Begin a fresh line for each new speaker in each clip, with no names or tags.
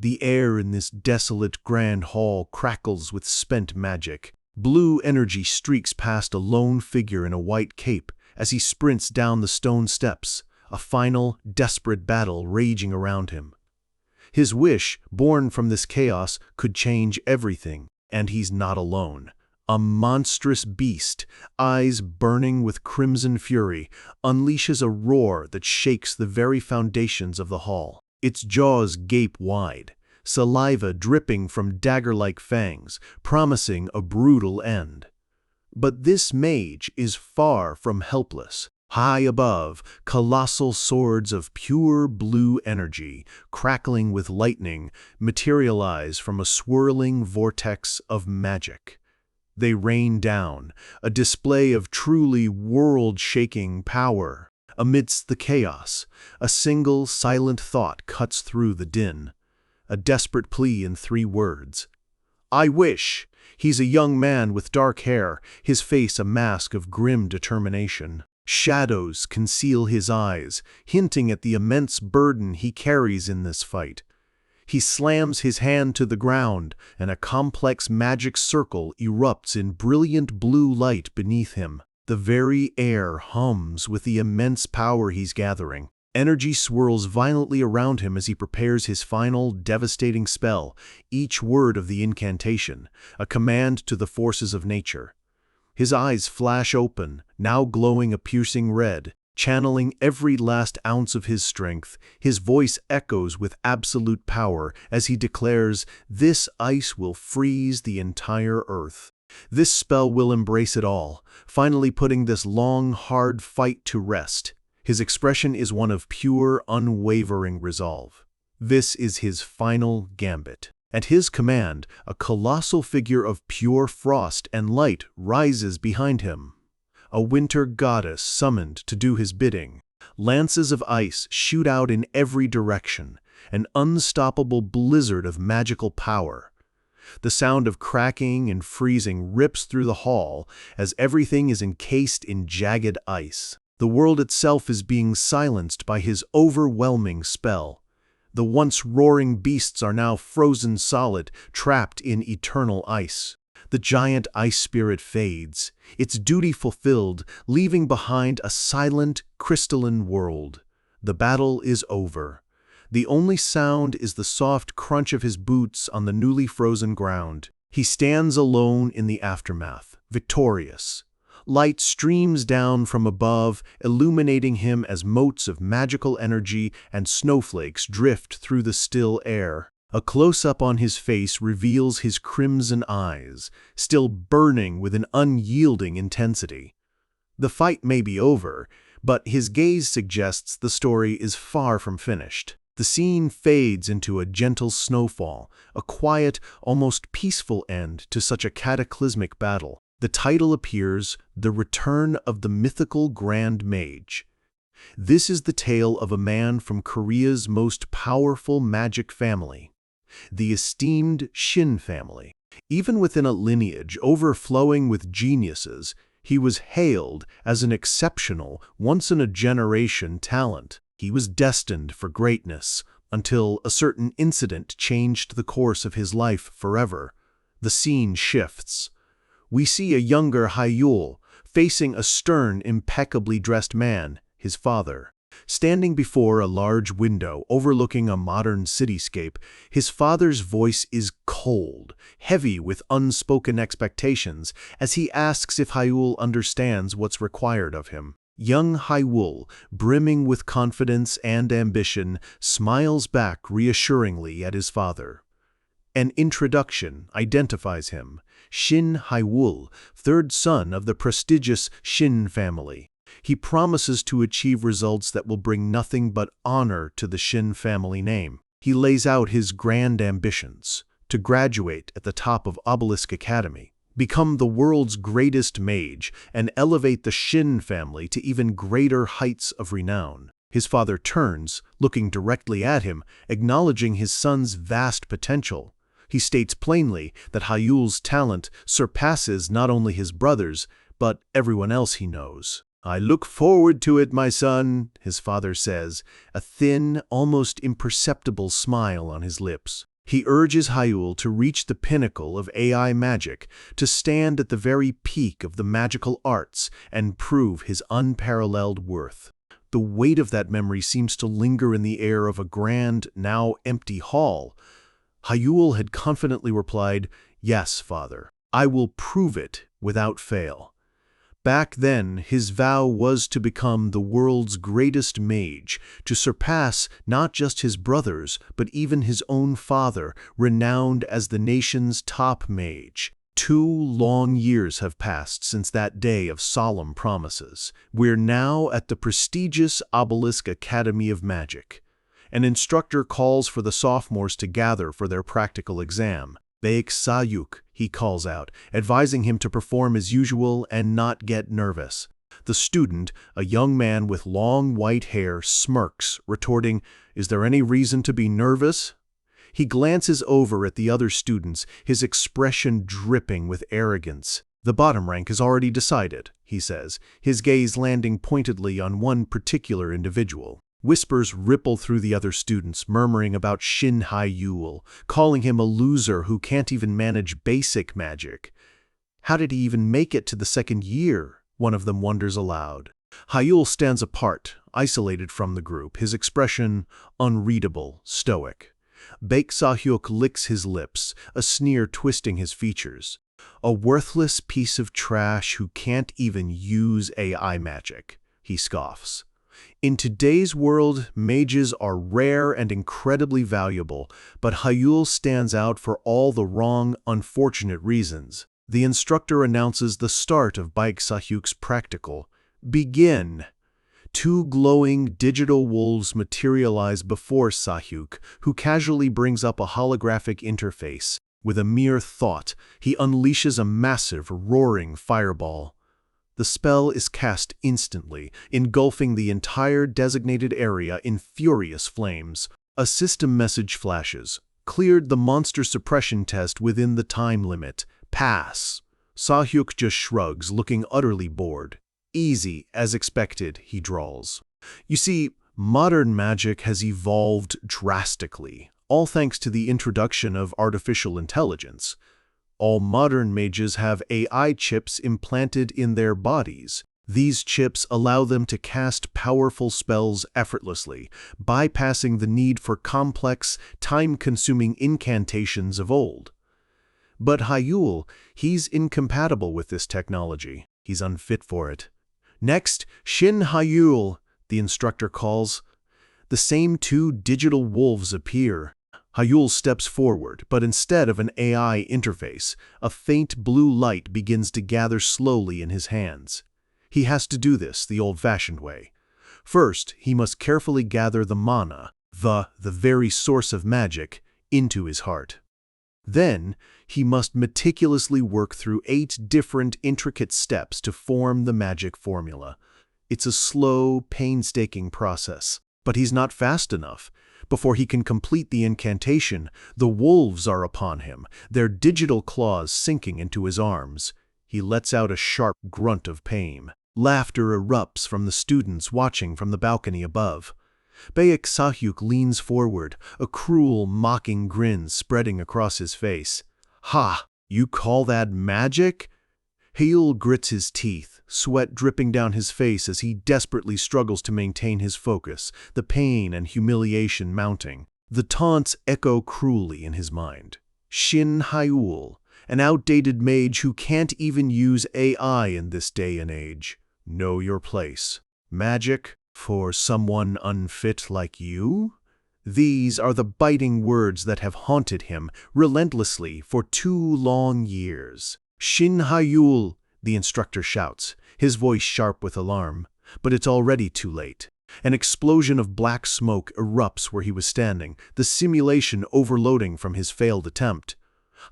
The air in this desolate grand hall crackles with spent magic. Blue energy streaks past a lone figure in a white cape as he sprints down the stone steps, a final, desperate battle raging around him. His wish, born from this chaos, could change everything, and he's not alone. A monstrous beast, eyes burning with crimson fury, unleashes a roar that shakes the very foundations of the hall. Its jaws gape wide, saliva dripping from dagger-like fangs, promising a brutal end. But this mage is far from helpless. High above, colossal swords of pure blue energy, crackling with lightning, materialize from a swirling vortex of magic. They rain down, a display of truly world-shaking power. Amidst the chaos, a single silent thought cuts through the din. A desperate plea in 3 words. I wish. He's a young man with dark hair, his face a mask of grim determination. Shadows conceal his eyes, hinting at the immense burden he carries in this fight. He slams his hand to the ground, and a complex magic circle erupts in brilliant blue light beneath him. The very air hums with the immense power he's gathering. Energy swirls violently around him as he prepares his final, devastating spell, each word of the incantation, a command to the forces of nature. His eyes flash open, now glowing a piercing red. Channeling every last ounce of his strength, his voice echoes with absolute power as he declares, "This ice will freeze the entire earth. This spell will embrace it all, finally putting this long, hard fight to rest." His expression is one of pure, unwavering resolve. This is his final gambit. At his command, a colossal figure of pure frost and light rises behind him. A winter goddess summoned to do his bidding. Lances of ice shoot out in every direction, an unstoppable blizzard of magical power. The sound of cracking and freezing rips through the hall as everything is encased in jagged ice. The world itself is being silenced by his overwhelming spell. The once roaring beasts are now frozen solid, trapped in eternal ice. The giant ice spirit fades, its duty fulfilled, leaving behind a silent, crystalline world. The battle is over. The only sound is the soft crunch of his boots on the newly frozen ground. He stands alone in the aftermath, victorious. Light streams down from above, illuminating him as motes of magical energy and snowflakes drift through the still air. A close-up on his face reveals his crimson eyes, still burning with an unyielding intensity. The fight may be over, but his gaze suggests the story is far from finished. The scene fades into a gentle snowfall, a quiet, almost peaceful end to such a cataclysmic battle. The title appears, The Return of the Mythical Grand Mage. This is the tale of a man from Korea's most powerful magic family, the esteemed Shin family. Even within a lineage overflowing with geniuses, he was hailed as an exceptional, once-in-a-generation talent. He was destined for greatness until a certain incident changed the course of his life forever. The scene shifts. We see a younger Hyul facing a stern, impeccably dressed man, his father. Standing before a large window overlooking a modern cityscape, his father's voice is cold, heavy with unspoken expectations, as he asks if Hyul understands what's required of him. Young Hyul, brimming with confidence and ambition, smiles back reassuringly at his father. An introduction identifies him, Shin Hyul, third son of the prestigious Shin family. He promises to achieve results that will bring nothing but honor to the Shin family name. He lays out his grand ambitions: to graduate at the top of Obelisk Academy, become the world's greatest mage, and elevate the Shin family to even greater heights of renown. His father turns, looking directly at him, acknowledging his son's vast potential. He states plainly that Hyul's talent surpasses not only his brothers, but everyone else he knows. "I look forward to it, my son," his father says, a thin, almost imperceptible smile on his lips. He urges Hyul to reach the pinnacle of AI magic, to stand at the very peak of the magical arts and prove his unparalleled worth. The weight of that memory seems to linger in the air of a grand, now empty hall. Hyul had confidently replied, "Yes, father, I will prove it without fail." Back then, his vow was to become the world's greatest mage, to surpass not just his brothers, but even his own father, renowned as the nation's top mage. 2 long years have passed since that day of solemn promises. We're now at the prestigious Obelisk Academy of Magic. An instructor calls for the sophomores to gather for their practical exam. Sayuk, he calls out, advising him to perform as usual and not get nervous. The student, a young man with long white hair, smirks, retorting, "Is there any reason to be nervous?" He glances over at the other students, his expression dripping with arrogance. "The bottom rank is already decided," he says, his gaze landing pointedly on one particular individual. Whispers ripple through the other students, murmuring about Shin Hyul, calling him a loser who can't even manage basic magic. "How did he even make it to the second year?" one of them wonders aloud. Hyul stands apart, isolated from the group, his expression unreadable, stoic. Sayuk licks his lips, a sneer twisting his features. "A worthless piece of trash who can't even use AI magic," he scoffs. In today's world, mages are rare and incredibly valuable, but Hyul stands out for all the wrong, unfortunate reasons. The instructor announces the start of Sayuk's practical. "Begin!" 2 glowing digital wolves materialize before Sayuk, who casually brings up a holographic interface. With a mere thought, he unleashes a massive, roaring fireball. The spell is cast instantly, engulfing the entire designated area in furious flames. A system message flashes. "Cleared the monster suppression test within the time limit. Pass." Sayuk just shrugs, looking utterly bored. "Easy, as expected," he drawls. You see, modern magic has evolved drastically, all thanks to the introduction of artificial intelligence. All modern mages have AI chips implanted in their bodies. These chips allow them to cast powerful spells effortlessly, bypassing the need for complex, time-consuming incantations of old. But Hyul, he's incompatible with this technology. He's unfit for it. "Next, Shin Hyul," the instructor calls. The same 2 digital wolves appear. Hyul steps forward, but instead of an AI interface, a faint blue light begins to gather slowly in his hands. He has to do this the old-fashioned way. First, he must carefully gather the mana, the very source of magic, into his heart. Then, he must meticulously work through 8 different intricate steps to form the magic formula. It's a slow, painstaking process, but he's not fast enough. Before he can complete the incantation, the wolves are upon him, their digital claws sinking into his arms. He lets out a sharp grunt of pain. Laughter erupts from the students watching from the balcony above. Sayuk leans forward, a cruel, mocking grin spreading across his face. "Ha! You call that magic?" Hyul grits his teeth, sweat dripping down his face as he desperately struggles to maintain his focus, the pain and humiliation mounting. The taunts echo cruelly in his mind. Shin Hyul, an outdated mage who can't even use AI in this day and age. Know your place. Magic for someone unfit like you? These are the biting words that have haunted him relentlessly for 2 long years. "Shin Hyul," the instructor shouts, his voice sharp with alarm. But it's already too late. An explosion of black smoke erupts where he was standing, the simulation overloading from his failed attempt.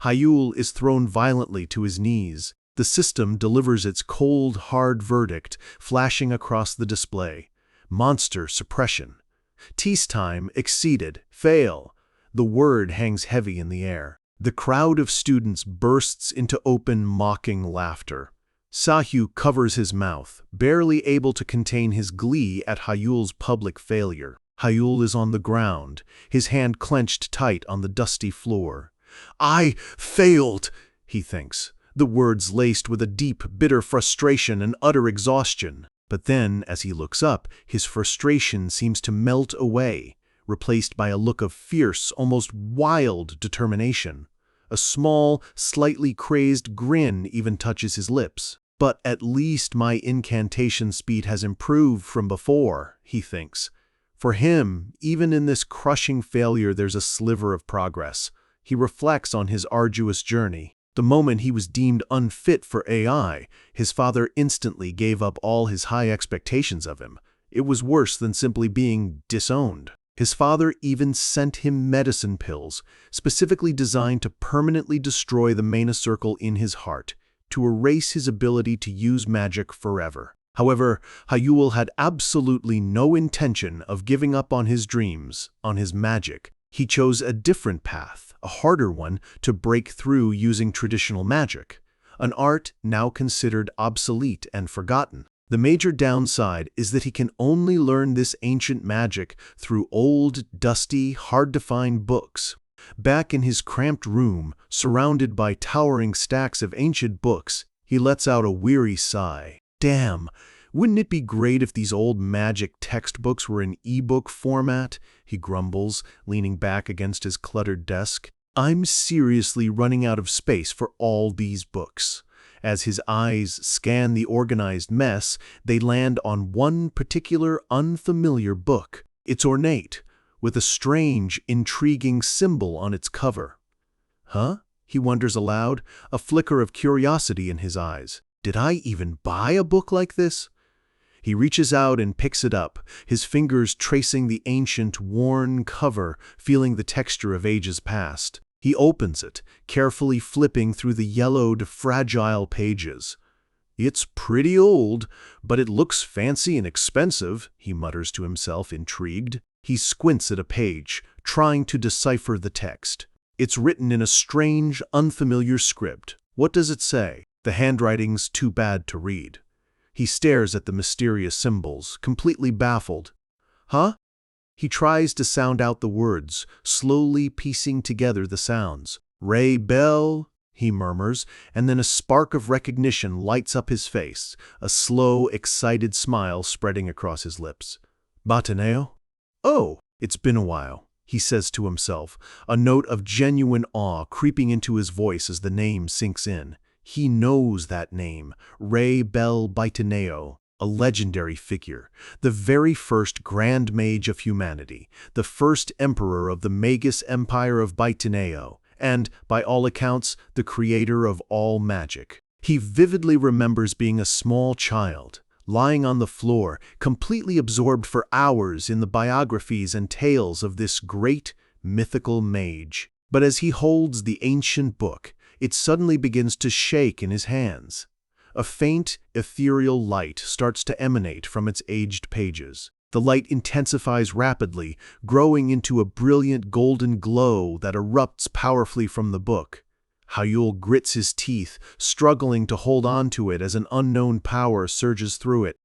Hyul is thrown violently to his knees. The system delivers its cold, hard verdict, flashing across the display. Monster suppression. Tease time exceeded. Fail. The word hangs heavy in the air. The crowd of students bursts into open, mocking laughter. Sayuk covers his mouth, barely able to contain his glee at Hyul's public failure. Hyul is on the ground, his hand clenched tight on the dusty floor. "I failed," he thinks, the words laced with a deep, bitter frustration and utter exhaustion. But then, as he looks up, his frustration seems to melt away, replaced by a look of fierce, almost wild determination. A small, slightly crazed grin even touches his lips. "But at least my incantation speed has improved from before," he thinks. For him, even in this crushing failure, there's a sliver of progress. He reflects on his arduous journey. The moment he was deemed unfit for AI, his father instantly gave up all his high expectations of him. It was worse than simply being disowned. His father even sent him medicine pills, specifically designed to permanently destroy the mana circle in his heart, to erase his ability to use magic forever. However, Hyul had absolutely no intention of giving up on his dreams, on his magic. He chose a different path, a harder one, to break through using traditional magic, an art now considered obsolete and forgotten. The major downside is that he can only learn this ancient magic through old, dusty, hard-to-find books. Back in his cramped room, surrounded by towering stacks of ancient books, he lets out a weary sigh. "Damn, wouldn't it be great if these old magic textbooks were in e-book format?" he grumbles, leaning back against his cluttered desk. "I'm seriously running out of space for all these books." As his eyes scan the organized mess, they land on one particular unfamiliar book. It's ornate, with a strange, intriguing symbol on its cover. "Huh?" he wonders aloud, a flicker of curiosity in his eyes. "Did I even buy a book like this?" He reaches out and picks it up, his fingers tracing the ancient, worn cover, feeling the texture of ages past. He opens it, carefully flipping through the yellowed, fragile pages. "It's pretty old, but it looks fancy and expensive," he mutters to himself, intrigued. He squints at a page, trying to decipher the text. It's written in a strange, unfamiliar script. What does it say? The handwriting's too bad to read. He stares at the mysterious symbols, completely baffled. "Huh?" He tries to sound out the words, slowly piecing together the sounds. "Ray Bell," he murmurs, and then a spark of recognition lights up his face, a slow, excited smile spreading across his lips. "Bataneo?" "Oh, it's been a while," he says to himself, a note of genuine awe creeping into his voice as the name sinks in. He knows that name, Ray Bell Bataneo, a legendary figure, the very first Grand Mage of humanity, the first emperor of the Magus Empire of Bataneo, and, by all accounts, the creator of all magic. He vividly remembers being a small child, lying on the floor, completely absorbed for hours in the biographies and tales of this great, mythical mage. But as he holds the ancient book, it suddenly begins to shake in his hands. A faint, ethereal light starts to emanate from its aged pages. The light intensifies rapidly, growing into a brilliant golden glow that erupts powerfully from the book. Hyul grits his teeth, struggling to hold on to it as an unknown power surges through it.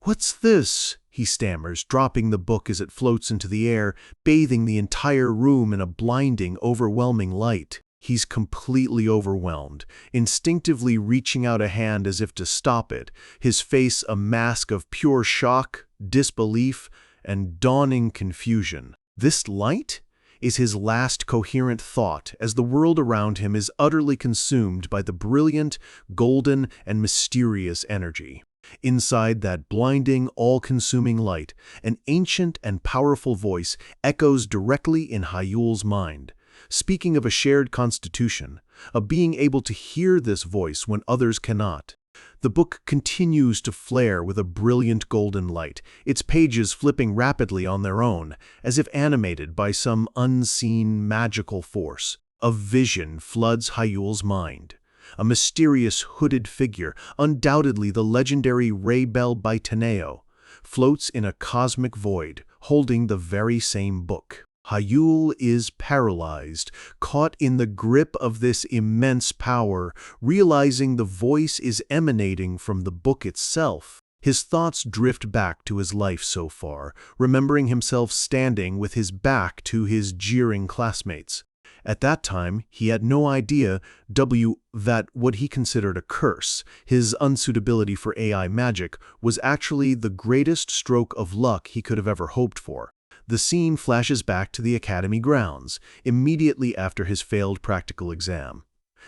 "What's this?" he stammers, dropping the book as it floats into the air, bathing the entire room in a blinding, overwhelming light. He's completely overwhelmed, instinctively reaching out a hand as if to stop it, his face a mask of pure shock, disbelief, and dawning confusion. This light is his last coherent thought as the world around him is utterly consumed by the brilliant, golden, and mysterious energy. Inside that blinding, all-consuming light, an ancient and powerful voice echoes directly in Hyul's mind. Speaking of a shared constitution, of being able to hear this voice when others cannot. The book continues to flare with a brilliant golden light, its pages flipping rapidly on their own, as if animated by some unseen magical force. A vision floods Hyul's mind. A mysterious hooded figure, undoubtedly the legendary Ray Bell Bataneo, floats in a cosmic void, holding the very same book. Hyul is paralyzed, caught in the grip of this immense power, realizing the voice is emanating from the book itself. His thoughts drift back to his life so far, remembering himself standing with his back to his jeering classmates. At that time, he had no idea that what he considered a curse, his unsuitability for AI magic, was actually the greatest stroke of luck he could have ever hoped for. The scene flashes back to the academy grounds, immediately after his failed practical exam.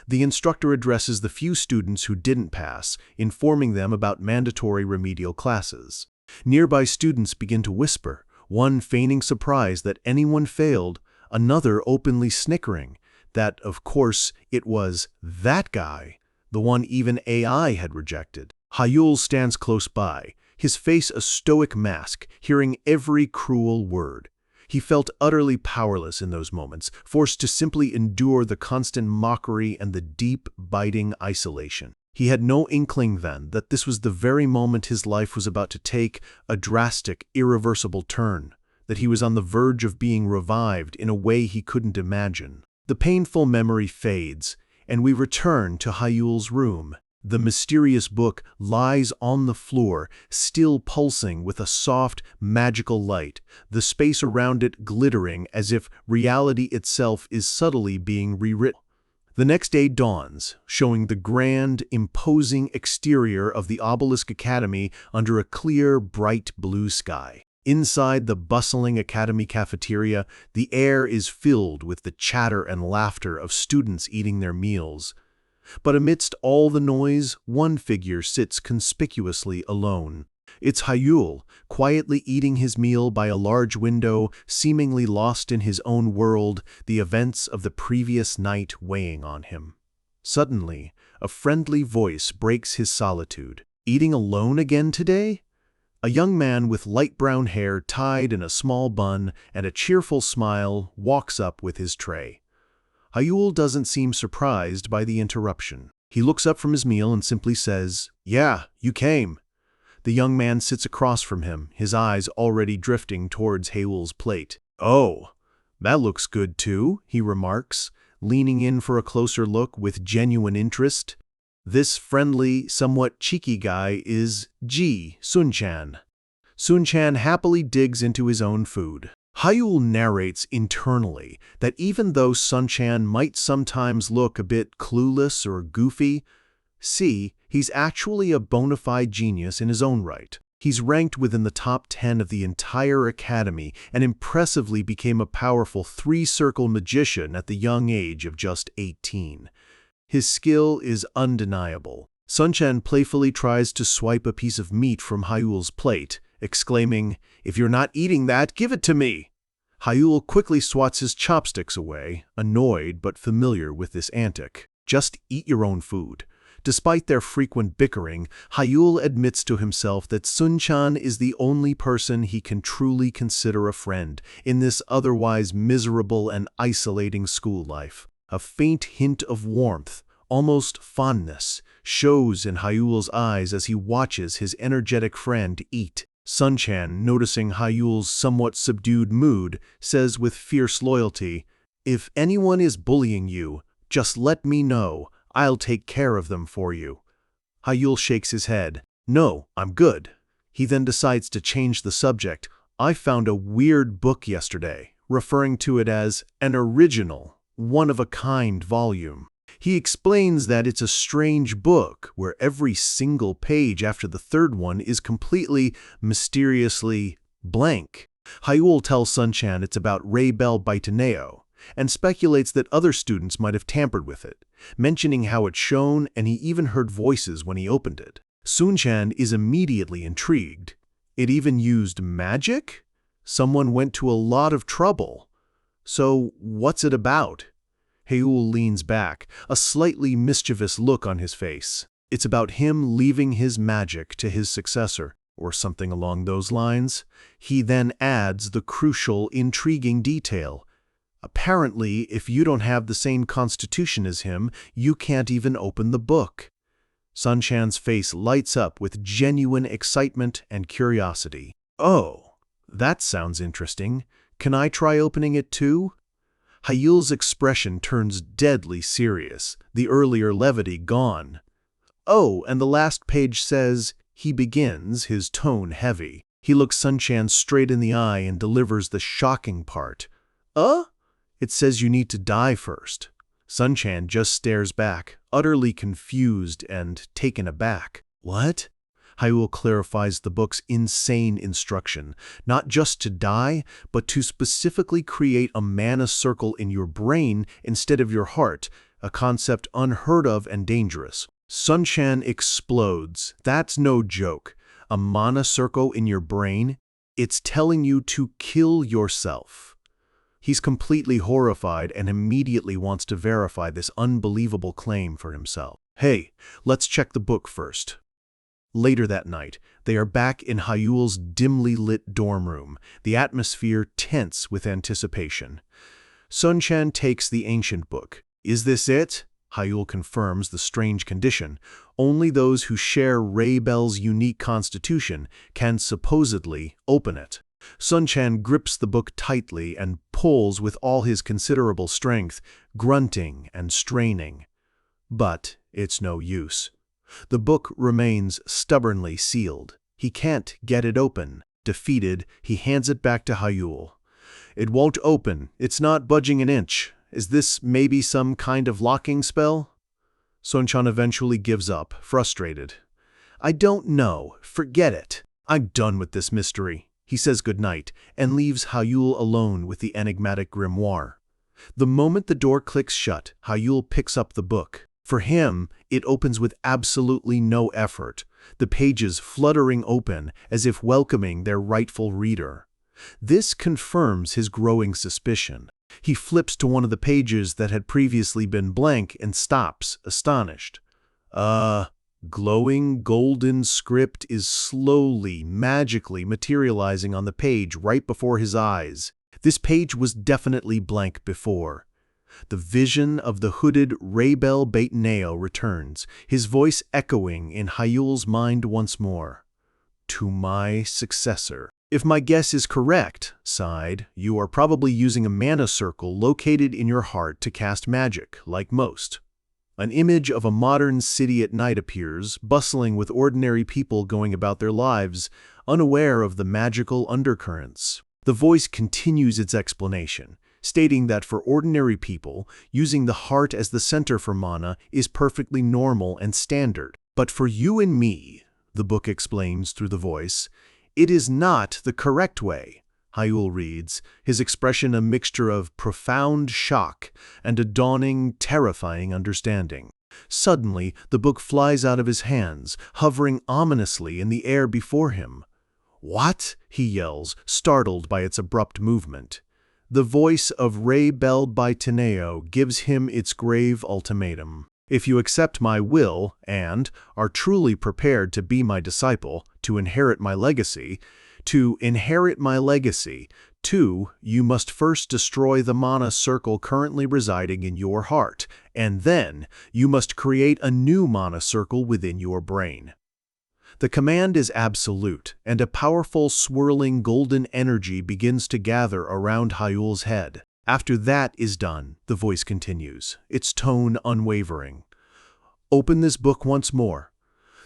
The instructor addresses the few students who didn't pass, informing them about mandatory remedial classes. Nearby students begin to whisper, one feigning surprise that anyone failed, another openly snickering that, of course, it was that guy, the one even AI had rejected. Hyul stands close by, his face a stoic mask, hearing every cruel word. He felt utterly powerless in those moments, forced to simply endure the constant mockery and the deep, biting isolation. He had no inkling then that this was the very moment his life was about to take a drastic, irreversible turn, that he was on the verge of being revived in a way he couldn't imagine. The painful memory fades, and we return to Hyul's room. The mysterious book lies on the floor, still pulsing with a soft, magical light, the space around it glittering as if reality itself is subtly being rewritten. The next day dawns, showing the grand, imposing exterior of the Obelisk Academy under a clear, bright blue sky. Inside the bustling academy cafeteria, the air is filled with the chatter and laughter of students eating their meals. But amidst all the noise, one figure sits conspicuously alone. It's Hyul, quietly eating his meal by a large window, seemingly lost in his own world, the events of the previous night weighing on him. Suddenly, a friendly voice breaks his solitude. "Eating alone again today?" A young man with light brown hair tied in a small bun and a cheerful smile walks up with his tray. Hyul doesn't seem surprised by the interruption. He looks up from his meal and simply says, "Yeah, you came." The young man sits across from him, his eyes already drifting towards Hyul's plate. "Oh, that looks good too," he remarks, leaning in for a closer look with genuine interest. This friendly, somewhat cheeky guy is Sunchan. Sunchan happily digs into his own food. Hyul narrates internally that even though Sunchan might sometimes look a bit clueless or goofy, he's actually a bona fide genius in his own right. He's ranked within the top 10 of the entire academy and impressively became a powerful three-circle magician at the young age of just 18. His skill is undeniable. Sunchan playfully tries to swipe a piece of meat from Hyul's plate, exclaiming, "If you're not eating that, give it to me!" Hyul quickly swats his chopsticks away, annoyed but familiar with this antic. Just eat your own food. Despite their frequent bickering, Hyul admits to himself that Sunchan is the only person he can truly consider a friend in this otherwise miserable and isolating school life. A faint hint of warmth, almost fondness, shows in Hyul's eyes as he watches his energetic friend eat. Sunchan, noticing Hyul's somewhat subdued mood, says with fierce loyalty, "If anyone is bullying you, just let me know. I'll take care of them for you." Hyul shakes his head. "No, I'm good." He then decides to change the subject. "I found a weird book yesterday," referring to it as an original, one-of-a-kind volume. He explains that it's a strange book where every single page after the third one is completely, mysteriously blank. Hyul tells Sunchan it's about Ray Bell Baitaneo and speculates that other students might have tampered with it, mentioning how it shone and he even heard voices when he opened it. Sunchan is immediately intrigued. It even used magic? Someone went to a lot of trouble. So what's it about? Hyul leans back, a slightly mischievous look on his face. It's about him leaving his magic to his successor, or something along those lines. He then adds the crucial, intriguing detail. Apparently, if you don't have the same constitution as him, you can't even open the book. Sunchan's face lights up with genuine excitement and curiosity. "Oh, that sounds interesting. Can I try opening it too?" Hyul's expression turns deadly serious, the earlier levity gone. "Oh, and the last page says, He begins, his tone heavy. He looks Sun-chan straight in the eye and delivers the shocking part. It says you need to die first. Sun-chan just stares back, utterly confused and taken aback. What? Hyrule clarifies the book's insane instruction, not just to die, but to specifically create a mana circle in your brain instead of your heart, a concept unheard of and dangerous. Sun-chan explodes. That's no joke. A mana circle in your brain? It's telling you to kill yourself. He's completely horrified and immediately wants to verify this unbelievable claim for himself. Hey, let's check the book first. Later that night, they are back in Hyule's dimly lit dorm room, the atmosphere tense with anticipation. Sun-chan takes the ancient book. Is this it? Hyule confirms the strange condition. Only those who share Ray-Bell's unique constitution can supposedly open it. Sun-chan grips the book tightly and pulls with all his considerable strength, grunting and straining. But it's no use. The book remains stubbornly sealed. He can't get it open. Defeated, he hands it back to Hyule. It won't open. It's not budging an inch. Is this maybe some kind of locking spell? Sun-chan eventually gives up, frustrated. I don't know. Forget it. I'm done with this mystery. He says goodnight and leaves Hyule alone with the enigmatic grimoire. The moment the door clicks shut, Hyule picks up the book. For him, it opens with absolutely no effort, the pages fluttering open as if welcoming their rightful reader. This confirms his growing suspicion. He flips to one of the pages that had previously been blank and stops, astonished. Glowing golden script is slowly, magically materializing on the page right before his eyes. This page was definitely blank before. The vision of the hooded Ray-Bell Bateneo returns, his voice echoing in Hyule's mind once more. To my successor. If my guess is correct, sighed, you are probably using a mana circle located in your heart to cast magic, like most. An image of a modern city at night appears, bustling with ordinary people going about their lives, unaware of the magical undercurrents. The voice continues its explanation, stating that for ordinary people, using the heart as the center for mana is perfectly normal and standard. But for you and me, the book explains through the voice, it is not the correct way. Hyule reads, his expression a mixture of profound shock and a dawning, terrifying understanding. Suddenly, the book flies out of his hands, hovering ominously in the air before him. What? He yells, startled by its abrupt movement. The voice of Ray-Bell Bateneo gives him its grave ultimatum. If you accept my will and are truly prepared to be my disciple, to inherit my legacy, you must first destroy the mana circle currently residing in your heart, and then you must create a new mana circle within your brain. The command is absolute, and a powerful swirling golden energy begins to gather around Hyule's head. After that is done, the voice continues, its tone unwavering. Open this book once more.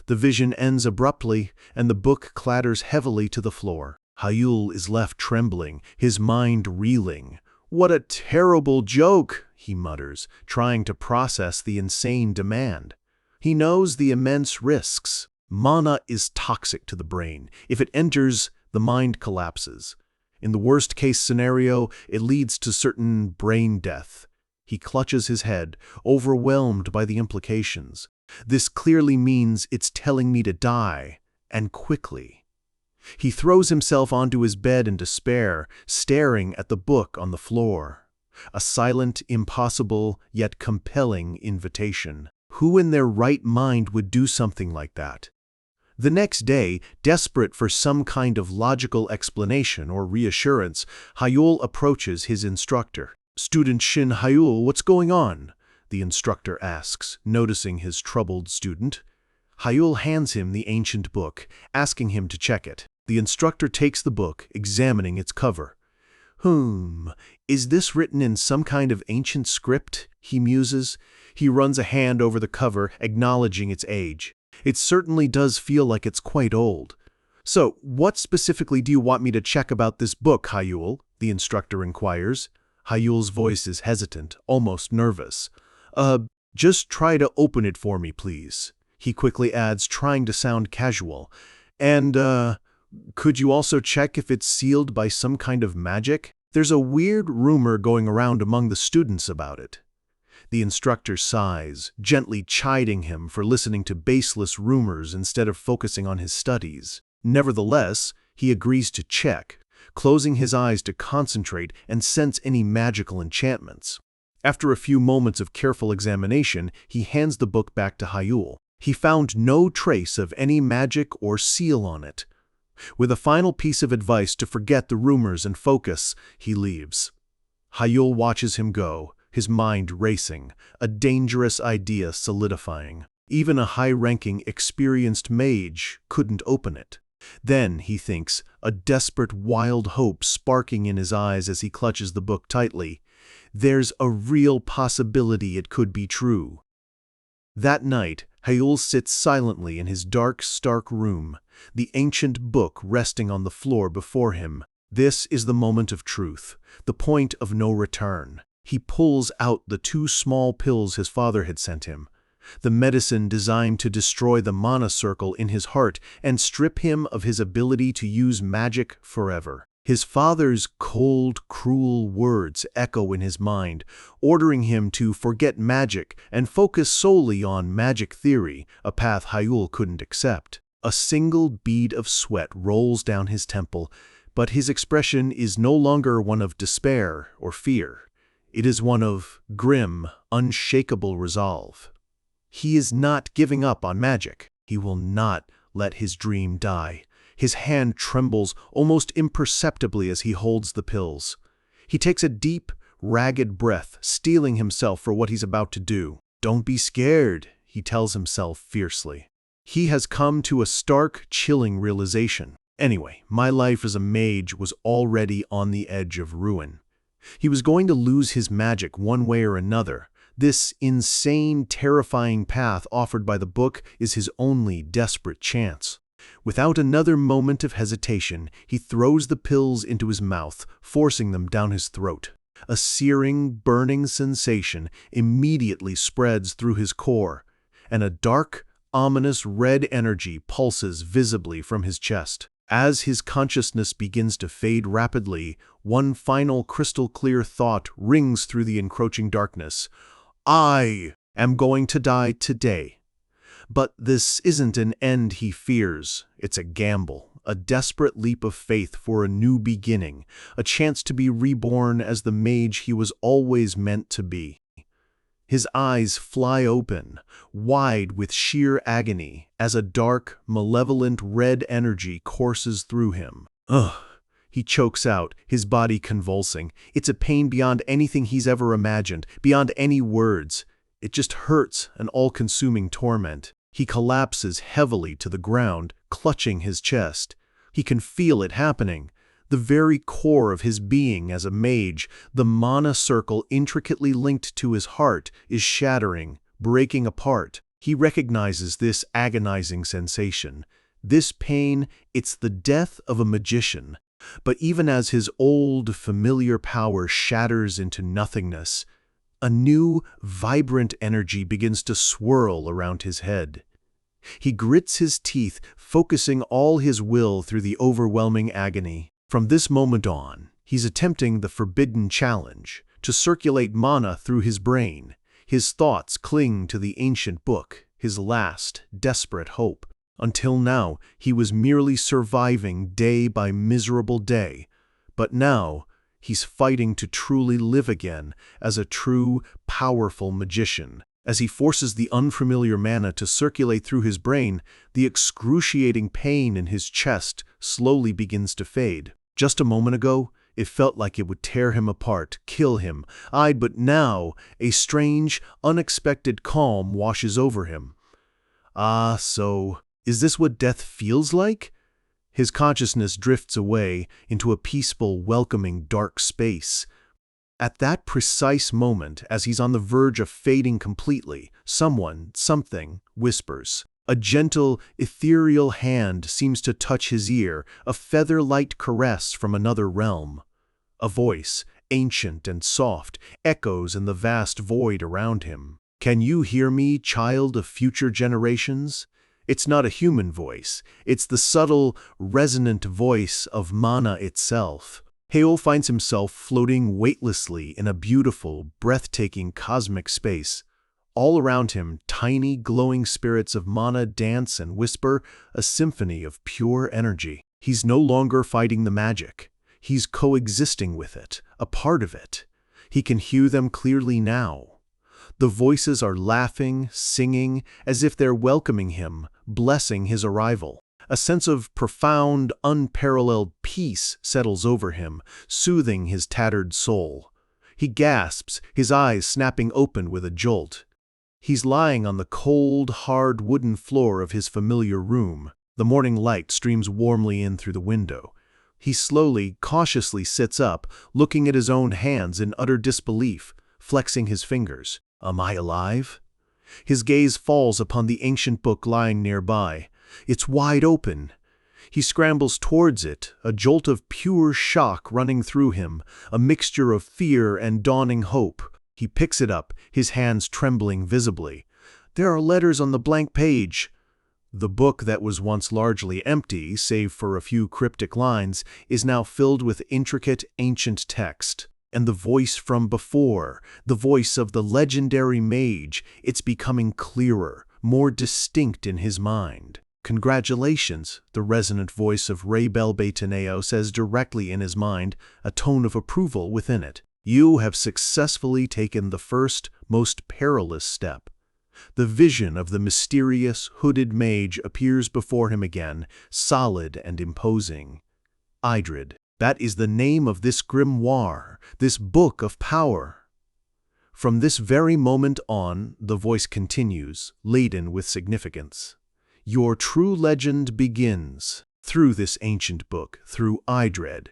The vision ends abruptly, and the book clatters heavily to the floor. Hyule is left trembling, his mind reeling. What a terrible joke, he mutters, trying to process the insane demand. He knows the immense risks. Mana is toxic to the brain. If it enters, the mind collapses. In the worst-case scenario, it leads to certain brain death. He clutches his head, overwhelmed by the implications. This clearly means it's telling me to die, and quickly. He throws himself onto his bed in despair, staring at the book on the floor. A silent, impossible, yet compelling invitation. Who in their right mind would do something like that? The next day, desperate for some kind of logical explanation or reassurance, Hyule approaches his instructor. Student Shin Hyule, what's going on? The instructor asks, noticing his troubled student. Hyule hands him the ancient book, asking him to check it. The instructor takes the book, examining its cover. Is this written in some kind of ancient script? He muses. He runs a hand over the cover, acknowledging its age. It certainly does feel like it's quite old. So, what specifically do you want me to check about this book, Hyul? The instructor inquires. Hyul's voice is hesitant, almost nervous. Just try to open it for me, please. He quickly adds, trying to sound casual. And, could you also check if it's sealed by some kind of magic? There's a weird rumor going around among the students about it. The instructor sighs, gently chiding him for listening to baseless rumors instead of focusing on his studies. Nevertheless, he agrees to check, closing his eyes to concentrate and sense any magical enchantments. After a few moments of careful examination, he hands the book back to Hyul. He found no trace of any magic or seal on it. With a final piece of advice to forget the rumors and focus, he leaves. Hyul watches him go, his mind racing, a dangerous idea solidifying. Even a high-ranking, experienced mage couldn't open it. Then, he thinks, a desperate, wild hope sparking in his eyes as he clutches the book tightly. There's a real possibility it could be true. That night, Hyul sits silently in his dark, stark room, the ancient book resting on the floor before him. This is the moment of truth, the point of no return. He pulls out the 2 small pills his father had sent him, the medicine designed to destroy the mana circle in his heart and strip him of his ability to use magic forever. His father's cold, cruel words echo in his mind, ordering him to forget magic and focus solely on magic theory, a path Hyul couldn't accept. A single bead of sweat rolls down his temple, but his expression is no longer one of despair or fear. It is one of grim, unshakable resolve. He is not giving up on magic. He will not let his dream die. His hand trembles almost imperceptibly as he holds the pills. He takes a deep, ragged breath, steeling himself for what he's about to do. Don't be scared, he tells himself fiercely. He has come to a stark, chilling realization. Anyway, my life as a mage was already on the edge of ruin. He was going to lose his magic one way or another. This insane, terrifying path offered by the book is his only desperate chance. Without another moment of hesitation, he throws the pills into his mouth, forcing them down his throat. A searing, burning sensation immediately spreads through his core, and a dark, ominous red energy pulses visibly from his chest. As his consciousness begins to fade rapidly, one final crystal-clear thought rings through the encroaching darkness. I am going to die today. But this isn't an end he fears. It's a gamble, a desperate leap of faith for a new beginning, a chance to be reborn as the mage he was always meant to be. His eyes fly open, wide with sheer agony, as a dark, malevolent red energy courses through him. Ugh! He chokes out, his body convulsing. It's a pain beyond anything he's ever imagined, beyond any words. It just hurts, an all-consuming torment. He collapses heavily to the ground, clutching his chest. He can feel it happening. The very core of his being as a mage, the mana circle intricately linked to his heart, is shattering, breaking apart. He recognizes this agonizing sensation. This pain, it's the death of a magician. But even as his old, familiar power shatters into nothingness, a new, vibrant energy begins to swirl around his head. He grits his teeth, focusing all his will through the overwhelming agony. From this moment on, he's attempting the forbidden challenge, to circulate mana through his brain. His thoughts cling to the ancient book, his last, desperate hope. Until now, he was merely surviving day by miserable day. But now, he's fighting to truly live again as a true, powerful magician. As he forces the unfamiliar mana to circulate through his brain, the excruciating pain in his chest slowly begins to fade. Just a moment ago, it felt like it would tear him apart, kill him. But now, a strange, unexpected calm washes over him. So, is this what death feels like? His consciousness drifts away into a peaceful, welcoming, dark space. At that precise moment, as he's on the verge of fading completely, something whispers, A gentle, ethereal hand seems to touch his ear, a feather-light caress from another realm. A voice, ancient and soft, echoes in the vast void around him. "Can you hear me, child of future generations?" It's not a human voice. It's the subtle, resonant voice of mana itself. Heo finds himself floating weightlessly in a beautiful, breathtaking cosmic space. All around him, tiny, glowing spirits of mana dance and whisper, a symphony of pure energy. He's no longer fighting the magic. He's coexisting with it, a part of it. He can hear them clearly now. The voices are laughing, singing, as if they're welcoming him, blessing his arrival. A sense of profound, unparalleled peace settles over him, soothing his tattered soul. He gasps, his eyes snapping open with a jolt. He's lying on the cold, hard wooden floor of his familiar room. The morning light streams warmly in through the window. He slowly, cautiously sits up, looking at his own hands in utter disbelief, flexing his fingers. Am I alive? His gaze falls upon the ancient book lying nearby. It's wide open. He scrambles towards it, a jolt of pure shock running through him, a mixture of fear and dawning hope. He picks it up, his hands trembling visibly. There are letters on the blank page. The book that was once largely empty, save for a few cryptic lines, is now filled with intricate ancient text. And the voice from before, the voice of the legendary mage, it's becoming clearer, more distinct in his mind. "Congratulations," the resonant voice of Ray Belbetaneo says directly in his mind, a tone of approval within it. "You have successfully taken the first, most perilous step." The vision of the mysterious, hooded mage appears before him again, solid and imposing. Idrid. That is the name of this grimoire, this book of power. From this very moment on, the voice continues, laden with significance. Your true legend begins. Through this ancient book, through Idred.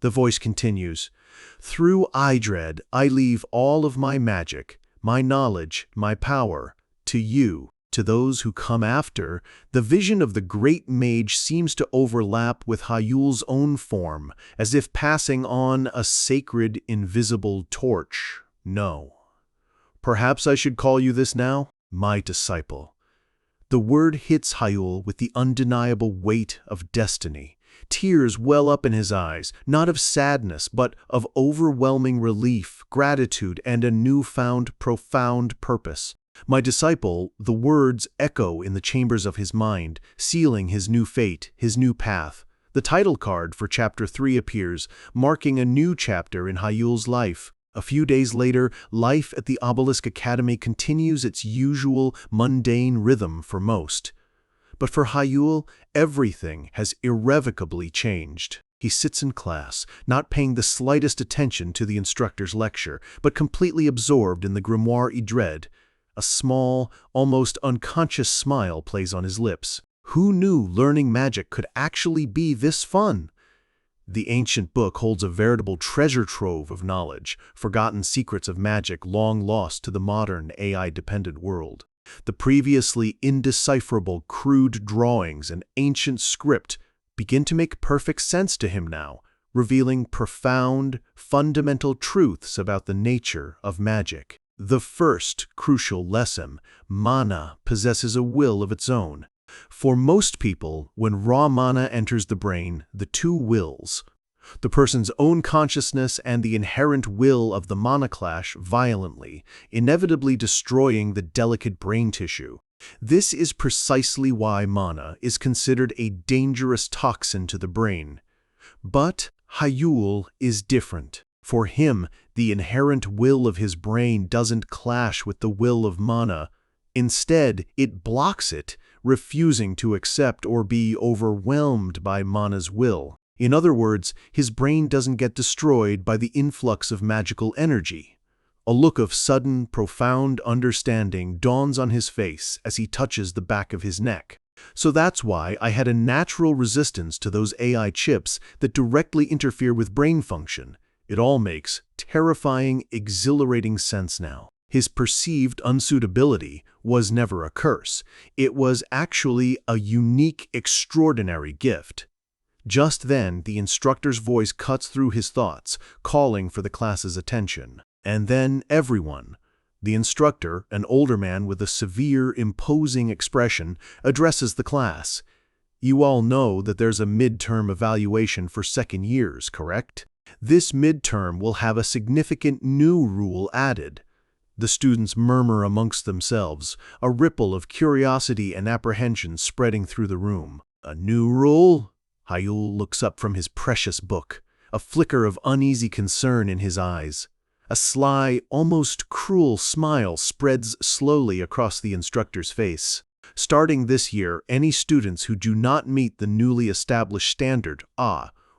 The voice continues, through Idred, I leave all of my magic, my knowledge, my power, to you. To those who come after, the vision of the great mage seems to overlap with Hyul's own form, as if passing on a sacred, invisible torch. No. Perhaps I should call you this now, my disciple. The word hits Hyul with the undeniable weight of destiny. Tears well up in his eyes, not of sadness, but of overwhelming relief, gratitude, and a newfound, profound purpose. My disciple, the words echo in the chambers of his mind, sealing his new fate, his new path. The title card for Chapter 3 appears, marking a new chapter in Hyul's life. A few days later, life at the Obelisk Academy continues its usual, mundane rhythm for most. But for Hyul, everything has irrevocably changed. He sits in class, not paying the slightest attention to the instructor's lecture, but completely absorbed in the grimoire Idred. A small, almost unconscious smile plays on his lips. Who knew learning magic could actually be this fun? The ancient book holds a veritable treasure trove of knowledge, forgotten secrets of magic long lost to the modern AI-dependent world. The previously indecipherable crude drawings and ancient script begin to make perfect sense to him now, revealing profound, fundamental truths about the nature of magic. The first crucial lesson, mana possesses a will of its own. For most people, when raw mana enters the brain, the two wills, the person's own consciousness and the inherent will of the mana clash violently, inevitably destroying the delicate brain tissue. This is precisely why mana is considered a dangerous toxin to the brain. But Hyul is different. For him, the inherent will of his brain doesn't clash with the will of mana. Instead, it blocks it, refusing to accept or be overwhelmed by mana's will. In other words, his brain doesn't get destroyed by the influx of magical energy. A look of sudden, profound understanding dawns on his face as he touches the back of his neck. So that's why I had a natural resistance to those AI chips that directly interfere with brain function. It all makes terrifying, exhilarating sense now. His perceived unsuitability was never a curse. It was actually a unique, extraordinary gift. Just then, the instructor's voice cuts through his thoughts, calling for the class's attention. And then everyone, the instructor, an older man with a severe, imposing expression, addresses the class. You all know that there's a midterm evaluation for second years, correct? This midterm will have a significant new rule added. The students murmur amongst themselves, a ripple of curiosity and apprehension spreading through the room. A new rule? Hayul looks up from his precious book, a flicker of uneasy concern in his eyes. A sly, almost cruel smile spreads slowly across the instructor's face. Starting this year, any students who do not meet the newly established standard,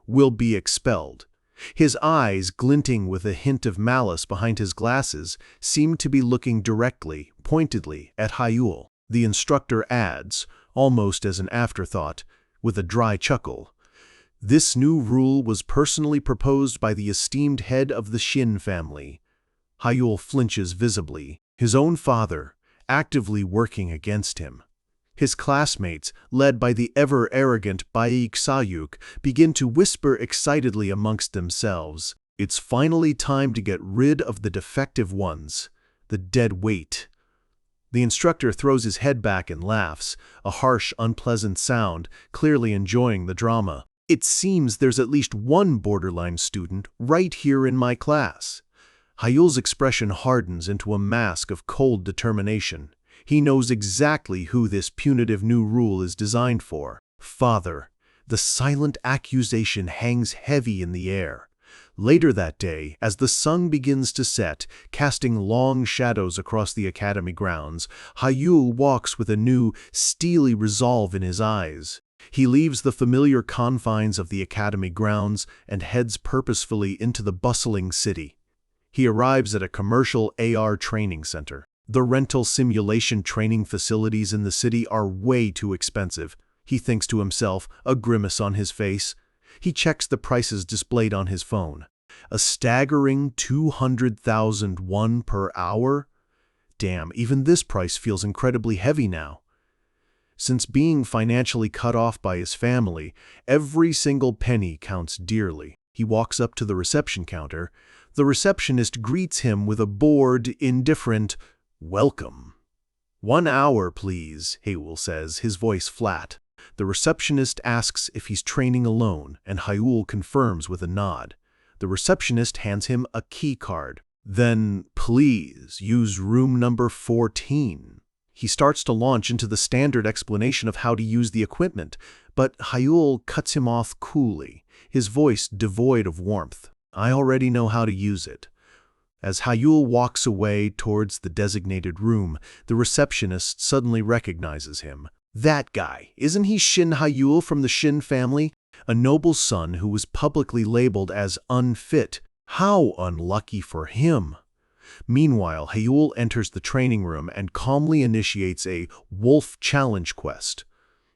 will be expelled. His eyes, glinting with a hint of malice behind his glasses, seem to be looking directly, pointedly, at Hayul. The instructor adds, almost as an afterthought, with a dry chuckle, "This new rule was personally proposed by the esteemed head of the Shin family." Hayul flinches visibly, his own father, actively working against him. His classmates, led by the ever-arrogant Baik Sayuk, begin to whisper excitedly amongst themselves. It's finally time to get rid of the defective ones, the dead weight. The instructor throws his head back and laughs, a harsh, unpleasant sound, clearly enjoying the drama. It seems there's at least one borderline student right here in my class. Hayul's expression hardens into a mask of cold determination. He knows exactly who this punitive new rule is designed for. Father. The silent accusation hangs heavy in the air. Later that day, as the sun begins to set, casting long shadows across the academy grounds, Hayul walks with a new, steely resolve in his eyes. He leaves the familiar confines of the academy grounds and heads purposefully into the bustling city. He arrives at a commercial AR training center. The rental simulation training facilities in the city are way too expensive, he thinks to himself, a grimace on his face. He checks the prices displayed on his phone. A staggering 200,000 won per hour? Damn, even this price feels incredibly heavy now. Since being financially cut off by his family, every single penny counts dearly. He walks up to the reception counter. The receptionist greets him with a bored, indifferent, "Welcome." "1 hour, please," Hayul says, his voice flat. The receptionist asks if he's training alone, and Hayul confirms with a nod. The receptionist hands him a key card. "Then, please, use room number 14. He starts to launch into the standard explanation of how to use the equipment, but Hayul cuts him off coolly, his voice devoid of warmth. "I already know how to use it." As Hayul walks away towards the designated room, the receptionist suddenly recognizes him. That guy, isn't he Shin Hayul from the Shin family? A noble son who was publicly labeled as unfit. How unlucky for him! Meanwhile, Hayul enters the training room and calmly initiates a wolf challenge quest.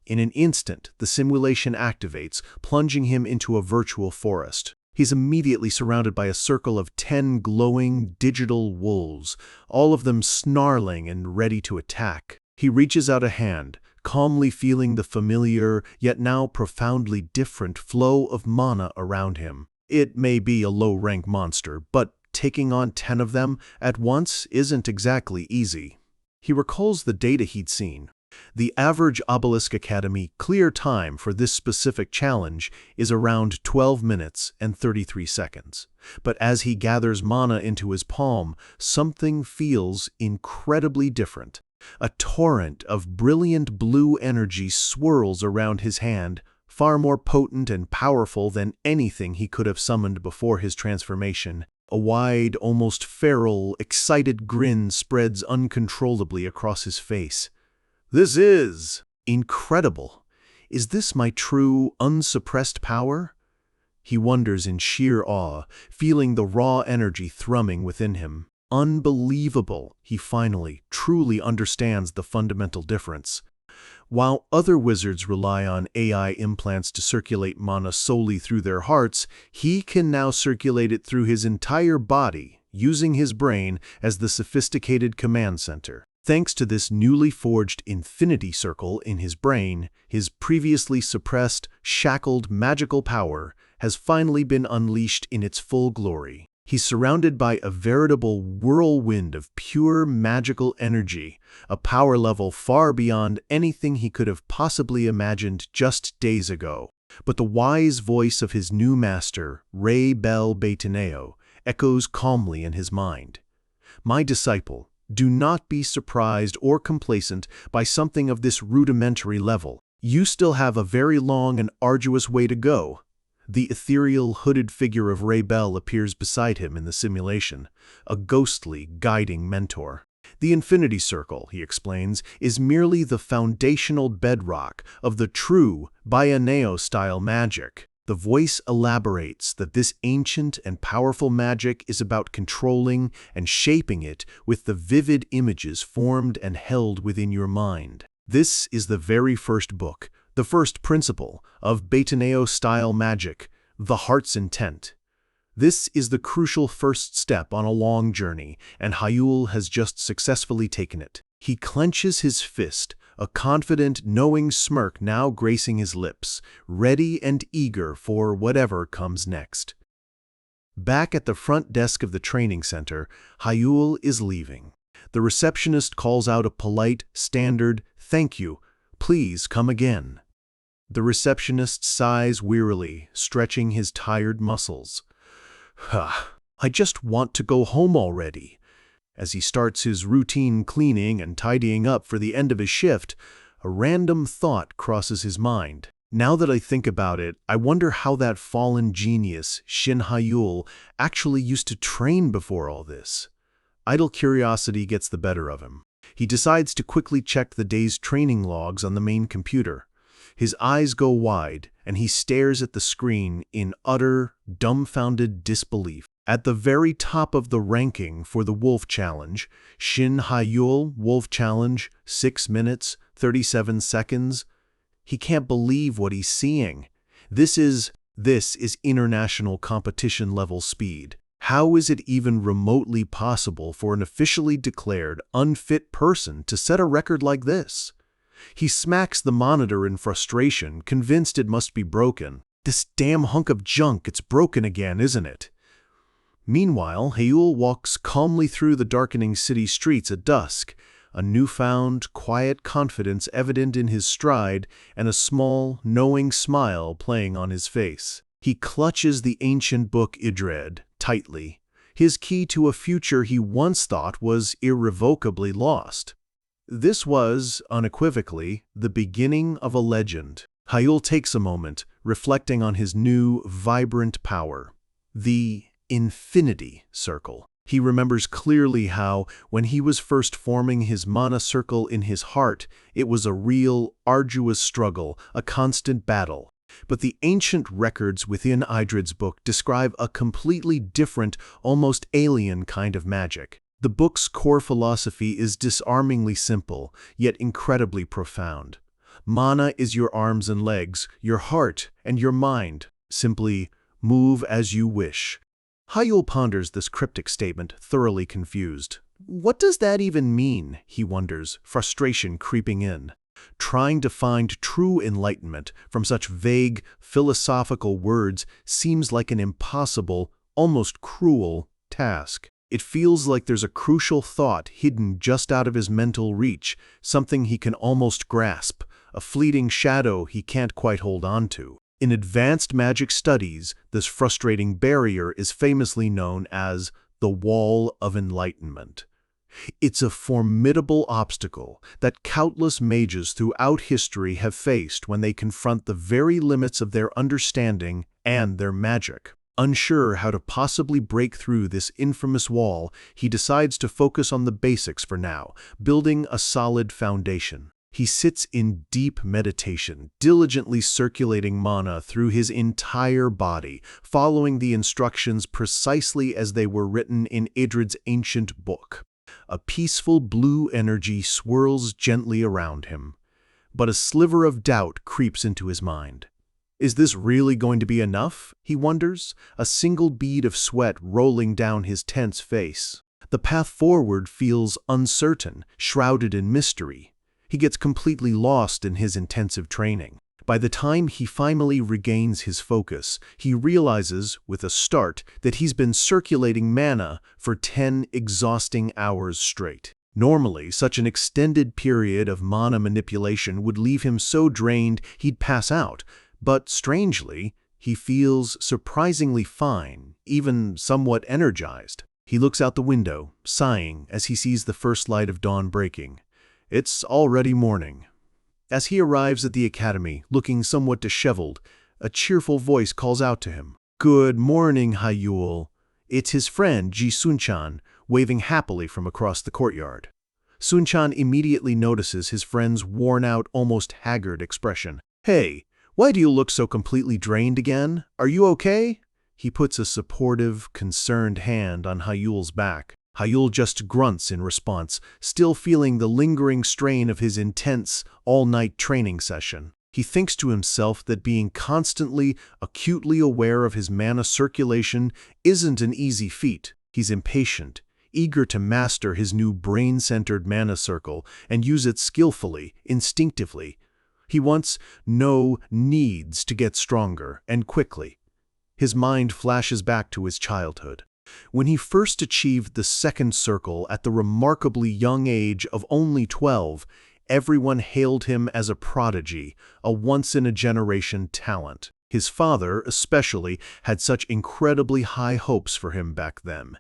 In an instant, the simulation activates, plunging him into a virtual forest. He's immediately surrounded by a circle of 10 glowing digital wolves, all of them snarling and ready to attack. He reaches out a hand, calmly feeling the familiar, yet now profoundly different flow of mana around him. It may be a low-rank monster, but taking on 10 of them at once isn't exactly easy. He recalls the data he'd seen. The average Obelisk Academy clear time for this specific challenge is around 12 minutes and 33 seconds. But as he gathers mana into his palm, something feels incredibly different. A torrent of brilliant blue energy swirls around his hand, far more potent and powerful than anything he could have summoned before his transformation. A wide, almost feral, excited grin spreads uncontrollably across his face. This is incredible. Is this my true, unsuppressed power? He wonders in sheer awe, feeling the raw energy thrumming within him. Unbelievable, he finally, truly understands the fundamental difference. While other wizards rely on AI implants to circulate mana solely through their hearts, he can now circulate it through his entire body. using his brain as the sophisticated command center. Thanks to this newly forged infinity circle in his brain, his previously suppressed, shackled magical power has finally been unleashed in its full glory. He's surrounded by a veritable whirlwind of pure magical energy, a power level far beyond anything he could have possibly imagined just days ago. But the wise voice of his new master, Rey Bel Betaneo, echoes calmly in his mind. My disciple, do not be surprised or complacent by something of this rudimentary level. You still have a very long and arduous way to go. The ethereal, hooded figure of Rey Bel appears beside him in the simulation, a ghostly, guiding mentor. The Infinity Circle, he explains, is merely the foundational bedrock of the true Bieneo-style magic. The voice elaborates that this ancient and powerful magic is about controlling and shaping it with the vivid images formed and held within your mind. This is the very first book, the first principle of Betaneo-style magic, the heart's intent. This is the crucial first step on a long journey, and Hayul has just successfully taken it. He clenches his fist, a confident, knowing smirk now gracing his lips, ready and eager for whatever comes next. Back at the front desk of the training center, Hayul is leaving. The receptionist calls out a polite, standard, "Thank you. Please come again." The receptionist sighs wearily, stretching his tired muscles. I just want to go home already." As he starts his routine cleaning and tidying up for the end of his shift, a random thought crosses his mind. Now that I think about it, I wonder how that fallen genius, Shin Hayul, actually used to train before all this. Idle curiosity gets the better of him. He decides to quickly check the day's training logs on the main computer. His eyes go wide, and he stares at the screen in utter, dumbfounded disbelief. At the very top of the ranking for the Wolf Challenge, Shin Hayul Wolf Challenge, 6 minutes, 37 seconds. He can't believe what he's seeing. This is international competition level speed. How is it even remotely possible for an officially declared unfit person to set a record like this? He smacks the monitor in frustration, convinced it must be broken. This damn hunk of junk, it's broken again, isn't it? Meanwhile, Hayul walks calmly through the darkening city streets at dusk, a newfound, quiet confidence evident in his stride and a small, knowing smile playing on his face. He clutches the ancient book Idred tightly, his key to a future he once thought was irrevocably lost. This was, unequivocally, the beginning of a legend. Hayul takes a moment, reflecting on his new, vibrant power. The Infinity Circle. He remembers clearly how, when he was first forming his mana circle in his heart, it was a real, arduous struggle, a constant battle. But the ancient records within Idred's book describe a completely different, almost alien kind of magic. The book's core philosophy is disarmingly simple, yet incredibly profound. Mana is your arms and legs, your heart, and your mind. Simply, move as you wish. Hayul ponders this cryptic statement, thoroughly confused. What does that even mean, he wonders, frustration creeping in. Trying to find true enlightenment from such vague, philosophical words seems like an impossible, almost cruel task. It feels like there's a crucial thought hidden just out of his mental reach, something he can almost grasp, a fleeting shadow he can't quite hold on to. In advanced magic studies, this frustrating barrier is famously known as the Wall of Enlightenment. It's a formidable obstacle that countless mages throughout history have faced when they confront the very limits of their understanding and their magic. Unsure how to possibly break through this infamous wall, he decides to focus on the basics for now, building a solid foundation. He sits in deep meditation, diligently circulating mana through his entire body, following the instructions precisely as they were written in Idred's ancient book. A peaceful blue energy swirls gently around him, but a sliver of doubt creeps into his mind. Is this really going to be enough? He wonders, a single bead of sweat rolling down his tense face. The path forward feels uncertain, shrouded in mystery. He gets completely lost in his intensive training. By the time he finally regains his focus, he realizes, with a start, that he's been circulating mana for 10 exhausting hours straight. Normally, such an extended period of mana manipulation would leave him so drained he'd pass out, but strangely, he feels surprisingly fine, even somewhat energized. He looks out the window, sighing as he sees the first light of dawn breaking. It's already morning. As he arrives at the academy, looking somewhat disheveled, a cheerful voice calls out to him. "Good morning, Hayul." It's his friend, Ji Sunchan, waving happily from across the courtyard. Sunchan immediately notices his friend's worn-out, almost haggard expression. "Hey, why do you look so completely drained again? Are you okay?" He puts a supportive, concerned hand on Hayul's back. Hayul just grunts in response, still feeling the lingering strain of his intense, all-night training session. He thinks to himself that being constantly, acutely aware of his mana circulation isn't an easy feat. He's impatient, eager to master his new brain-centered mana circle and use it skillfully, instinctively. He needs to get stronger, and quickly. His mind flashes back to his childhood. When he first achieved the second circle at the remarkably young age of only 12, everyone hailed him as a prodigy, a once-in-a-generation talent. His father, especially, had such incredibly high hopes for him back then.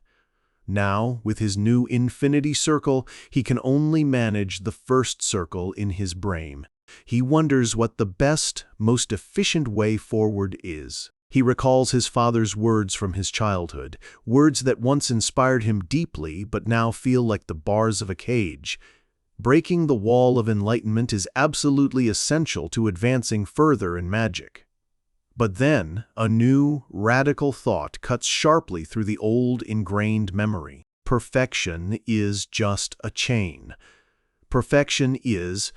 Now, with his new infinity circle, he can only manage the first circle in his brain. He wonders what the best, most efficient way forward is. He recalls his father's words from his childhood, words that once inspired him deeply but now feel like the bars of a cage. Breaking the wall of enlightenment is absolutely essential to advancing further in magic. But then, a new, radical thought cuts sharply through the old, ingrained memory. Perfection is just a chain. Perfection is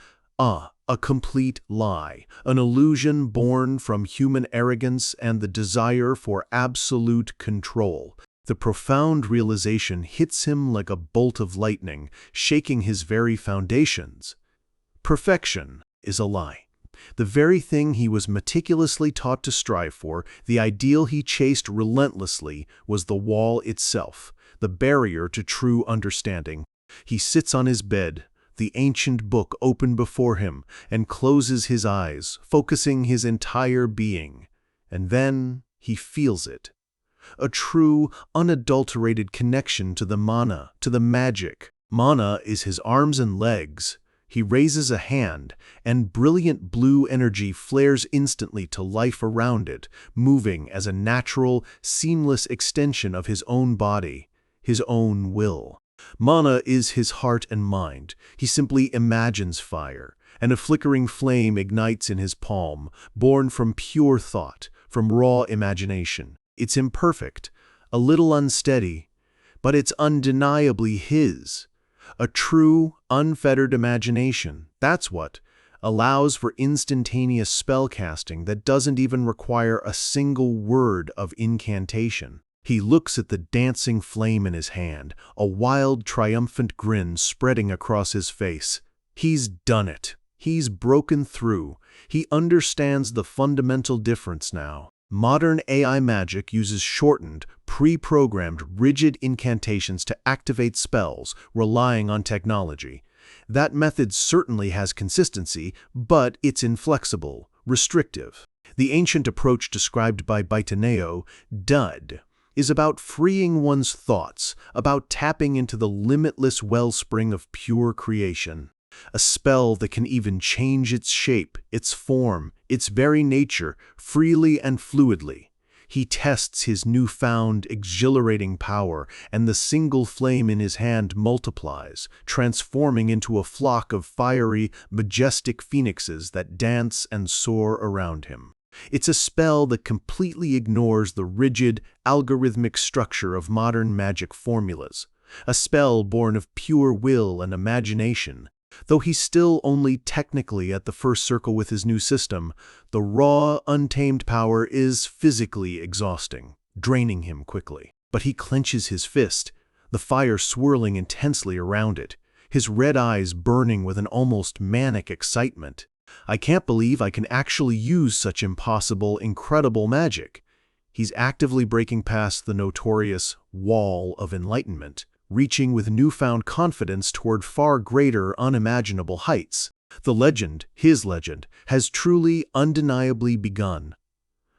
a complete lie, an illusion born from human arrogance and the desire for absolute control. The profound realization hits him like a bolt of lightning, shaking his very foundations. Perfection is a lie. The very thing he was meticulously taught to strive for, the ideal he chased relentlessly, was the wall itself, the barrier to true understanding. He sits on his bed, the ancient book open before him, and closes his eyes, focusing his entire being. And then he feels it. A true, unadulterated connection to the mana, to the magic. Mana is his arms and legs. He raises a hand, and brilliant blue energy flares instantly to life around it, moving as a natural, seamless extension of his own body, his own will. Mana is his heart and mind. He simply imagines fire, and a flickering flame ignites in his palm, born from pure thought, from raw imagination. It's imperfect, a little unsteady, but it's undeniably his. A true, unfettered imagination, that's what allows for instantaneous spellcasting that doesn't even require a single word of incantation. He looks at the dancing flame in his hand, a wild, triumphant grin spreading across his face. He's done it. He's broken through. He understands the fundamental difference now. Modern AI magic uses shortened, pre-programmed, rigid incantations to activate spells, relying on technology. That method certainly has consistency, but it's inflexible, restrictive. The ancient approach described by Baitaneo, Dud, is about freeing one's thoughts, about tapping into the limitless wellspring of pure creation. A spell that can even change its shape, its form, its very nature, freely and fluidly. He tests his newfound, exhilarating power, and the single flame in his hand multiplies, transforming into a flock of fiery, majestic phoenixes that dance and soar around him. It's a spell that completely ignores the rigid, algorithmic structure of modern magic formulas. A spell born of pure will and imagination. Though he's still only technically at the first circle with his new system, the raw, untamed power is physically exhausting, draining him quickly. But he clenches his fist, the fire swirling intensely around it, his red eyes burning with an almost manic excitement. I can't believe I can actually use such impossible, incredible magic. He's actively breaking past the notorious wall of enlightenment, reaching with newfound confidence toward far greater, unimaginable heights. The legend, his legend, has truly, undeniably begun.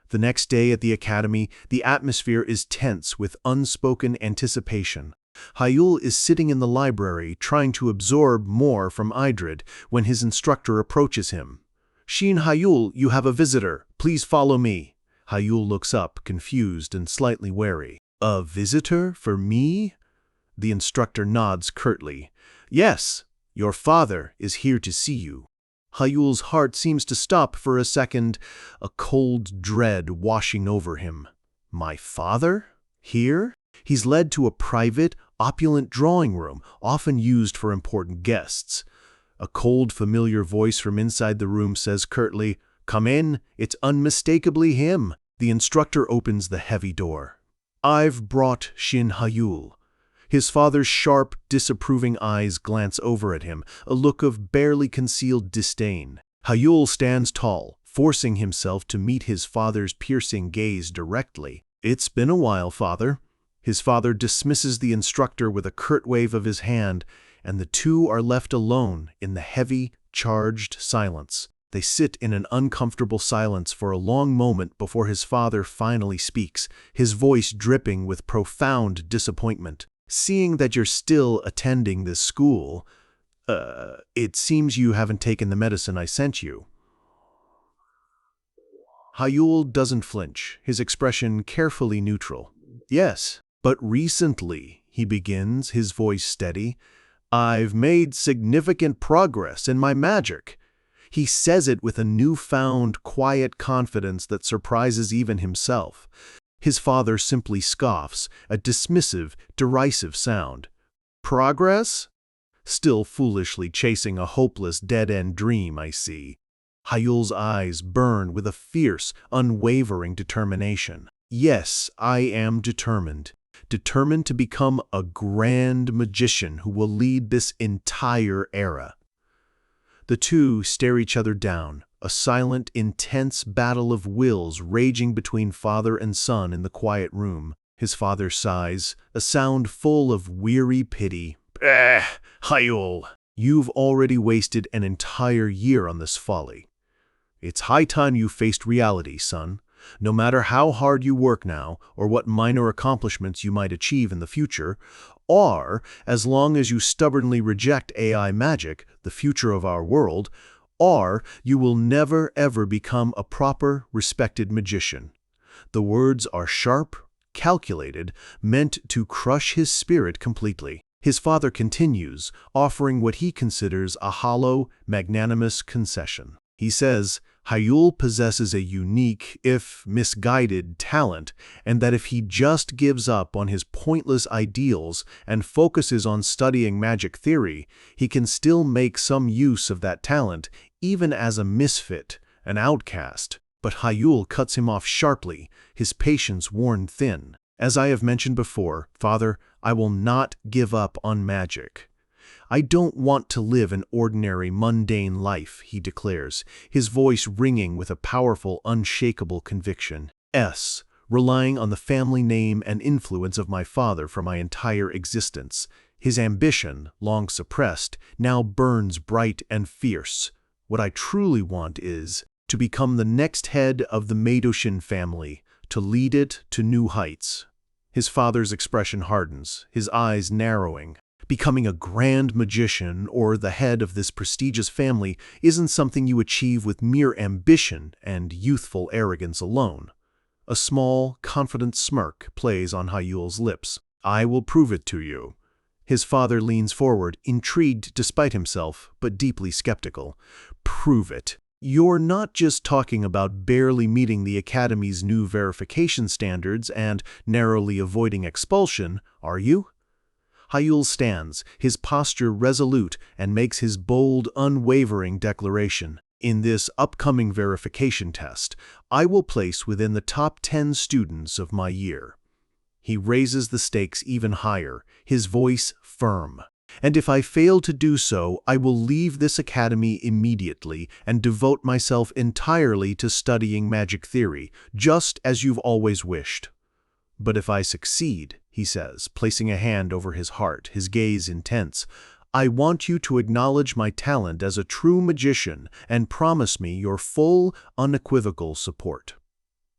The next day at the academy, the atmosphere is tense with unspoken anticipation. Hyul is sitting in the library trying to absorb more from Idrid when his instructor approaches him. "Shin Hyul, you have a visitor. Please follow me." Hyul looks up, confused and slightly wary. "A visitor for me?" The instructor nods curtly. "Yes, your father is here to see you." Hyul's heart seems to stop for a second, a cold dread washing over him. My father? Here? He's led to a private, opulent drawing room, often used for important guests. A cold, familiar voice from inside the room says curtly, "Come in, it's unmistakably him." The instructor opens the heavy door. "I've brought Shin Hyul." His father's sharp, disapproving eyes glance over at him, a look of barely concealed disdain. Hyul stands tall, forcing himself to meet his father's piercing gaze directly. "It's been a while, father." His father dismisses the instructor with a curt wave of his hand, and the two are left alone in the heavy, charged silence. They sit in an uncomfortable silence for a long moment before his father finally speaks, his voice dripping with profound disappointment. "Seeing that you're still attending this school, it seems you haven't taken the medicine I sent you." Hyul doesn't flinch, his expression carefully neutral. "Yes, but recently," he begins, his voice steady, "I've made significant progress in my magic." He says it with a newfound, quiet confidence that surprises even himself. His father simply scoffs, a dismissive, derisive sound. "Progress?" Still foolishly chasing a hopeless, dead-end dream, I see. Hyul's eyes burn with a fierce, unwavering determination. "Yes, I am determined. Determined to become a grand magician who will lead this entire era." The two stare each other down, a silent, intense battle of wills raging between father and son in the quiet room. His father sighs, a sound full of weary pity. Hyul, you've already wasted an entire year on this folly. It's high time you faced reality, son. No matter how hard you work now, or what minor accomplishments you might achieve in the future, or as long as you stubbornly reject AI magic, the future of our world, or you will never ever become a proper, respected magician. The words are sharp, calculated, meant to crush his spirit completely. His father continues, offering what he considers a hollow, magnanimous concession. He says, Hyul possesses a unique, if misguided, talent, and that if he just gives up on his pointless ideals and focuses on studying magic theory, he can still make some use of that talent, even as a misfit, an outcast. But Hyul cuts him off sharply, his patience worn thin. "As I have mentioned before, Father, I will not give up on magic. I don't want to live an ordinary, mundane life," he declares, his voice ringing with a powerful, unshakable conviction. Relying on the family name and influence of my father for my entire existence. His ambition, long suppressed, now burns bright and fierce. What I truly want is to become the next head of the Meidoshin family, to lead it to new heights. His father's expression hardens, his eyes narrowing. Becoming a grand magician or the head of this prestigious family isn't something you achieve with mere ambition and youthful arrogance alone. A small, confident smirk plays on Hyul's lips. "I will prove it to you." His father leans forward, intrigued despite himself, but deeply skeptical. "Prove it. You're not just talking about barely meeting the Academy's new verification standards and narrowly avoiding expulsion, are you?" Hyul stands, his posture resolute, and makes his bold, unwavering declaration. In this upcoming verification test, I will place within the top 10 students of my year. He raises the stakes even higher, his voice firm. And if I fail to do so, I will leave this academy immediately and devote myself entirely to studying magic theory, just as you've always wished. But if I succeed, he says, placing a hand over his heart, his gaze intense, I want you to acknowledge my talent as a true magician and promise me your full, unequivocal support.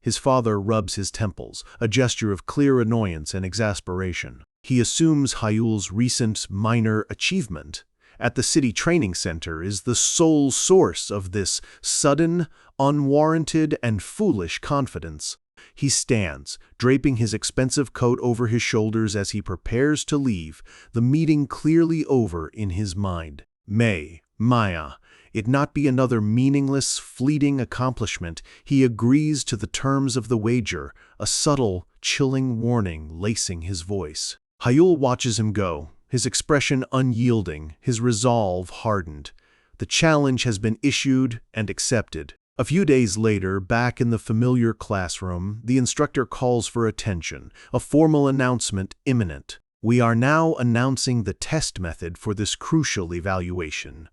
His father rubs his temples, a gesture of clear annoyance and exasperation. He assumes Hyul's recent minor achievement at the city training center is the sole source of this sudden, unwarranted, and foolish confidence. He stands, draping his expensive coat over his shoulders as he prepares to leave, the meeting clearly over in his mind. May, Maya, it not be another meaningless, fleeting accomplishment, he agrees to the terms of the wager, a subtle, chilling warning lacing his voice. Hyul watches him go, his expression unyielding, his resolve hardened. The challenge has been issued and accepted. A few days later, back in the familiar classroom, the instructor calls for attention, a formal announcement imminent. We are now announcing the test method for this crucial evaluation.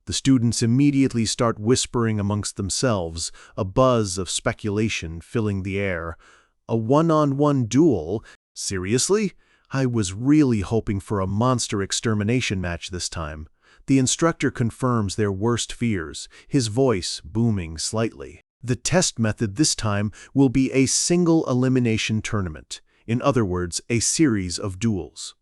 The students immediately start whispering amongst themselves, a buzz of speculation filling the air. A one-on-one duel? Seriously? I was really hoping for a monster extermination match this time. The instructor confirms their worst fears, his voice booming slightly. The test method this time will be a single elimination tournament. In other words, a series of duels.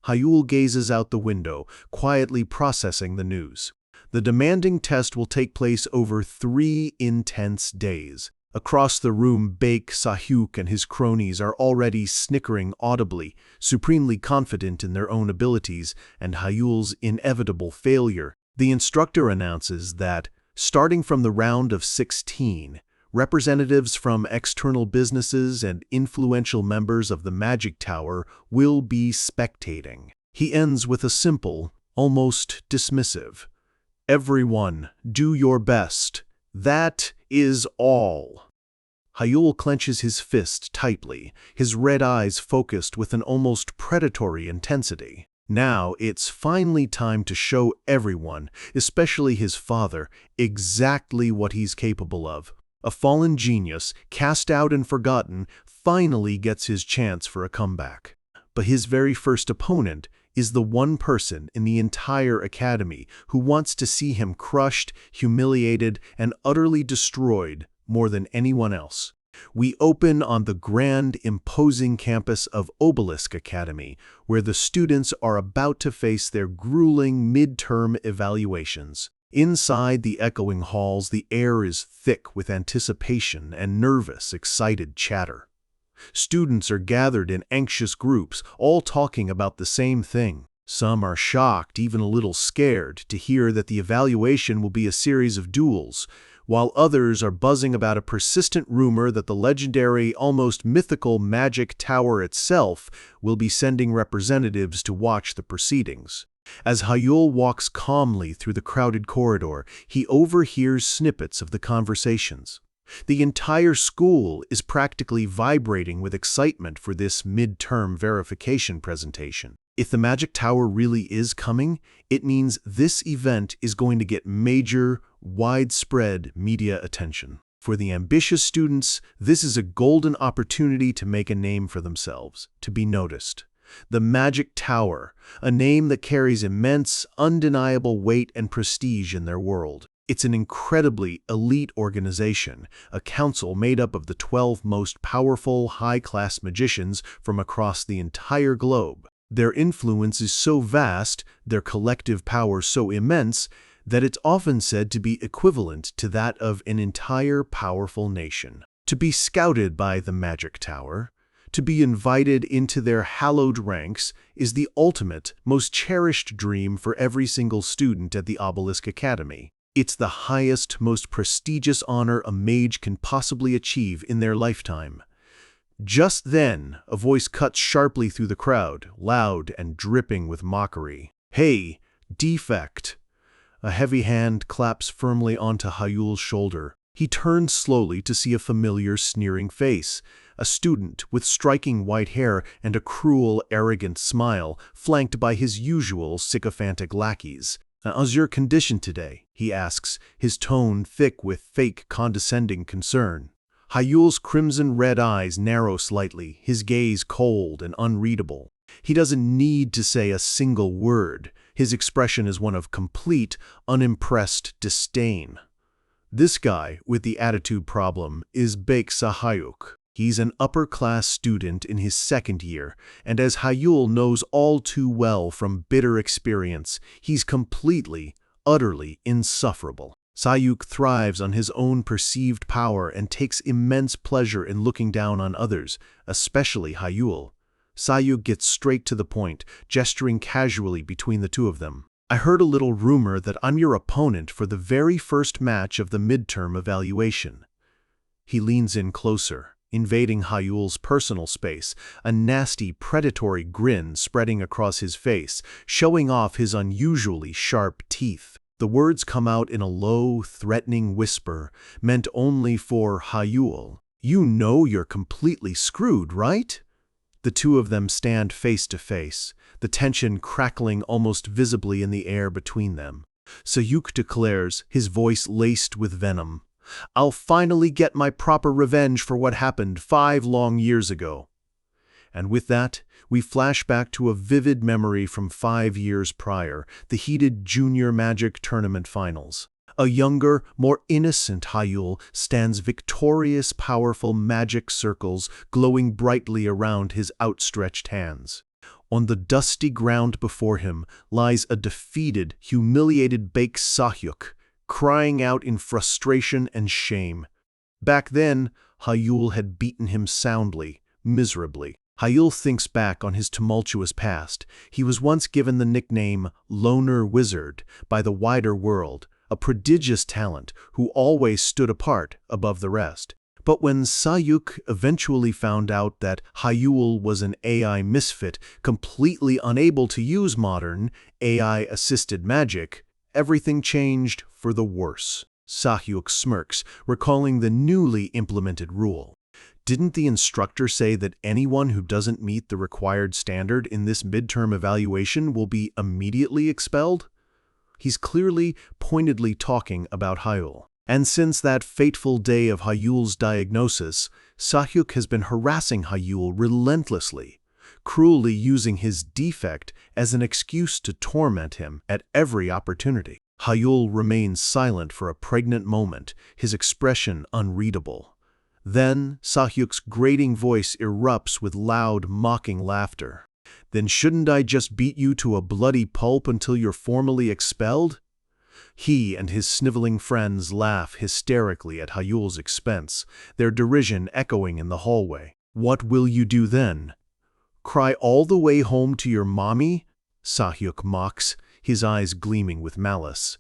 Hyul gazes out the window, quietly processing the news. The demanding test will take place over 3 intense days. Across the room, Baek, Sahyuk, and his cronies are already snickering audibly, supremely confident in their own abilities and Hyul's inevitable failure. The instructor announces that, starting from the round of 16, representatives from external businesses and influential members of the Magic Tower will be spectating. He ends with a simple, almost dismissive, "Everyone, do your best. That is all." Hyul clenches his fist tightly, his red eyes focused with an almost predatory intensity. Now it's finally time to show everyone, especially his father, exactly what he's capable of. A fallen genius, cast out and forgotten, finally gets his chance for a comeback. But his very first opponent is the one person in the entire academy who wants to see him crushed, humiliated, and utterly destroyed more than anyone else. We open on the grand, imposing campus of Obelisk Academy, where the students are about to face their grueling midterm evaluations. Inside the echoing halls, the air is thick with anticipation and nervous, excited chatter. Students are gathered in anxious groups, all talking about the same thing. Some are shocked, even a little scared, to hear that the evaluation will be a series of duels, while others are buzzing about a persistent rumor that the legendary, almost mythical Magic Tower itself will be sending representatives to watch the proceedings. As Hyul walks calmly through the crowded corridor, he overhears snippets of the conversations. The entire school is practically vibrating with excitement for this midterm verification presentation. If the Magic Tower really is coming, it means this event is going to get major, widespread media attention. For the ambitious students, this is a golden opportunity to make a name for themselves, to be noticed. The Magic Tower, a name that carries immense, undeniable weight and prestige in their world. It's an incredibly elite organization, a council made up of the 12 most powerful, high-class magicians from across the entire globe. Their influence is so vast, their collective power so immense, that it's often said to be equivalent to that of an entire powerful nation. To be scouted by the Magic Tower, to be invited into their hallowed ranks, is the ultimate, most cherished dream for every single student at the Obelisk Academy. It's the highest, most prestigious honor a mage can possibly achieve in their lifetime. Just then, a voice cuts sharply through the crowd, loud and dripping with mockery. "Hey, defect!" A heavy hand claps firmly onto Hayul's shoulder. He turns slowly to see a familiar, sneering face, a student with striking white hair and a cruel, arrogant smile, flanked by his usual sycophantic lackeys. "How's your condition today?" he asks, his tone thick with fake condescending concern. Hayul's crimson-red eyes narrow slightly, his gaze cold and unreadable. He doesn't need to say a single word. His expression is one of complete, unimpressed disdain. This guy with the attitude problem is Baek Sahayuk. He's an upper-class student in his second year, and as Hayul knows all too well from bitter experience, he's completely, utterly insufferable. Sayuk thrives on his own perceived power and takes immense pleasure in looking down on others, especially Hayul. Sayuk gets straight to the point, gesturing casually between the two of them. "I heard a little rumor that I'm your opponent for the very first match of the midterm evaluation." He leans in closer, invading Hayul's personal space, a nasty, predatory grin spreading across his face, showing off his unusually sharp teeth. The words come out in a low, threatening whisper, meant only for Hayul. "You know you're completely screwed, right?" The two of them stand face to face, the tension crackling almost visibly in the air between them. Sayuk declares, his voice laced with venom, "I'll finally get my proper revenge for what happened 5 long years ago." And with that, we flash back to a vivid memory from 5 years prior, the heated Junior Magic Tournament finals. A younger, more innocent Hayul stands victorious, powerful magic circles glowing brightly around his outstretched hands. On the dusty ground before him lies a defeated, humiliated Baek Sahyuk, crying out in frustration and shame. Back then, Hayul had beaten him soundly, miserably. Hayul thinks back on his tumultuous past. He was once given the nickname Loner Wizard by the wider world, a prodigious talent who always stood apart above the rest. But when Sayuk eventually found out that Hayul was an AI misfit, completely unable to use modern, AI-assisted magic, everything changed for the worse. Sayuk smirks, recalling the newly implemented rule. Didn't the instructor say that anyone who doesn't meet the required standard in this midterm evaluation will be immediately expelled? He's clearly, pointedly talking about Hayul. And since that fateful day of Hayul's diagnosis, Sahyuk has been harassing Hayul relentlessly, cruelly using his defect as an excuse to torment him at every opportunity. Hayul remains silent for a pregnant moment, his expression unreadable. Then, Sahyuk's grating voice erupts with loud, mocking laughter. "Then shouldn't I just beat you to a bloody pulp until you're formally expelled?" He and his sniveling friends laugh hysterically at Hayul's expense, their derision echoing in the hallway. "What will you do then? Cry all the way home to your mommy?" Sahyuk mocks, his eyes gleaming with malice.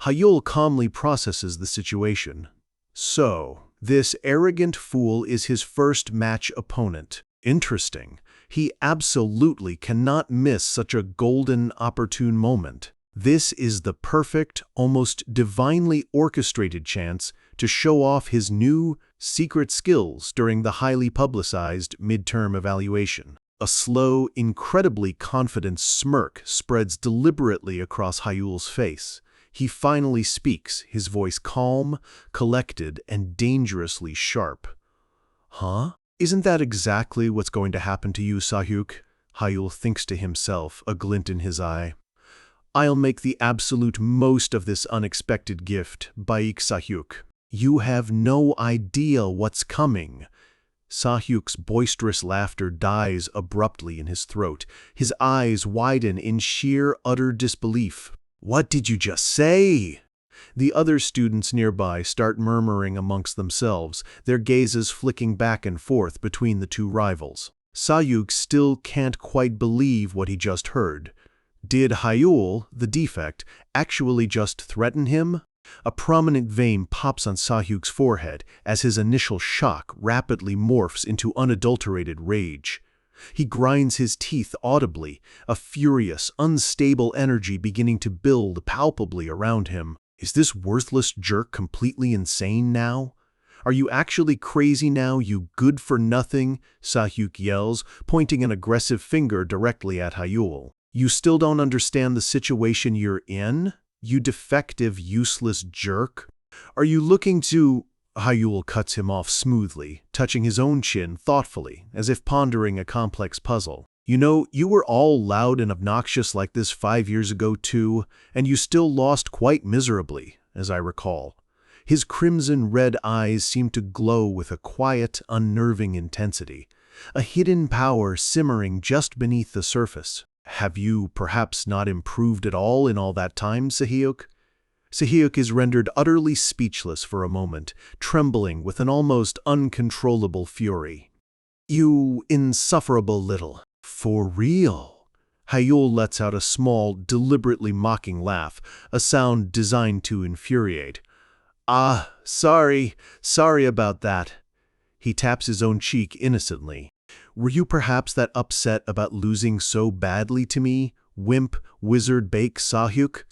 Hayul calmly processes the situation. So, this arrogant fool is his first match opponent. Interesting. He absolutely cannot miss such a golden, opportune moment. This is the perfect, almost divinely orchestrated chance to show off his new, secret skills during the highly publicized midterm evaluation. A slow, incredibly confident smirk spreads deliberately across Hayul's face. He finally speaks, his voice calm, collected, and dangerously sharp. "Huh? Isn't that exactly what's going to happen to you, Sahyuk?" Hayul thinks to himself, a glint in his eye. "I'll make the absolute most of this unexpected gift, Baek Sahyuk. You have no idea what's coming." Sahyuk's boisterous laughter dies abruptly in his throat. His eyes widen in sheer, utter disbelief. "What did you just say?" The other students nearby start murmuring amongst themselves, their gazes flicking back and forth between the two rivals. Sahyuk still can't quite believe what he just heard. Did Hayul, the defect, actually just threaten him? A prominent vein pops on Sahyuk's forehead as his initial shock rapidly morphs into unadulterated rage. He grinds his teeth audibly, a furious, unstable energy beginning to build palpably around him. Is this worthless jerk completely insane now? Are you actually crazy now, you good-for-nothing? Sahyuk yells, pointing an aggressive finger directly at Hyeol. You still don't understand the situation you're in? You defective, useless jerk? Are you looking to— Hyeol cuts him off smoothly, touching his own chin thoughtfully, as if pondering a complex puzzle. You know, you were all loud and obnoxious like this 5 years ago too, and you still lost quite miserably, as I recall. His crimson-red eyes seemed to glow with a quiet, unnerving intensity, a hidden power simmering just beneath the surface. Have you perhaps not improved at all in all that time, Sahyuk? Sahyuk is rendered utterly speechless for a moment, trembling with an almost uncontrollable fury. You insufferable little— For real? Hyeol lets out a small, deliberately mocking laugh, a sound designed to infuriate. Ah, sorry about that. He taps his own cheek innocently. Were you perhaps that upset about losing so badly to me, wimp, wizard bake Sahyuk?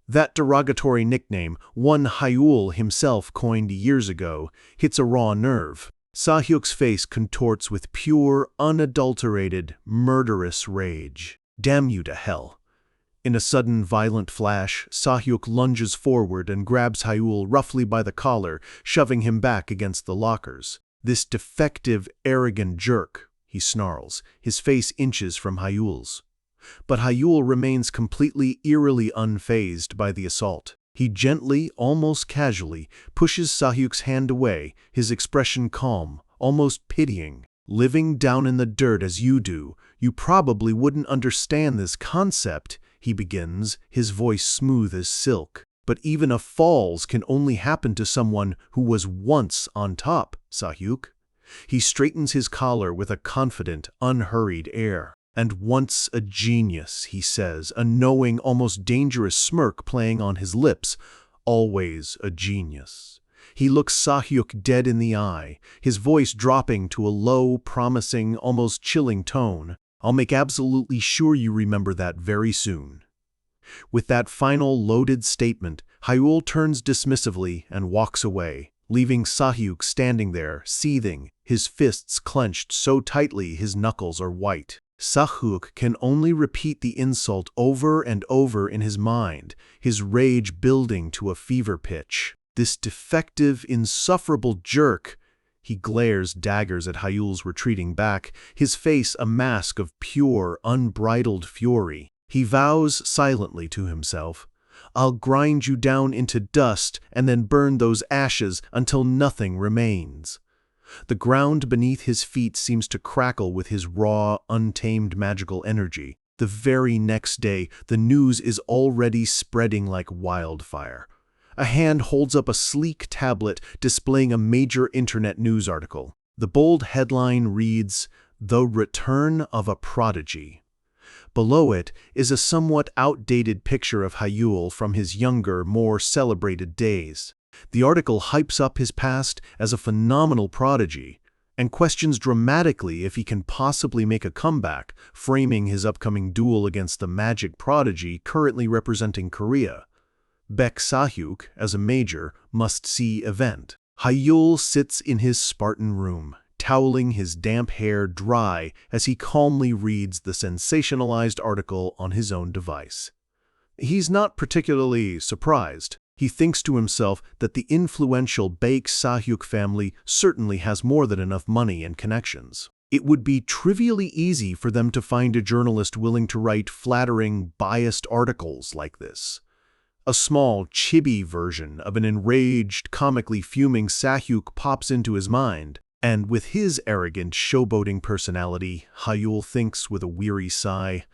That derogatory nickname, one Hyeol himself coined years ago, hits a raw nerve. Sahyuk's face contorts with pure, unadulterated, murderous rage. Damn you to hell. In a sudden, violent flash, Sahyuk lunges forward and grabs Hyeol roughly by the collar, shoving him back against the lockers. This defective, arrogant jerk, he snarls, his face inches from Hyeol's. But Hyeol remains completely, eerily unfazed by the assault. He gently, almost casually, pushes Sahyuk's hand away, his expression calm, almost pitying. Living down in the dirt as you do, you probably wouldn't understand this concept, he begins, his voice smooth as silk. But even a falls can only happen to someone who was once on top, Sahyuk. He straightens his collar with a confident, unhurried air. And once a genius, he says, a knowing, almost dangerous smirk playing on his lips. Always a genius. He looks Sahyuk dead in the eye, his voice dropping to a low, promising, almost chilling tone. I'll make absolutely sure you remember that very soon. With that final loaded statement, Hyeol turns dismissively and walks away, leaving Sahyuk standing there, seething, his fists clenched so tightly his knuckles are white. Sahyuk can only repeat the insult over and over in his mind, his rage building to a fever pitch. This defective, insufferable jerk! He glares daggers at Hyeol's retreating back, his face a mask of pure, unbridled fury. He vows silently to himself, I'll grind you down into dust and then burn those ashes until nothing remains. The ground beneath his feet seems to crackle with his raw, untamed magical energy. The very next day, the news is already spreading like wildfire. A hand holds up a sleek tablet displaying a major internet news article. The bold headline reads, "The Return of a Prodigy." Below it is a somewhat outdated picture of Hyeol from his younger, more celebrated days. The article hypes up his past as a phenomenal prodigy and questions dramatically if he can possibly make a comeback, framing his upcoming duel against the magic prodigy currently representing Korea. Baek Sahyuk, as a major, must-see event. Hyeol sits in his Spartan room, toweling his damp hair dry as he calmly reads the sensationalized article on his own device. He's not particularly surprised. He thinks to himself that the influential Baek Sahyuk family certainly has more than enough money and connections. It would be trivially easy for them to find a journalist willing to write flattering, biased articles like this. A small, chibi version of an enraged, comically fuming Sahyuk pops into his mind, and with his arrogant, showboating personality, Hyeol thinks with a weary sigh,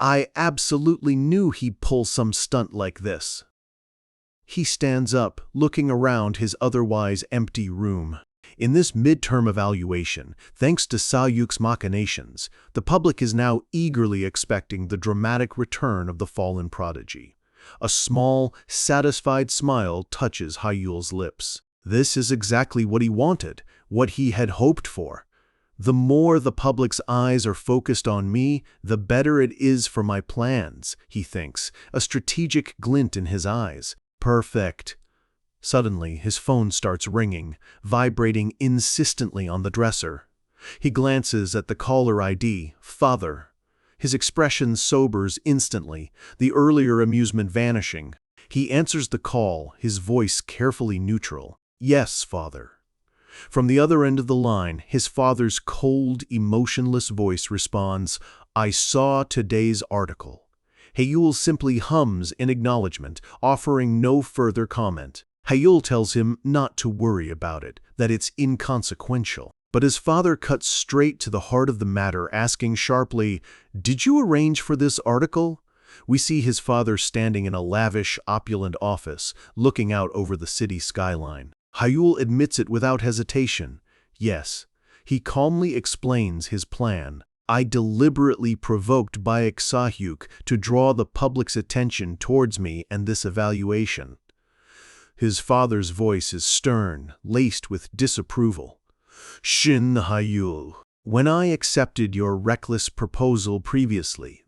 I absolutely knew he'd pull some stunt like this. He stands up, looking around his otherwise empty room. In this midterm evaluation, thanks to Sahyuk's machinations, the public is now eagerly expecting the dramatic return of the fallen prodigy. A small, satisfied smile touches Hyul's lips. This is exactly what he wanted, what he had hoped for. The more the public's eyes are focused on me, the better it is for my plans, he thinks, a strategic glint in his eyes. Perfect. Suddenly, his phone starts ringing, vibrating insistently on the dresser. He glances at the caller ID, Father. His expression sobers instantly, the earlier amusement vanishing. He answers the call, his voice carefully neutral. Yes, Father. From the other end of the line, his father's cold, emotionless voice responds, I saw today's article. Hyul simply hums in acknowledgement, offering no further comment. Hyul tells him not to worry about it, that it's inconsequential. But his father cuts straight to the heart of the matter, asking sharply, Did you arrange for this article? We see his father standing in a lavish, opulent office, looking out over the city skyline. Hyul admits it without hesitation. Yes. He calmly explains his plan. I deliberately provoked Baek Sahyuk to draw the public's attention towards me and this evaluation. His father's voice is stern, laced with disapproval. Shin Hyul, when I accepted your reckless proposal previously,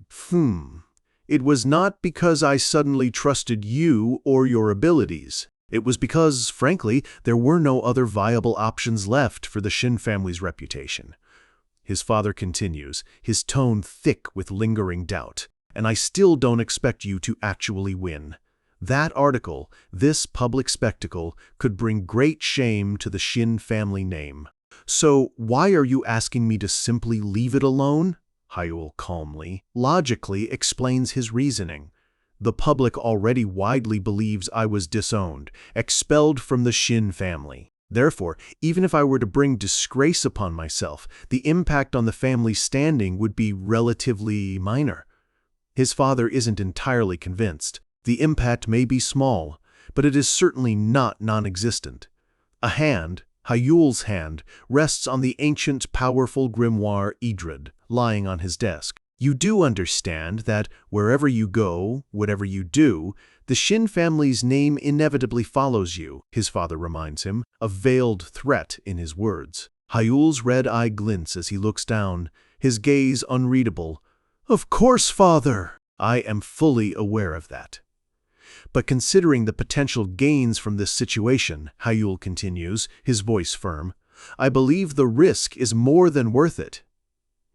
it was not because I suddenly trusted you or your abilities. It was because, frankly, there were no other viable options left for the Shin family's reputation. His father continues, his tone thick with lingering doubt. And I still don't expect you to actually win. That article, this public spectacle, could bring great shame to the Shin family name. So why are you asking me to simply leave it alone? Hyul calmly, logically explains his reasoning. The public already widely believes I was disowned, expelled from the Shin family. Therefore, even if I were to bring disgrace upon myself, the impact on the family's standing would be relatively minor. His father isn't entirely convinced. The impact may be small, but it is certainly not non-existent. A hand, Hyul's hand, rests on the ancient, powerful grimoire Idrid, lying on his desk. You do understand that wherever you go, whatever you do, the Shin family's name inevitably follows you, his father reminds him, a veiled threat in his words. Hyul's red eye glints as he looks down, his gaze unreadable. Of course, father! I am fully aware of that. But considering the potential gains from this situation, Hyul continues, his voice firm, I believe the risk is more than worth it.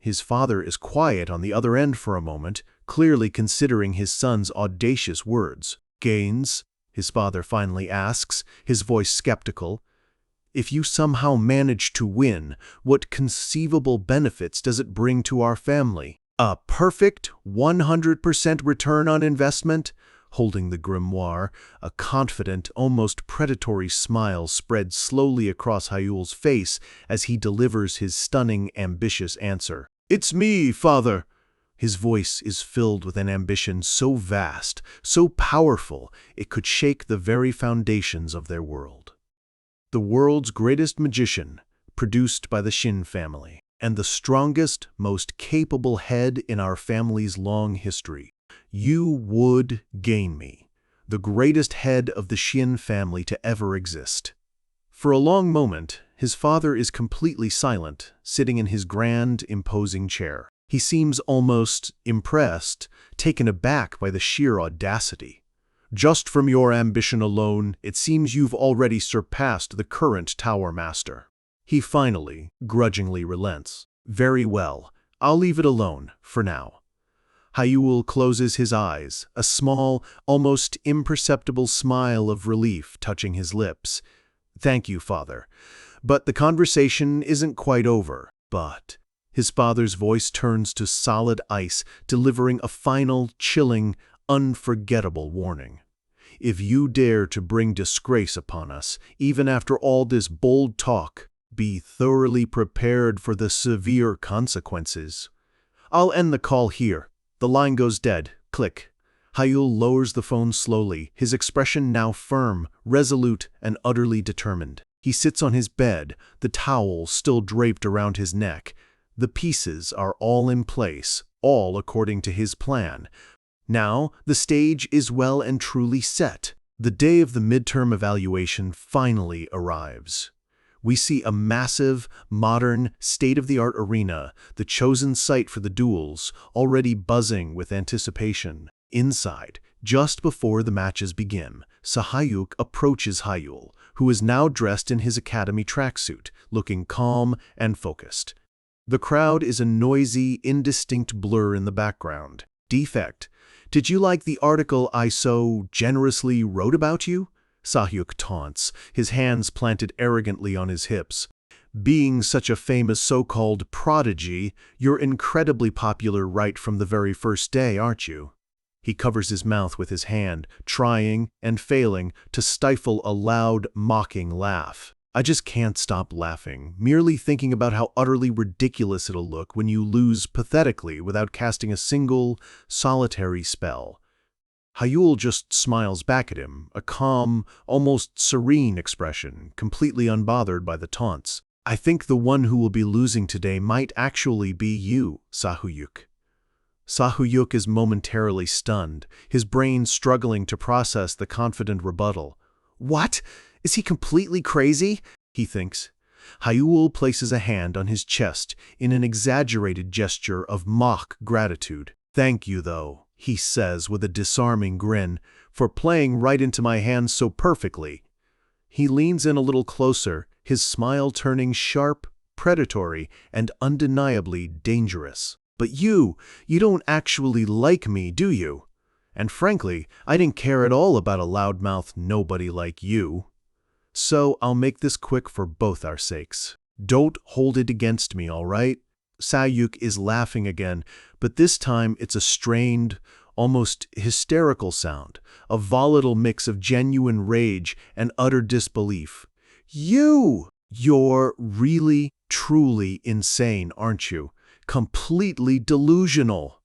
His father is quiet on the other end for a moment, clearly considering his son's audacious words. Gains? His father finally asks, his voice skeptical. If you somehow manage to win, what conceivable benefits does it bring to our family? A perfect 100% return on investment? Holding the grimoire, a confident, almost predatory smile spreads slowly across Hyul's face as he delivers his stunning, ambitious answer. It's me, father! His voice is filled with an ambition so vast, so powerful, it could shake the very foundations of their world. The world's greatest magician, produced by the Shin family, and the strongest, most capable head in our family's long history. You would gain me, the greatest head of the Shin family to ever exist. For a long moment, his father is completely silent, sitting in his grand, imposing chair. He seems almost impressed, taken aback by the sheer audacity. Just from your ambition alone, it seems you've already surpassed the current Tower Master. He finally, grudgingly relents. Very well, I'll leave it alone, for now. Hyul closes his eyes, a small, almost imperceptible smile of relief touching his lips. Thank you, father. But the conversation isn't quite over. But his father's voice turns to solid ice, delivering a final, chilling, unforgettable warning. If you dare to bring disgrace upon us, even after all this bold talk, be thoroughly prepared for the severe consequences. I'll end the call here. The line goes dead. Click. Hyul lowers the phone slowly, his expression now firm, resolute, and utterly determined. He sits on his bed, the towel still draped around his neck. The pieces are all in place, all according to his plan. Now, the stage is well and truly set. The day of the midterm evaluation finally arrives. We see a massive, modern, state-of-the-art arena, the chosen site for the duels, already buzzing with anticipation. Inside, just before the matches begin, Sahayuk approaches Hayul, who is now dressed in his academy tracksuit, looking calm and focused. The crowd is a noisy, indistinct blur in the background. Defect. Did you like the article I so generously wrote about you? Sahyuk taunts, his hands planted arrogantly on his hips. Being such a famous so-called prodigy, you're incredibly popular right from the very first day, aren't you? He covers his mouth with his hand, trying and failing to stifle a loud, mocking laugh. I just can't stop laughing, merely thinking about how utterly ridiculous it'll look when you lose pathetically without casting a single, solitary spell. Hayul just smiles back at him, a calm, almost serene expression, completely unbothered by the taunts. I think the one who will be losing today might actually be you, Sahayuk. Sahayuk is momentarily stunned, his brain struggling to process the confident rebuttal. What? Is he completely crazy? He thinks. Hayul places a hand on his chest in an exaggerated gesture of mock gratitude. Thank you, though, he says with a disarming grin, for playing right into my hands so perfectly. He leans in a little closer, his smile turning sharp, predatory, and undeniably dangerous. But you don't actually like me, do you? And frankly, I didn't care at all about a loudmouth nobody like you. So I'll make this quick for both our sakes. Don't hold it against me, all right? Sayuk is laughing again, but this time it's a strained, almost hysterical sound, a volatile mix of genuine rage and utter disbelief. You're really, truly insane, aren't you? Completely delusional.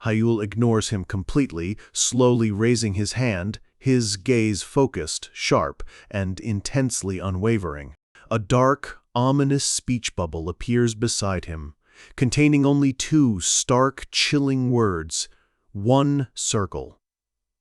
Hayul ignores him completely, slowly raising his hand, his gaze focused, sharp, and intensely unwavering. A dark, ominous speech bubble appears beside him, containing only two stark, chilling words: one circle.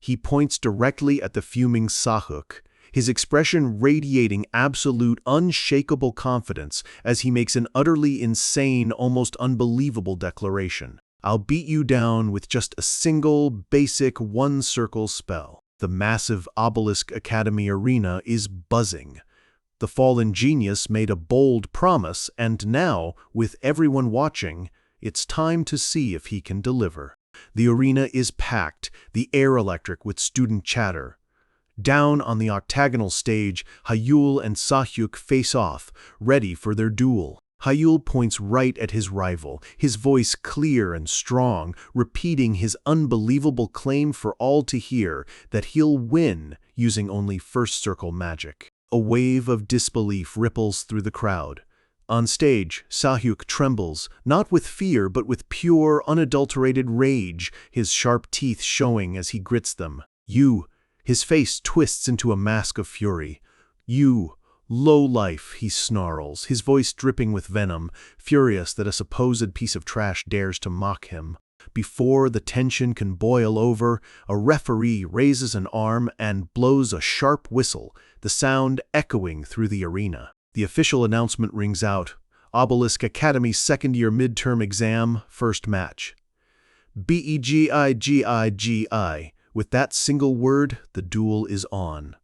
He points directly at the fuming Sahuk, his expression radiating absolute, unshakable confidence as he makes an utterly insane, almost unbelievable declaration. I'll beat you down with just a single, basic one-circle spell. The massive Obelisk Academy arena is buzzing. The fallen genius made a bold promise, and now, with everyone watching, it's time to see if he can deliver. The arena is packed, the air electric with student chatter. Down on the octagonal stage, Hayul and Sahyuk face off, ready for their duel. Hayul points right at his rival, his voice clear and strong, repeating his unbelievable claim for all to hear that he'll win using only first circle magic. A wave of disbelief ripples through the crowd. On stage, Sahyuk trembles, not with fear but with pure, unadulterated rage, his sharp teeth showing as he grits them. His face twists into a mask of fury. You, lowlife, he snarls, his voice dripping with venom, furious that a supposed piece of trash dares to mock him. Before the tension can boil over, a referee raises an arm and blows a sharp whistle, the sound echoing through the arena. The official announcement rings out: Obelisk Academy second-year midterm exam, first match. Begigi. With that single word, the duel is on.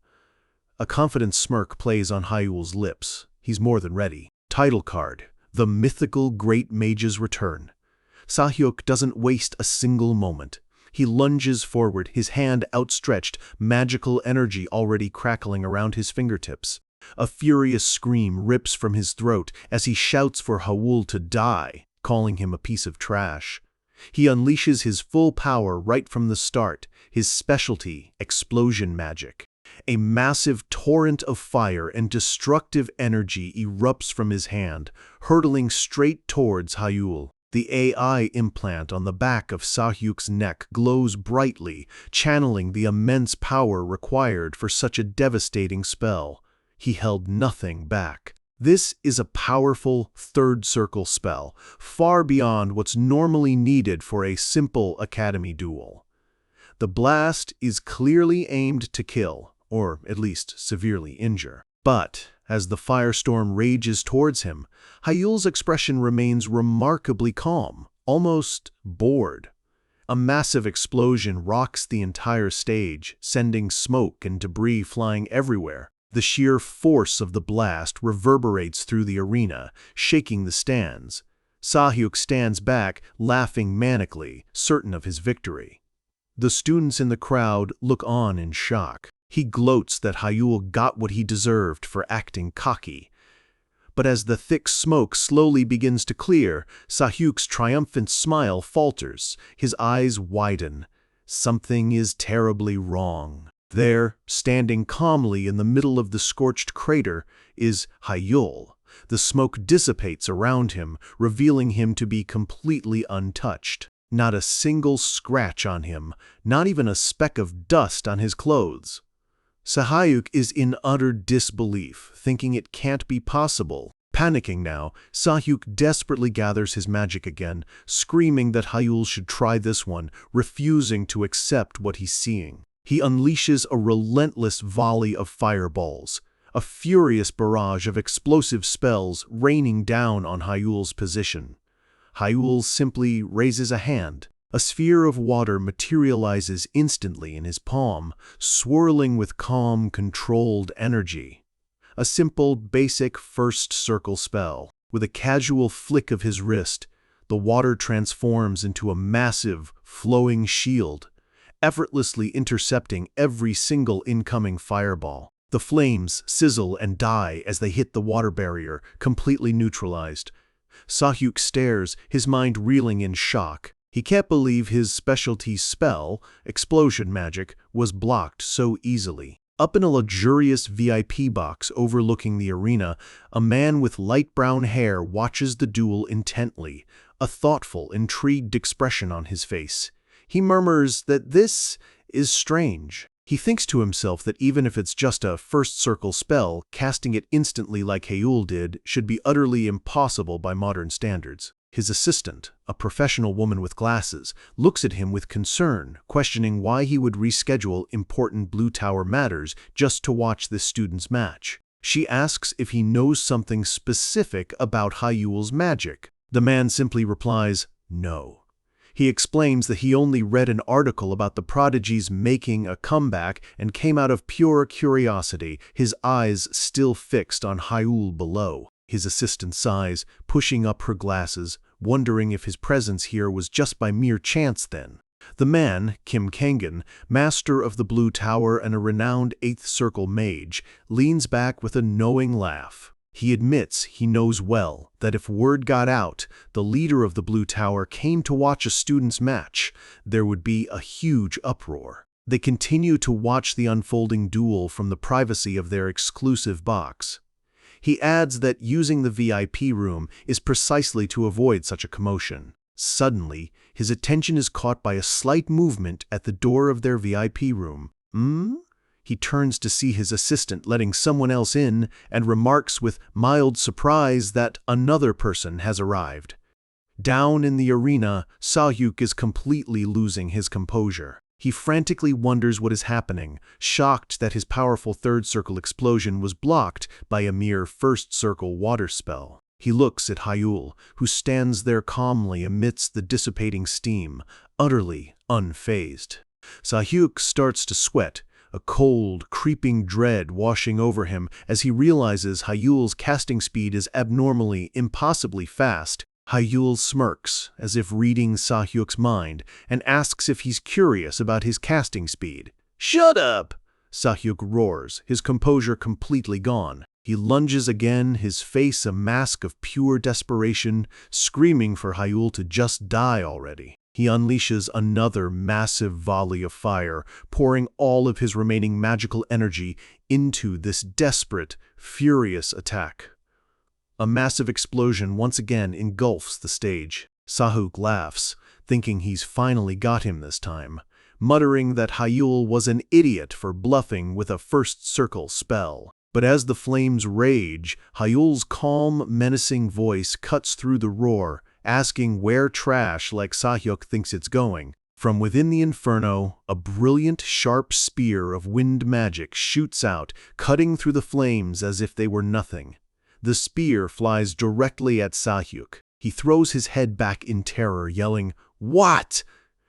A confident smirk plays on Hayul's lips. He's more than ready. Title card: The Mythical Great Mage's Return. Sahyuk doesn't waste a single moment. He lunges forward, his hand outstretched, magical energy already crackling around his fingertips. A furious scream rips from his throat as he shouts for Hayul to die, calling him a piece of trash. He unleashes his full power right from the start, his specialty, explosion magic. A massive torrent of fire and destructive energy erupts from his hand, hurtling straight towards Hayul. The AI implant on the back of Sahyuk's neck glows brightly, channeling the immense power required for such a devastating spell. He held nothing back. This is a powerful third circle spell, far beyond what's normally needed for a simple academy duel. The blast is clearly aimed to kill, or at least severely injure. But as the firestorm rages towards him, Hyul's expression remains remarkably calm, almost bored. A massive explosion rocks the entire stage, sending smoke and debris flying everywhere. The sheer force of the blast reverberates through the arena, shaking the stands. Sahyuk stands back, laughing manically, certain of his victory. The students in the crowd look on in shock. He gloats that Hyul got what he deserved for acting cocky. But as the thick smoke slowly begins to clear, Sahyuk's triumphant smile falters, his eyes widen. Something is terribly wrong. There, standing calmly in the middle of the scorched crater, is Hyul. The smoke dissipates around him, revealing him to be completely untouched. Not a single scratch on him, not even a speck of dust on his clothes. Sahyuk is in utter disbelief, thinking it can't be possible. Panicking now, Sahyuk desperately gathers his magic again, screaming that Hyul should try this one, refusing to accept what he's seeing. He unleashes a relentless volley of fireballs, a furious barrage of explosive spells raining down on Hyul's position. Hyul simply raises a hand. A sphere of water materializes instantly in his palm, swirling with calm, controlled energy. A simple, basic first circle spell. With a casual flick of his wrist, the water transforms into a massive, flowing shield, effortlessly intercepting every single incoming fireball. The flames sizzle and die as they hit the water barrier, completely neutralized. Sahyuk stares, his mind reeling in shock. He can't believe his specialty spell, explosion magic, was blocked so easily. Up in a luxurious VIP box overlooking the arena, a man with light brown hair watches the duel intently, a thoughtful, intrigued expression on his face. He murmurs that this is strange. He thinks to himself that even if it's just a first circle spell, casting it instantly like Hyul did should be utterly impossible by modern standards. His assistant, a professional woman with glasses, looks at him with concern, questioning why he would reschedule important Blue Tower matters just to watch this student's match. She asks if he knows something specific about Hyul's magic. The man simply replies, no. He explains that he only read an article about the prodigies making a comeback and came out of pure curiosity, his eyes still fixed on Hyul below. His assistant sighs, pushing up her glasses, wondering if his presence here was just by mere chance then. The man, Kim Kangan, master of the Blue Tower and a renowned Eighth Circle mage, leans back with a knowing laugh. He admits he knows well that if word got out, the leader of the Blue Tower came to watch a student's match, there would be a huge uproar. They continue to watch the unfolding duel from the privacy of their exclusive box. He adds that using the VIP room is precisely to avoid such a commotion. Suddenly, his attention is caught by a slight movement at the door of their VIP room. He turns to see his assistant letting someone else in and remarks with mild surprise that another person has arrived. Down in the arena, Sahyuk is completely losing his composure. He frantically wonders what is happening, shocked that his powerful third circle explosion was blocked by a mere first circle water spell. He looks at Hyul, who stands there calmly amidst the dissipating steam, utterly unfazed. Sahyuk starts to sweat, a cold, creeping dread washing over him as he realizes Hyul's casting speed is abnormally, impossibly fast. Hyul smirks, as if reading Sahyuk's mind, and asks if he's curious about his casting speed. "Shut up!" Sahyuk roars, his composure completely gone. He lunges again, his face a mask of pure desperation, screaming for Hyul to just die already. He unleashes another massive volley of fire, pouring all of his remaining magical energy into this desperate, furious attack. A massive explosion once again engulfs the stage. Sahyuk laughs, thinking he's finally got him this time, muttering that Hyul was an idiot for bluffing with a first circle spell. But as the flames rage, Hyul's calm, menacing voice cuts through the roar, asking where trash like Sahyuk thinks it's going. From within the inferno, a brilliant, sharp spear of wind magic shoots out, cutting through the flames as if they were nothing. The spear flies directly at Sahyuk. He throws his head back in terror, yelling, "What?"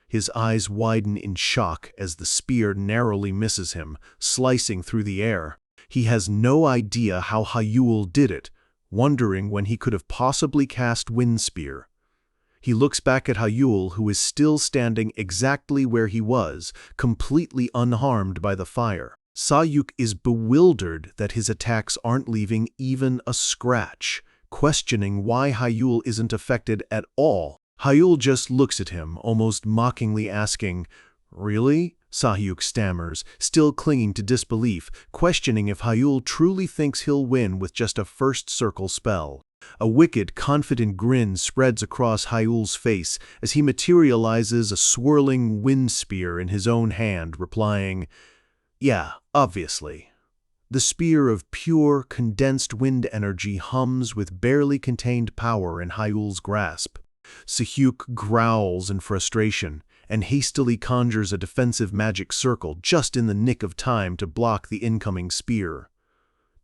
His eyes widen in shock as the spear narrowly misses him, slicing through the air. He has no idea how Hyul did it, wondering when he could have possibly cast Wind Spear. He looks back at Hyul, who is still standing exactly where he was, completely unharmed by the fire. Sahyuk is bewildered that his attacks aren't leaving even a scratch, questioning why Hyul isn't affected at all. Hyul just looks at him, almost mockingly asking, "Really?" Sahyuk stammers, still clinging to disbelief, questioning if Hyul truly thinks he'll win with just a first circle spell. A wicked, confident grin spreads across Hyul's face as he materializes a swirling wind spear in his own hand, replying, "Yeah, obviously." The spear of pure, condensed wind energy hums with barely contained power in Hyul's grasp. Sahyuk growls in frustration and hastily conjures a defensive magic circle just in the nick of time to block the incoming spear.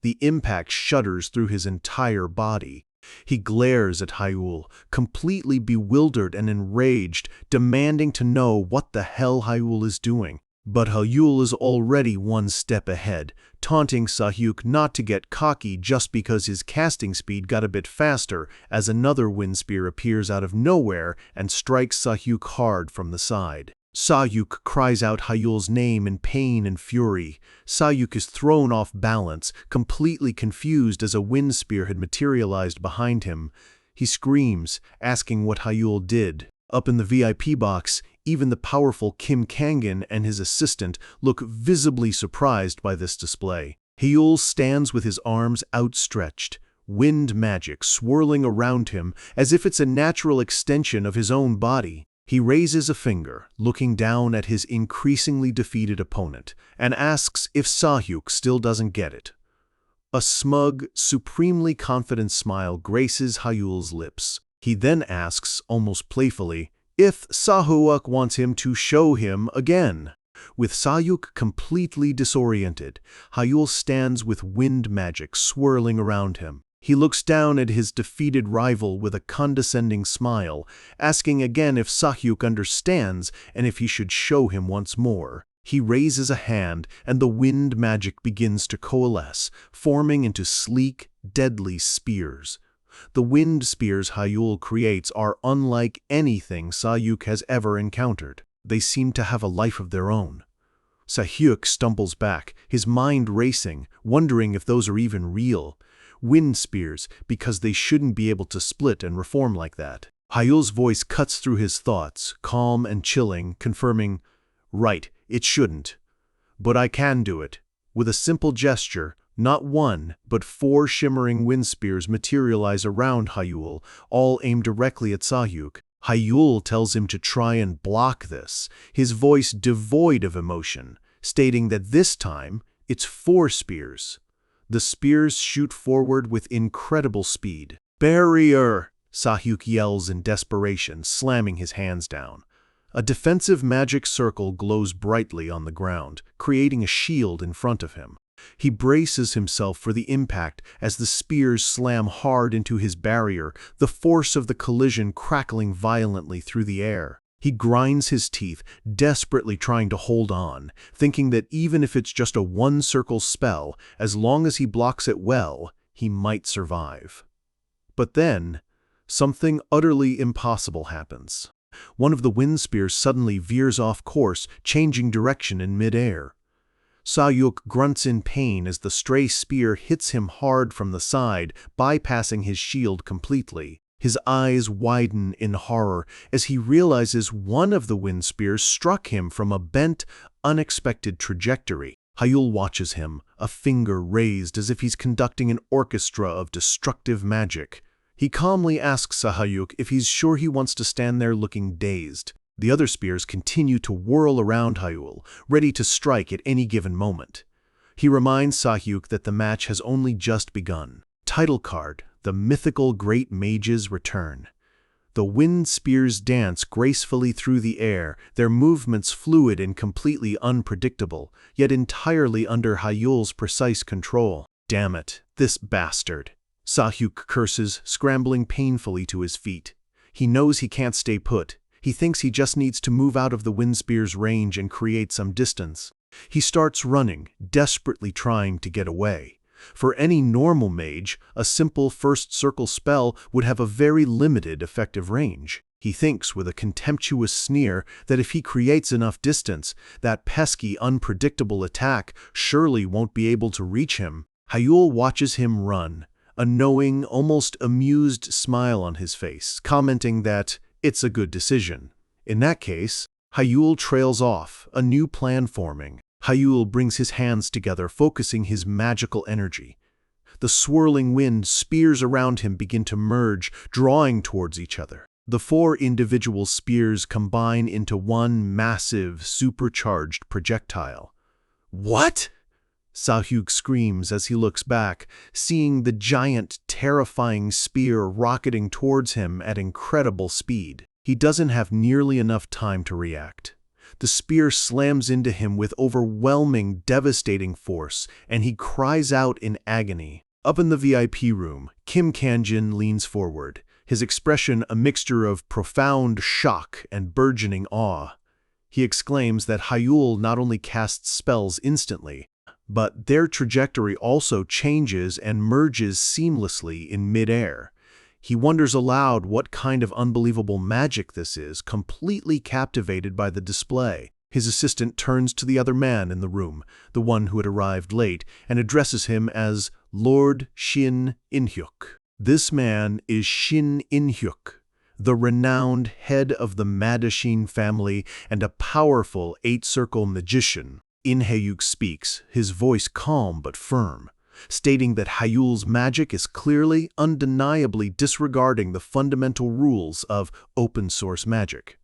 The impact shudders through his entire body. He glares at Hyul, completely bewildered and enraged, demanding to know what the hell Hyul is doing. But Hyul is already one step ahead, taunting Sahyuk not to get cocky just because his casting speed got a bit faster as another wind spear appears out of nowhere and strikes Sahyuk hard from the side. Sahyuk cries out Hyul's name in pain and fury. Sahyuk is thrown off balance, completely confused as a wind spear had materialized behind him. He screams, asking what Hyul did. Up in the VIP box, even the powerful Kim Kangan and his assistant look visibly surprised by this display. Hyul stands with his arms outstretched, wind magic swirling around him as if it's a natural extension of his own body. He raises a finger, looking down at his increasingly defeated opponent, and asks if Sahyuk still doesn't get it. A smug, supremely confident smile graces Hyul's lips. He then asks, almost playfully, if Sahyuk wants him to show him again. With Sahyuk completely disoriented, Hyul stands with wind magic swirling around him. He looks down at his defeated rival with a condescending smile, asking again if Sahyuk understands and if he should show him once more. He raises a hand and the wind magic begins to coalesce, forming into sleek, deadly spears. The wind spears Hyul creates are unlike anything Sahyuk has ever encountered. They seem to have a life of their own. Sahyuk stumbles back, his mind racing, wondering if those are even real. Wind spears, because they shouldn't be able to split and reform like that. Hyul's voice cuts through his thoughts, calm and chilling, confirming, "Right, it shouldn't. But I can do it." With a simple gesture, not one, but 4 shimmering wind spears materialize around Hyul, all aimed directly at Sahyuk. Hyul tells him to try and block this, his voice devoid of emotion, stating that this time, it's 4 spears. The spears shoot forward with incredible speed. "Barrier!" Sahyuk yells in desperation, slamming his hands down. A defensive magic circle glows brightly on the ground, creating a shield in front of him. He braces himself for the impact as the spears slam hard into his barrier, the force of the collision crackling violently through the air. He grinds his teeth, desperately trying to hold on, thinking that even if it's just a one-circle spell, as long as he blocks it well, he might survive. But then, something utterly impossible happens. One of the wind spears suddenly veers off course, changing direction in midair. Sahyuk grunts in pain as the stray spear hits him hard from the side, bypassing his shield completely. His eyes widen in horror as he realizes one of the wind spears struck him from a bent, unexpected trajectory. Hyul watches him, a finger raised as if he's conducting an orchestra of destructive magic. He calmly asks Sahyuk if he's sure he wants to stand there looking dazed. The other spears continue to whirl around Hyul, ready to strike at any given moment. He reminds Sahyuk that the match has only just begun. Title card: The Mythical Great Mages Return. The wind spears dance gracefully through the air, their movements fluid and completely unpredictable, yet entirely under Hyul's precise control. Damn it, this bastard. Sahyuk curses, scrambling painfully to his feet. He knows he can't stay put. He thinks he just needs to move out of the wind spear's range and create some distance. He starts running, desperately trying to get away. For any normal mage, a simple first circle spell would have a very limited effective range. He thinks with a contemptuous sneer that if he creates enough distance, that pesky, unpredictable attack surely won't be able to reach him. Hyul watches him run, a knowing, almost amused smile on his face, commenting that it's a good decision. In that case, Hyul trails off, a new plan forming. Hyul brings his hands together, focusing his magical energy. The swirling wind spears around him begin to merge, drawing towards each other. The 4 individual spears combine into one massive, supercharged projectile. What? Sahyuk screams as he looks back, seeing the giant, terrifying spear rocketing towards him at incredible speed. He doesn't have nearly enough time to react. The spear slams into him with overwhelming, devastating force, and he cries out in agony. Up in the VIP room, Kim Kanjin leans forward, his expression a mixture of profound shock and burgeoning awe. He exclaims that Hyul not only casts spells instantly, but their trajectory also changes and merges seamlessly in midair. He wonders aloud what kind of unbelievable magic this is, completely captivated by the display. His assistant turns to the other man in the room, the one who had arrived late, and addresses him as Lord Shin In-hyuk. This man is Shin In-hyuk, the renowned head of the Madashin family and a powerful 8-circle magician. In-hyuk speaks, his voice calm but firm, stating that Hyul's magic is clearly, undeniably disregarding the fundamental rules of open-source magic.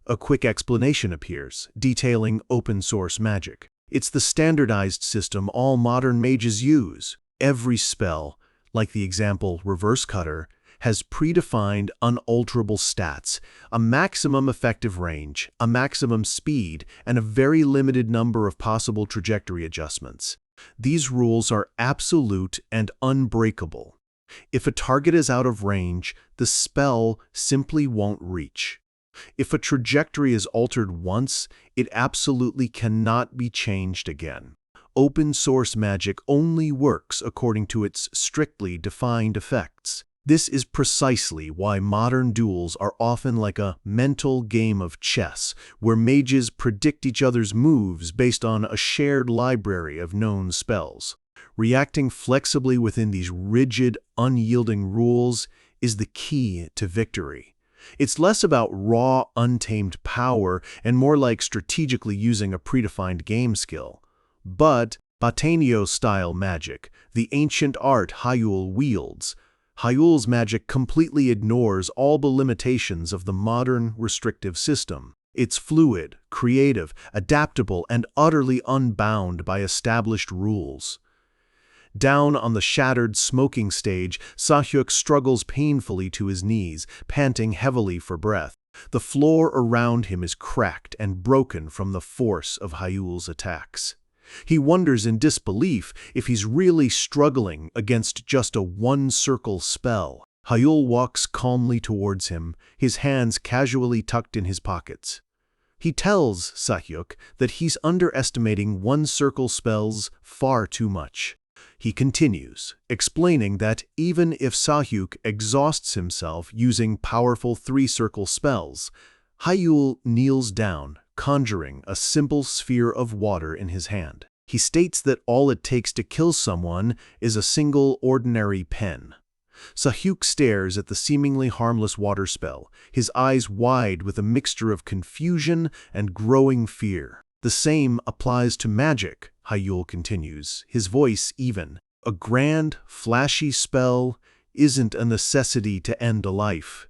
A quick explanation appears, detailing open-source magic. It's the standardized system all modern mages use. Every spell, like the example Reverse Cutter, has predefined unalterable stats, a maximum effective range, a maximum speed, and a very limited number of possible trajectory adjustments. These rules are absolute and unbreakable. If a target is out of range, the spell simply won't reach. If a trajectory is altered once, it absolutely cannot be changed again. Open-source magic only works according to its strictly defined effects. This is precisely why modern duels are often like a mental game of chess, where mages predict each other's moves based on a shared library of known spells. Reacting flexibly within these rigid, unyielding rules is the key to victory. It's less about raw, untamed power and more like strategically using a predefined game skill. But Batenio-style magic, the ancient art Hyul wields, Hyul's magic completely ignores all the limitations of the modern restrictive system. It's fluid, creative, adaptable, and utterly unbound by established rules. Down on the shattered smoking stage, Sahyuk struggles painfully to his knees, panting heavily for breath. The floor around him is cracked and broken from the force of Hyul's attacks. He wonders in disbelief if he's really struggling against just a one-circle spell. Hyul walks calmly towards him, his hands casually tucked in his pockets. He tells Sahyuk that he's underestimating one-circle spells far too much. He continues, explaining that even if Sahyuk exhausts himself using powerful 3-circle spells, Hyul kneels down, conjuring a simple sphere of water in his hand. He states that all it takes to kill someone is a single ordinary pen. Sahyuk stares at the seemingly harmless water spell, his eyes wide with a mixture of confusion and growing fear. The same applies to magic, Hyul continues, his voice even. A grand, flashy spell isn't a necessity to end a life.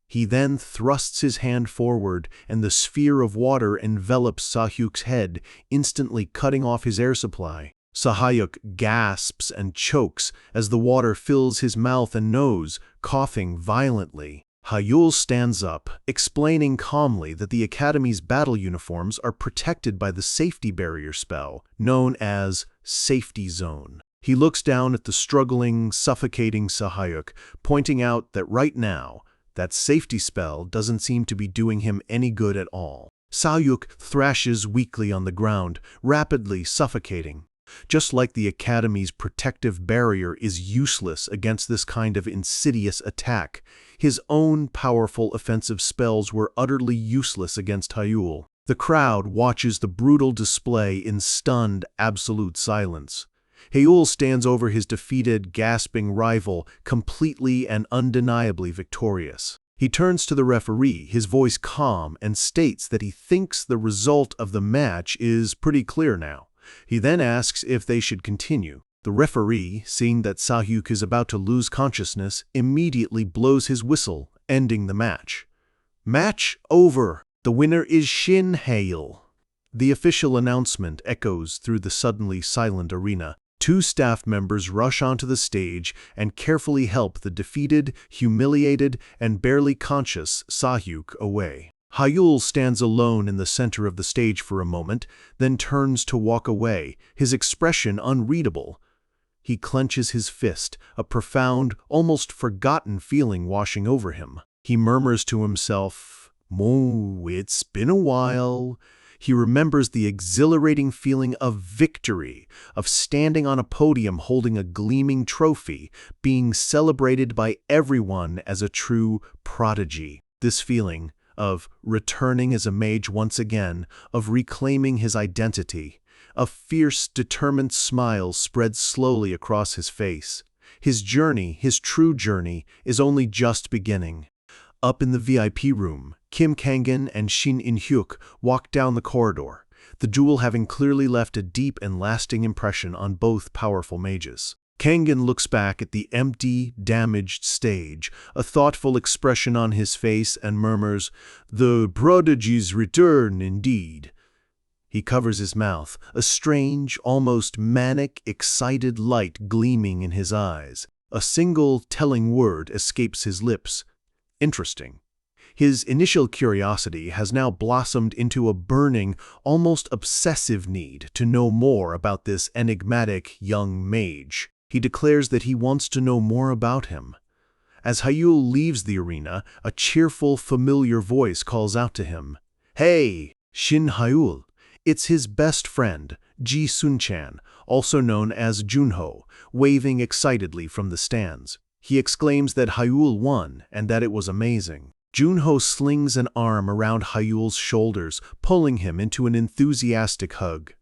He then thrusts his hand forward, and the sphere of water envelops Sahyuk's head, instantly cutting off his air supply. Sahyuk gasps and chokes as the water fills his mouth and nose, coughing violently. Hayul stands up, explaining calmly that the Academy's battle uniforms are protected by the safety barrier spell, known as Safety Zone. He looks down at the struggling, suffocating Sahayuk, pointing out that right now, that safety spell doesn't seem to be doing him any good at all. Sahayuk thrashes weakly on the ground, rapidly suffocating. Just like the Academy's protective barrier is useless against this kind of insidious attack, his own powerful offensive spells were utterly useless against Hayul. The crowd watches the brutal display in stunned, absolute silence. Hayul stands over his defeated, gasping rival, completely and undeniably victorious. He turns to the referee, his voice calm, and states that he thinks the result of the match is pretty clear now. He then asks if they should continue. The referee, seeing that Sahayuk is about to lose consciousness, immediately blows his whistle, ending the match. Match over! The winner is Shin Hayul. The official announcement echoes through the suddenly silent arena. Two staff members rush onto the stage and carefully help the defeated, humiliated, and barely conscious Sahayuk away. Hayul stands alone in the center of the stage for a moment, then turns to walk away, his expression unreadable. He clenches his fist, a profound, almost forgotten feeling washing over him. He murmurs to himself, "Mo, it's been a while." He remembers the exhilarating feeling of victory, of standing on a podium holding a gleaming trophy, being celebrated by everyone as a true prodigy. This feeling of returning as a mage once again, of reclaiming his identity. A fierce, determined smile spreads slowly across his face. His journey, his true journey, is only just beginning. Up in the VIP room, Kim Kangen and Shin In-hyuk walk down the corridor, the duel having clearly left a deep and lasting impression on both powerful mages. Kangen looks back at the empty, damaged stage, a thoughtful expression on his face, and murmurs, "The prodigy's return, indeed." He covers his mouth, a strange, almost manic, excited light gleaming in his eyes. A single telling word escapes his lips. Interesting. His initial curiosity has now blossomed into a burning, almost obsessive need to know more about this enigmatic young mage. He declares that he wants to know more about him. As Hayul leaves the arena, a cheerful, familiar voice calls out to him, "Hey, Shin Hayul." It's his best friend, Ji Sun-chan, also known as Junho, waving excitedly from the stands. He exclaims that Hayul won and that it was amazing. Junho slings an arm around Hayul's shoulders, pulling him into an enthusiastic hug.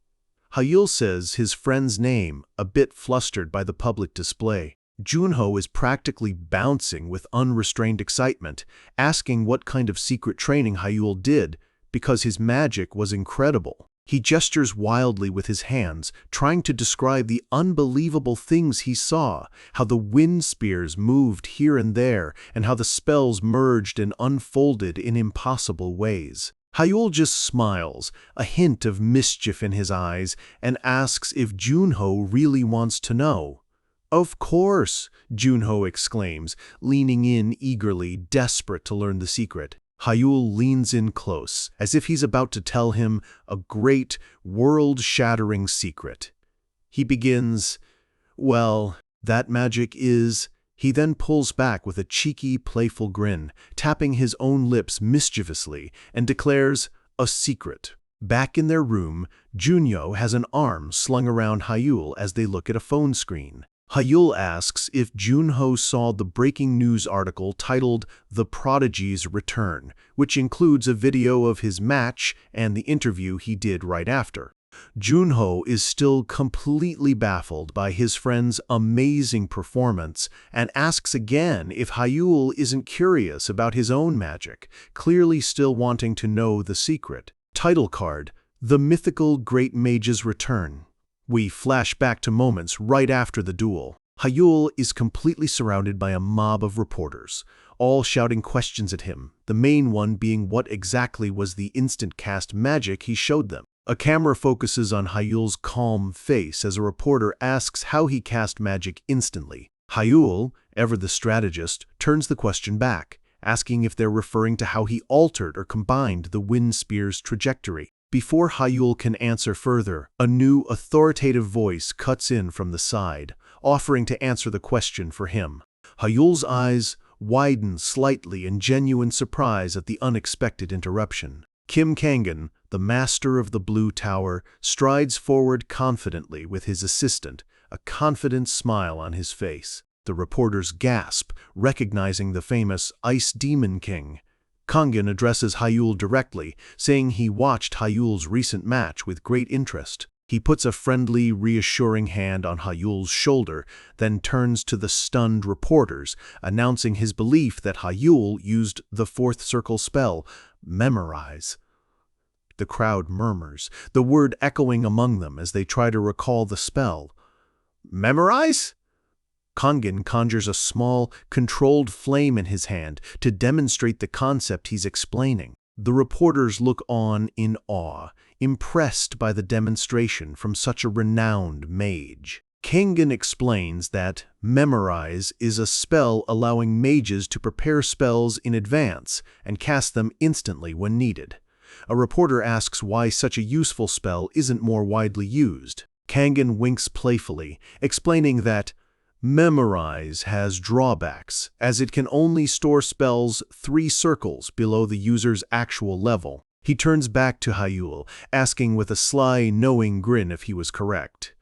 Hayul says his friend's name, a bit flustered by the public display. Junho is practically bouncing with unrestrained excitement, asking what kind of secret training Hayul did, because his magic was incredible. He gestures wildly with his hands, trying to describe the unbelievable things he saw, how the wind spears moved here and there, and how the spells merged and unfolded in impossible ways. Hayul just smiles, a hint of mischief in his eyes, and asks if Junho really wants to know. "Of course," Junho exclaims, leaning in eagerly, desperate to learn the secret. Hayul leans in close, as if he's about to tell him a great, world-shattering secret. He begins, "Well, that magic is..." He then pulls back with a cheeky, playful grin, tapping his own lips mischievously, and declares, "A secret." Back in their room, Junyo has an arm slung around Hayul as they look at a phone screen. Hayul asks if Junho saw the breaking news article titled "The Prodigy's Return," which includes a video of his match and the interview he did right after. Junho is still completely baffled by his friend's amazing performance and asks again if Hayul isn't curious about his own magic, clearly still wanting to know the secret. Title card: The Mythical Great Mage's Return. We flash back to moments right after the duel. Hayul is completely surrounded by a mob of reporters, all shouting questions at him, the main one being what exactly was the instant cast magic he showed them. A camera focuses on Hayul's calm face as a reporter asks how he cast magic instantly. Hayul, ever the strategist, turns the question back, asking if they're referring to how he altered or combined the wind spear's trajectory. Before Hyul can answer further, a new authoritative voice cuts in from the side, offering to answer the question for him. Hyul's eyes widen slightly in genuine surprise at the unexpected interruption. Kim Kangan, the master of the Blue Tower, strides forward confidently with his assistant, a confident smile on his face. The reporters gasp, recognizing the famous Ice Demon King. Kangan addresses Hyul directly, saying he watched Hyul's recent match with great interest. He puts a friendly, reassuring hand on Hyul's shoulder, then turns to the stunned reporters, announcing his belief that Hyul used the fourth circle spell, memorize. The crowd murmurs, the word echoing among them as they try to recall the spell. Memorize? Kangan conjures a small, controlled flame in his hand to demonstrate the concept he's explaining. The reporters look on in awe, impressed by the demonstration from such a renowned mage. Kangan explains that memorize is a spell allowing mages to prepare spells in advance and cast them instantly when needed. A reporter asks why such a useful spell isn't more widely used. Kangan winks playfully, explaining that memorize has drawbacks, as it can only store spells 3 circles below the user's actual level. He turns back to Hyul, asking with a sly, knowing grin if he was correct.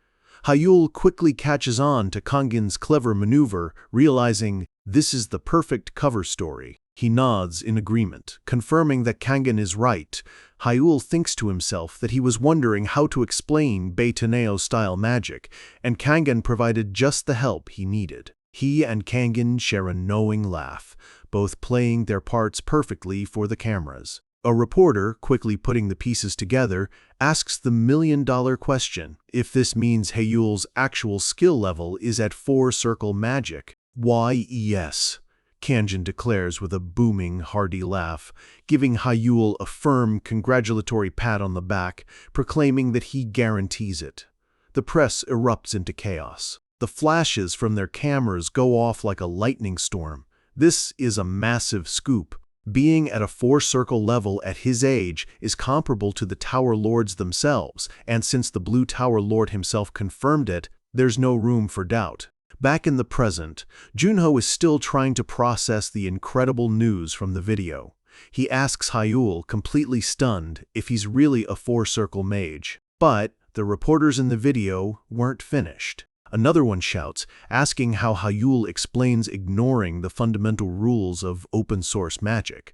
Hyul quickly catches on to Kangan's clever maneuver, realizing this is the perfect cover story. He nods in agreement, confirming that Kangan is right. Hyul thinks to himself that he was wondering how to explain Beitaneo-style magic, and Kangan provided just the help he needed. He and Kangan share a knowing laugh, both playing their parts perfectly for the cameras. A reporter, quickly putting the pieces together, asks the million-dollar question, if this means Hyul's actual skill level is at 4-circle magic. Why, yes. Kangan declares with a booming, hearty laugh, giving Hyul a firm, congratulatory pat on the back, proclaiming that he guarantees it. The press erupts into chaos. The flashes from their cameras go off like a lightning storm. This is a massive scoop. Being at a 4-circle level at his age is comparable to the Tower Lords themselves, and since the Blue Tower Lord himself confirmed it, there's no room for doubt. Back in the present, Junho is still trying to process the incredible news from the video. He asks Hyul, completely stunned, if he's really a 4-circle mage. But the reporters in the video weren't finished. Another one shouts, asking how Hyul explains ignoring the fundamental rules of open-source magic.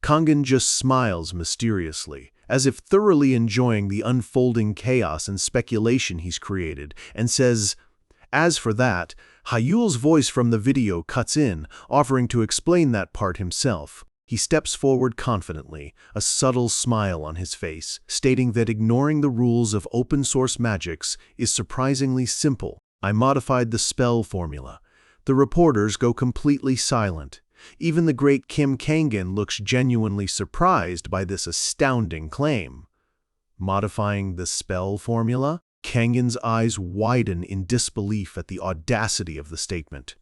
Kangan just smiles mysteriously, as if thoroughly enjoying the unfolding chaos and speculation he's created, and says, as for that, Hyul's voice from the video cuts in, offering to explain that part himself. He steps forward confidently, a subtle smile on his face, stating that ignoring the rules of open-source magics is surprisingly simple. I modified the spell formula. The reporters go completely silent. Even the great Kim Kangan looks genuinely surprised by this astounding claim. Modifying the spell formula? Kangan's eyes widen in disbelief at the audacity of the statement.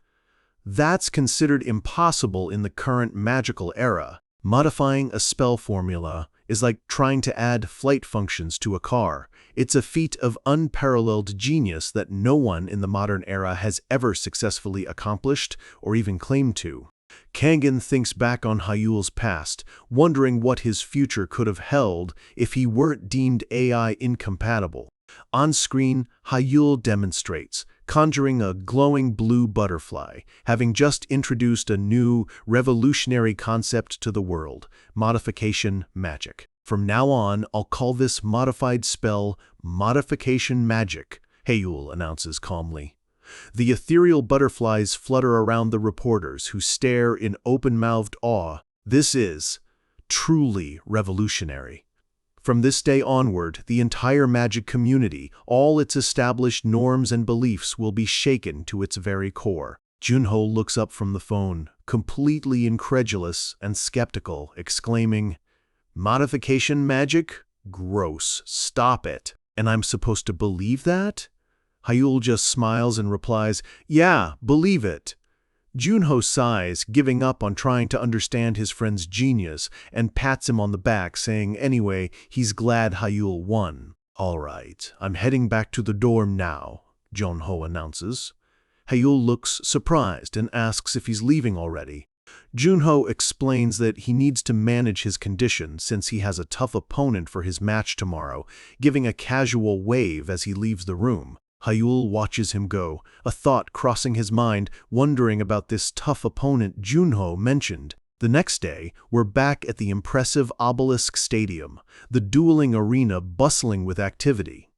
That's considered impossible in the current magical era. Modifying a spell formula is like trying to add flight functions to a car. It's a feat of unparalleled genius that no one in the modern era has ever successfully accomplished or even claimed to. Kangan thinks back on Hyul's past, wondering what his future could have held if he weren't deemed AI incompatible. On screen, Hyul demonstrates, conjuring a glowing blue butterfly, having just introduced a new, revolutionary concept to the world, modification magic. From now on, I'll call this modified spell modification magic, Hyul announces calmly. The ethereal butterflies flutter around the reporters, who stare in open-mouthed awe. This is truly revolutionary. From this day onward, the entire magic community, all its established norms and beliefs will be shaken to its very core. Junho looks up from the phone, completely incredulous and skeptical, exclaiming, "Modification magic? Gross. Stop it. And I'm supposed to believe that?" Hyul just smiles and replies, "Yeah, believe it. Junho sighs, giving up on trying to understand his friend's genius, and pats him on the back, saying anyway he's glad Hyul won. "All right, I'm heading back to the dorm now," Junho announces. Hyul looks surprised and asks if he's leaving already. Junho explains that he needs to manage his condition since he has a tough opponent for his match tomorrow, giving a casual wave as he leaves the room. Hyul watches him go, a thought crossing his mind, wondering about this tough opponent Junho mentioned. The next day, we're back at the impressive Obelisk Stadium, the dueling arena bustling with activity.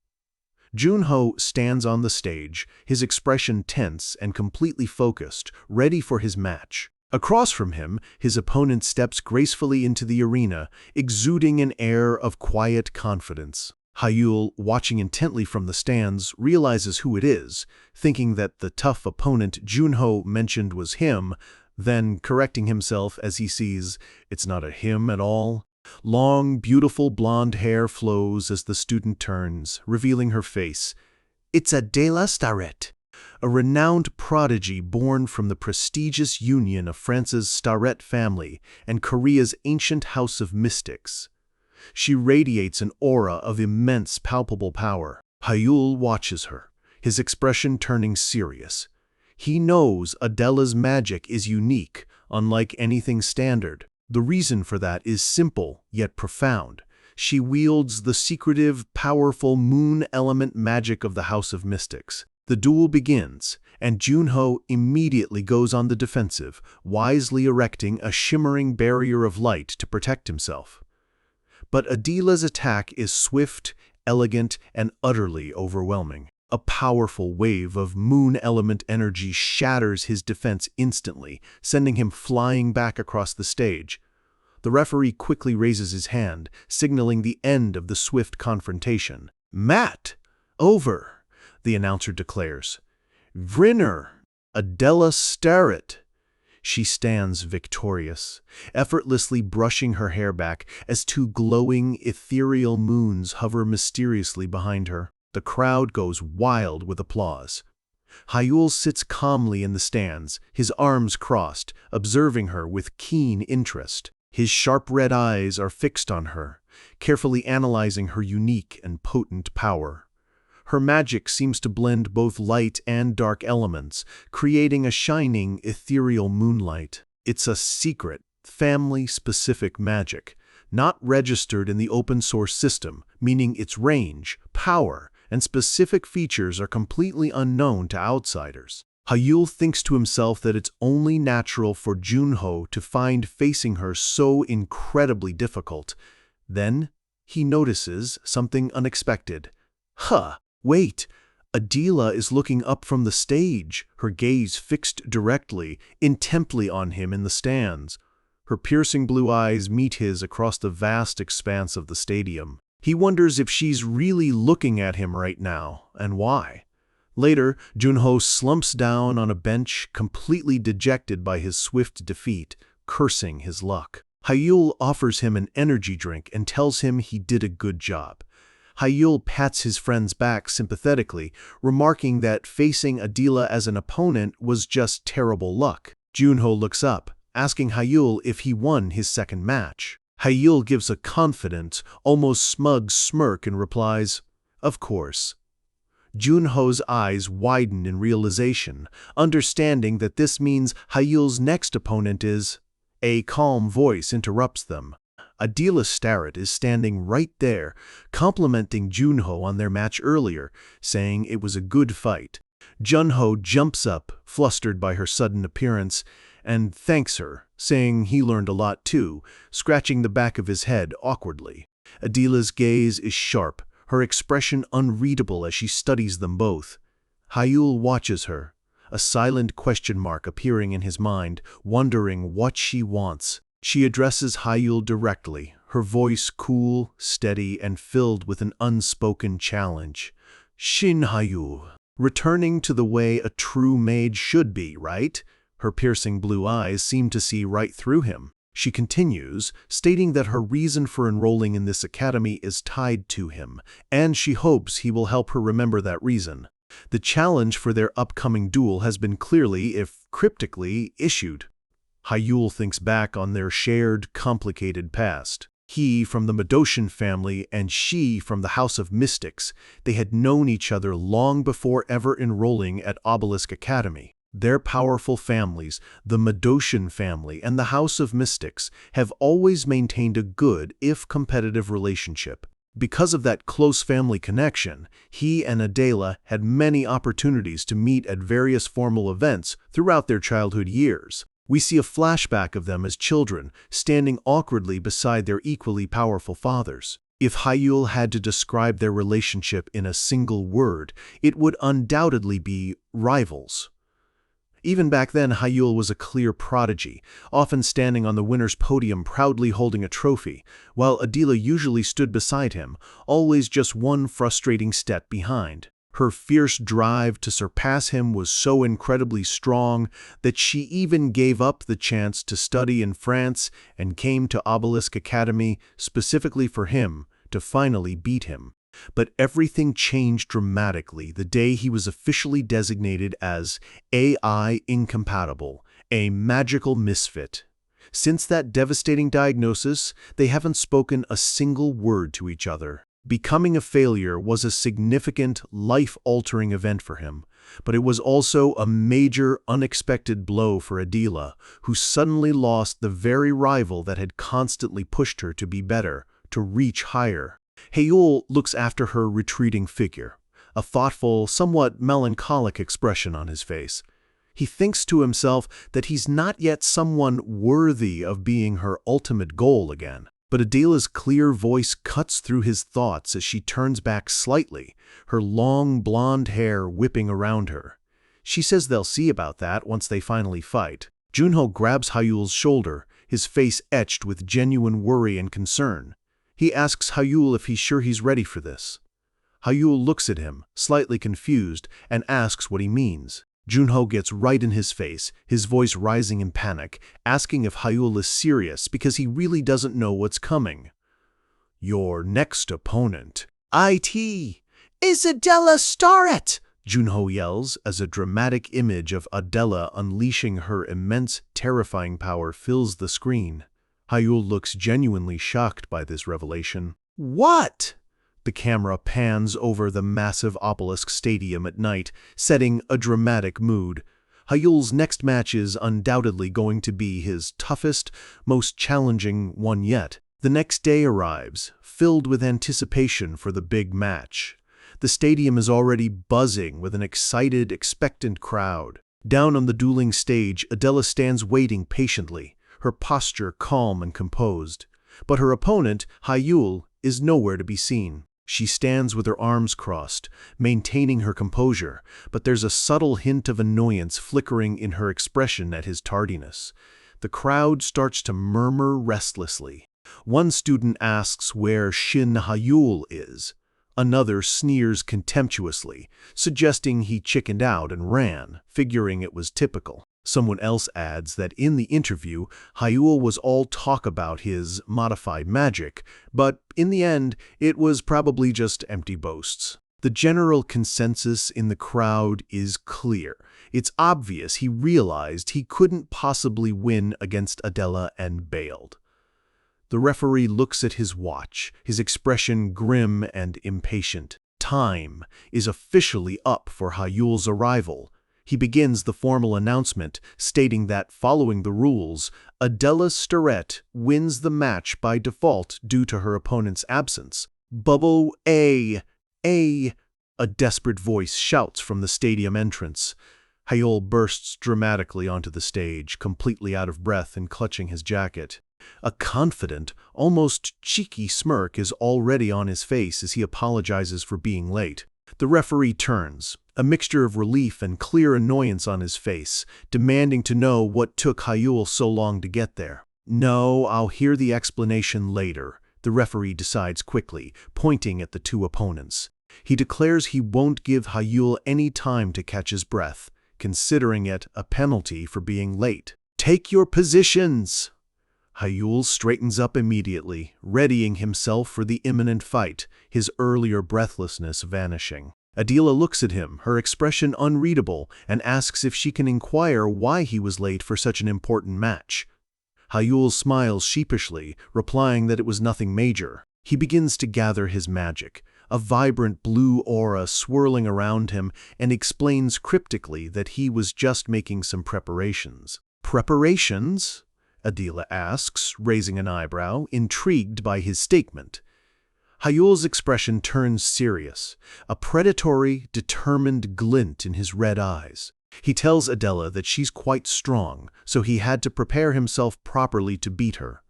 Junho stands on the stage, his expression tense and completely focused, ready for his match. Across from him, his opponent steps gracefully into the arena, exuding an air of quiet confidence. Hyul, watching intently from the stands, realizes who it is, thinking that the tough opponent Junho mentioned was him, then correcting himself as he sees it's not a him at all. Long, beautiful blonde hair flows as the student turns, revealing her face. It's Adela Starrett, a renowned prodigy born from the prestigious union of France's Starrett family and Korea's ancient house of mystics. She radiates an aura of immense palpable power. Hyul watches her, his expression turning serious. He knows Adela's magic is unique, unlike anything standard. The reason for that is simple, yet profound. She wields the secretive, powerful moon element magic of the House of Mystics. The duel begins, and Junho immediately goes on the defensive, wisely erecting a shimmering barrier of light to protect himself. But Adela's attack is swift, elegant, and utterly overwhelming. A powerful wave of moon element energy shatters his defense instantly, sending him flying back across the stage. The referee quickly raises his hand, signaling the end of the swift confrontation. "Mat! Over!" the announcer declares. "Winner! Adela Starrett!" She stands victorious, effortlessly brushing her hair back as two glowing, ethereal moons hover mysteriously behind her. The crowd goes wild with applause. Hyul sits calmly in the stands, his arms crossed, observing her with keen interest. His sharp red eyes are fixed on her, carefully analyzing her unique and potent power. Her magic seems to blend both light and dark elements, creating a shining, ethereal moonlight. It's a secret, family-specific magic, not registered in the open-source system, meaning its range, power, and specific features are completely unknown to outsiders. Hyul thinks to himself that it's only natural for Junho to find facing her so incredibly difficult. Then he notices something unexpected. Wait! Adela is looking up from the stage, her gaze fixed directly, intently on him in the stands. Her piercing blue eyes meet his across the vast expanse of the stadium. He wonders if she's really looking at him right now, and why. Later, Junho slumps down on a bench, completely dejected by his swift defeat, cursing his luck. Hyul offers him an energy drink and tells him he did a good job. Hyul pats his friend's back sympathetically, remarking that facing Adela as an opponent was just terrible luck. Junho looks up, asking Hyul if he won his second match. Hyul gives a confident, almost smug smirk and replies, "Of course." Junho's eyes widen in realization, understanding that this means Hyul's next opponent is... A calm voice interrupts them. Adela Starrett is standing right there, complimenting Junho on their match earlier, saying it was a good fight. Junho jumps up, flustered by her sudden appearance, and thanks her, saying he learned a lot too, scratching the back of his head awkwardly. Adela's gaze is sharp, her expression unreadable as she studies them both. Hyul watches her, a silent question mark appearing in his mind, wondering what she wants. She addresses Hyul directly, her voice cool, steady, and filled with an unspoken challenge. "Shin Hyul." Returning to the way a true maid should be, right? Her piercing blue eyes seem to see right through him. She continues, stating that her reason for enrolling in this academy is tied to him, and she hopes he will help her remember that reason. The challenge for their upcoming duel has been clearly, if cryptically, issued. Hyul thinks back on their shared, complicated past. He from the Madoshan family and she from the House of Mystics. They had known each other long before ever enrolling at Obelisk Academy. Their powerful families, the Madoshan family and the House of Mystics, have always maintained a good, if competitive, relationship. Because of that close family connection, he and Adela had many opportunities to meet at various formal events throughout their childhood years. We see a flashback of them as children, standing awkwardly beside their equally powerful fathers. If Hyul had to describe their relationship in a single word, it would undoubtedly be rivals. Even back then, Hyul was a clear prodigy, often standing on the winner's podium proudly holding a trophy, while Adela usually stood beside him, always just one frustrating step behind. Her fierce drive to surpass him was so incredibly strong that she even gave up the chance to study in France and came to Obelisk Academy specifically for him, to finally beat him. But everything changed dramatically the day he was officially designated as AI incompatible, a magical misfit. Since that devastating diagnosis, they haven't spoken a single word to each other. Becoming a failure was a significant, life-altering event for him, but it was also a major, unexpected blow for Adela, who suddenly lost the very rival that had constantly pushed her to be better, to reach higher. Hyul looks after her retreating figure, a thoughtful, somewhat melancholic expression on his face. He thinks to himself that he's not yet someone worthy of being her ultimate goal again. But Adela's clear voice cuts through his thoughts as she turns back slightly, her long blonde hair whipping around her. She says they'll see about that once they finally fight. Junho grabs Hyul's shoulder, his face etched with genuine worry and concern. He asks Hyul if he's sure he's ready for this. Hyul looks at him, slightly confused, and asks what he means. Junho gets right in his face, his voice rising in panic, asking if Hyul is serious because he really doesn't know what's coming. "Your next opponent, IT, is Adela Starrett!" Junho yells as a dramatic image of Adela unleashing her immense, terrifying power fills the screen. Hyul looks genuinely shocked by this revelation. "What?" The camera pans over the massive Obelisk Stadium at night, setting a dramatic mood. Hyul's next match is undoubtedly going to be his toughest, most challenging one yet. The next day arrives, filled with anticipation for the big match. The stadium is already buzzing with an excited, expectant crowd. Down on the dueling stage, Adela stands waiting patiently, her posture calm and composed. But her opponent, Hyul, is nowhere to be seen. She stands with her arms crossed, maintaining her composure, but there's a subtle hint of annoyance flickering in her expression at his tardiness. The crowd starts to murmur restlessly. One student asks where Shin Hyul is. Another sneers contemptuously, suggesting he chickened out and ran, figuring it was typical. Someone else adds that in the interview, Hyul was all talk about his modified magic, but in the end, it was probably just empty boasts. The general consensus in the crowd is clear. It's obvious he realized he couldn't possibly win against Adela and bailed. The referee looks at his watch, his expression grim and impatient. Time is officially up for Hyul's arrival. He begins the formal announcement, stating that, following the rules, Adela Starrett wins the match by default due to her opponent's absence. "Bubble A! A!" a desperate voice shouts from the stadium entrance. Hyul bursts dramatically onto the stage, completely out of breath and clutching his jacket. A confident, almost cheeky smirk is already on his face as he apologizes for being late. The referee turns, a mixture of relief and clear annoyance on his face, demanding to know what took Hyul so long to get there. "No, I'll hear the explanation later," the referee decides quickly, pointing at the two opponents. He declares he won't give Hyul any time to catch his breath, considering it a penalty for being late. "Take your positions!" Hyul straightens up immediately, readying himself for the imminent fight, his earlier breathlessness vanishing. Adela looks at him, her expression unreadable, and asks if she can inquire why he was late for such an important match. Hayul smiles sheepishly, replying that it was nothing major. He begins to gather his magic, a vibrant blue aura swirling around him, and explains cryptically that he was just making some preparations. Preparations? Adela asks, raising an eyebrow, intrigued by his statement. Hayul's expression turns serious, a predatory, determined glint in his red eyes. He tells Adela that she's quite strong, so he had to prepare himself properly to beat her.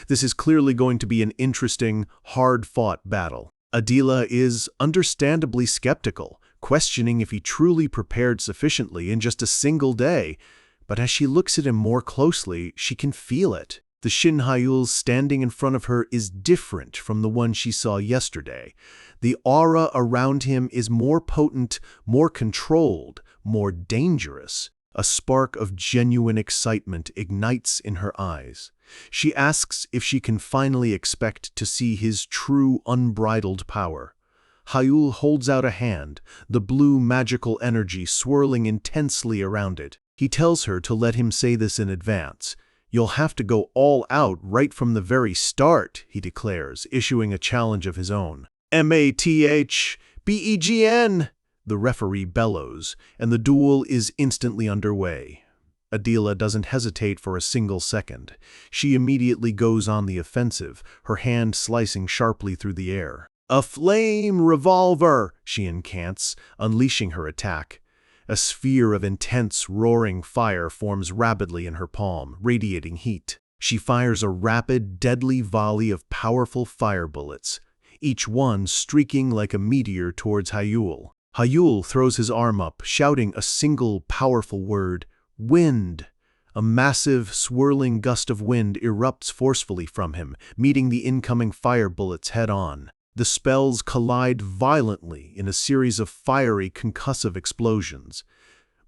This is clearly going to be an interesting, hard-fought battle. Adela is understandably skeptical, questioning if he truly prepared sufficiently in just a single day, but as she looks at him more closely, she can feel it. The Shin Hayul standing in front of her is different from the one she saw yesterday. The aura around him is more potent, more controlled, more dangerous. A spark of genuine excitement ignites in her eyes. She asks if she can finally expect to see his true, unbridled power. Hayul holds out a hand, the blue magical energy swirling intensely around it. He tells her to let him say this in advance. "You'll have to go all out right from the very start," he declares, issuing a challenge of his own. "MATHBEGN!" the referee bellows, and the duel is instantly underway. Adela doesn't hesitate for a single second. She immediately goes on the offensive, her hand slicing sharply through the air. "A flame revolver!" she incants, unleashing her attack. A sphere of intense, roaring fire forms rapidly in her palm, radiating heat. She fires a rapid, deadly volley of powerful fire bullets, each one streaking like a meteor towards Hayul. Hayul throws his arm up, shouting a single powerful word, "Wind!" A massive, swirling gust of wind erupts forcefully from him, meeting the incoming fire bullets head-on. The spells collide violently in a series of fiery, concussive explosions.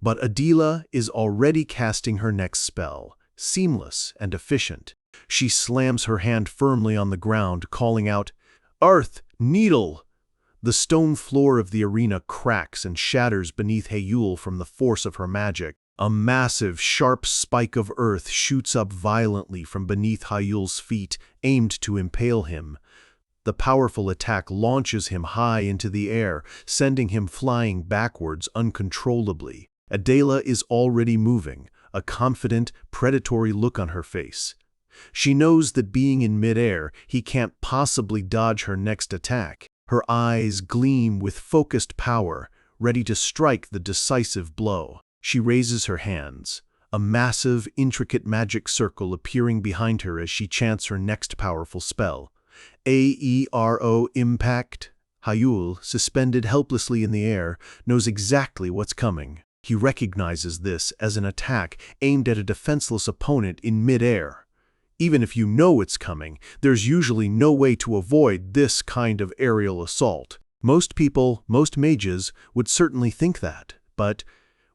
But Adela is already casting her next spell, seamless and efficient. She slams her hand firmly on the ground, calling out, "Earth! Needle!" The stone floor of the arena cracks and shatters beneath Hayul from the force of her magic. A massive, sharp spike of earth shoots up violently from beneath Hayul's feet, aimed to impale him. The powerful attack launches him high into the air, sending him flying backwards uncontrollably. Adela is already moving, a confident, predatory look on her face. She knows that being in midair, he can't possibly dodge her next attack. Her eyes gleam with focused power, ready to strike the decisive blow. She raises her hands, a massive, intricate magic circle appearing behind her as she chants her next powerful spell. AERO impact. Hayul, suspended helplessly in the air, knows exactly what's coming. He recognizes this as an attack aimed at a defenseless opponent in midair. Even if you know it's coming, there's usually no way to avoid this kind of aerial assault. Most people, most mages, would certainly think that, but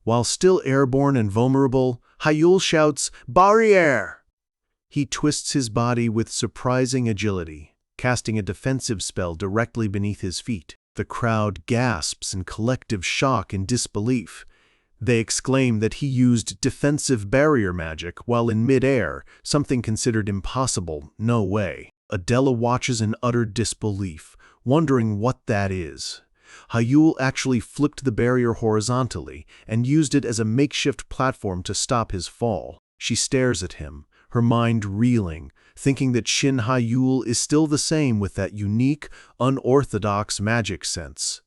while still airborne and vulnerable, Hayul shouts, "Barrière!" He twists his body with surprising agility, casting a defensive spell directly beneath his feet. The crowd gasps in collective shock and disbelief. They exclaim that he used defensive barrier magic while in midair, something considered impossible. No way. Adela watches in utter disbelief, wondering what that is. Hayul actually flipped the barrier horizontally and used it as a makeshift platform to stop his fall. She stares at him, her mind reeling, thinking that Shin Hayul is still the same with that unique, unorthodox magic sense.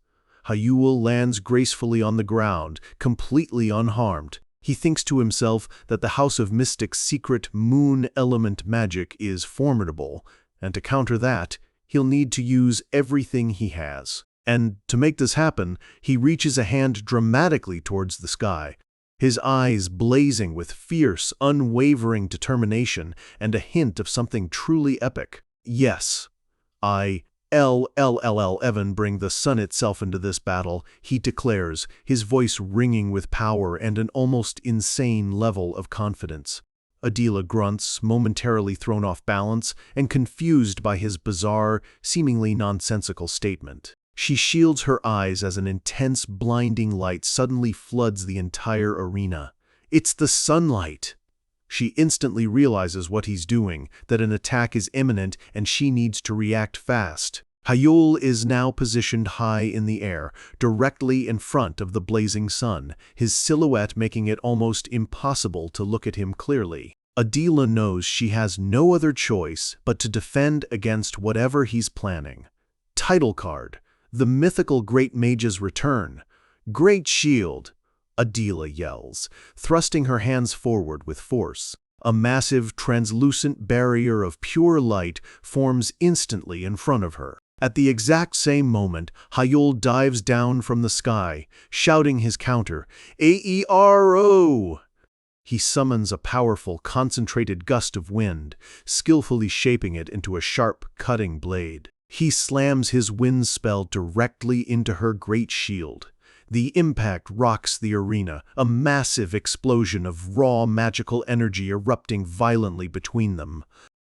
Hayul lands gracefully on the ground, completely unharmed. He thinks to himself that the House of Mystic's secret moon element magic is formidable, and to counter that, he'll need to use everything he has. And to make this happen, he reaches a hand dramatically towards the sky, his eyes blazing with fierce, unwavering determination and a hint of something truly epic. "Yes, Evan bring the sun itself into this battle," he declares, his voice ringing with power and an almost insane level of confidence. Adela grunts, momentarily thrown off balance and confused by his bizarre, seemingly nonsensical statement. She shields her eyes as an intense, blinding light suddenly floods the entire arena. It's the sunlight! She instantly realizes what he's doing, that an attack is imminent and she needs to react fast. Hyeol is now positioned high in the air, directly in front of the blazing sun, his silhouette making it almost impossible to look at him clearly. Adela knows she has no other choice but to defend against whatever he's planning. Title card: The Mythical Great Mage's Return. Great Shield! Adela yells, thrusting her hands forward with force. A massive, translucent barrier of pure light forms instantly in front of her. At the exact same moment, Hyeol dives down from the sky, shouting his counter, Aero! He summons a powerful, concentrated gust of wind, skillfully shaping it into a sharp, cutting blade. He slams his wind spell directly into her great shield. The impact rocks the arena, a massive explosion of raw magical energy erupting violently between them.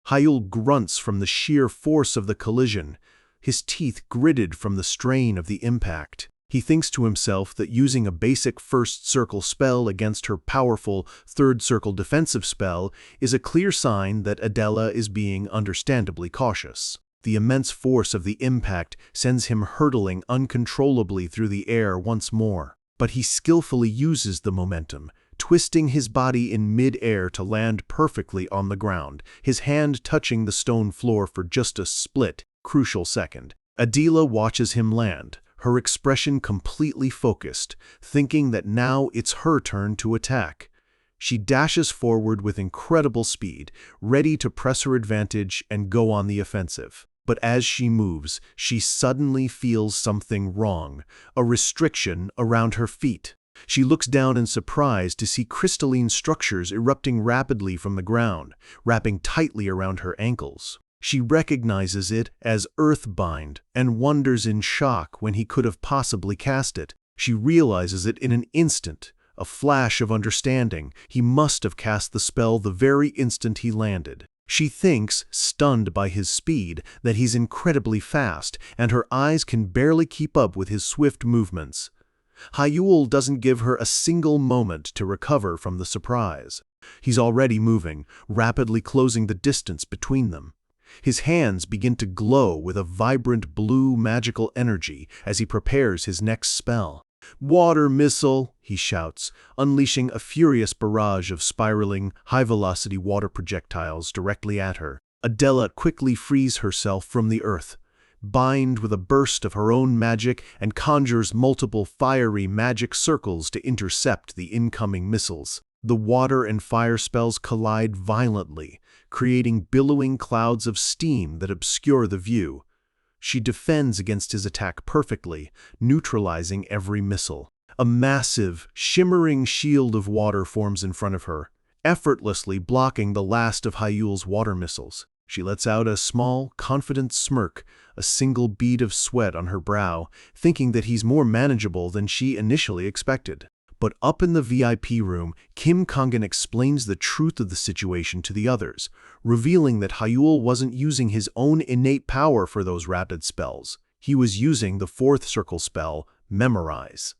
Hyeol grunts from the sheer force of the collision, his teeth gritted from the strain of the impact. He thinks to himself that using a basic first circle spell against her powerful third circle defensive spell is a clear sign that Adela is being understandably cautious. The immense force of the impact sends him hurtling uncontrollably through the air once more. But he skillfully uses the momentum, twisting his body in mid-air to land perfectly on the ground, his hand touching the stone floor for just a split, crucial second. Adela watches him land, her expression completely focused, thinking that now it's her turn to attack. She dashes forward with incredible speed, ready to press her advantage and go on the offensive. But as she moves, she suddenly feels something wrong, a restriction around her feet. She looks down in surprise to see crystalline structures erupting rapidly from the ground, wrapping tightly around her ankles. She recognizes it as Earthbind and wonders in shock when he could have possibly cast it. She realizes it in an instant, a flash of understanding. He must have cast the spell the very instant he landed. She thinks, stunned by his speed, that he's incredibly fast, and her eyes can barely keep up with his swift movements. Hyeol doesn't give her a single moment to recover from the surprise. He's already moving, rapidly closing the distance between them. His hands begin to glow with a vibrant blue magical energy as he prepares his next spell. "Water missile!" he shouts, unleashing a furious barrage of spiraling, high-velocity water projectiles directly at her. Adela quickly frees herself from the earth, binds with a burst of her own magic, and conjures multiple fiery magic circles to intercept the incoming missiles. The water and fire spells collide violently, creating billowing clouds of steam that obscure the view. She defends against his attack perfectly, neutralizing every missile. A massive, shimmering shield of water forms in front of her, effortlessly blocking the last of Hyeol's water missiles. She lets out a small, confident smirk, a single bead of sweat on her brow, thinking that he's more manageable than she initially expected. But up in the VIP room, Kim Kangan explains the truth of the situation to the others, revealing that Hyeol wasn't using his own innate power for those rapid spells. He was using the fourth circle spell, Memorize.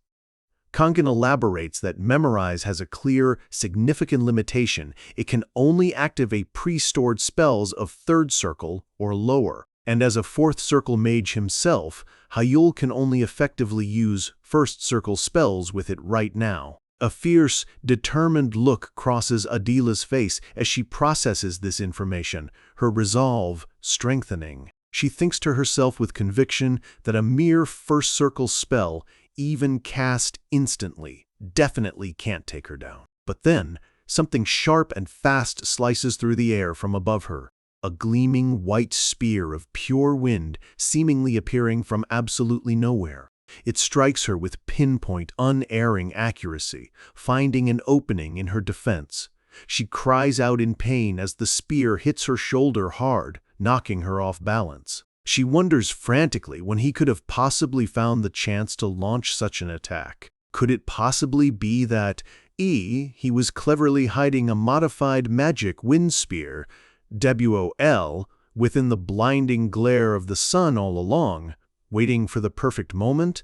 Kangan elaborates that Memorize has a clear, significant limitation. It can only activate pre-stored spells of third circle or lower. And as a fourth circle mage himself, Hyeol can only effectively use first circle spells with it right now. A fierce, determined look crosses Adela's face as she processes this information, her resolve strengthening. She thinks to herself with conviction that a mere first circle spell, even cast instantly, definitely can't take her down. But then, something sharp and fast slices through the air from above her. A gleaming white spear of pure wind seemingly appearing from absolutely nowhere. It strikes her with pinpoint, unerring accuracy, finding an opening in her defense. She cries out in pain as the spear hits her shoulder hard, knocking her off balance. She wonders frantically when he could have possibly found the chance to launch such an attack. Could it possibly be that he was cleverly hiding a modified magic wind spear, WOL, within the blinding glare of the sun all along? waiting for the perfect moment.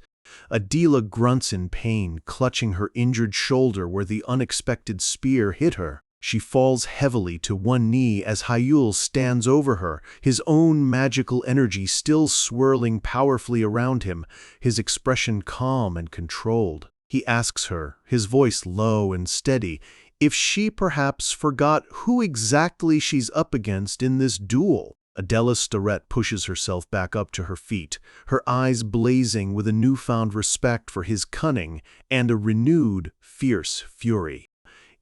Adela grunts in pain, clutching her injured shoulder where the unexpected spear hit her. She falls heavily to one knee as Hyul stands over her, his own magical energy still swirling powerfully around him, his expression calm and controlled. He asks her, his voice low and steady, if she perhaps forgot who exactly she's up against in this duel. Adela Starrett pushes herself back up to her feet, her eyes blazing with a newfound respect for his cunning and a renewed, fierce fury.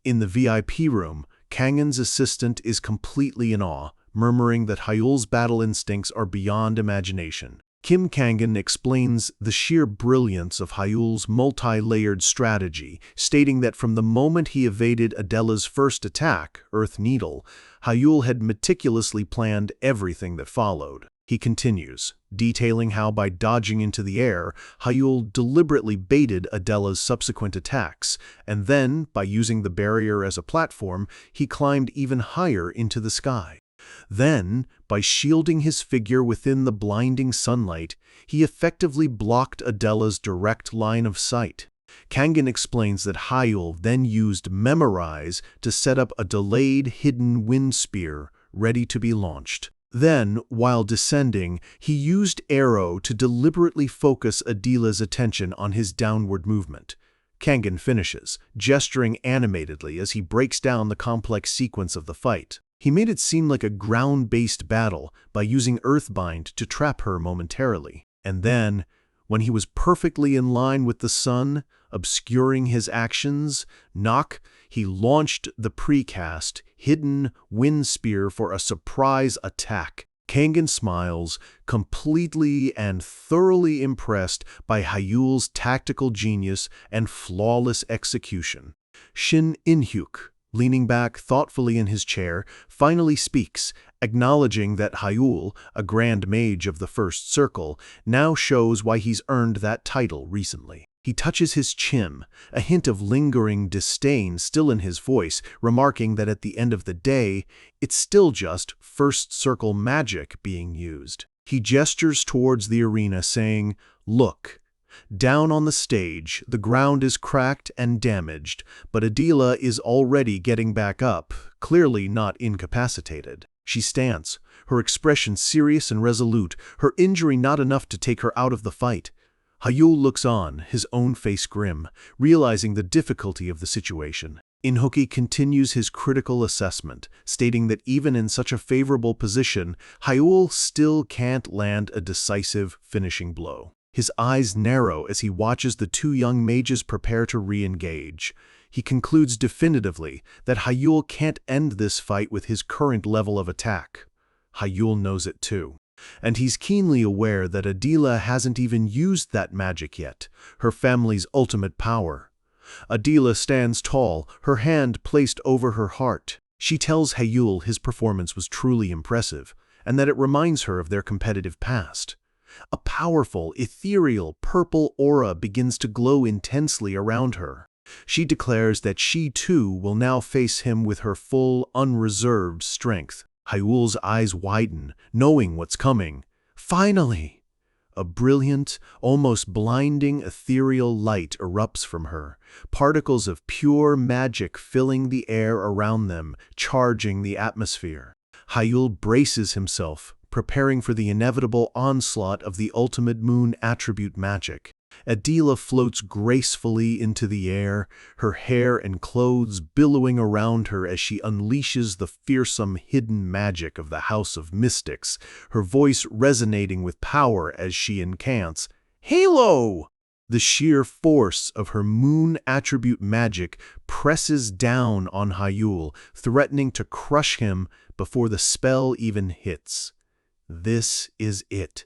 In the VIP room, Kangen's assistant is completely in awe, murmuring that Hyul's battle instincts are beyond imagination. Kim Kangen explains the sheer brilliance of Hyul's multi-layered strategy, stating that from the moment he evaded Adela's first attack, Earth Needle, Hyul had meticulously planned everything that followed. He continues, detailing how by dodging into the air, Hyul deliberately baited Adela's subsequent attacks, and then, by using the barrier as a platform, he climbed even higher into the sky. Then, by shielding his figure within the blinding sunlight, he effectively blocked Adela's direct line of sight. Kangen explains that Hyul then used Memorize to set up a delayed hidden wind spear ready to be launched. Then, while descending, he used enro to deliberately focus Adela's attention on his downward movement. Kangen finishes, gesturing animatedly as he breaks down the complex sequence of the fight. He made it seem like a ground-based battle by using Earthbind to trap her momentarily. And then, when he was perfectly in line with the sun, obscuring his actions, he launched the precast, hidden wind spear for a surprise attack. Kangen smiles, completely and thoroughly impressed by Hyul's tactical genius and flawless execution. Shin In-hyuk, leaning back thoughtfully in his chair, finally speaks, acknowledging that Hyul, a grand mage of the first circle, now shows why he's earned that title recently. He touches his chin, a hint of lingering disdain still in his voice, remarking that at the end of the day, it's still just first circle magic being used. He gestures towards the arena, saying, "Look, down on the stage, the ground is cracked and damaged, but Adela is already getting back up, clearly not incapacitated." She stands, her expression serious and resolute, her injury not enough to take her out of the fight. Hyul looks on, his own face grim, realizing the difficulty of the situation. In-hyuk continues his critical assessment, stating that even in such a favorable position, Hyul still can't land a decisive finishing blow. His eyes narrow as he watches the two young mages prepare to re-engage. He concludes definitively that Hyul can't end this fight with his current level of attack. Hyul knows it too. And he's keenly aware that Adela hasn't even used that magic yet, her family's ultimate power. Adela stands tall, her hand placed over her heart. She tells Hyul his performance was truly impressive, and that it reminds her of their competitive past. A powerful, ethereal, purple aura begins to glow intensely around her. She declares that she too will now face him with her full, unreserved strength. Hyul's eyes widen, knowing what's coming. Finally! A brilliant, almost blinding ethereal light erupts from her, particles of pure magic filling the air around them, charging the atmosphere. Hyul braces himself, preparing for the inevitable onslaught of the ultimate moon attribute magic. Adela floats gracefully into the air, her hair and clothes billowing around her as she unleashes the fearsome hidden magic of the House of Mystics, her voice resonating with power as she incants, "Halo!" The sheer force of her moon attribute magic presses down on Hyul, threatening to crush him before the spell even hits. This is it.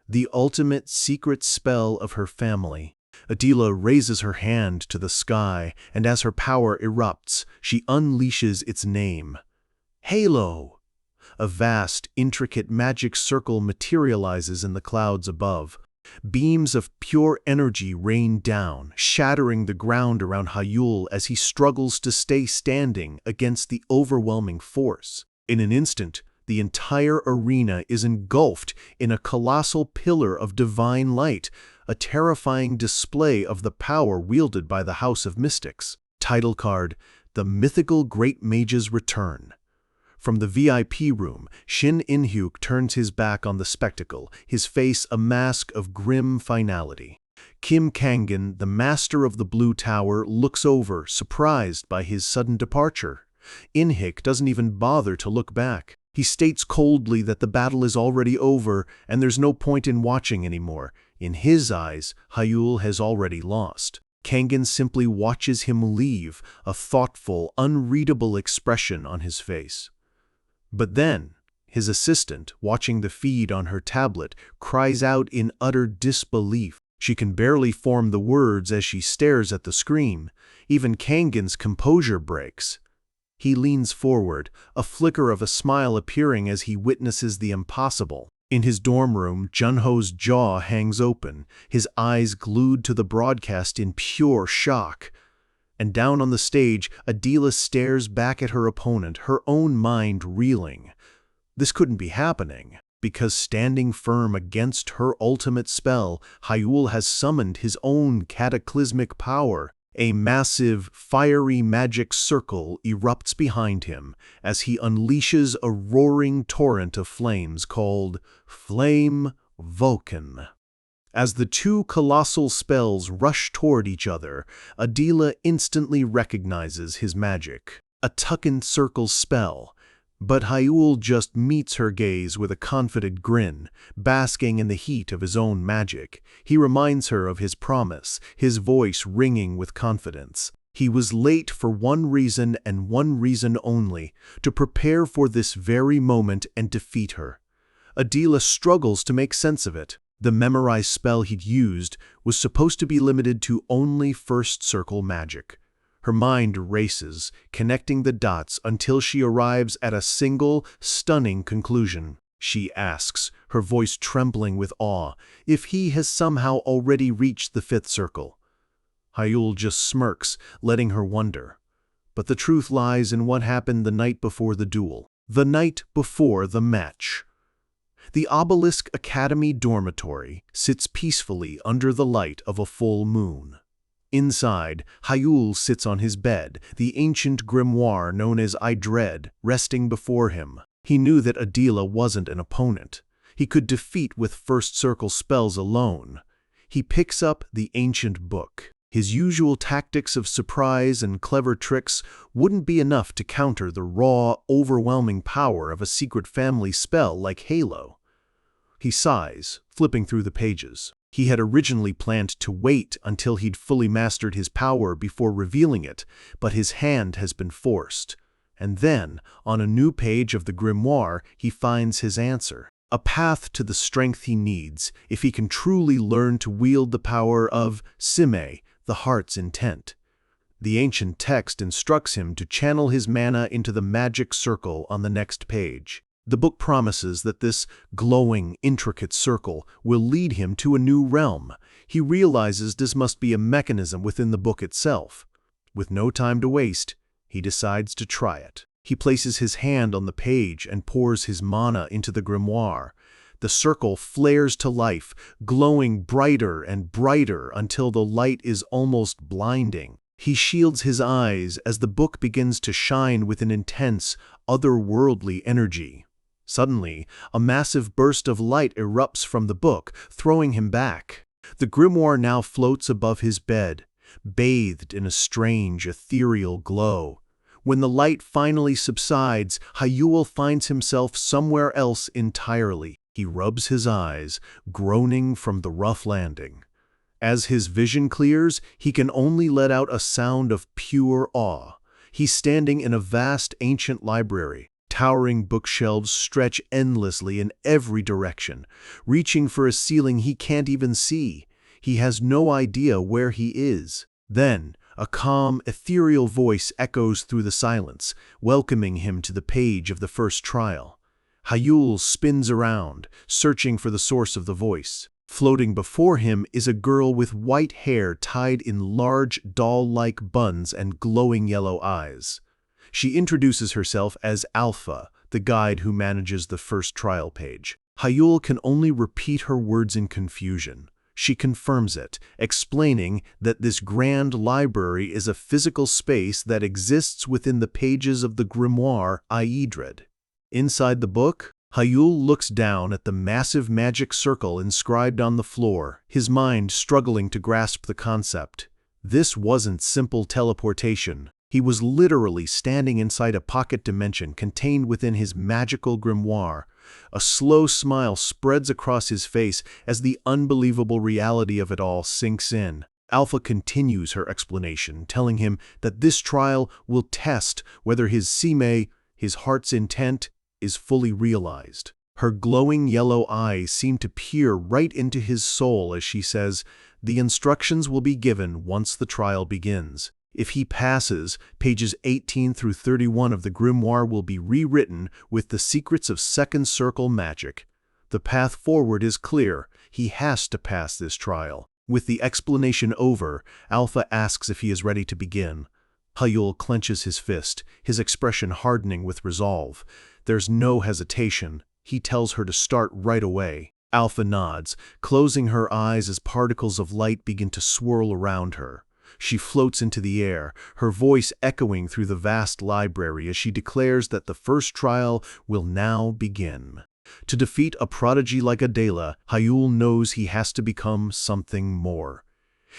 The ultimate secret spell of her family. Adela raises her hand to the sky, and as her power erupts, she unleashes its name. Halo! A vast, intricate magic circle materializes in the clouds above. Beams of pure energy rain down, shattering the ground around Hyul as he struggles to stay standing against the overwhelming force. In an instant, the entire arena is engulfed in a colossal pillar of divine light, a terrifying display of the power wielded by the House of Mystics. Title card: The Mythical Great Mage's Return. From the VIP room, Shin In-hyuk turns his back on the spectacle, his face a mask of grim finality. Kim Kangin, the master of the Blue Tower, looks over, surprised by his sudden departure. In-hyuk doesn't even bother to look back. He states coldly that the battle is already over and there's no point in watching anymore. In his eyes, Hyeul has already lost. Kangin simply watches him leave, a thoughtful, unreadable expression on his face. But then, his assistant, watching the feed on her tablet, cries out in utter disbelief. She can barely form the words as she stares at the screen. Even Kangin's composure breaks. He leans forward, a flicker of a smile appearing as he witnesses the impossible. In his dorm room, Junho's jaw hangs open, his eyes glued to the broadcast in pure shock. And down on the stage, Adela stares back at her opponent, her own mind reeling. This couldn't be happening, because standing firm against her ultimate spell, Hyeul has summoned his own cataclysmic power. A massive, fiery magic circle erupts behind him as he unleashes a roaring torrent of flames called Flame Vulcan. As the two colossal spells rush toward each other, Adela instantly recognizes his magic. A Tucken Circle spell. But Hyeul just meets her gaze with a confident grin, basking in the heat of his own magic. He reminds her of his promise, his voice ringing with confidence. He was late for one reason and one reason only, to prepare for this very moment and defeat her. Adela struggles to make sense of it. The memorized spell he'd used was supposed to be limited to only first circle magic. Her mind races, connecting the dots until she arrives at a single, stunning conclusion. She asks, her voice trembling with awe, if he has somehow already reached the fifth circle. Hyeul just smirks, letting her wonder. But the truth lies in what happened the night before the duel. The night before the match. The Obelisk Academy dormitory sits peacefully under the light of a full moon. Inside, Hyeul sits on his bed, the ancient grimoire known as I Dread resting before him. He knew that Adela wasn't an opponent. He could defeat with first circle spells alone. He picks up the ancient book. His usual tactics of surprise and clever tricks wouldn't be enough to counter the raw, overwhelming power of a secret family spell like Halo. He sighs, flipping through the pages. He had originally planned to wait until he'd fully mastered his power before revealing it, but his hand has been forced. And then, on a new page of the grimoire, he finds his answer. A path to the strength he needs if he can truly learn to wield the power of Sime, the heart's intent. The ancient text instructs him to channel his mana into the magic circle on the next page. The book promises that this glowing, intricate circle will lead him to a new realm. He realizes this must be a mechanism within the book itself. With no time to waste, he decides to try it. He places his hand on the page and pours his mana into the grimoire. The circle flares to life, glowing brighter and brighter until the light is almost blinding. He shields his eyes as the book begins to shine with an intense, otherworldly energy. Suddenly, a massive burst of light erupts from the book, throwing him back. The grimoire now floats above his bed, bathed in a strange, ethereal glow. When the light finally subsides, Hyeul finds himself somewhere else entirely. He rubs his eyes, groaning from the rough landing. As his vision clears, he can only let out a sound of pure awe. He's standing in a vast ancient library. Towering bookshelves stretch endlessly in every direction, reaching for a ceiling he can't even see. He has no idea where he is. Then, a calm, ethereal voice echoes through the silence, welcoming him to the page of the first trial. Hyeul spins around, searching for the source of the voice. Floating before him is a girl with white hair tied in large, doll-like buns and glowing yellow eyes. She introduces herself as Alpha, the guide who manages the first trial page. Hyul can only repeat her words in confusion. She confirms it, explaining that this grand library is a physical space that exists within the pages of the grimoire Aedred. Inside the book, Hyul looks down at the massive magic circle inscribed on the floor, his mind struggling to grasp the concept. This wasn't simple teleportation. He was literally standing inside a pocket dimension contained within his magical grimoire. A slow smile spreads across his face as the unbelievable reality of it all sinks in. Alpha continues her explanation, telling him that this trial will test whether his sime, his heart's intent, is fully realized. Her glowing yellow eyes seem to peer right into his soul as she says, "The instructions will be given once the trial begins. If he passes, pages 18 through 31 of the grimoire will be rewritten with the secrets of second circle magic. The path forward is clear. He has to pass this trial." With the explanation over, Alpha asks if he is ready to begin. Hyul clenches his fist, his expression hardening with resolve. There's no hesitation. He tells her to start right away. Alpha nods, closing her eyes as particles of light begin to swirl around her. She floats into the air, her voice echoing through the vast library as she declares that the first trial will now begin. To defeat a prodigy like Adela, Hyul knows he has to become something more.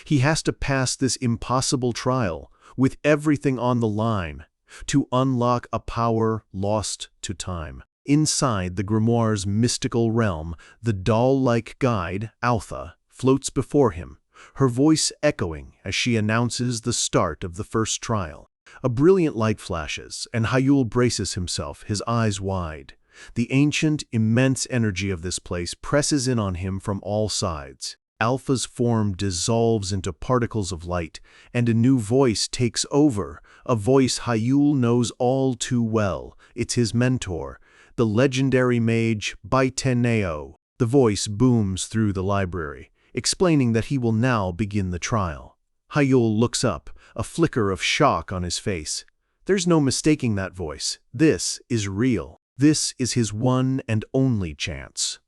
He has to pass this impossible trial, with everything on the line, to unlock a power lost to time. Inside the grimoire's mystical realm, the doll-like guide, Alpha, floats before him, her voice echoing as she announces the start of the first trial. A brilliant light flashes, and Hyul braces himself, his eyes wide. The ancient, immense energy of this place presses in on him from all sides. Alpha's form dissolves into particles of light, and a new voice takes over, a voice Hyul knows all too well. It's his mentor, the legendary mage Baiteneo. The voice booms through the library, explaining that he will now begin the trial. Hyul looks up, a flicker of shock on his face. There's no mistaking that voice. This is real. This is his one and only chance.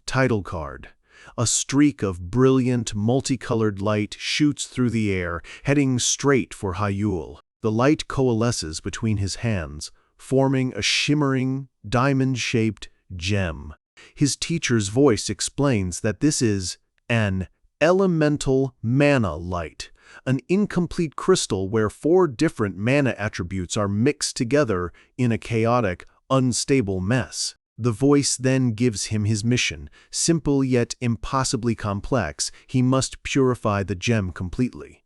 Title card. A streak of brilliant, multicolored light shoots through the air, heading straight for Hyul. The light coalesces between his hands, forming a shimmering, diamond-shaped gem. His teacher's voice explains that this is an elemental mana light, an incomplete crystal where 4 different mana attributes are mixed together in a chaotic, unstable mess. The voice then gives him his mission, simple yet impossibly complex. He must purify the gem completely.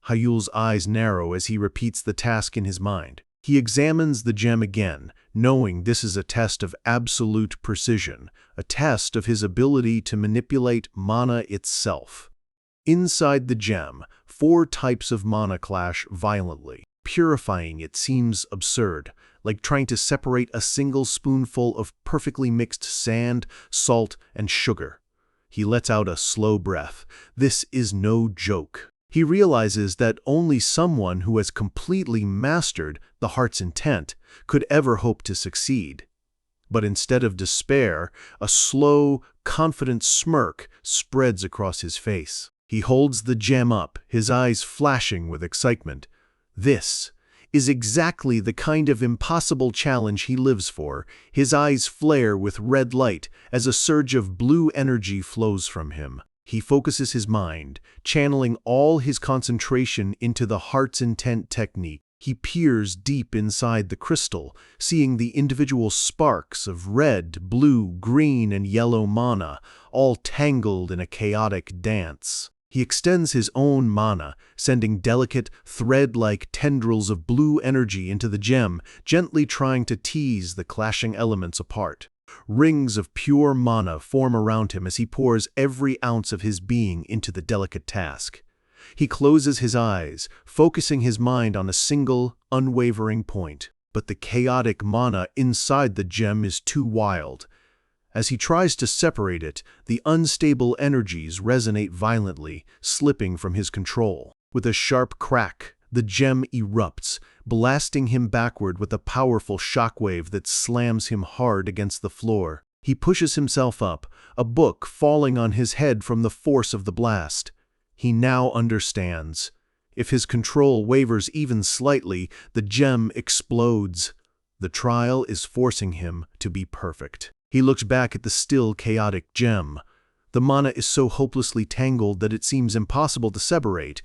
Hyul's eyes narrow as he repeats the task in his mind. He examines the gem again, knowing this is a test of absolute precision, a test of his ability to manipulate mana itself. Inside the gem, 4 types of mana clash violently. Purifying it seems absurd, like trying to separate a single spoonful of perfectly mixed sand, salt, and sugar. He lets out a slow breath. This is no joke. He realizes that only someone who has completely mastered the heart's intent could ever hope to succeed. But instead of despair, a slow, confident smirk spreads across his face. He holds the gem up, his eyes flashing with excitement. This is exactly the kind of impossible challenge he lives for. His eyes flare with red light as a surge of blue energy flows from him. He focuses his mind, channeling all his concentration into the heart's intent technique. He peers deep inside the crystal, seeing the individual sparks of red, blue, green, and yellow mana, all tangled in a chaotic dance. He extends his own mana, sending delicate, thread-like tendrils of blue energy into the gem, gently trying to tease the clashing elements apart. Rings of pure mana form around him as he pours every ounce of his being into the delicate task. He closes his eyes, focusing his mind on a single, unwavering point. But the chaotic mana inside the gem is too wild. As he tries to separate it, the unstable energies resonate violently, slipping from his control. With a sharp crack, the gem erupts, blasting him backward with a powerful shockwave that slams him hard against the floor. He pushes himself up, a book falling on his head from the force of the blast. He now understands. If his control wavers even slightly, the gem explodes. The trial is forcing him to be perfect. He looks back at the still chaotic gem. The mana is so hopelessly tangled that it seems impossible to separate,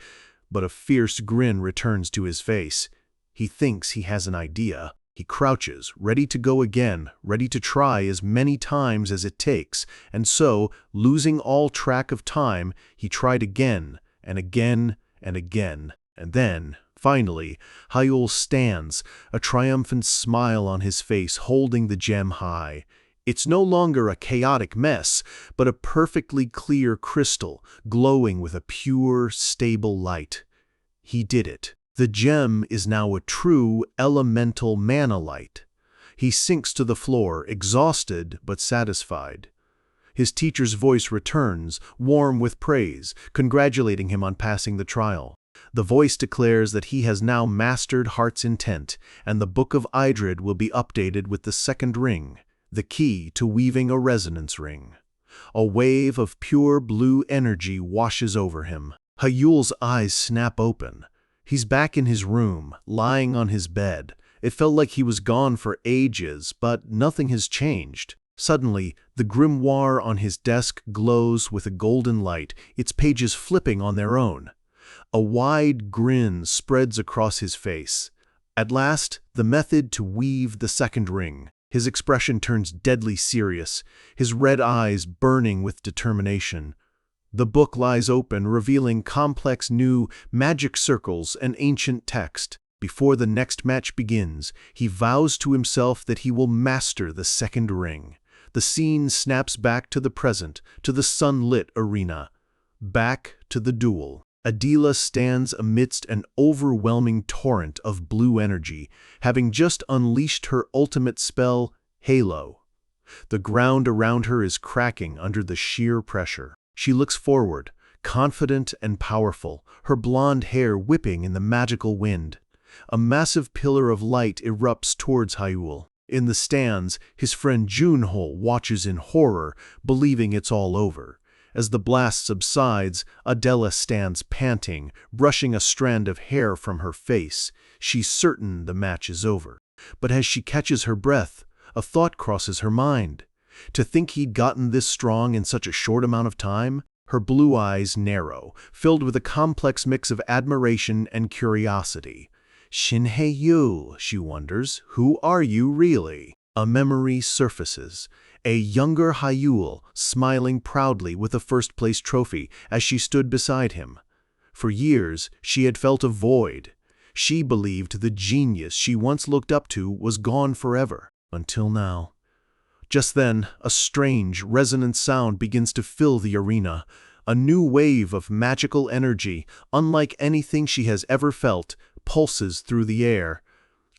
but a fierce grin returns to his face. He thinks he has an idea. He crouches, ready to go again, ready to try as many times as it takes, and so, losing all track of time, he tried again, and again, and again. And then, finally, Hyrule stands, a triumphant smile on his face, holding the gem high. It's no longer a chaotic mess, but a perfectly clear crystal, glowing with a pure, stable light. He did it. The gem is now a true elemental mana light. He sinks to the floor, exhausted but satisfied. His teacher's voice returns, warm with praise, congratulating him on passing the trial. The voice declares that he has now mastered Heart's intent, and the Book of Idrid will be updated with the second ring, the key to weaving a resonance ring. A wave of pure blue energy washes over him. Hyule's eyes snap open. He's back in his room, lying on his bed. It felt like he was gone for ages, but nothing has changed. Suddenly, the grimoire on his desk glows with a golden light, its pages flipping on their own. A wide grin spreads across his face. At last, the method to weave the second ring. His expression turns deadly serious, his red eyes burning with determination. The book lies open, revealing complex new magic circles and ancient text. Before the next match begins, he vows to himself that he will master the second ring. The scene snaps back to the present, to the sunlit arena. Back to the duel. Adela stands amidst an overwhelming torrent of blue energy, having just unleashed her ultimate spell, Halo. The ground around her is cracking under the sheer pressure. She looks forward, confident and powerful, her blonde hair whipping in the magical wind. A massive pillar of light erupts towards Hyrule. In the stands, his friend Junho watches in horror, believing it's all over. As the blast subsides, Adela stands panting, brushing a strand of hair from her face. She's certain the match is over. But as she catches her breath, a thought crosses her mind. To think he'd gotten this strong in such a short amount of time? Her blue eyes narrow, filled with a complex mix of admiration and curiosity. Shinhei-yu, she wonders, who are you really? A memory surfaces. A younger Hyrule, smiling proudly with a first-place trophy as she stood beside him. For years, she had felt a void. She believed the genius she once looked up to was gone forever, until now. Just then, a strange, resonant sound begins to fill the arena. A new wave of magical energy, unlike anything she has ever felt, pulses through the air.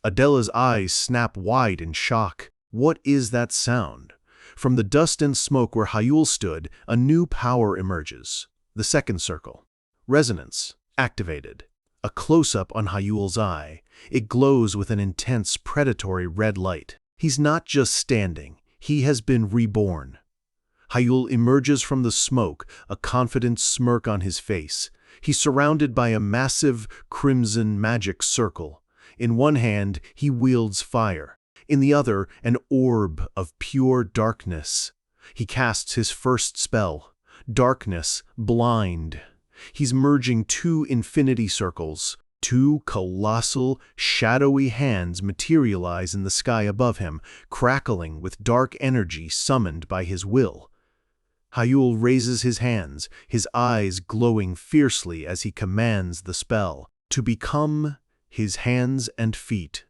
Adela's eyes snap wide in shock. What is that sound? From the dust and smoke where Hyrule stood, a new power emerges. The second circle. Resonance. Activated. A close-up on Hyule's eye. It glows with an intense, predatory red light. He's not just standing. He has been reborn. Hyrule emerges from the smoke, a confident smirk on his face. He's surrounded by a massive, crimson magic circle. In one hand, he wields fire. In the other, an orb of pure darkness. He casts his first spell. Darkness, blind. He's merging two infinity circles. Two colossal, shadowy hands materialize in the sky above him, crackling with dark energy summoned by his will. Hyrule raises his hands, his eyes glowing fiercely as he commands the spell to become his hands and feet.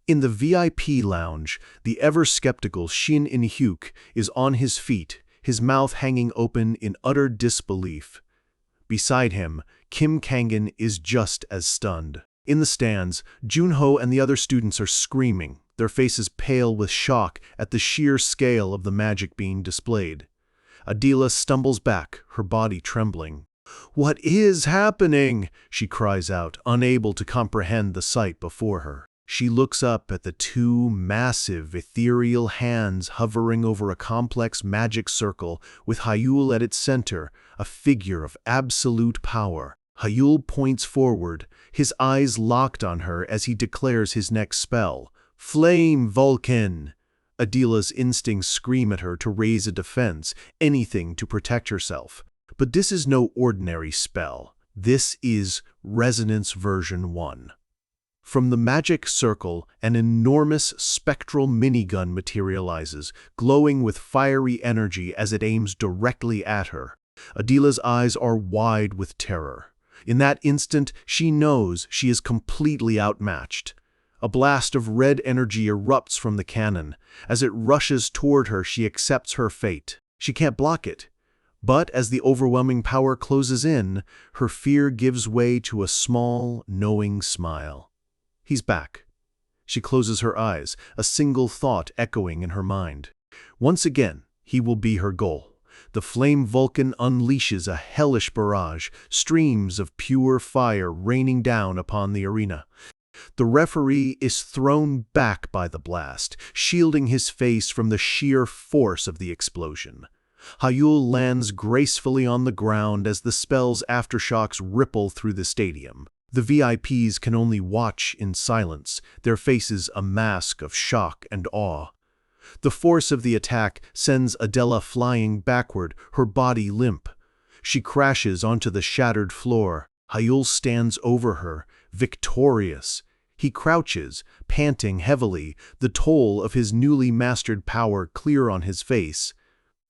In the VIP lounge, the ever-skeptical Shin In-hyuk is on his feet, his mouth hanging open in utter disbelief. Beside him, Kim Kangen is just as stunned. In the stands, Junho and the other students are screaming, their faces pale with shock at the sheer scale of the magic being displayed. Adela stumbles back, her body trembling. "What is happening?" she cries out, unable to comprehend the sight before her. She looks up at the two massive, ethereal hands hovering over a complex magic circle with Hyul at its center, a figure of absolute power. Hyul points forward, his eyes locked on her as he declares his next spell. Flame Vulcan! Adila's instincts scream at her to raise a defense, anything to protect herself. But this is no ordinary spell. This is Resonance version 1. From the magic circle, an enormous spectral minigun materializes, glowing with fiery energy as it aims directly at her. Adila's eyes are wide with terror. In that instant, she knows she is completely outmatched. A blast of red energy erupts from the cannon. As it rushes toward her, she accepts her fate. She can't block it. But as the overwhelming power closes in, her fear gives way to a small, knowing smile. He's back. She closes her eyes, a single thought echoing in her mind. Once again, he will be her goal. The Flame Vulcan unleashes a hellish barrage, streams of pure fire raining down upon the arena. The referee is thrown back by the blast, shielding his face from the sheer force of the explosion. Hyul lands gracefully on the ground as the spell's aftershocks ripple through the stadium. The VIPs can only watch in silence, their faces a mask of shock and awe. The force of the attack sends Adela flying backward, her body limp. She crashes onto the shattered floor. Hyul stands over her, victorious. He crouches, panting heavily, the toll of his newly mastered power clear on his face.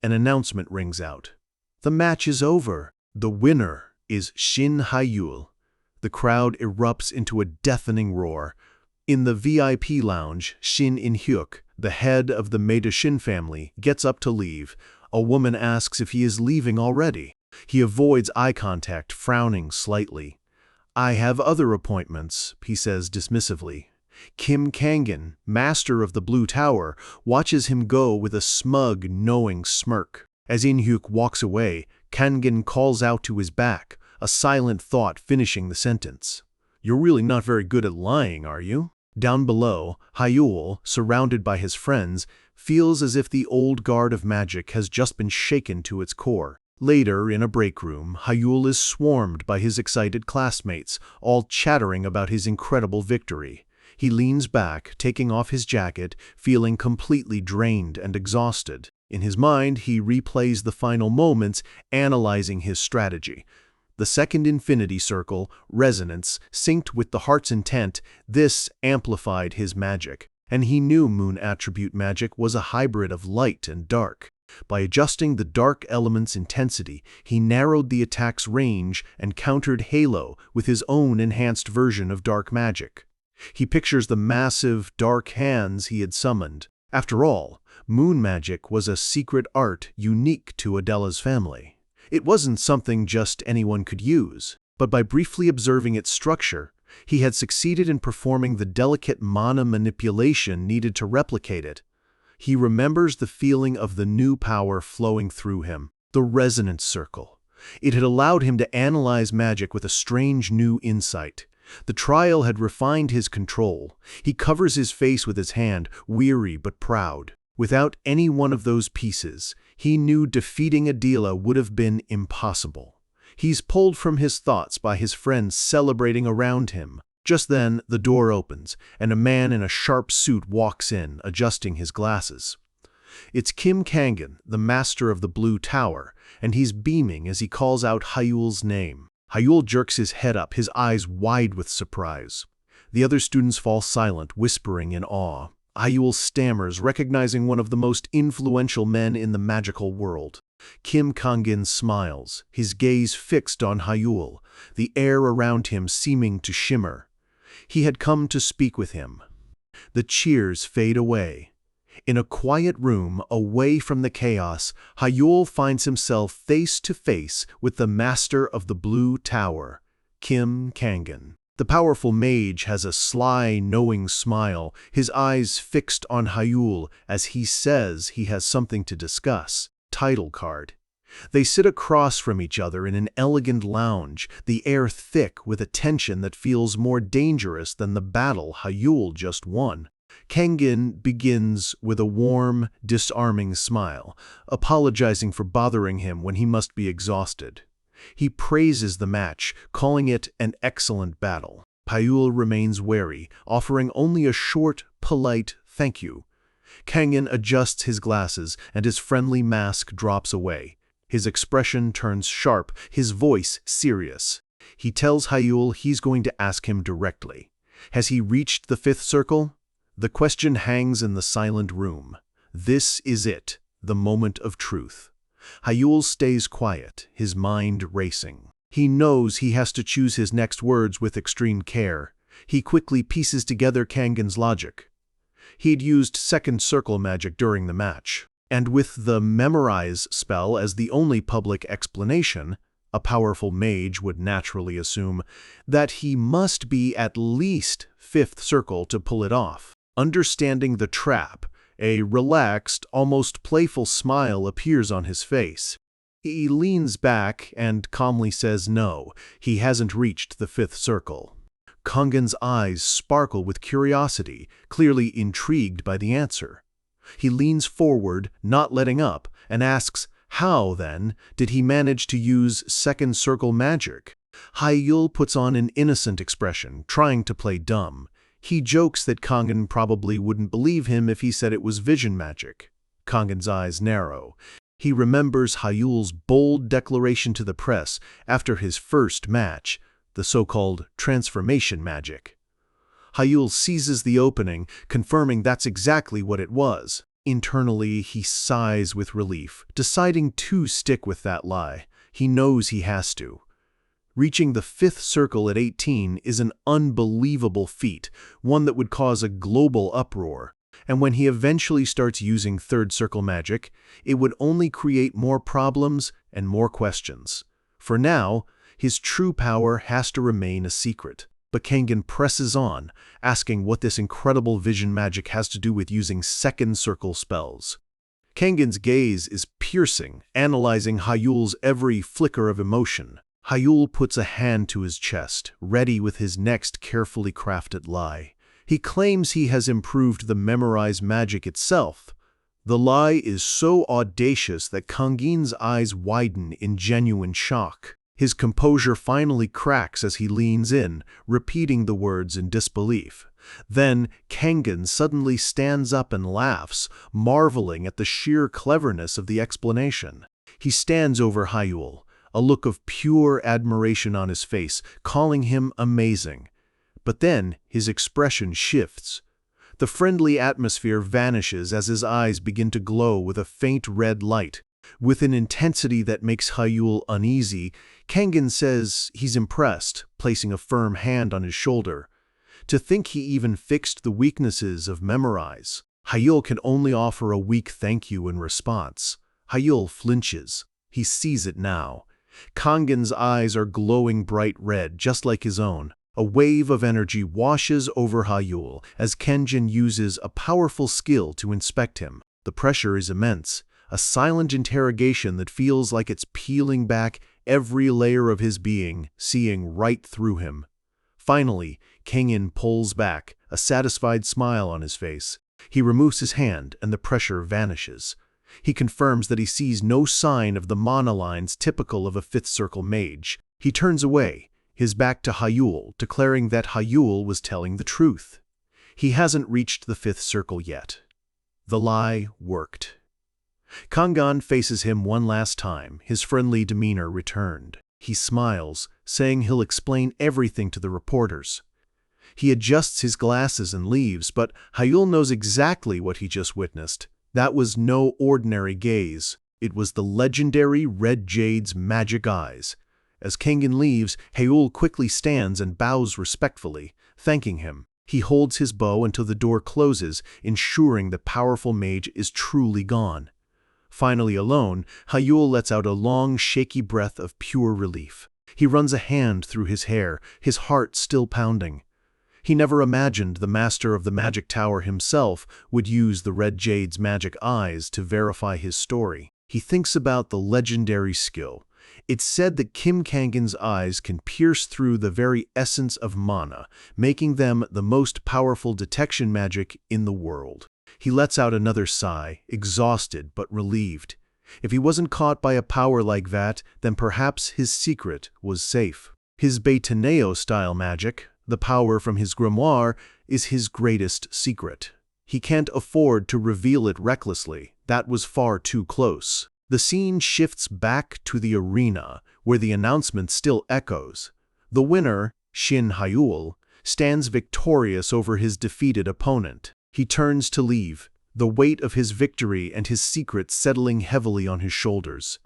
An announcement rings out. The match is over. The winner is Shin Hyul. The crowd erupts into a deafening roar. In the VIP lounge, Shin In-hyuk, the head of the Maeda Shin family, gets up to leave. A woman asks if he is leaving already. He avoids eye contact, frowning slightly. "I have other appointments," he says dismissively. Kim Kangan, master of the Blue Tower, watches him go with a smug, knowing smirk. As In-hyuk walks away, Kangan calls out to his back, a silent thought finishing the sentence. "You're really not very good at lying, are you?" Down below, Hyul, surrounded by his friends, feels as if the old guard of magic has just been shaken to its core. Later, in a break room, Hyul is swarmed by his excited classmates, all chattering about his incredible victory. He leans back, taking off his jacket, feeling completely drained and exhausted. In his mind, he replays the final moments, analyzing his strategy. The second infinity circle, resonance, synced with the heart's intent, this amplified his magic. And he knew moon attribute magic was a hybrid of light and dark. By adjusting the dark element's intensity, he narrowed the attack's range and countered Halo with his own enhanced version of dark magic. He pictures the massive, dark hands he had summoned. After all, moon magic was a secret art unique to Adela's family. It wasn't something just anyone could use, but by briefly observing its structure, he had succeeded in performing the delicate mana manipulation needed to replicate it. He remembers the feeling of the new power flowing through him, the resonance circle. It had allowed him to analyze magic with a strange new insight. The trial had refined his control. He covers his face with his hand, weary but proud. Without any one of those pieces, he knew defeating Adela would have been impossible. He's pulled from his thoughts by his friends celebrating around him. Just then, the door opens, and a man in a sharp suit walks in, adjusting his glasses. It's Kim Kangan, the master of the Blue Tower, and he's beaming as he calls out Hyul's name. Hyul jerks his head up, his eyes wide with surprise. The other students fall silent, whispering in awe. Hyul stammers, recognizing one of the most influential men in the magical world. Kim Kangan smiles, his gaze fixed on Hyul, the air around him seeming to shimmer. He had come to speak with him. The cheers fade away. In a quiet room, away from the chaos, Hyul finds himself face to face with the master of the Blue Tower, Kim Kangan. The powerful mage has a sly, knowing smile, his eyes fixed on Hyul as he says he has something to discuss. Title card. They sit across from each other in an elegant lounge, the air thick with a tension that feels more dangerous than the battle Hayul just won. Kangin begins with a warm, disarming smile, apologizing for bothering him when he must be exhausted. He praises the match, calling it an excellent battle. Hayul remains wary, offering only a short, polite thank you. Kangin adjusts his glasses and his friendly mask drops away. His expression turns sharp, his voice serious. He tells Hayul he's going to ask him directly. Has he reached the fifth circle? The question hangs in the silent room. This is it, the moment of truth. Hayul stays quiet, his mind racing. He knows he has to choose his next words with extreme care. He quickly pieces together Kangin's logic. He'd used second circle magic during the match, and with the memorize spell as the only public explanation, a powerful mage would naturally assume that he must be at least fifth circle to pull it off. Understanding the trap, a relaxed, almost playful smile appears on his face. He leans back and calmly says no, he hasn't reached the fifth circle. Kangin's eyes sparkle with curiosity, clearly intrigued by the answer. He leans forward, not letting up, and asks, how, then, did he manage to use second circle magic? Hayul puts on an innocent expression, trying to play dumb. He jokes that Kangin probably wouldn't believe him if he said it was vision magic. Kangin's eyes narrow. He remembers Hayul's bold declaration to the press after his first match, the so-called transformation magic. Hayul seizes the opening, confirming that's exactly what it was. Internally, he sighs with relief, deciding to stick with that lie. He knows he has to. Reaching the fifth circle at 18 is an unbelievable feat, one that would cause a global uproar. And when he eventually starts using third circle magic, it would only create more problems and more questions. For now, his true power has to remain a secret. But Kangin presses on, asking what this incredible vision magic has to do with using second circle spells. Kangin's gaze is piercing, analyzing Hayul's every flicker of emotion. Hayul puts a hand to his chest, ready with his next carefully crafted lie. He claims he has improved the memorized magic itself. The lie is so audacious that Kangin's eyes widen in genuine shock. His composure finally cracks as he leans in, repeating the words in disbelief. Then Kangin suddenly stands up and laughs, marveling at the sheer cleverness of the explanation. He stands over Hayul, a look of pure admiration on his face, calling him amazing. But then his expression shifts. The friendly atmosphere vanishes as his eyes begin to glow with a faint red light. With an intensity that makes Hayul uneasy, Kangin says he's impressed, placing a firm hand on his shoulder. To think he even fixed the weaknesses of memorize. Hayul can only offer a weak thank you in response. Hayul flinches. He sees it now. Kangin's eyes are glowing bright red, just like his own. A wave of energy washes over Hayul as Kangin uses a powerful skill to inspect him. The pressure is immense, a silent interrogation that feels like it's peeling back every layer of his being, seeing right through him. Finally, Kangin pulls back, a satisfied smile on his face. He removes his hand and the pressure vanishes. He confirms that he sees no sign of the mana lines typical of a fifth circle mage. He turns away, his back to Hayul, declaring that Hayul was telling the truth. He hasn't reached the fifth circle yet. The lie worked. Kangin faces him one last time, his friendly demeanor returned. He smiles, saying he'll explain everything to the reporters. He adjusts his glasses and leaves, but Hayul knows exactly what he just witnessed. That was no ordinary gaze. It was the legendary Red Jade's magic eyes. As Kangin leaves, Hayul quickly stands and bows respectfully, thanking him. He holds his bow until the door closes, ensuring the powerful mage is truly gone. Finally alone, Hayul lets out a long, shaky breath of pure relief. He runs a hand through his hair, his heart still pounding. He never imagined the master of the magic tower himself would use the Red Jade's magic eyes to verify his story. He thinks about the legendary skill. It's said that Kim Kangan's eyes can pierce through the very essence of mana, making them the most powerful detection magic in the world. He lets out another sigh, exhausted but relieved. If he wasn't caught by a power like that, then perhaps his secret was safe. His Beitaneo-style magic, the power from his grimoire, is his greatest secret. He can't afford to reveal it recklessly. That was far too close. The scene shifts back to the arena, where the announcement still echoes. The winner, Shin Hyul, stands victorious over his defeated opponent. He turns to leave, the weight of his victory and his secret settling heavily on his shoulders.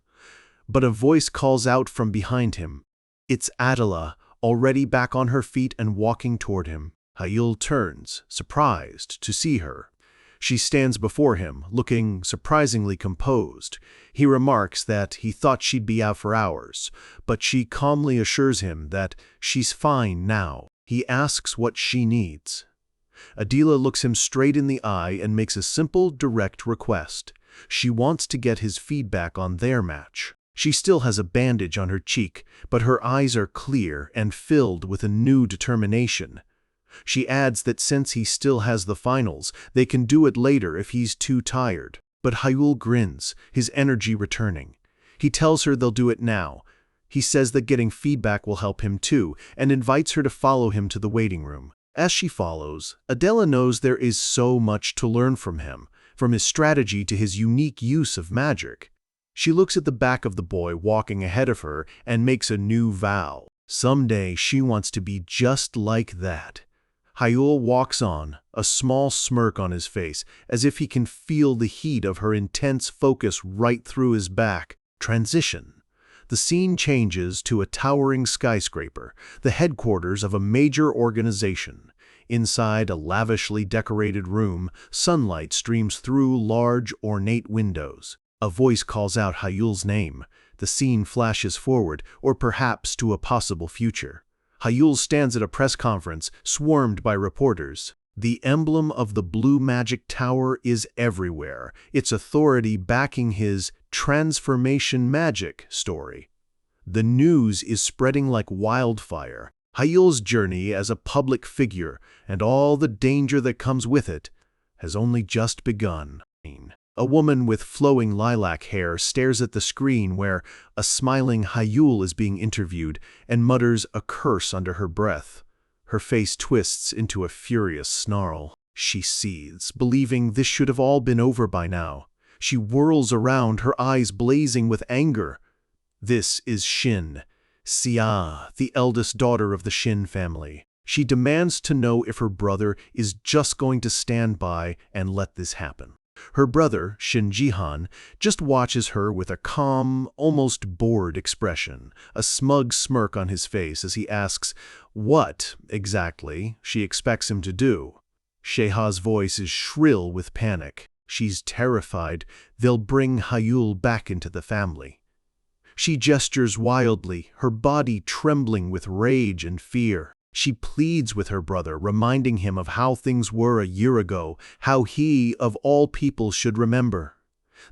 But a voice calls out from behind him. It's Adela, already back on her feet and walking toward him. Hyul turns, surprised to see her. She stands before him, looking surprisingly composed. He remarks that he thought she'd be out for hours, but she calmly assures him that she's fine now. He asks what she needs. Adela looks him straight in the eye and makes a simple, direct request. She wants to get his feedback on their match. She still has a bandage on her cheek, but her eyes are clear and filled with a new determination. She adds that since he still has the finals, they can do it later if he's too tired. But Hyul grins, his energy returning. He tells her they'll do it now. He says that getting feedback will help him too, and invites her to follow him to the waiting room. As she follows, Adela knows there is so much to learn from him, from his strategy to his unique use of magic. She looks at the back of the boy walking ahead of her and makes a new vow. Someday she wants to be just like that. Hyul walks on, a small smirk on his face, as if he can feel the heat of her intense focus right through his back. Transition. The scene changes to a towering skyscraper, the headquarters of a major organization. Inside a lavishly decorated room, sunlight streams through large, ornate windows. A voice calls out Hyul's name. The scene flashes forward, or perhaps to a possible future. Hyul stands at a press conference, swarmed by reporters. The emblem of the Blue Magic Tower is everywhere, its authority backing his transformation magic story. The news is spreading like wildfire. Hyul's journey as a public figure, and all the danger that comes with it, has only just begun. A woman with flowing lilac hair stares at the screen where a smiling Hyul is being interviewed and mutters a curse under her breath. Her face twists into a furious snarl. She seethes, believing this should have all been over by now. She whirls around, her eyes blazing with anger. This is Shin, Sia, the eldest daughter of the Shin family. She demands to know if her brother is just going to stand by and let this happen. Her brother, Shin Jihan, just watches her with a calm, almost bored expression, a smug smirk on his face as he asks what, exactly, she expects him to do. Sheha's voice is shrill with panic. She's terrified they'll bring Hyul back into the family. She gestures wildly, her body trembling with rage and fear. She pleads with her brother, reminding him of how things were a year ago, how he, of all people, should remember.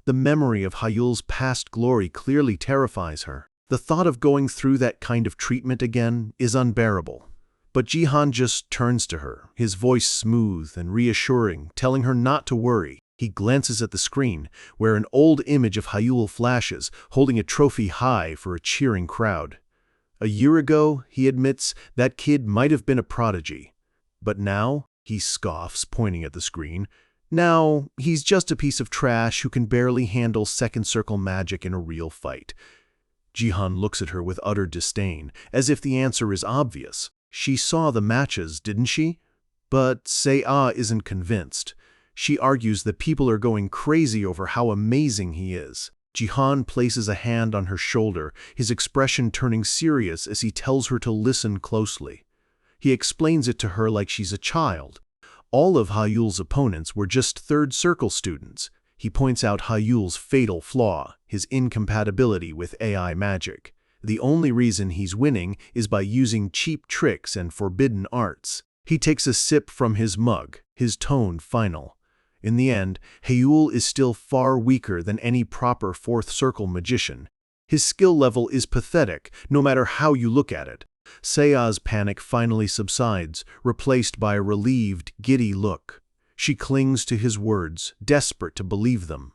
The memory of Hyul's past glory clearly terrifies her. The thought of going through that kind of treatment again is unbearable. But Jihan just turns to her, his voice smooth and reassuring, telling her not to worry. He glances at the screen, where an old image of Hyul flashes, holding a trophy high for a cheering crowd. A year ago, he admits, that kid might have been a prodigy. But now, he scoffs, pointing at the screen, now he's just a piece of trash who can barely handle second circle magic in a real fight. Jihan looks at her with utter disdain, as if the answer is obvious. She saw the matches, didn't she? But Se-ah isn't convinced. She argues that people are going crazy over how amazing he is. Jihan places a hand on her shoulder, his expression turning serious as he tells her to listen closely. He explains it to her like she's a child. All of Hyul's opponents were just third circle students. He points out Hyul's fatal flaw, his incompatibility with AI magic. The only reason he's winning is by using cheap tricks and forbidden arts. He takes a sip from his mug, his tone final. In the end, Hayul is still far weaker than any proper fourth circle magician. His skill level is pathetic, no matter how you look at it. Sea's panic finally subsides, replaced by a relieved, giddy look. She clings to his words, desperate to believe them.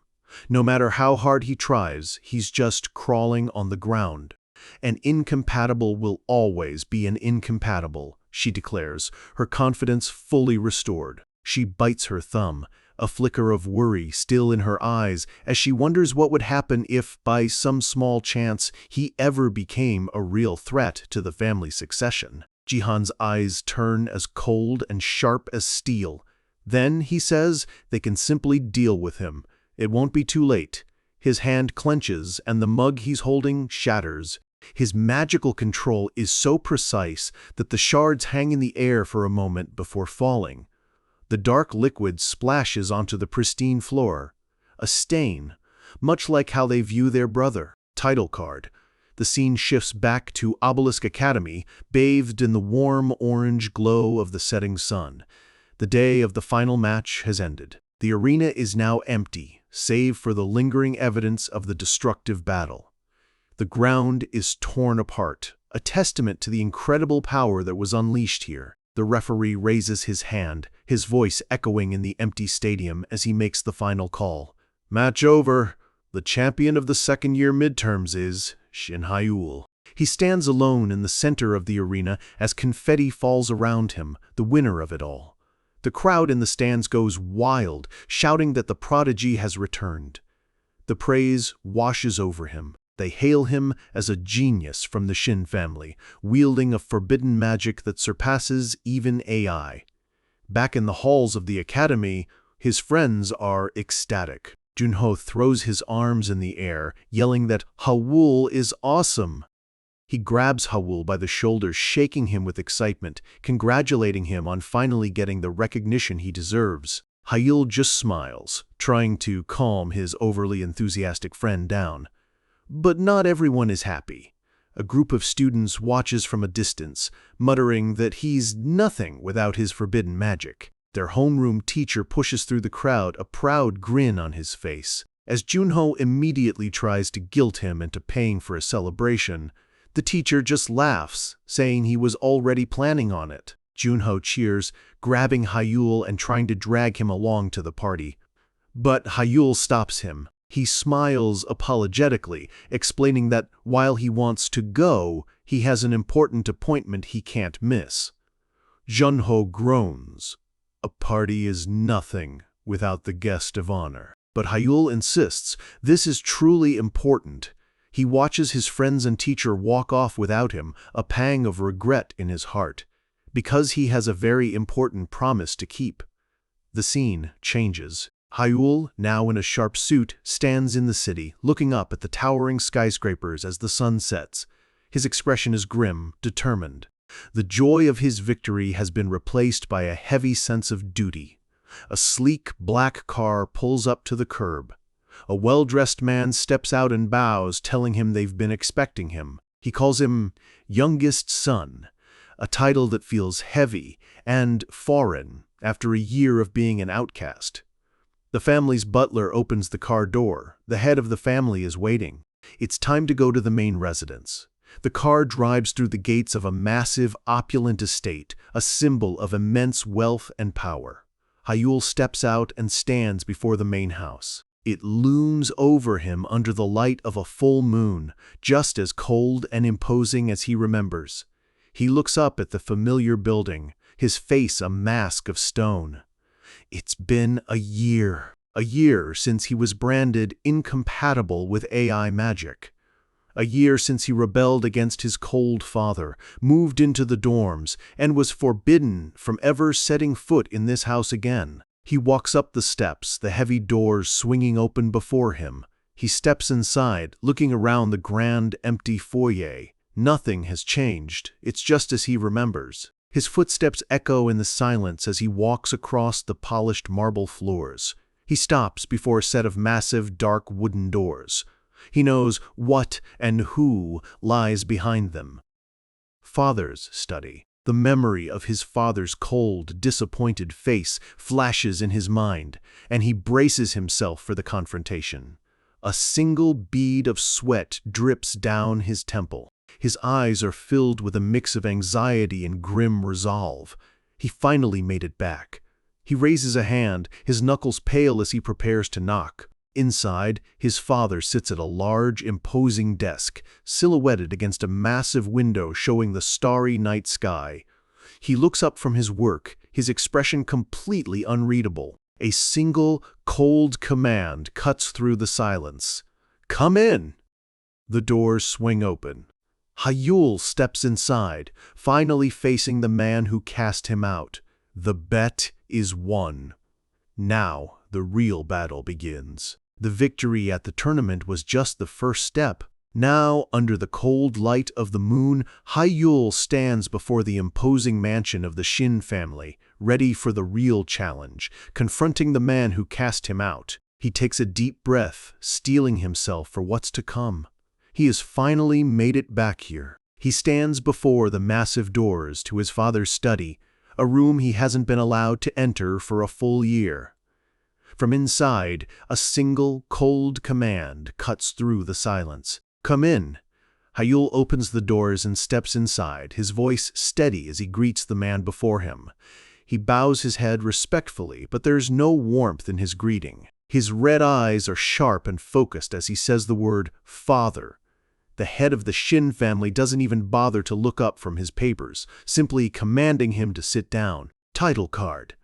No matter how hard he tries, he's just crawling on the ground. An incompatible will always be an incompatible, she declares, her confidence fully restored. She bites her thumb, a flicker of worry still in her eyes as she wonders what would happen if, by some small chance, he ever became a real threat to the family succession. Jihan's eyes turn as cold and sharp as steel. Then, he says, they can simply deal with him. It won't be too late. His hand clenches and the mug he's holding shatters. His magical control is so precise that the shards hang in the air for a moment before falling. The dark liquid splashes onto the pristine floor. A stain, much like how they view their brother. Title card. The scene shifts back to Obelisk Academy, bathed in the warm orange glow of the setting sun. The day of the final match has ended. The arena is now empty, save for the lingering evidence of the destructive battle. The ground is torn apart, a testament to the incredible power that was unleashed here. The referee raises his hand, his voice echoing in the empty stadium as he makes the final call. Match over. The champion of the second-year midterms is Shin Hayul. He stands alone in the center of the arena as confetti falls around him, the winner of it all. The crowd in the stands goes wild, shouting that the prodigy has returned. The praise washes over him. They hail him as a genius from the Shin family, wielding a forbidden magic that surpasses even AI. Back in the halls of the academy, his friends are ecstatic. Junho throws his arms in the air, yelling that Hawul is awesome. He grabs Hawul by the shoulders, shaking him with excitement, congratulating him on finally getting the recognition he deserves. Hayul just smiles, trying to calm his overly enthusiastic friend down. But not everyone is happy. A group of students watches from a distance, muttering that he's nothing without his forbidden magic. Their homeroom teacher pushes through the crowd, a proud grin on his face. As Junho immediately tries to guilt him into paying for a celebration, the teacher just laughs, saying he was already planning on it. Junho cheers, grabbing Hayul and trying to drag him along to the party. But Hayul stops him. He smiles apologetically, explaining that while he wants to go, he has an important appointment he can't miss. Junho groans. A party is nothing without the guest of honor. But Hayul insists this is truly important. He watches his friends and teacher walk off without him, a pang of regret in his heart, because he has a very important promise to keep. The scene changes. Hayul, now in a sharp suit, stands in the city, looking up at the towering skyscrapers as the sun sets. His expression is grim, determined. The joy of his victory has been replaced by a heavy sense of duty. A sleek, black car pulls up to the curb. A well-dressed man steps out and bows, telling him they've been expecting him. He calls him youngest son, a title that feels heavy and foreign after a year of being an outcast. The family's butler opens the car door. The head of the family is waiting. It's time to go to the main residence. The car drives through the gates of a massive, opulent estate, a symbol of immense wealth and power. Hayul steps out and stands before the main house. It looms over him under the light of a full moon, just as cold and imposing as he remembers. He looks up at the familiar building, his face a mask of stone. It's been a year since he was branded incompatible with AI magic. A year since he rebelled against his cold father, moved into the dorms, and was forbidden from ever setting foot in this house again. He walks up the steps, the heavy doors swinging open before him. He steps inside, looking around the grand, empty foyer. Nothing has changed. It's just as he remembers. His footsteps echo in the silence as he walks across the polished marble floors. He stops before a set of massive, dark wooden doors. He knows what and who lies behind them. Father's study. The memory of his father's cold, disappointed face flashes in his mind, and he braces himself for the confrontation. A single bead of sweat drips down his temple. His eyes are filled with a mix of anxiety and grim resolve. He finally made it back. He raises a hand, his knuckles pale as he prepares to knock. Inside, his father sits at a large, imposing desk, silhouetted against a massive window showing the starry night sky. He looks up from his work, his expression completely unreadable. A single, cold command cuts through the silence. "Come in!" The doors swing open. Hayul steps inside, finally facing the man who cast him out. The bet is won. Now the real battle begins. The victory at the tournament was just the first step. Now, under the cold light of the moon, Hayul stands before the imposing mansion of the Shin family, ready for the real challenge, confronting the man who cast him out. He takes a deep breath, steeling himself for what's to come. He has finally made it back here. He stands before the massive doors to his father's study, a room he hasn't been allowed to enter for a full year. From inside, a single, cold command cuts through the silence. "Come in." Hayul opens the doors and steps inside, his voice steady as he greets the man before him. He bows his head respectfully, but there's no warmth in his greeting. His red eyes are sharp and focused as he says the word "father." The head of the Shin family doesn't even bother to look up from his papers, simply commanding him to sit down. Title card.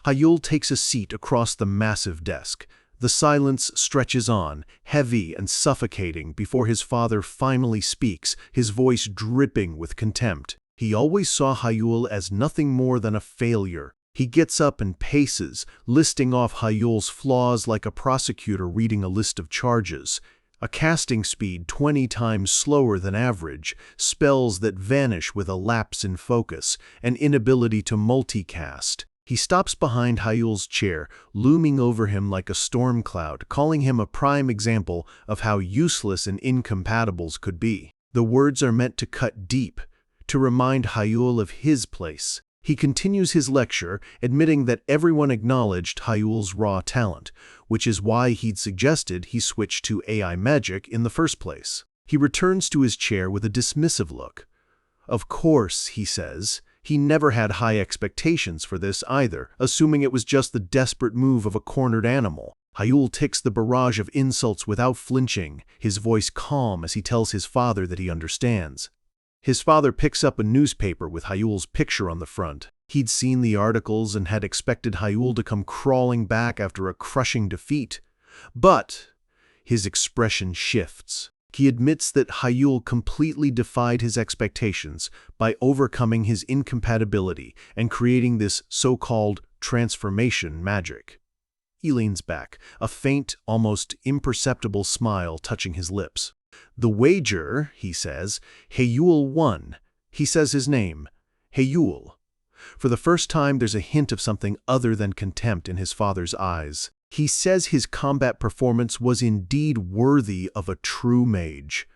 Hayul takes a seat across the massive desk. The silence stretches on, heavy and suffocating, before his father finally speaks, his voice dripping with contempt. He always saw Hayul as nothing more than a failure. He gets up and paces, listing off Hayul's flaws like a prosecutor reading a list of charges. A casting speed 20 times slower than average, spells that vanish with a lapse in focus, an inability to multicast. He stops behind Hayul's chair, looming over him like a storm cloud, calling him a prime example of how useless and incompatibles could be. The words are meant to cut deep, to remind Hayul of his place. He continues his lecture, admitting that everyone acknowledged Hayul's raw talent, which is why he'd suggested he switch to AI magic in the first place. He returns to his chair with a dismissive look. Of course, he says, he never had high expectations for this either, assuming it was just the desperate move of a cornered animal. Hayul takes the barrage of insults without flinching, his voice calm as he tells his father that he understands. His father picks up a newspaper with Hayul's picture on the front. He'd seen the articles and had expected Hayul to come crawling back after a crushing defeat. But his expression shifts. He admits that Hayul completely defied his expectations by overcoming his incompatibility and creating this so-called transformation magic. He leans back, a faint, almost imperceptible smile touching his lips. The wager, he says, Hayul won. He says his name, Hayul. For the first time, there's a hint of something other than contempt in his father's eyes. He says his combat performance was indeed worthy of a true mage.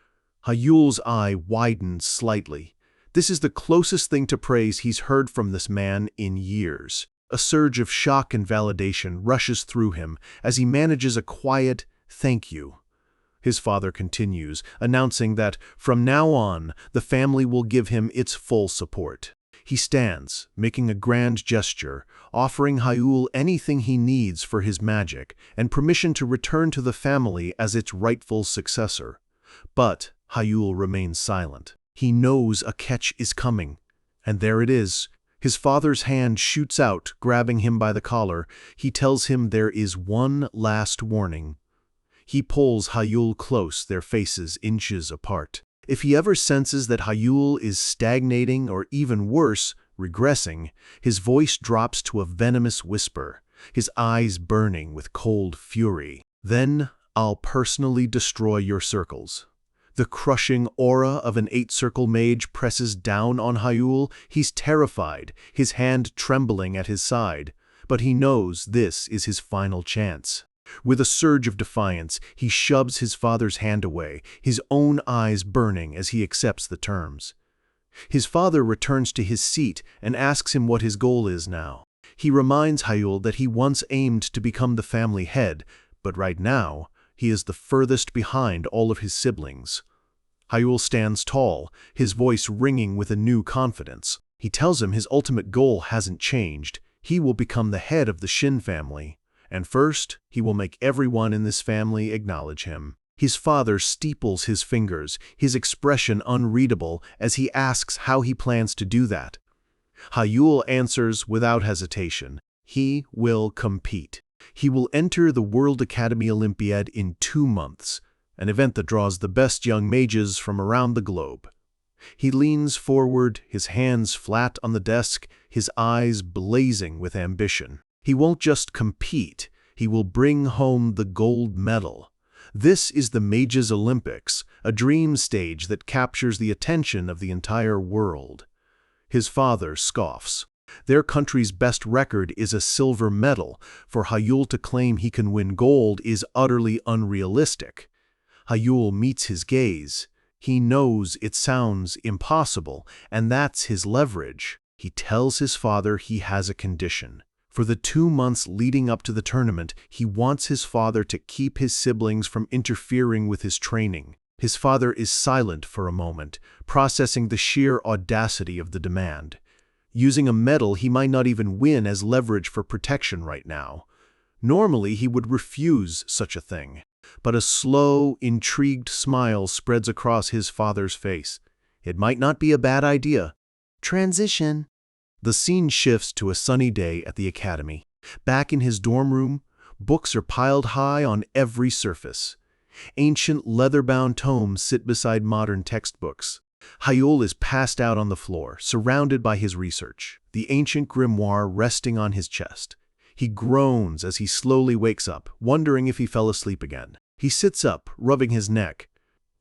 Hayul's eye widens slightly. This is the closest thing to praise he's heard from this man in years. A surge of shock and validation rushes through him as he manages a quiet "thank you." His father continues, announcing that from now on, the family will give him its full support. He stands, making a grand gesture, offering Hayul anything he needs for his magic and permission to return to the family as its rightful successor. But Hayul remains silent. He knows a catch is coming. And there it is. His father's hand shoots out, grabbing him by the collar. He tells him there is one last warning. He pulls Hayul close, their faces inches apart. If he ever senses that Hayul is stagnating or even worse, regressing, his voice drops to a venomous whisper, his eyes burning with cold fury. "Then I'll personally destroy your circles." The crushing aura of an 8-circle mage presses down on Hayul. He's terrified, his hand trembling at his side. But he knows this is his final chance. With a surge of defiance, he shoves his father's hand away, his own eyes burning as he accepts the terms. His father returns to his seat and asks him what his goal is now. He reminds Hyul that he once aimed to become the family head, but right now, he is the furthest behind all of his siblings. Hyul stands tall, his voice ringing with a new confidence. He tells him his ultimate goal hasn't changed. He will become the head of the Shin family. And first, he will make everyone in this family acknowledge him. His father steeples his fingers, his expression unreadable as he asks how he plans to do that. Hyul answers without hesitation. He will compete. He will enter the World Academy Olympiad in 2 months, an event that draws the best young mages from around the globe. He leans forward, his hands flat on the desk, his eyes blazing with ambition. He won't just compete, he will bring home the gold medal. This is the Mages Olympics, a dream stage that captures the attention of the entire world. His father scoffs. Their country's best record is a silver medal. For Hyul to claim he can win gold is utterly unrealistic. Hyul meets his gaze. He knows it sounds impossible, and that's his leverage. He tells his father he has a condition. For the 2 months leading up to the tournament, he wants his father to keep his siblings from interfering with his training. His father is silent for a moment, processing the sheer audacity of the demand. Using a medal he might not even win as leverage for protection right now. Normally he would refuse such a thing. But a slow, intrigued smile spreads across his father's face. It might not be a bad idea. Transition. The scene shifts to a sunny day at the academy. Back in his dorm room, books are piled high on every surface. Ancient leather-bound tomes sit beside modern textbooks. Hyul is passed out on the floor, surrounded by his research, the ancient grimoire resting on his chest. He groans as he slowly wakes up, wondering if he fell asleep again. He sits up, rubbing his neck.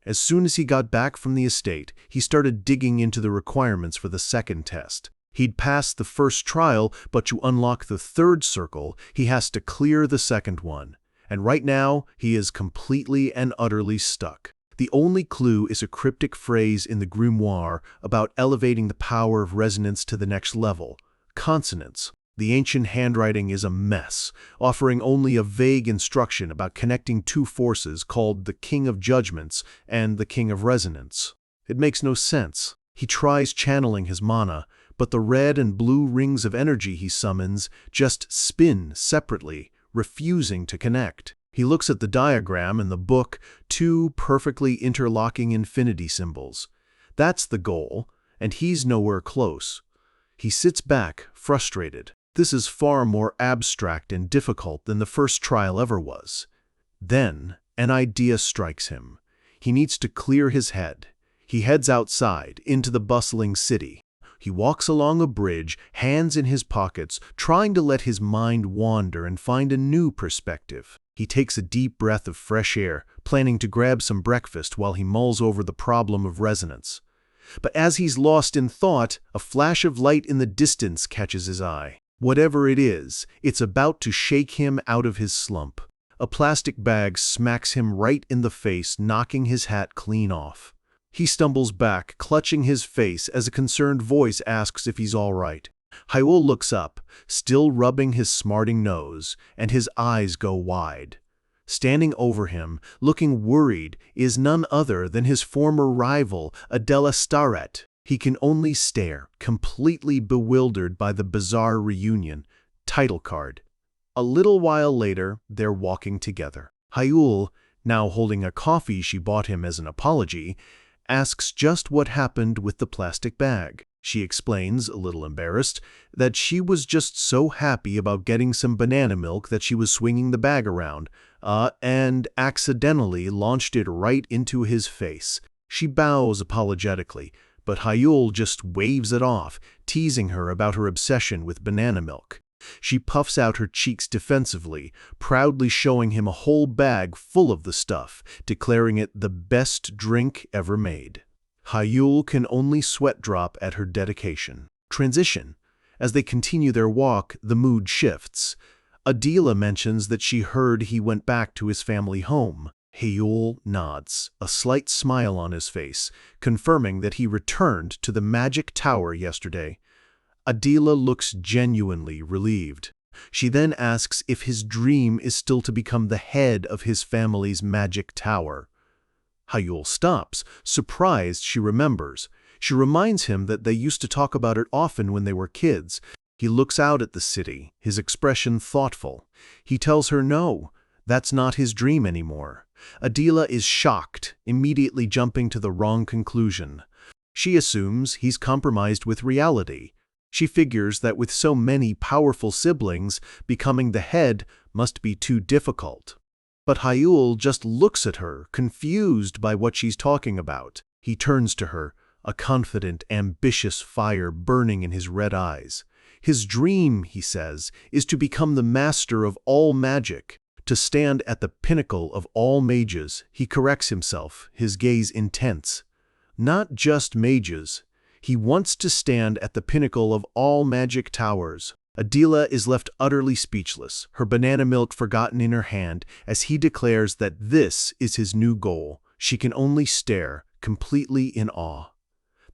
As soon as he got back from the estate, he started digging into the requirements for the second test. He'd passed the first trial, but to unlock the third circle, he has to clear the second one. And right now, he is completely and utterly stuck. The only clue is a cryptic phrase in the grimoire about elevating the power of resonance to the next level. Consonants. The ancient handwriting is a mess, offering only a vague instruction about connecting 2 forces called the King of Judgments and the King of Resonance. It makes no sense. He tries channeling his mana, but the red and blue rings of energy he summons just spin separately, refusing to connect. He looks at the diagram in the book, 2 perfectly interlocking infinity symbols. That's the goal, and he's nowhere close. He sits back, frustrated. This is far more abstract and difficult than the first trial ever was. Then, an idea strikes him. He needs to clear his head. He heads outside, into the bustling city. He walks along a bridge, hands in his pockets, trying to let his mind wander and find a new perspective. He takes a deep breath of fresh air, planning to grab some breakfast while he mulls over the problem of resonance. But as he's lost in thought, a flash of light in the distance catches his eye. Whatever it is, it's about to shake him out of his slump. A plastic bag smacks him right in the face, knocking his hat clean off. He stumbles back, clutching his face as a concerned voice asks if he's all right. Hyul looks up, still rubbing his smarting nose, and his eyes go wide. Standing over him, looking worried, is none other than his former rival, Adela Starrett. He can only stare, completely bewildered by the bizarre reunion. Title card. A little while later, they're walking together. Hyul, now holding a coffee she bought him as an apology, asks just what happened with the plastic bag. She explains, a little embarrassed, that she was just so happy about getting some banana milk that she was swinging the bag around, and accidentally launched it right into his face. She bows apologetically, but Hyul just waves it off, teasing her about her obsession with banana milk. She puffs out her cheeks defensively, proudly showing him a whole bag full of the stuff, declaring it the best drink ever made. Hyul can only sweat drop at her dedication. Transition. As they continue their walk, the mood shifts. Adela mentions that she heard he went back to his family home. Hayul nods, a slight smile on his face, confirming that he returned to the magic tower yesterday. Adila looks genuinely relieved. She then asks if his dream is still to become the head of his family's magic tower. Hayul stops, surprised she remembers. She reminds him that they used to talk about it often when they were kids. He looks out at the city, his expression thoughtful. He tells her no, that's not his dream anymore. Adila is shocked, immediately jumping to the wrong conclusion. She assumes he's compromised with reality. She figures that with so many powerful siblings, becoming the head must be too difficult. But Hayul just looks at her, confused by what she's talking about. He turns to her, a confident, ambitious fire burning in his red eyes. His dream, he says, is to become the master of all magic, to stand at the pinnacle of all mages. He corrects himself, his gaze intense. Not just mages. He wants to stand at the pinnacle of all magic towers. Adila is left utterly speechless, her banana milk forgotten in her hand, as he declares that this is his new goal. She can only stare, completely in awe.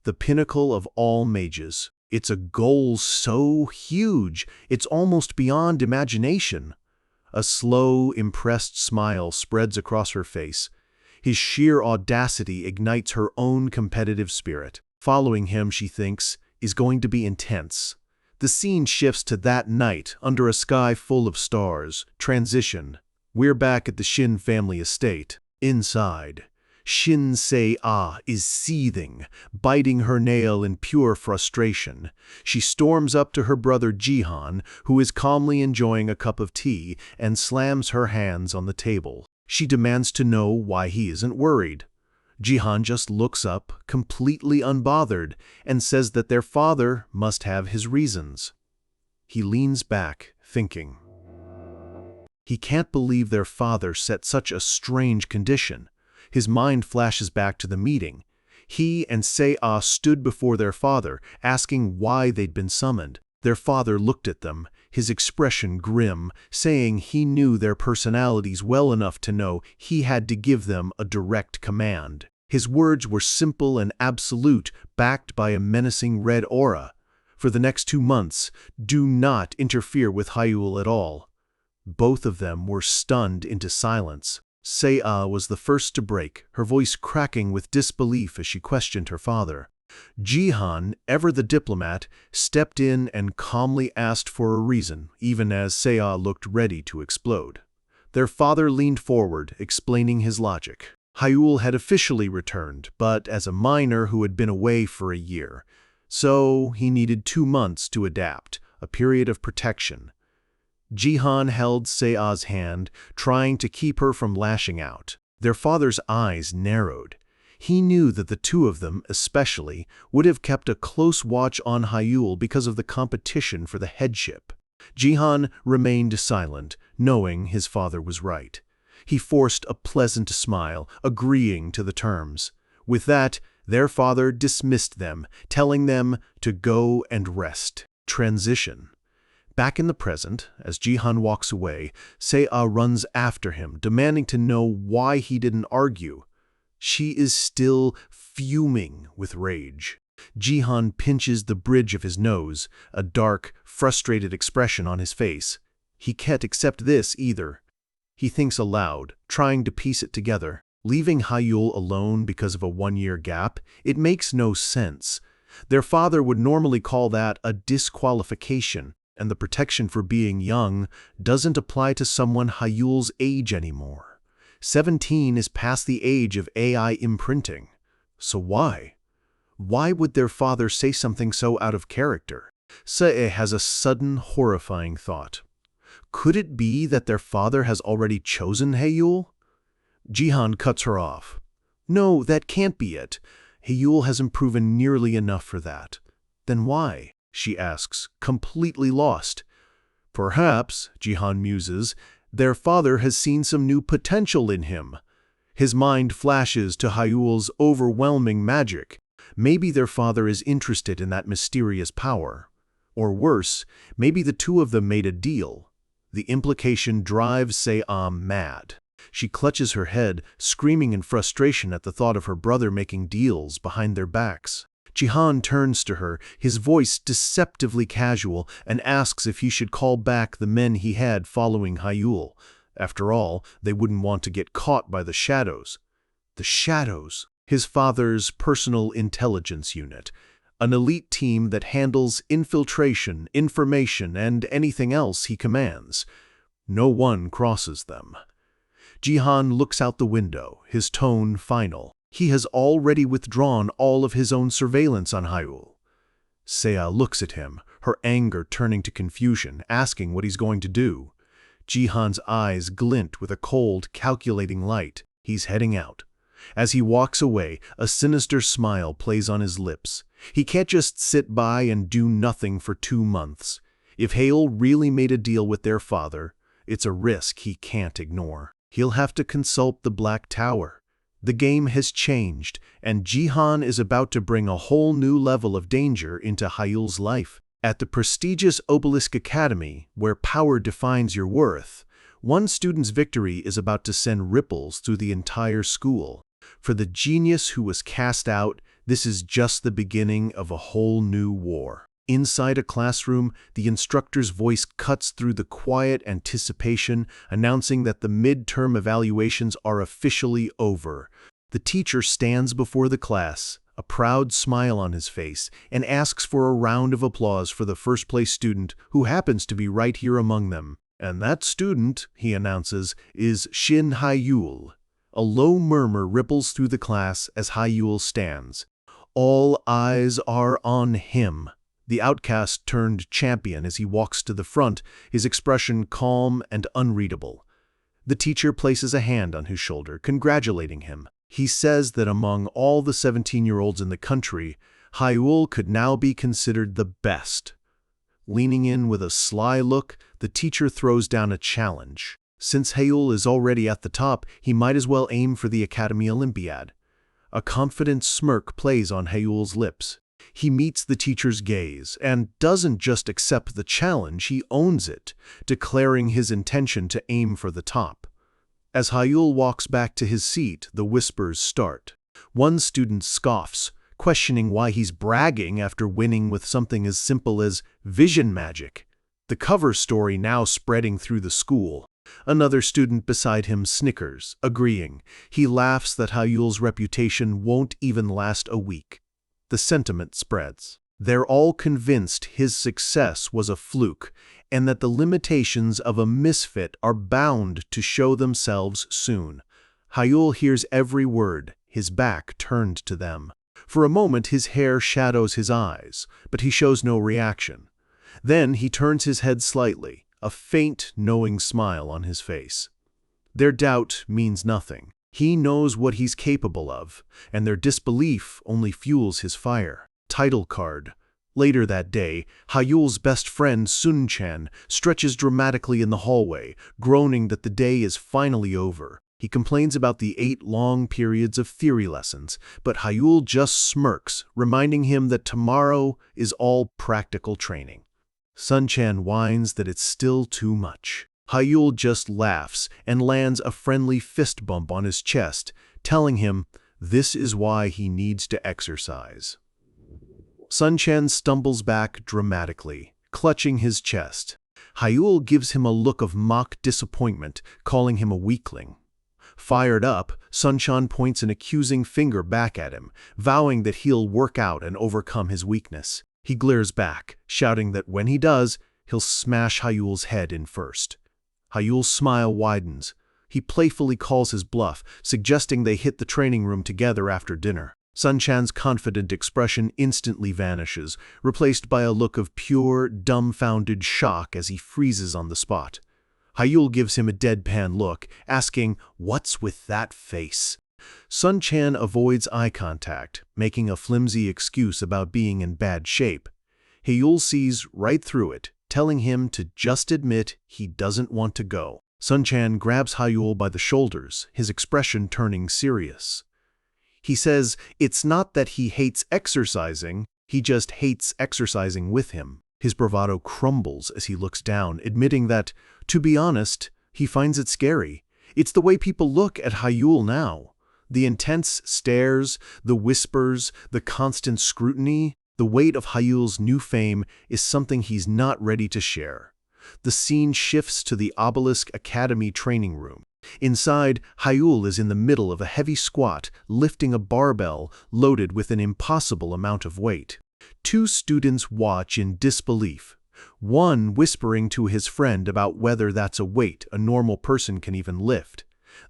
The pinnacle of all mages. It's a goal so huge, it's almost beyond imagination. A slow, impressed smile spreads across her face. His sheer audacity ignites her own competitive spirit. Following him, she thinks, is going to be intense. The scene shifts to that night, under a sky full of stars. Transition. We're back at the Shin family estate. Inside, Shin Se-ah is seething, biting her nail in pure frustration. She storms up to her brother Jihan, who is calmly enjoying a cup of tea, and slams her hands on the table. She demands to know why he isn't worried. Jihan just looks up, completely unbothered, and says that their father must have his reasons. He leans back, thinking. He can't believe their father set such a strange condition. His mind flashes back to the meeting. He and Se-ah stood before their father, asking why they'd been summoned. Their father looked at them, his expression grim, saying he knew their personalities well enough to know he had to give them a direct command. His words were simple and absolute, backed by a menacing red aura. For the next 2 months, do not interfere with Hayul at all. Both of them were stunned into silence. Se-ah was the first to break, her voice cracking with disbelief as she questioned her father. Jihan, ever the diplomat, stepped in and calmly asked for a reason, even as Se-ah looked ready to explode. Their father leaned forward, explaining his logic. Hayul had officially returned, but as a minor who had been away for a year. So he needed 2 months to adapt, a period of protection. Jihan held Se-ah's hand, trying to keep her from lashing out. Their father's eyes narrowed. He knew that the two of them, especially, would have kept a close watch on Hayul because of the competition for the headship. Jihan remained silent, knowing his father was right. He forced a pleasant smile, agreeing to the terms. With that, their father dismissed them, telling them to go and rest. Transition. Back in the present, as Jihan walks away, Se-ah runs after him, demanding to know why he didn't argue. She is still fuming with rage. Jihan pinches the bridge of his nose, a dark, frustrated expression on his face. He can't accept this either. He thinks aloud, trying to piece it together. Leaving Hayul alone because of a 1-year gap, it makes no sense. Their father would normally call that a disqualification, and the protection for being young doesn't apply to someone Hayul's age anymore. 17 is past the age of AI imprinting. So why? Why would their father say something so out of character? Se has a sudden, horrifying thought. Could it be that their father has already chosen Hayul? Jihan cuts her off. No, that can't be it. Hayul hasn't proven nearly enough for that. Then why? She asks, completely lost. Perhaps, Jihan muses, their father has seen some new potential in him. His mind flashes to Hayul's overwhelming magic. Maybe their father is interested in that mysterious power. Or worse, maybe the two of them made a deal. The implication drives Se-ah mad. She clutches her head, screaming in frustration at the thought of her brother making deals behind their backs. Jihan turns to her, his voice deceptively casual, and asks if he should call back the men he had following Hyul. After all, they wouldn't want to get caught by the Shadows. The Shadows, his father's personal intelligence unit. An elite team that handles infiltration, information, and anything else he commands. No one crosses them. Jihan looks out the window, his tone final. He has already withdrawn all of his own surveillance on Hyul. Seiya looks at him, her anger turning to confusion, asking what he's going to do. Jihan's eyes glint with a cold, calculating light. He's heading out. As he walks away, a sinister smile plays on his lips. He can't just sit by and do nothing for 2 months. If Hyul really made a deal with their father, it's a risk he can't ignore. He'll have to consult the Black Tower. The game has changed, and Jihan is about to bring a whole new level of danger into Hyul's life. At the prestigious Obelisk Academy, where power defines your worth, one student's victory is about to send ripples through the entire school. For the genius who was cast out, this is just the beginning of a whole new war. Inside a classroom, the instructor's voice cuts through the quiet anticipation, announcing that the midterm evaluations are officially over. The teacher stands before the class, a proud smile on his face, and asks for a round of applause for the first-place student who happens to be right here among them. And that student, he announces, is Shin Hyul. A low murmur ripples through the class as Hyul stands. All eyes are on him. The outcast turned champion as he walks to the front, his expression calm and unreadable. The teacher places a hand on his shoulder, congratulating him. He says that among all the 17-year-olds in the country, Hyul could now be considered the best. Leaning in with a sly look, the teacher throws down a challenge. Since Hyul is already at the top, he might as well aim for the Academy Olympiad. A confident smirk plays on Hyul's lips. He meets the teacher's gaze and doesn't just accept the challenge, he owns it, declaring his intention to aim for the top. As Hyul walks back to his seat, the whispers start. One student scoffs, questioning why he's bragging after winning with something as simple as vision magic. The cover story now spreading through the school. Another student beside him snickers, agreeing. He laughs that Hyul's reputation won't even last a week. The sentiment spreads. They're all convinced his success was a fluke, and that the limitations of a misfit are bound to show themselves soon. Hyul hears every word, his back turned to them. For a moment his hair shadows his eyes, but he shows no reaction. Then he turns his head slightly, a faint, knowing smile on his face. Their doubt means nothing. He knows what he's capable of, and their disbelief only fuels his fire. Title card. Later that day, Hyul's best friend Sun-chan stretches dramatically in the hallway, groaning that the day is finally over. He complains about the 8 long periods of theory lessons, but Hyul just smirks, reminding him that tomorrow is all practical training. Sun-chan whines that it's still too much. Hyul just laughs and lands a friendly fist bump on his chest, telling him this is why he needs to exercise. Sun-chan stumbles back dramatically, clutching his chest. Hyul gives him a look of mock disappointment, calling him a weakling. Fired up, Sun-chan points an accusing finger back at him, vowing that he'll work out and overcome his weakness. He glares back, shouting that when he does, he'll smash Hyul's head in first. Hyul's smile widens. He playfully calls his bluff, suggesting they hit the training room together after dinner. Sun-chan's confident expression instantly vanishes, replaced by a look of pure, dumbfounded shock as he freezes on the spot. Hyul gives him a deadpan look, asking, "What's with that face?" Sun-chan avoids eye contact, making a flimsy excuse about being in bad shape. Hyul sees right through it, telling him to just admit he doesn't want to go. Sun-chan grabs Hyul by the shoulders, his expression turning serious. He says it's not that he hates exercising, he just hates exercising with him. His bravado crumbles as he looks down, admitting that, to be honest, he finds it scary. It's the way people look at Hayul now. The intense stares, the whispers, the constant scrutiny. The weight of Hayul's new fame is something he's not ready to share. The scene shifts to the Obelisk Academy training room. Inside, Hayul is in the middle of a heavy squat, lifting a barbell loaded with an impossible amount of weight. Two students watch in disbelief, one whispering to his friend about whether that's a weight a normal person can even lift.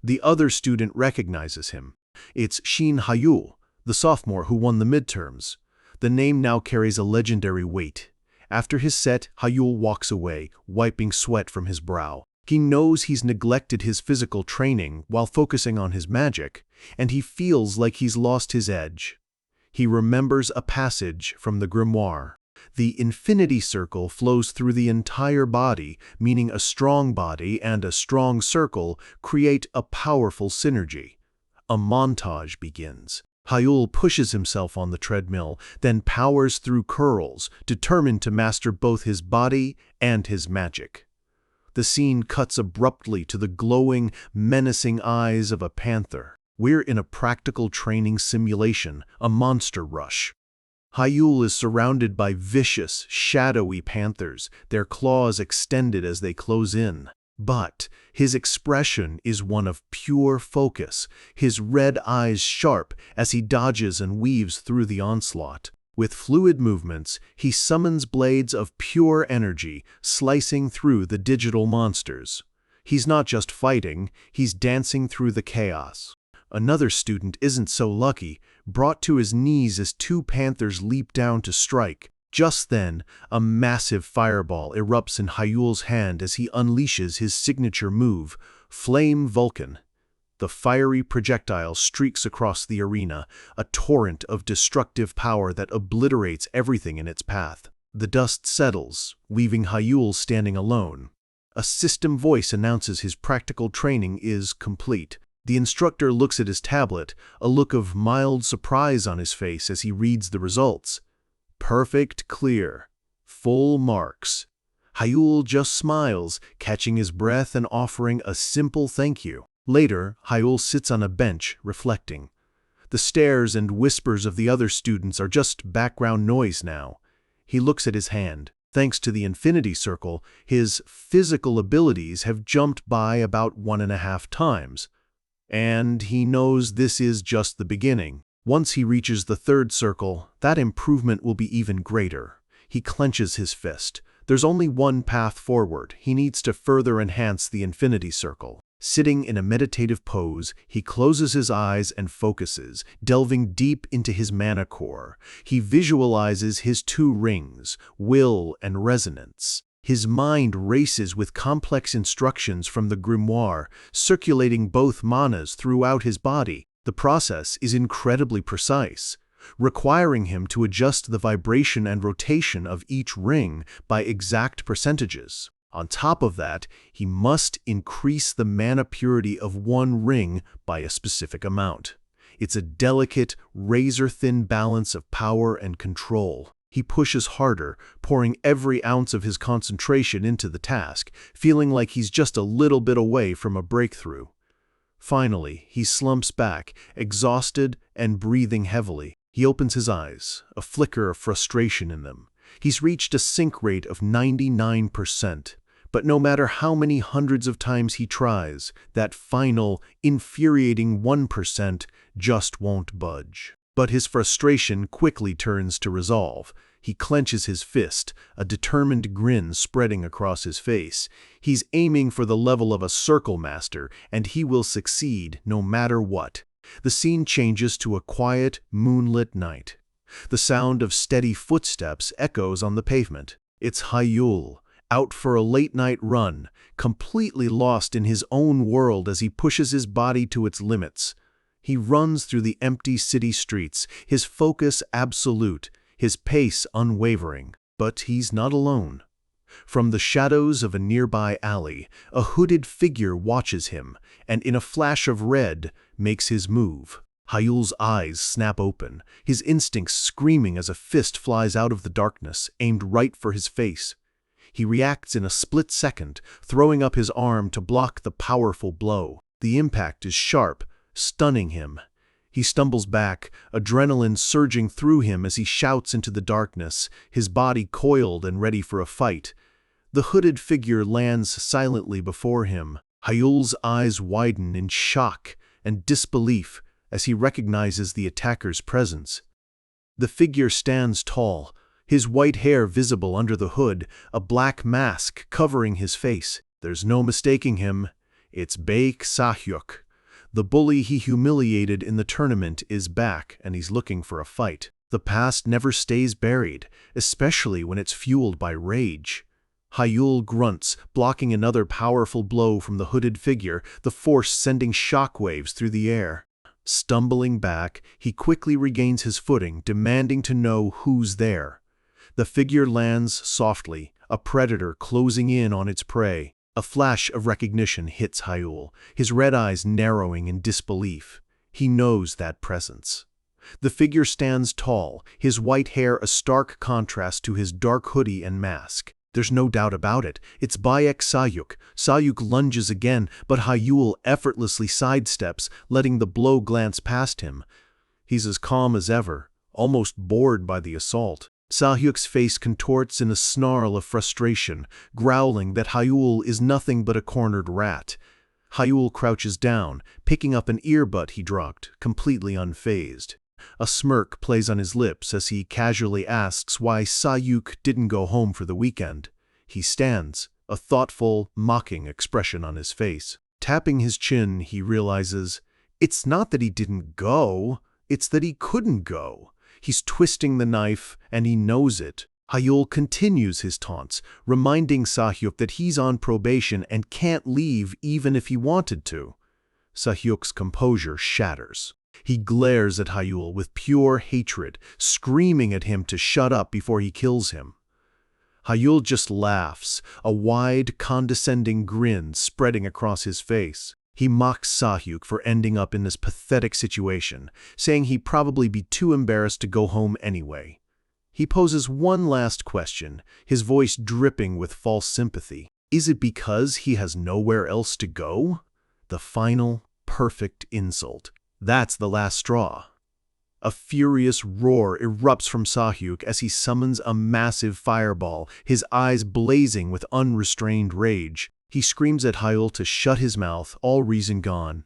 The other student recognizes him. It's Shin Hayul, the sophomore who won the midterms. The name now carries a legendary weight. After his set, Hayul walks away, wiping sweat from his brow. He knows he's neglected his physical training while focusing on his magic, and he feels like he's lost his edge. He remembers a passage from the grimoire. The infinity circle flows through the entire body, meaning a strong body and a strong circle create a powerful synergy. A montage begins. Hayul pushes himself on the treadmill, then powers through curls, determined to master both his body and his magic. The scene cuts abruptly to the glowing, menacing eyes of a panther. We're in a practical training simulation, a monster rush. Hayul is surrounded by vicious, shadowy panthers, their claws extended as they close in. But his expression is one of pure focus, his red eyes sharp as he dodges and weaves through the onslaught. With fluid movements, he summons blades of pure energy, slicing through the digital monsters. He's not just fighting, he's dancing through the chaos. Another student isn't so lucky, brought to his knees as two panthers leap down to strike. Just then, a massive fireball erupts in Hayul's hand as he unleashes his signature move, Flame Vulcan. The fiery projectile streaks across the arena, a torrent of destructive power that obliterates everything in its path. The dust settles, leaving Hayul standing alone. A system voice announces his practical training is complete. The instructor looks at his tablet, a look of mild surprise on his face as he reads the results. Perfect, clear, full marks. Hayul just smiles, catching his breath and offering a simple thank you. Later, Hayul sits on a bench, reflecting. The stares and whispers of the other students are just background noise now. He looks at his hand. Thanks to the infinity circle, his physical abilities have jumped by about 1.5 times. And he knows this is just the beginning. Once he reaches the third circle, that improvement will be even greater. He clenches his fist. There's only one path forward. He needs to further enhance the infinity circle. Sitting in a meditative pose, he closes his eyes and focuses, delving deep into his mana core. He visualizes his 2 rings, will and resonance. His mind races with complex instructions from the grimoire, circulating both manas throughout his body. The process is incredibly precise, requiring him to adjust the vibration and rotation of each ring by exact percentages. On top of that, he must increase the mana purity of one ring by a specific amount. It's a delicate, razor-thin balance of power and control. He pushes harder, pouring every ounce of his concentration into the task, feeling like he's just a little bit away from a breakthrough. Finally, he slumps back, exhausted and breathing heavily. He opens his eyes, a flicker of frustration in them. He's reached a sync rate of 99%. But no matter how many hundreds of times he tries, that final, infuriating 1% just won't budge. But his frustration quickly turns to resolve. He clenches his fist, a determined grin spreading across his face. He's aiming for the level of a circle master, and he will succeed no matter what. The scene changes to a quiet, moonlit night. The sound of steady footsteps echoes on the pavement. It's Hayul, out for a late-night run, completely lost in his own world as he pushes his body to its limits. He runs through the empty city streets, his focus absolute, his pace unwavering. But he's not alone. From the shadows of a nearby alley, a hooded figure watches him, and in a flash of red, makes his move. Hayul's eyes snap open, his instincts screaming as a fist flies out of the darkness, aimed right for his face. He reacts in a split second, throwing up his arm to block the powerful blow. The impact is sharp, stunning him. He stumbles back, adrenaline surging through him as he shouts into the darkness, his body coiled and ready for a fight. The hooded figure lands silently before him. Hyul's eyes widen in shock and disbelief as he recognizes the attacker's presence. The figure stands tall, his white hair visible under the hood, a black mask covering his face. There's no mistaking him. It's Baek Sahyuk. The bully he humiliated in the tournament is back, and he's looking for a fight. The past never stays buried, especially when it's fueled by rage. Hyul grunts, blocking another powerful blow from the hooded figure, the force sending shockwaves through the air. Stumbling back, he quickly regains his footing, demanding to know who's there. The figure lands softly, a predator closing in on its prey. A flash of recognition hits Hyul, his red eyes narrowing in disbelief. He knows that presence. The figure stands tall, his white hair a stark contrast to his dark hoodie and mask. There's no doubt about it. It's Baek Sahyuk. Sahyuk lunges again, but Hyul effortlessly sidesteps, letting the blow glance past him. He's as calm as ever, almost bored by the assault. Sahyuk's face contorts in a snarl of frustration, growling that Hyul is nothing but a cornered rat. Hyul crouches down, picking up an earbud he dropped, completely unfazed. A smirk plays on his lips as he casually asks why Sahyuk didn't go home for the weekend. He stands, a thoughtful, mocking expression on his face. Tapping his chin, he realizes, it's not that he didn't go, it's that he couldn't go. He's twisting the knife, and he knows it. Hyul continues his taunts, reminding Sahyuk that he's on probation and can't leave even if he wanted to. Sahyuk's composure shatters. He glares at Hyul with pure hatred, screaming at him to shut up before he kills him. Hyul just laughs, a wide, condescending grin spreading across his face. He mocks Sahyuk for ending up in this pathetic situation, saying he'd probably be too embarrassed to go home anyway. He poses one last question, his voice dripping with false sympathy. Is it because he has nowhere else to go? The final, perfect insult. That's the last straw. A furious roar erupts from Sahyuk as he summons a massive fireball, his eyes blazing with unrestrained rage. He screams at Hyul to shut his mouth, all reason gone.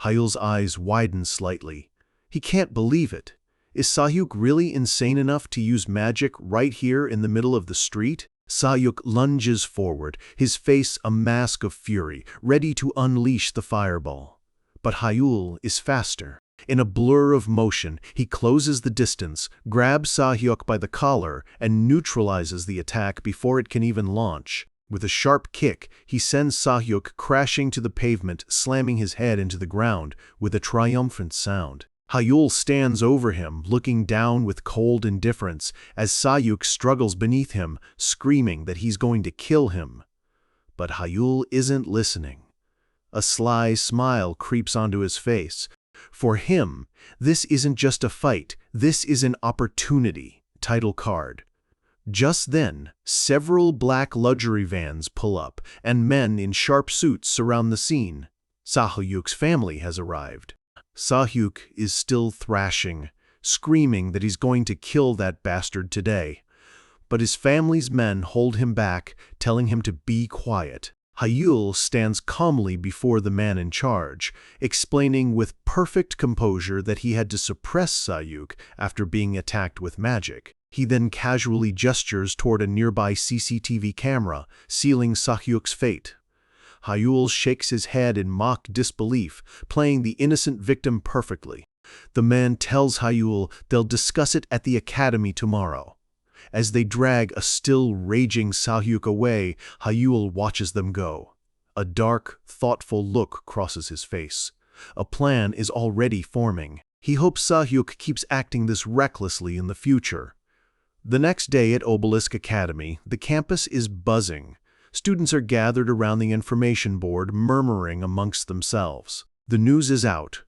Hyul's eyes widen slightly. He can't believe it. Is Sahyuk really insane enough to use magic right here in the middle of the street? Sahyuk lunges forward, his face a mask of fury, ready to unleash the fireball. But Hyul is faster. In a blur of motion, he closes the distance, grabs Sahyuk by the collar, and neutralizes the attack before it can even launch. With a sharp kick, he sends Sahyuk crashing to the pavement, slamming his head into the ground with a triumphant sound. Hyul stands over him, looking down with cold indifference as Sahyuk struggles beneath him, screaming that he's going to kill him. But Hyul isn't listening. A sly smile creeps onto his face. For him, this isn't just a fight, this is an opportunity. Title card. Just then, several black luxury vans pull up, and men in sharp suits surround the scene. Sahyuk's family has arrived. Sahyuk is still thrashing, screaming that he's going to kill that bastard today. But his family's men hold him back, telling him to be quiet. Hyul stands calmly before the man in charge, explaining with perfect composure that he had to suppress Sahyuk after being attacked with magic. He then casually gestures toward a nearby CCTV camera, sealing Sahyuk's fate. Hyul shakes his head in mock disbelief, playing the innocent victim perfectly. The man tells Hyul they'll discuss it at the academy tomorrow. As they drag a still raging Sahyuk away, Hyul watches them go. A dark, thoughtful look crosses his face. A plan is already forming. He hopes Sahyuk keeps acting this recklessly in the future. The next day at Obelisk Academy, the campus is buzzing. Students are gathered around the information board, murmuring amongst themselves. The news is out.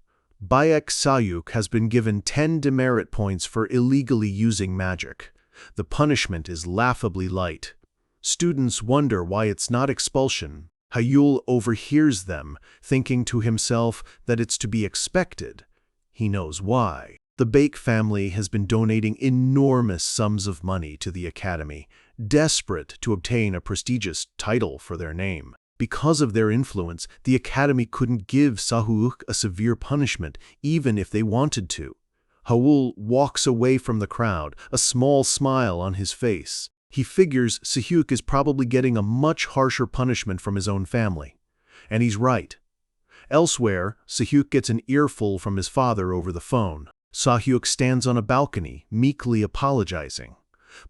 Baek Sahyuk has been given 10 demerit points for illegally using magic. The punishment is laughably light. Students wonder why it's not expulsion. Hayul overhears them, thinking to himself that it's to be expected. He knows why. The Baek family has been donating enormous sums of money to the academy, desperate to obtain a prestigious title for their name. Because of their influence, the academy couldn't give Sahyuk a severe punishment, even if they wanted to. Hayul walks away from the crowd, a small smile on his face. He figures Sahyuk is probably getting a much harsher punishment from his own family. And he's right. Elsewhere, Sahyuk gets an earful from his father over the phone. Sahyuk stands on a balcony, meekly apologizing.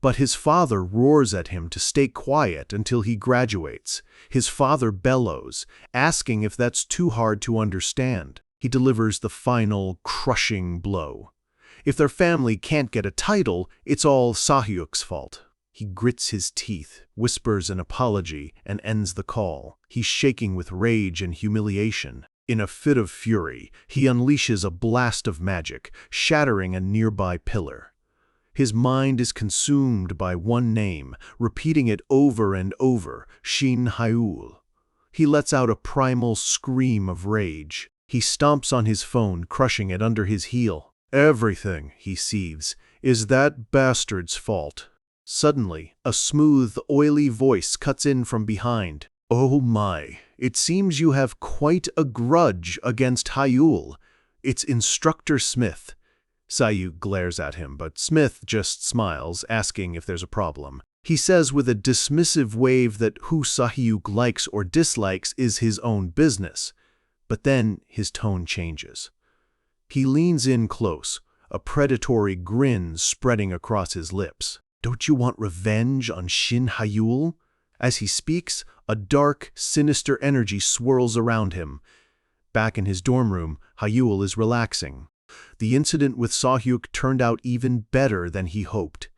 But his father roars at him to stay quiet until he graduates. His father bellows, asking if that's too hard to understand. He delivers the final, crushing blow. If their family can't get a title, it's all Sahyuk's fault. He grits his teeth, whispers an apology, and ends the call. He's shaking with rage and humiliation. In a fit of fury, he unleashes a blast of magic, shattering a nearby pillar. His mind is consumed by one name, repeating it over and over, Shin Hayul. He lets out a primal scream of rage. He stomps on his phone, crushing it under his heel. Everything, he seethes, is that bastard's fault. Suddenly, a smooth, oily voice cuts in from behind. Oh my, it seems you have quite a grudge against Hayul. It's Instructor Smith. Sahyuk glares at him, but Smith just smiles, asking if there's a problem. He says with a dismissive wave that who Sahyuk likes or dislikes is his own business. But then his tone changes. He leans in close, a predatory grin spreading across his lips. Don't you want revenge on Shin Hayul? As he speaks, a dark, sinister energy swirls around him. Back in his dorm room, Hayul is relaxing. The incident with Sahyuk turned out even better than he hoped.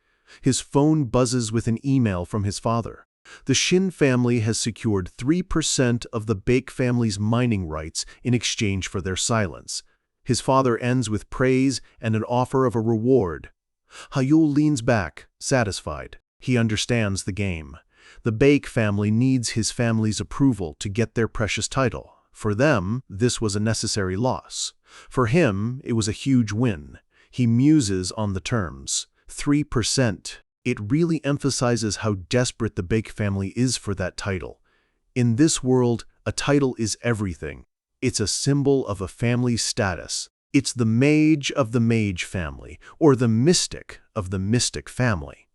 His phone buzzes with an email from his father. The Shin family has secured 3% of the Baek family's mining rights in exchange for their silence. His father ends with praise and an offer of a reward. Hayul leans back, satisfied. He understands the game. The Baek family needs his family's approval to get their precious title. For them, this was a necessary loss. For him, it was a huge win. He muses on the terms. 3%. It really emphasizes how desperate the Baek family is for that title. In this world, a title is everything. It's a symbol of a family's status. It's the mage of the mage family, or the mystic of the mystic family.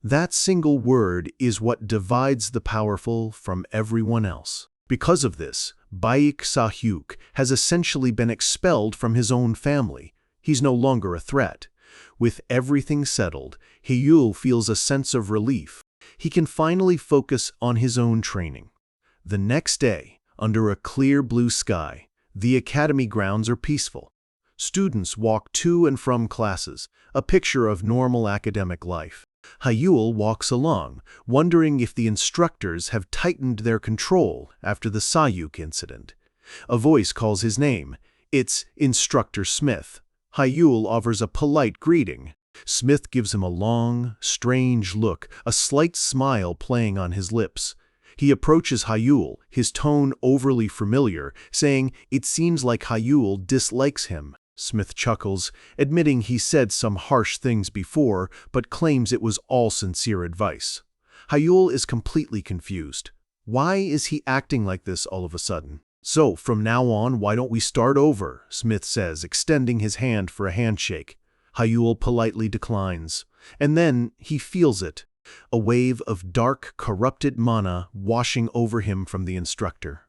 That single word is what divides the powerful from everyone else. Because of this, Baek Sahyuk has essentially been expelled from his own family. He's no longer a threat. With everything settled, Hayul feels a sense of relief. He can finally focus on his own training. The next day, under a clear blue sky, the academy grounds are peaceful. Students walk to and from classes, a picture of normal academic life. Hayul walks along, wondering if the instructors have tightened their control after the Sahyuk incident. A voice calls his name. It's Instructor Smith. Hayul offers a polite greeting. Smith gives him a long, strange look, a slight smile playing on his lips. He approaches Hayul, his tone overly familiar, saying it seems like Hayul dislikes him. Smith chuckles, admitting he said some harsh things before, but claims it was all sincere advice. Hayul is completely confused. Why is he acting like this all of a sudden? So, from now on, why don't we start over? Smith says, extending his hand for a handshake. Hayul politely declines. And then he feels it. A wave of dark, corrupted mana washing over him from the instructor.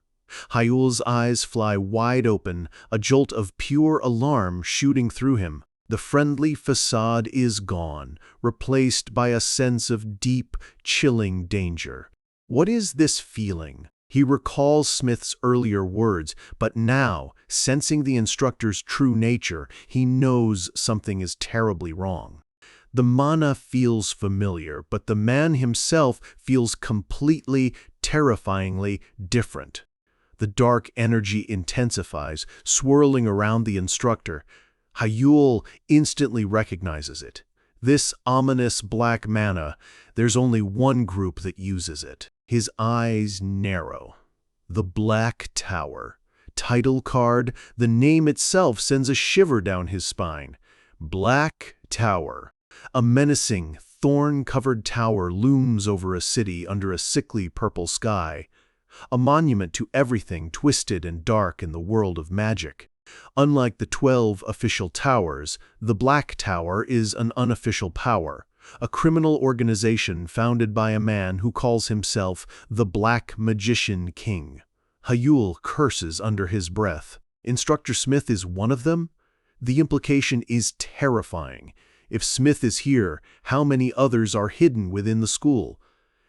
Hayul's eyes fly wide open, a jolt of pure alarm shooting through him. The friendly facade is gone, replaced by a sense of deep, chilling danger. What is this feeling? He recalls Smith's earlier words, but now, sensing the instructor's true nature, he knows something is terribly wrong. The mana feels familiar, but the man himself feels completely, terrifyingly different. The dark energy intensifies, swirling around the instructor. Hayul instantly recognizes it. This ominous black mana, there's only one group that uses it. His eyes narrow. The Black Tower. Title card, the name itself sends a shiver down his spine. Black Tower. A menacing, thorn-covered tower looms over a city under a sickly purple sky. A monument to everything twisted and dark in the world of magic. Unlike the 12 official towers, the Black Tower is an unofficial power, a criminal organization founded by a man who calls himself the Black Magician King. Hayul curses under his breath. Instructor Smith is one of them? The implication is terrifying. If Smith is here, how many others are hidden within the school?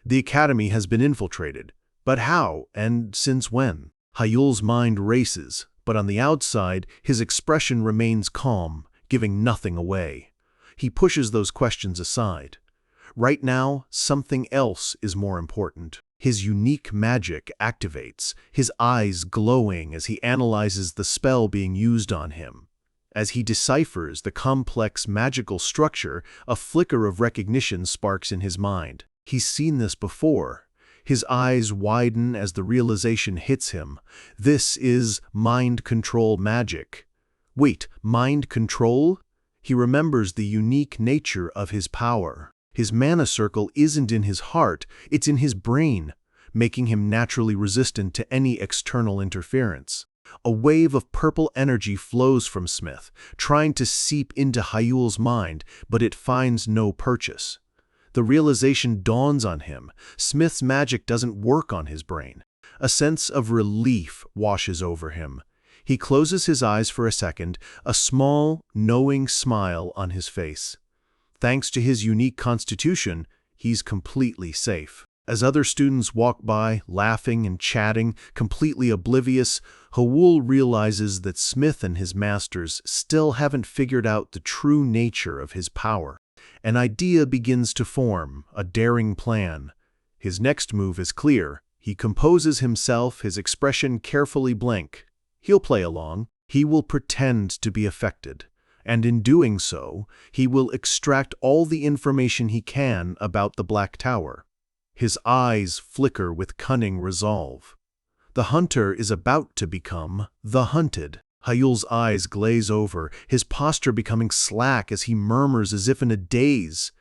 The academy has been infiltrated. But how, and since when? Hayul's mind races, but on the outside, his expression remains calm, giving nothing away. He pushes those questions aside. Right now, something else is more important. His unique magic activates, his eyes glowing as he analyzes the spell being used on him. As he deciphers the complex magical structure, a flicker of recognition sparks in his mind. He's seen this before. His eyes widen as the realization hits him. This is mind control magic. Wait, mind control? He remembers the unique nature of his power. His mana circle isn't in his heart, it's in his brain, making him naturally resistant to any external interference. A wave of purple energy flows from Smith, trying to seep into Hayul's mind, but it finds no purchase. The realization dawns on him. Smith's magic doesn't work on his brain. A sense of relief washes over him. He closes his eyes for a second, a small, knowing smile on his face. Thanks to his unique constitution, he's completely safe. As other students walk by, laughing and chatting, completely oblivious, Hayul realizes that Smith and his masters still haven't figured out the true nature of his power. An idea begins to form, a daring plan. His next move is clear. He composes himself, his expression carefully blank. He'll play along. He will pretend to be affected. And in doing so, he will extract all the information he can about the Black Tower. His eyes flicker with cunning resolve. The hunter is about to become the hunted. Hayul's eyes glaze over, his posture becoming slack as he murmurs as if in a daze.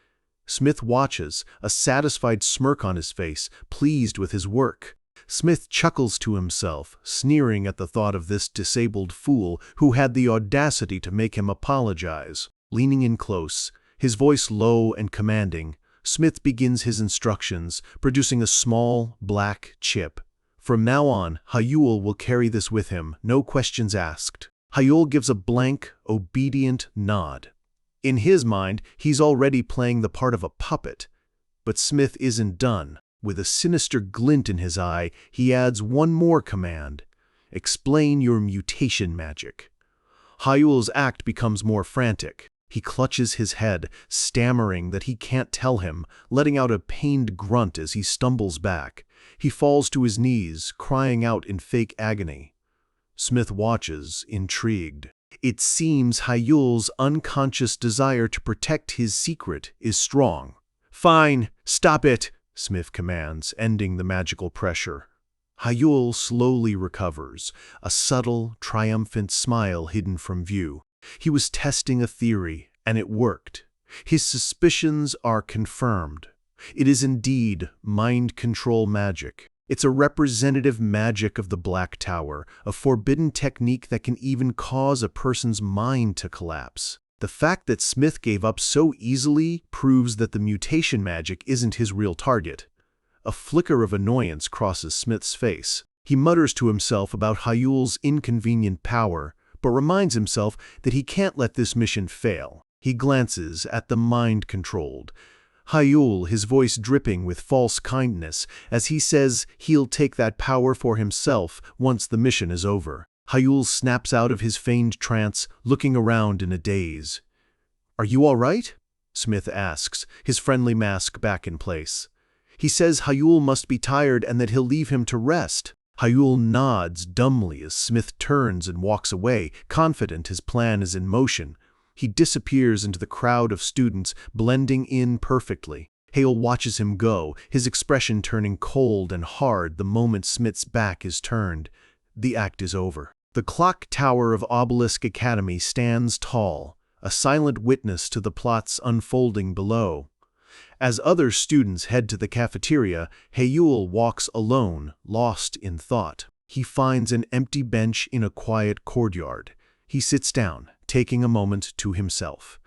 Smith watches, a satisfied smirk on his face, pleased with his work. Smith chuckles to himself, sneering at the thought of this disabled fool who had the audacity to make him apologize. Leaning in close, his voice low and commanding, Smith begins his instructions, producing a small, black chip. From now on, Hayul will carry this with him, no questions asked. Hayul gives a blank, obedient nod. In his mind, he's already playing the part of a puppet. But Smith isn't done. With a sinister glint in his eye, he adds one more command. Explain your mutation magic. Hayul's act becomes more frantic. He clutches his head, stammering that he can't tell him, letting out a pained grunt as he stumbles back. He falls to his knees, crying out in fake agony. Smith watches, intrigued. It seems Hayul's unconscious desire to protect his secret is strong. "Fine, stop it," Smith commands, ending the magical pressure. Hayul slowly recovers, a subtle, triumphant smile hidden from view. He was testing a theory, and it worked. His suspicions are confirmed. It is indeed mind control magic. It's a representative magic of the Black Tower, a forbidden technique that can even cause a person's mind to collapse. The fact that Smith gave up so easily proves that the mutation magic isn't his real target. A flicker of annoyance crosses Smith's face. He mutters to himself about Hayul's inconvenient power, but reminds himself that he can't let this mission fail. He glances at the mind-controlled Hayul, his voice dripping with false kindness, as he says he'll take that power for himself once the mission is over. Hayul snaps out of his feigned trance, looking around in a daze. "Are you all right?" Smith asks, his friendly mask back in place. He says Hayul must be tired and that he'll leave him to rest. Hayul nods dumbly as Smith turns and walks away, confident his plan is in motion. He disappears into the crowd of students, blending in perfectly. Hale watches him go, his expression turning cold and hard the moment Smith's back is turned. The act is over. The clock tower of Obelisk Academy stands tall, a silent witness to the plots unfolding below. As other students head to the cafeteria, Haeul walks alone, lost in thought. He finds an empty bench in a quiet courtyard. He sits down, taking a moment to himself.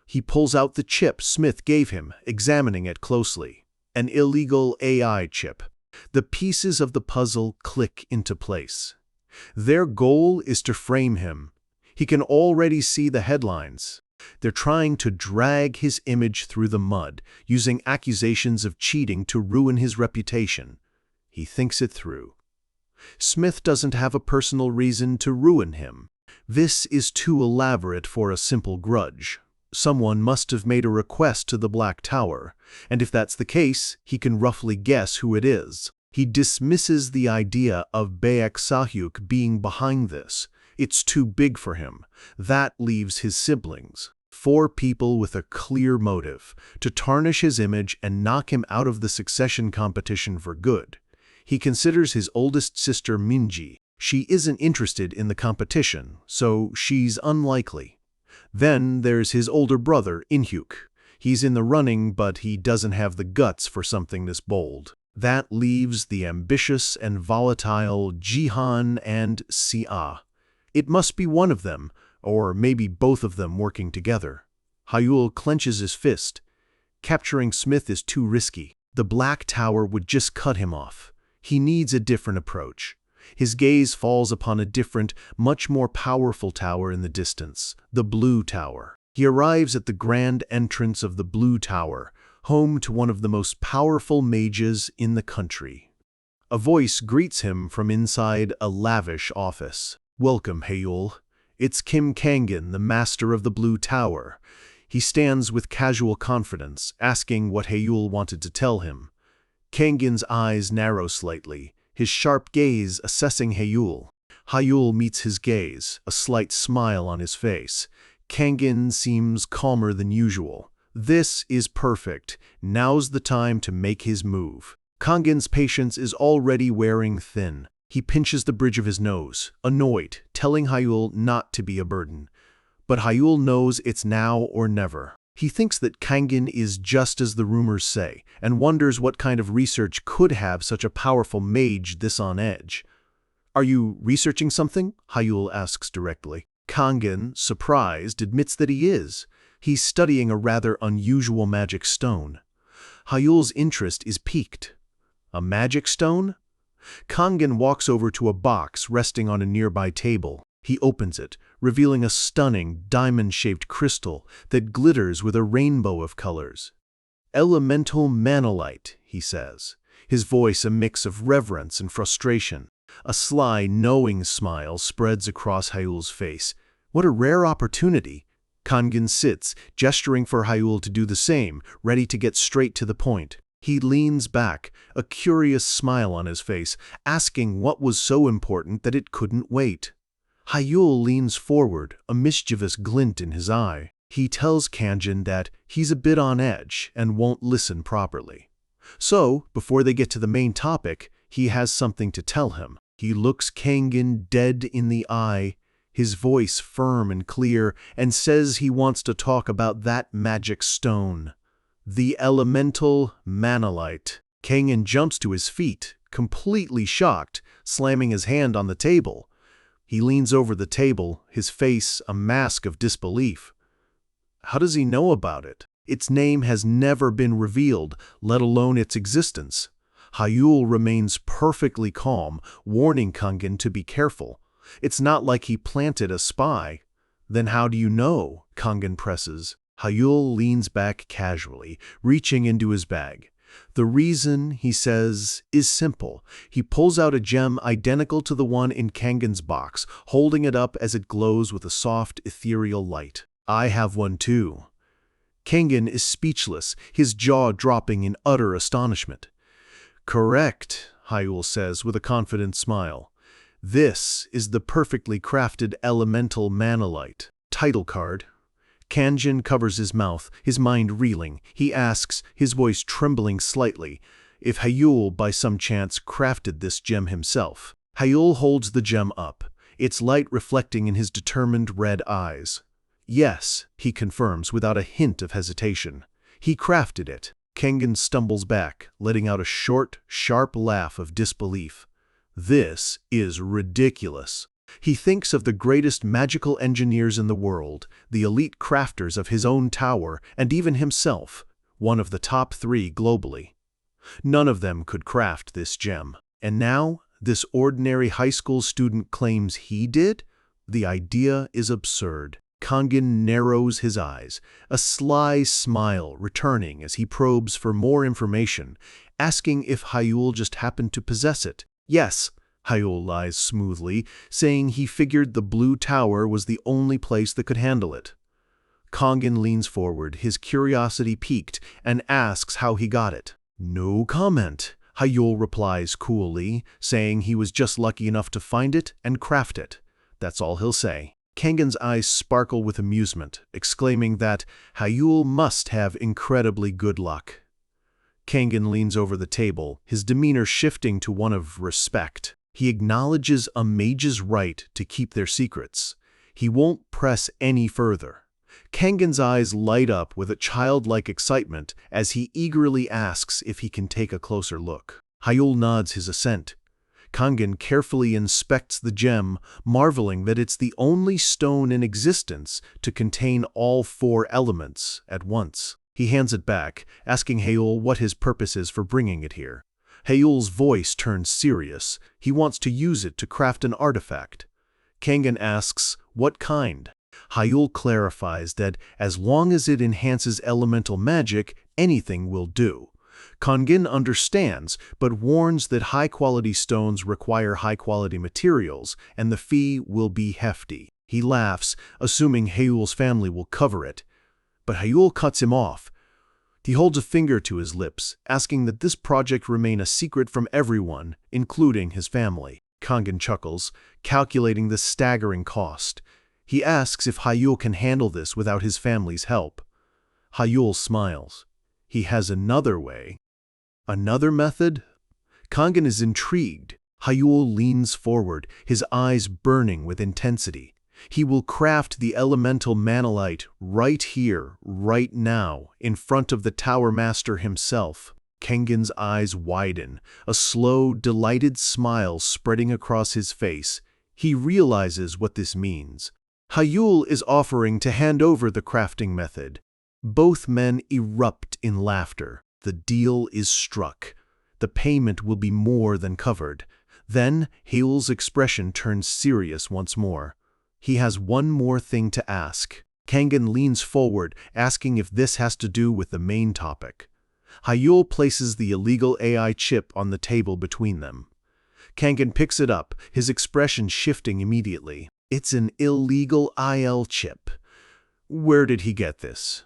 He pulls out the chip Smith gave him, examining it closely. An illegal AI chip. The pieces of the puzzle click into place. Their goal is to frame him. He can already see the headlines. They're trying to drag his image through the mud, using accusations of cheating to ruin his reputation. He thinks it through. Smith doesn't have a personal reason to ruin him. This is too elaborate for a simple grudge. Someone must have made a request to the Black Tower, and if that's the case, he can roughly guess who it is. He dismisses the idea of Baek Sahyuk being behind this. It's too big for him. That leaves his siblings. 4 people with a clear motive, to tarnish his image and knock him out of the succession competition for good. He considers his oldest sister Minji. She isn't interested in the competition, so she's unlikely. Then there's his older brother, Inhyuk. He's in the running, but he doesn't have the guts for something this bold. That leaves the ambitious and volatile Jihan and Sia. It must be one of them, or maybe both of them working together. Haeul clenches his fist. Capturing Smith is too risky. The Black Tower would just cut him off. He needs a different approach. His gaze falls upon a different, much more powerful tower in the distance, the Blue Tower. He arrives at the grand entrance of the Blue Tower, home to one of the most powerful mages in the country. A voice greets him from inside a lavish office. "Welcome, Haeul. It's Kim Kangin, the master of the Blue Tower." He stands with casual confidence, asking what Haeul wanted to tell him. Kangin's eyes narrow slightly, his sharp gaze assessing Haeul. Haeul meets his gaze, a slight smile on his face. Kangin seems calmer than usual. This is perfect. Now's the time to make his move. Kangin's patience is already wearing thin. He pinches the bridge of his nose, annoyed, telling Haeul not to be a burden. But Haeul knows it's now or never. He thinks that Kangin is just as the rumors say, and wonders what kind of research could have such a powerful mage this on edge. "Are you researching something?" Haeul asks directly. Kangin, surprised, admits that he is. He's studying a rather unusual magic stone. Haeul's interest is piqued. A magic stone? Kangin walks over to a box resting on a nearby table. He opens it, revealing a stunning, diamond-shaped crystal that glitters with a rainbow of colors. "Elemental manolite," he says, his voice a mix of reverence and frustration. A sly, knowing smile spreads across Haeul's face. What a rare opportunity! Kangin sits, gesturing for Haeul to do the same, ready to get straight to the point. He leans back, a curious smile on his face, asking what was so important that it couldn't wait. Haeul leans forward, a mischievous glint in his eye. He tells Kangin that he's a bit on edge and won't listen properly. So, before they get to the main topic, he has something to tell him. He looks Kangin dead in the eye, his voice firm and clear, and says he wants to talk about that magic stone. The elemental manolite. Kangin jumps to his feet, completely shocked, slamming his hand on the table. He leans over the table, his face a mask of disbelief. How does he know about it? Its name has never been revealed, let alone its existence. Haeul remains perfectly calm, warning Kangin to be careful. It's not like he planted a spy. "Then how do you know?" Kangin presses. Haeul leans back casually, reaching into his bag. "The reason," he says, "is simple." He pulls out a gem identical to the one in Kangin's box, holding it up as it glows with a soft, ethereal light. "I have one too." Kangin is speechless, his jaw dropping in utter astonishment. "Correct," Haeul says with a confident smile. "This is the perfectly crafted elemental manolite." Title card. Kanjin covers his mouth, his mind reeling. He asks, his voice trembling slightly, if Hyul by some chance crafted this gem himself. Hyul holds the gem up, its light reflecting in his determined red eyes. Yes, he confirms without a hint of hesitation. He crafted it. Kengan stumbles back, letting out a short, sharp laugh of disbelief. This is ridiculous. He thinks of the greatest magical engineers in the world, the elite crafters of his own tower, and even himself, one of the top 3 globally. None of them could craft this gem. And now, this ordinary high school student claims he did? The idea is absurd. Kangen narrows his eyes, a sly smile returning as he probes for more information, asking if Hyul just happened to possess it. Yes, Hyul lies smoothly, saying he figured the blue tower was the only place that could handle it. Kangen leans forward, his curiosity piqued, and asks how he got it. No comment, Hyul replies coolly, saying he was just lucky enough to find it and craft it. That's all he'll say. Kangen's eyes sparkle with amusement, exclaiming that Hyul must have incredibly good luck. Kangen leans over the table, his demeanor shifting to one of respect. He acknowledges a mage's right to keep their secrets. He won't press any further. Kangen's eyes light up with a childlike excitement as he eagerly asks if he can take a closer look. Hyul nods his assent. Kangen carefully inspects the gem, marveling that it's the only stone in existence to contain all 4 elements at once. He hands it back, asking Hyul what his purpose is for bringing it here. Hyul's voice turns serious. He wants to use it to craft an artifact. Kangen asks, what kind? Hyul clarifies that as long as it enhances elemental magic, anything will do. Kangen understands, but warns that high-quality stones require high-quality materials, and the fee will be hefty. He laughs, assuming Hyul's family will cover it. But Hyul cuts him off. He holds a finger to his lips, asking that this project remain a secret from everyone, including his family. Kangen chuckles, calculating the staggering cost. He asks if Hyul can handle this without his family's help. Hyul smiles. He has another way. Another method? Kangen is intrigued. Hyul leans forward, his eyes burning with intensity. He will craft the elemental manalite right here, right now, in front of the Tower Master himself. Kangen's eyes widen, a slow, delighted smile spreading across his face. He realizes what this means. Hyul is offering to hand over the crafting method. Both men erupt in laughter. The deal is struck. The payment will be more than covered. Then Hyul's expression turns serious once more. He has one more thing to ask. Kangen leans forward, asking if this has to do with the main topic. Hyul places the illegal AI chip on the table between them. Kangen picks it up, his expression shifting immediately. It's an illegal IL chip. Where did he get this?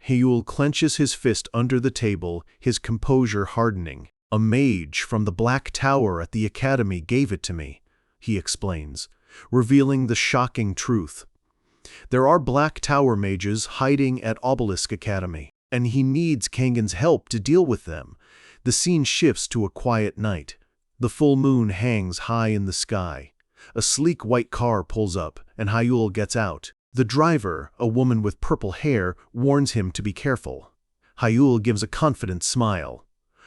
Hyul clenches his fist under the table, his composure hardening. A mage from the Black Tower at the Academy gave it to me, he explains, revealing the shocking truth. There are Black Tower mages hiding at Obelisk Academy, and he needs Kangen's help to deal with them. The scene shifts to a quiet night. The full moon hangs high in the sky. A sleek white car pulls up, and Hyul gets out. The driver, a woman with purple hair, warns him to be careful. Hyul gives a confident smile.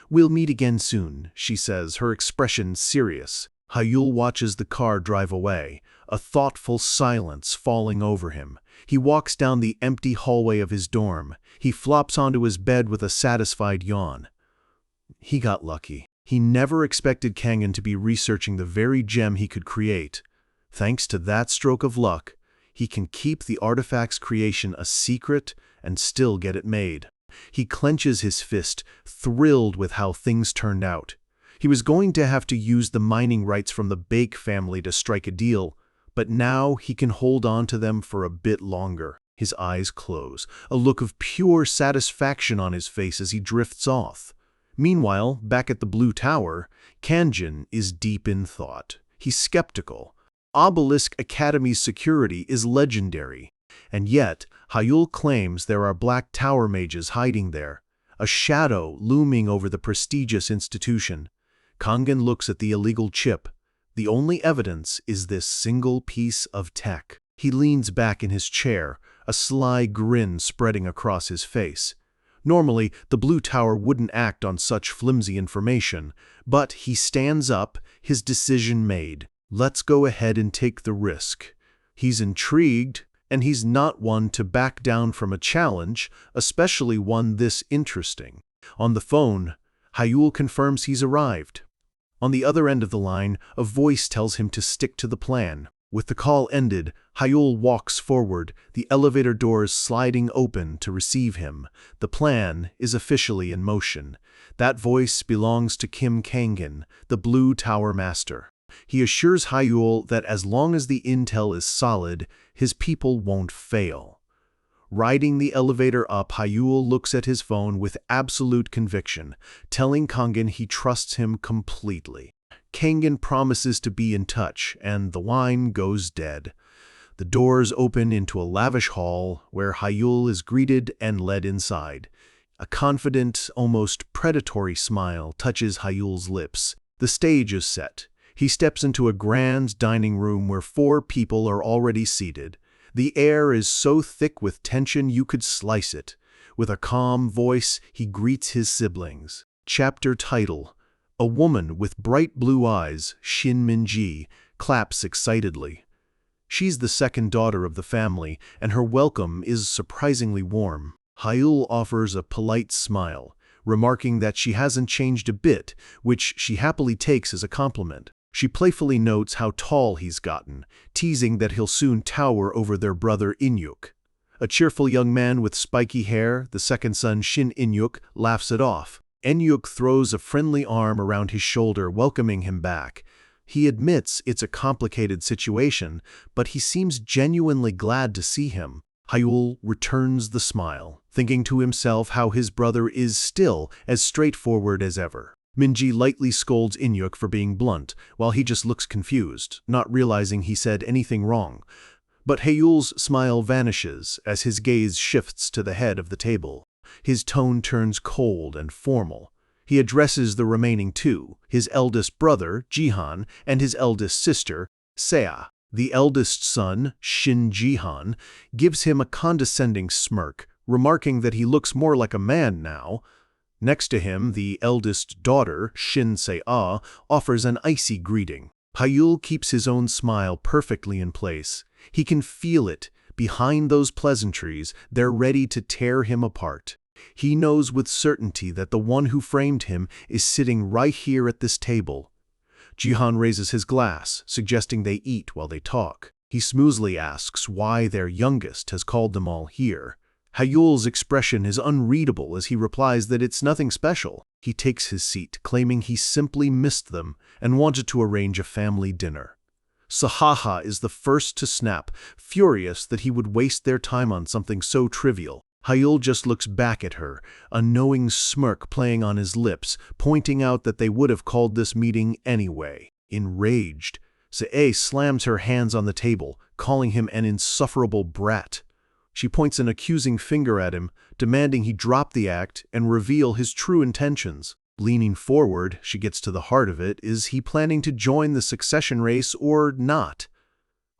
We'll meet again soon, she says, her expression serious. Hyul watches the car drive away, a thoughtful silence falling over him. He walks down the empty hallway of his dorm. He flops onto his bed with a satisfied yawn. He got lucky. He never expected Kangen to be researching the very gem he could create. Thanks to that stroke of luck, he can keep the artifact's creation a secret and still get it made. He clenches his fist, thrilled with how things turned out. He was going to have to use the mining rights from the Bake family to strike a deal, but now he can hold on to them for a bit longer. His eyes close, a look of pure satisfaction on his face as he drifts off. Meanwhile, back at the Blue Tower, Kangen is deep in thought. He's skeptical. Obelisk Academy's security is legendary. And yet, Hayul claims there are Black Tower mages hiding there, a shadow looming over the prestigious institution. Kangen looks at the illegal chip. The only evidence is this single piece of tech. He leans back in his chair, a sly grin spreading across his face. Normally, the Blue Tower wouldn't act on such flimsy information, but he stands up, his decision made. Let's go ahead and take the risk. He's intrigued, and he's not one to back down from a challenge, especially one this interesting. On the phone, Hayul confirms he's arrived. On the other end of the line, a voice tells him to stick to the plan. With the call ended, Hayul walks forward, the elevator doors sliding open to receive him. The plan is officially in motion. That voice belongs to Kim Kangen, the Blue Tower Master. He assures Hayul that as long as the intel is solid, his people won't fail. Riding the elevator up, Hayul looks at his phone with absolute conviction, telling Kangen he trusts him completely. Kangen promises to be in touch, and the line goes dead. The doors open into a lavish hall, where Hayul is greeted and led inside. A confident, almost predatory smile touches Hayul's lips. The stage is set. He steps into a grand dining room where 4 people are already seated. The air is so thick with tension you could slice it. With a calm voice, he greets his siblings. Chapter title: A woman with bright blue eyes, Shin Minji, claps excitedly. She's the second daughter of the family, and her welcome is surprisingly warm. Hayul offers a polite smile, remarking that she hasn't changed a bit, which she happily takes as a compliment. She playfully notes how tall he's gotten, teasing that he'll soon tower over their brother Inyuk. A cheerful young man with spiky hair, the second son Shin Inyuk, laughs it off. Inyuk throws a friendly arm around his shoulder, welcoming him back. He admits it's a complicated situation, but he seems genuinely glad to see him. Hayul returns the smile, thinking to himself how his brother is still as straightforward as ever. Minji lightly scolds Inyuk for being blunt, while he just looks confused, not realizing he said anything wrong. But Hayul's smile vanishes as his gaze shifts to the head of the table. His tone turns cold and formal. He addresses the remaining 2, his eldest brother, Jihan, and his eldest sister, Sea. The eldest son, Shin Jihan, gives him a condescending smirk, remarking that he looks more like a man now. Next to him, the eldest daughter, Shin Sea, offers an icy greeting. Hayul keeps his own smile perfectly in place. He can feel it. Behind those pleasantries, they're ready to tear him apart. He knows with certainty that the one who framed him is sitting right here at this table. Jihan raises his glass, suggesting they eat while they talk. He smoothly asks why their youngest has called them all here. Hayul's expression is unreadable as he replies that it's nothing special. He takes his seat, claiming he simply missed them and wanted to arrange a family dinner. Sahaha is the first to snap, furious that he would waste their time on something so trivial. Hayul just looks back at her, a knowing smirk playing on his lips, pointing out that they would have called this meeting anyway. Enraged, Sae slams her hands on the table, calling him an insufferable brat. She points an accusing finger at him, demanding he drop the act and reveal his true intentions. Leaning forward, she gets to the heart of it. Is he planning to join the succession race or not?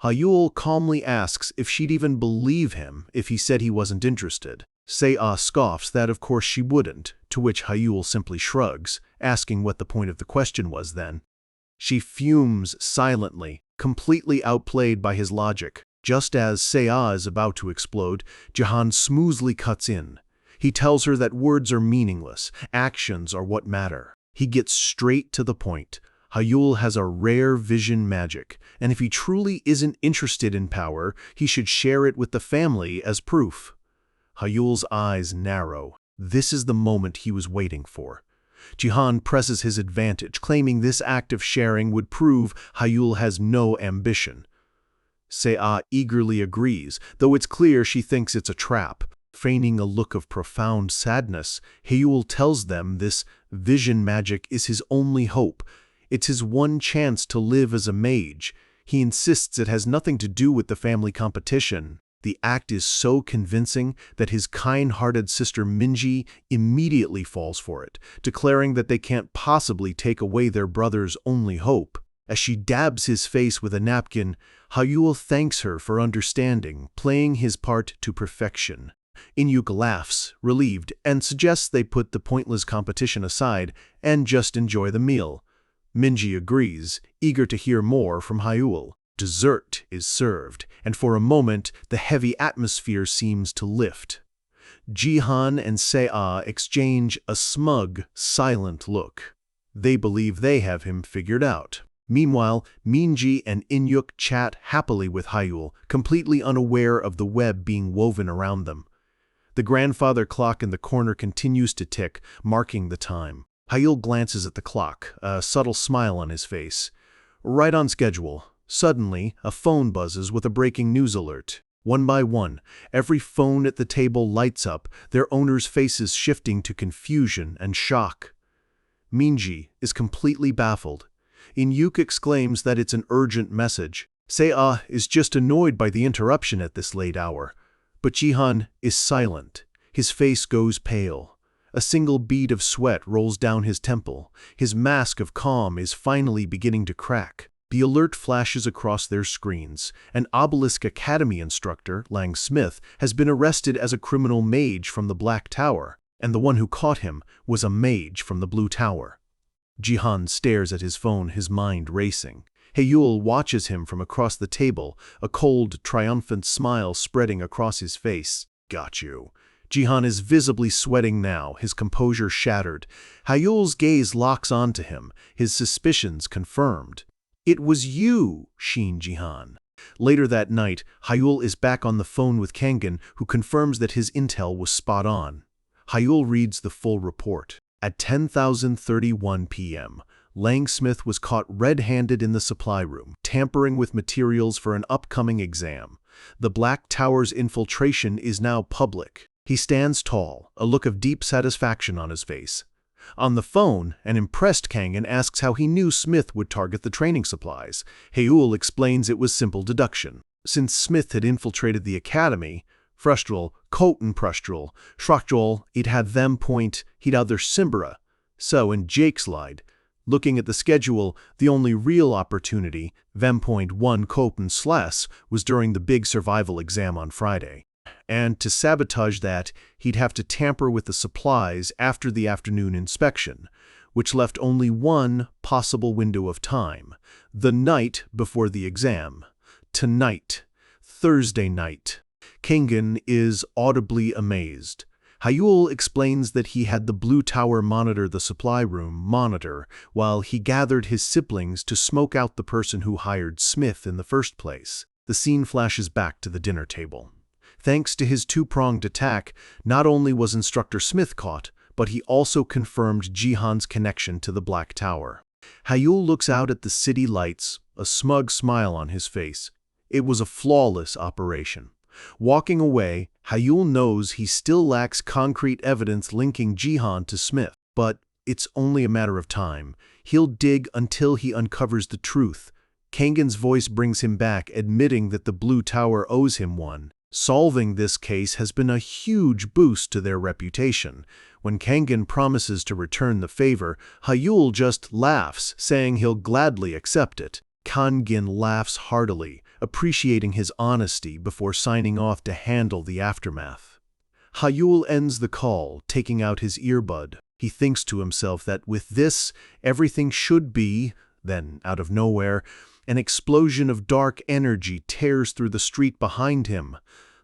Hayul calmly asks if she'd even believe him if he said he wasn't interested. Sea scoffs that of course she wouldn't, to which Hayul simply shrugs, asking what the point of the question was then. She fumes silently, completely outplayed by his logic. Just as Sea is about to explode, Jihan smoothly cuts in. He tells her that words are meaningless, actions are what matter. He gets straight to the point. Hayul has a rare vision magic, and if he truly isn't interested in power, he should share it with the family as proof. Hayul's eyes narrow. This is the moment he was waiting for. Jihan presses his advantage, claiming this act of sharing would prove Hayul has no ambition. Sea eagerly agrees, though it's clear she thinks it's a trap. Feigning a look of profound sadness, Hayul tells them this vision magic is his only hope. It's his one chance to live as a mage. He insists it has nothing to do with the family competition. The act is so convincing that his kind-hearted sister Minji immediately falls for it, declaring that they can't possibly take away their brother's only hope. As she dabs his face with a napkin, Hayul thanks her for understanding, playing his part to perfection. Inyuk laughs, relieved, and suggests they put the pointless competition aside and just enjoy the meal. Minji agrees, eager to hear more from Hayul. Dessert is served, and for a moment the heavy atmosphere seems to lift. Jihan and Seo exchange a smug, silent look. They believe they have him figured out. Meanwhile, Minji and Inyuk chat happily with Hayul, completely unaware of the web being woven around them. The grandfather clock in the corner continues to tick, marking the time. Hayul glances at the clock, a subtle smile on his face. Right on schedule. Suddenly, a phone buzzes with a breaking news alert. One by one, every phone at the table lights up, their owners' faces shifting to confusion and shock. Minji is completely baffled. Inyuk exclaims that it's an urgent message. Seo is just annoyed by the interruption at this late hour. But Jihan is silent. His face goes pale. A single bead of sweat rolls down his temple. His mask of calm is finally beginning to crack. The alert flashes across their screens. An Obelisk Academy instructor, Lang Smith, has been arrested as a criminal mage from the Black Tower, and the one who caught him was a mage from the Blue Tower. Jihan stares at his phone, his mind racing. Hayul watches him from across the table, a cold, triumphant smile spreading across his face. Got you. Jihan is visibly sweating now, his composure shattered. Hayul's gaze locks onto him, his suspicions confirmed. It was you, Shin Jihan. Later that night, Hayul is back on the phone with Kangen, who confirms that his intel was spot on. Hayul reads the full report. At 10:31 p.m., Lang Smith was caught red-handed in the supply room, tampering with materials for an upcoming exam. The Black Tower's infiltration is now public. He stands tall, a look of deep satisfaction on his face. On the phone, an impressed Kangen asks how he knew Smith would target the training supplies. Hayul explains it was simple deduction. Since Smith had infiltrated the academy, Frustral, Koten Prustral, Shrakjol, it had them point, he'd other Simbra. So, in Jake's lied, looking at the schedule, the only real opportunity, Vem.1 Kopen Slas, was during the big survival exam on Friday. And to sabotage that, he'd have to tamper with the supplies after the afternoon inspection, which left only one possible window of time, the night before the exam. Tonight, Thursday night. Kangen is audibly amazed. Hayul explains that he had the Blue Tower monitor the supply room while he gathered his siblings to smoke out the person who hired Smith in the first place. The scene flashes back to the dinner table. Thanks to his two-pronged attack, not only was Instructor Smith caught, but he also confirmed Jihan's connection to the Black Tower. Hayul looks out at the city lights, a smug smile on his face. It was a flawless operation. Walking away, Hayul knows he still lacks concrete evidence linking Jihan to Smith, but it's only a matter of time. He'll dig until he uncovers the truth. Kangen's voice brings him back, admitting that the Blue Tower owes him one. Solving this case has been a huge boost to their reputation. When Kangen promises to return the favor, Hayul just laughs, saying he'll gladly accept it. Kangen laughs heartily, appreciating his honesty before signing off to handle the aftermath. Hayul ends the call, taking out his earbud. He thinks to himself that with this, everything should be. Then, out of nowhere, an explosion of dark energy tears through the street behind him.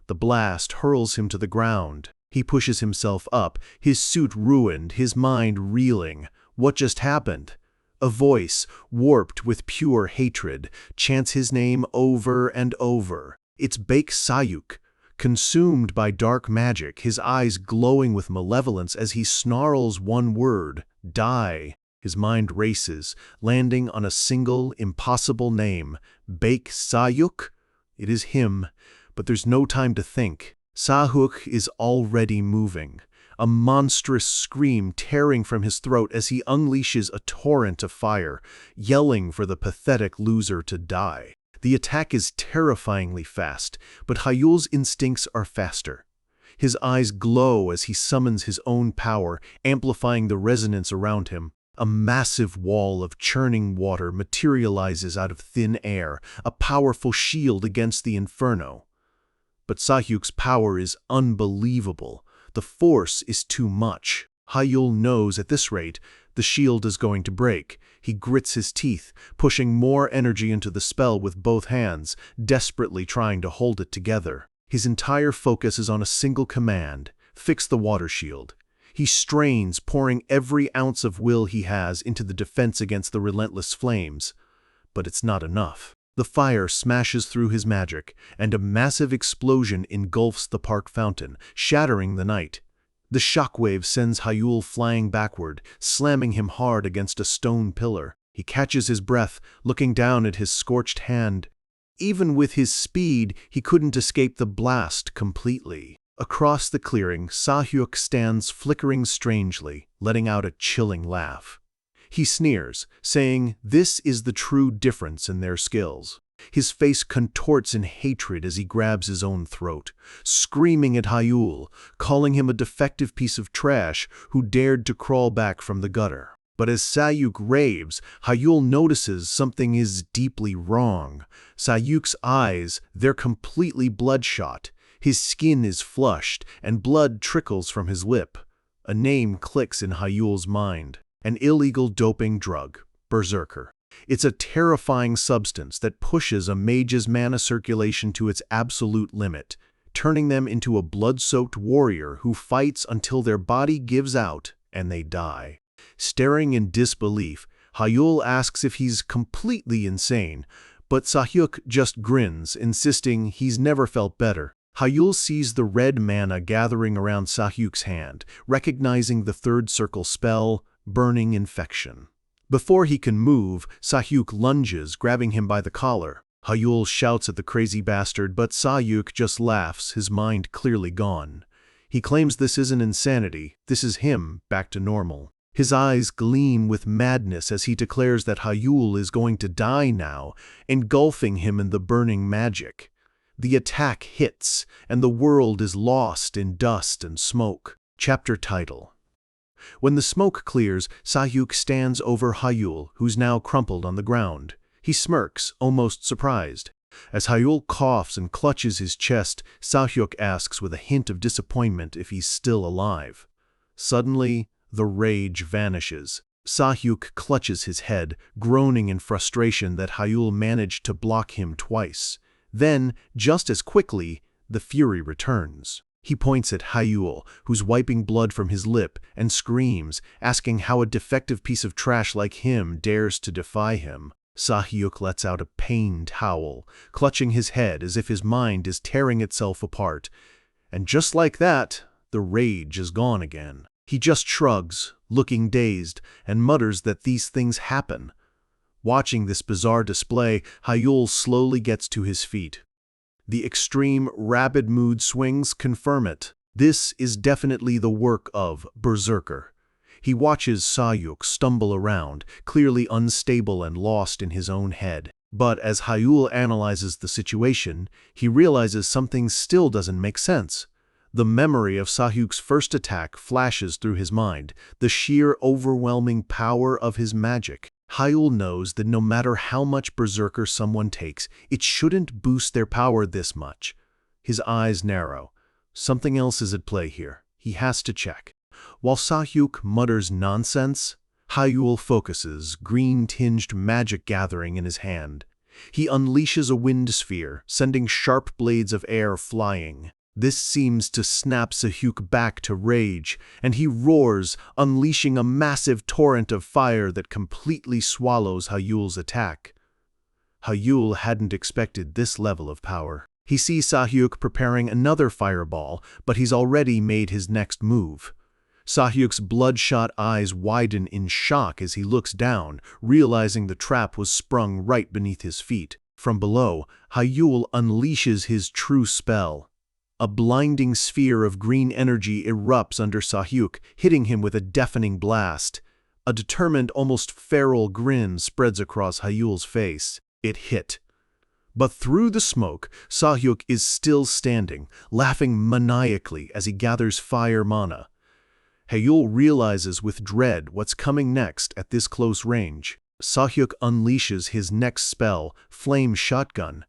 The blast hurls him to the ground. He pushes himself up, his suit ruined, his mind reeling. What just happened? A voice, warped with pure hatred, chants his name over and over. It's Baek Sayuk. Consumed by dark magic, his eyes glowing with malevolence as he snarls one word, die. His mind races, landing on a single, impossible name, Baek Sayuk. It is him, but there's no time to think. Sayuk is already moving. A monstrous scream tearing from his throat as he unleashes a torrent of fire, yelling for the pathetic loser to die. The attack is terrifyingly fast, but Hayul's instincts are faster. His eyes glow as he summons his own power, amplifying the resonance around him. A massive wall of churning water materializes out of thin air, a powerful shield against the inferno. But Sahyuk's power is unbelievable. The force is too much. Hayul knows at this rate the shield is going to break. He grits his teeth, pushing more energy into the spell with both hands, desperately trying to hold it together. His entire focus is on a single command: fix the water shield. He strains, pouring every ounce of will he has into the defense against the relentless flames. But it's not enough. The fire smashes through his magic, and a massive explosion engulfs the park fountain, shattering the night. The shockwave sends Hayul flying backward, slamming him hard against a stone pillar. He catches his breath, looking down at his scorched hand. Even with his speed, he couldn't escape the blast completely. Across the clearing, Sahyuk stands flickering strangely, letting out a chilling laugh. He sneers, saying, "This is the true difference in their skills." His face contorts in hatred as he grabs his own throat, screaming at Hayul, calling him a defective piece of trash who dared to crawl back from the gutter. But as Sahyuk raves, Hayul notices something is deeply wrong. Sahyuk's eyes, they're completely bloodshot. His skin is flushed, and blood trickles from his lip. A name clicks in Hayul's mind: an illegal doping drug, berserker. It's a terrifying substance that pushes a mage's mana circulation to its absolute limit, turning them into a blood-soaked warrior who fights until their body gives out and they die. Staring in disbelief, Hayul asks if he's completely insane, but Sahyuk just grins, insisting he's never felt better. Hayul sees the red mana gathering around Sahyuk's hand, recognizing the third circle spell, Burning Infection. Before he can move, Sahyuk lunges, grabbing him by the collar. Hayul shouts at the crazy bastard, but Sahyuk just laughs, his mind clearly gone. He claims this isn't insanity, this is him back to normal. His eyes gleam with madness as he declares that Hayul is going to die now, engulfing him in the burning magic. The attack hits, and the world is lost in dust and smoke. Chapter title. When the smoke clears, Sahyuk stands over Hayul, who's now crumpled on the ground. He smirks, almost surprised. As Hayul coughs and clutches his chest, Sahyuk asks with a hint of disappointment if he's still alive. Suddenly, the rage vanishes. Sahyuk clutches his head, groaning in frustration that Hayul managed to block him twice. Then, just as quickly, the fury returns. He points at Hayul, who's wiping blood from his lip, and screams, asking how a defective piece of trash like him dares to defy him. Sahyuk lets out a pained howl, clutching his head as if his mind is tearing itself apart. And just like that, the rage is gone again. He just shrugs, looking dazed, and mutters that these things happen. Watching this bizarre display, Hayul slowly gets to his feet. The extreme, rapid mood swings confirm it. This is definitely the work of berserker. He watches Sahyuk stumble around, clearly unstable and lost in his own head. But as Hayul analyzes the situation, he realizes something still doesn't make sense. The memory of Sahyuk's first attack flashes through his mind, the sheer overwhelming power of his magic. Hayul knows that no matter how much berserker someone takes, it shouldn't boost their power this much. His eyes narrow. Something else is at play here. He has to check. While Sahyuk mutters nonsense, Hayul focuses, green-tinged magic gathering in his hand. He unleashes a wind sphere, sending sharp blades of air flying. This seems to snap Sahyuk back to rage, and he roars, unleashing a massive torrent of fire that completely swallows Hayul's attack. Hayul hadn't expected this level of power. He sees Sahyuk preparing another fireball, but he's already made his next move. Sahyuk's bloodshot eyes widen in shock as he looks down, realizing the trap was sprung right beneath his feet. From below, Hayul unleashes his true spell. A blinding sphere of green energy erupts under Sahyuk, hitting him with a deafening blast. A determined, almost feral grin spreads across Hayul's face. It hit. But through the smoke, Sahyuk is still standing, laughing maniacally as he gathers fire mana. Haeul realizes with dread what's coming next at this close range. Sahyuk unleashes his next spell, Flame Shotgun.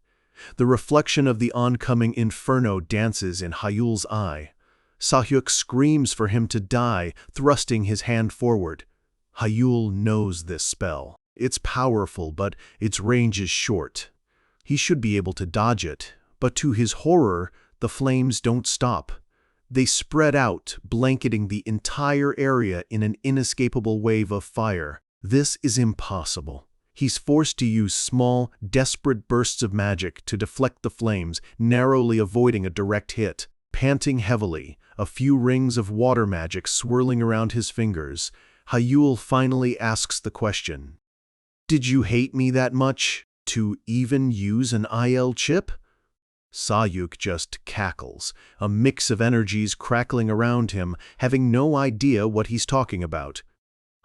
The reflection of the oncoming inferno dances in Haeul's eye. Sahyuk screams for him to die, thrusting his hand forward. Haeul knows this spell. It's powerful, but its range is short. He should be able to dodge it, but to his horror, the flames don't stop. They spread out, blanketing the entire area in an inescapable wave of fire. This is impossible. He's forced to use small, desperate bursts of magic to deflect the flames, narrowly avoiding a direct hit. Panting heavily, a few rings of water magic swirling around his fingers, Haeul finally asks the question, "Did you hate me that much, to even use an IL chip?" Sahyuk just cackles, a mix of energies crackling around him, having no idea what he's talking about.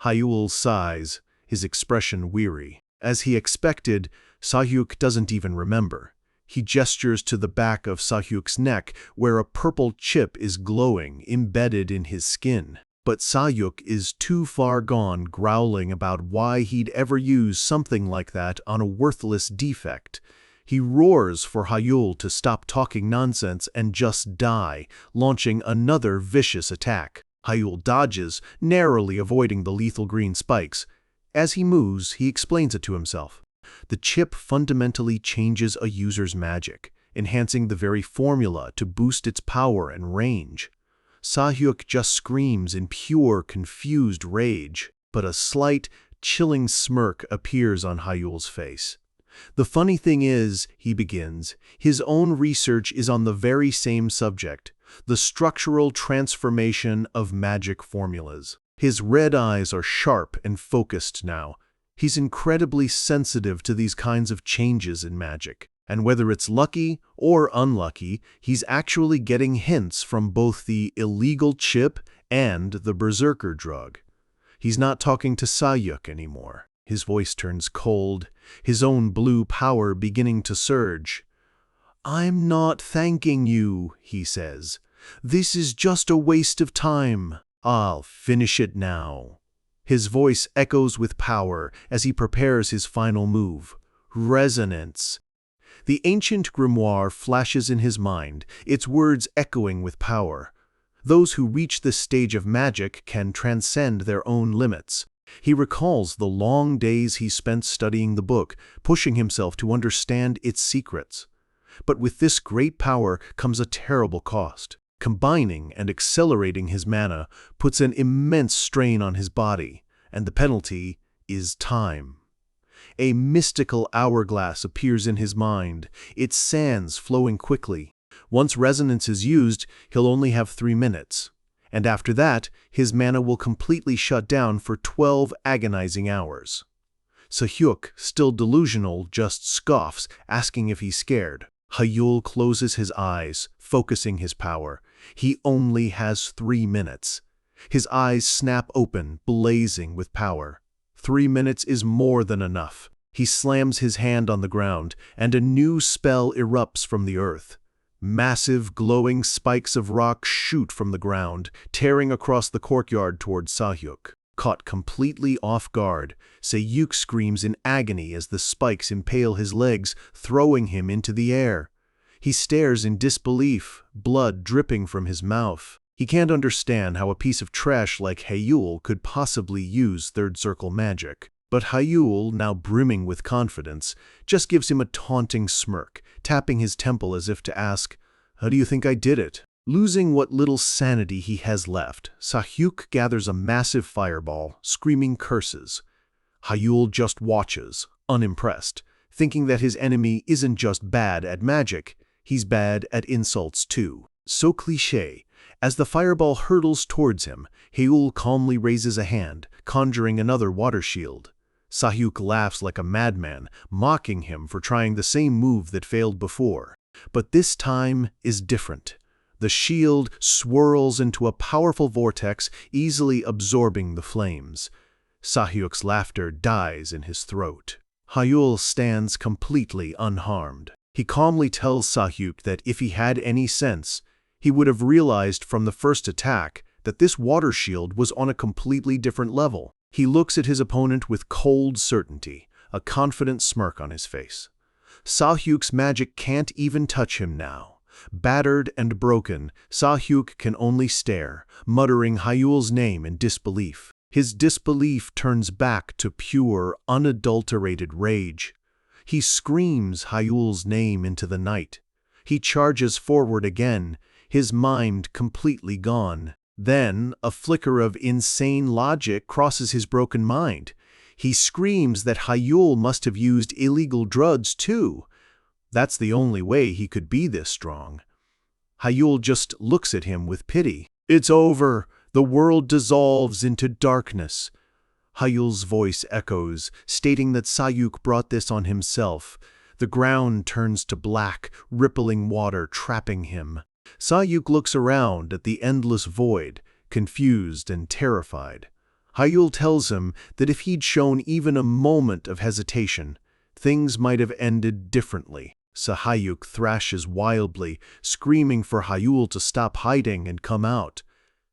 Haeul sighs, his expression weary. As he expected, Sahyuk doesn't even remember. He gestures to the back of Sahyuk's neck, where a purple chip is glowing, embedded in his skin. But Sahyuk is too far gone, growling about why he'd ever use something like that on a worthless defect. He roars for Haeul to stop talking nonsense and just die, launching another vicious attack. Haeul dodges, narrowly avoiding the lethal green spikes. As he moves, he explains it to himself. The chip fundamentally changes a user's magic, enhancing the very formula to boost its power and range. Sahyuk just screams in pure, confused rage, but a slight, chilling smirk appears on Haeul's face. "The funny thing is," he begins, "his own research is on the very same subject, the structural transformation of magic formulas." His red eyes are sharp and focused now. He's incredibly sensitive to these kinds of changes in magic. And whether it's lucky or unlucky, he's actually getting hints from both the illegal chip and the berserker drug. He's not talking to Sahyuk anymore. His voice turns cold, his own blue power beginning to surge. "I'm not thanking you," he says. "This is just a waste of time. I'll finish it now." His voice echoes with power as he prepares his final move. Resonance. The ancient grimoire flashes in his mind, its words echoing with power. Those who reach this stage of magic can transcend their own limits. He recalls the long days he spent studying the book, pushing himself to understand its secrets. But with this great power comes a terrible cost. Combining and accelerating his mana puts an immense strain on his body, and the penalty is time. A mystical hourglass appears in his mind, its sands flowing quickly. Once resonance is used, he'll only have 3 minutes. And after that, his mana will completely shut down for 12 agonizing hours. Sahyuk, still delusional, just scoffs, asking if he's scared. Haeul closes his eyes, focusing his power. He only has 3 minutes. His eyes snap open, blazing with power. 3 minutes is more than enough. He slams his hand on the ground, and a new spell erupts from the earth. Massive, glowing spikes of rock shoot from the ground, tearing across the courtyard toward Sahyuk. Caught completely off guard, Sahyuk screams in agony as the spikes impale his legs, throwing him into the air. He stares in disbelief, blood dripping from his mouth. He can't understand how a piece of trash like Haeul could possibly use third circle magic. But Haeul, now brimming with confidence, just gives him a taunting smirk, tapping his temple as if to ask, "How do you think I did it?" Losing what little sanity he has left, Sahyuk gathers a massive fireball, screaming curses. Haeul just watches, unimpressed, thinking that his enemy isn't just bad at magic, he's bad at insults too. So cliché. As the fireball hurtles towards him, Haeul calmly raises a hand, conjuring another water shield. Sahyuk laughs like a madman, mocking him for trying the same move that failed before. But this time is different. The shield swirls into a powerful vortex, easily absorbing the flames. Sahyuk's laughter dies in his throat. Hyul stands completely unharmed. He calmly tells Sahyuk that if he had any sense, he would have realized from the first attack that this water shield was on a completely different level. He looks at his opponent with cold certainty, a confident smirk on his face. Sahyuk's magic can't even touch him now. Battered and broken, Sahyuk can only stare, muttering Hyul's name in disbelief. His disbelief turns back to pure, unadulterated rage. He screams Hyul's name into the night. He charges forward again, his mind completely gone. Then, a flicker of insane logic crosses his broken mind. He screams that Hyul must have used illegal drugs too. That's the only way he could be this strong. Hyul just looks at him with pity. "It's over. The world dissolves into darkness." Hyul's voice echoes, stating that Sahyuk brought this on himself. The ground turns to black, rippling water trapping him. Sahyuk looks around at the endless void, confused and terrified. Hyul tells him that if he'd shown even a moment of hesitation, things might have ended differently. Sahyuk thrashes wildly, screaming for Hyul to stop hiding and come out.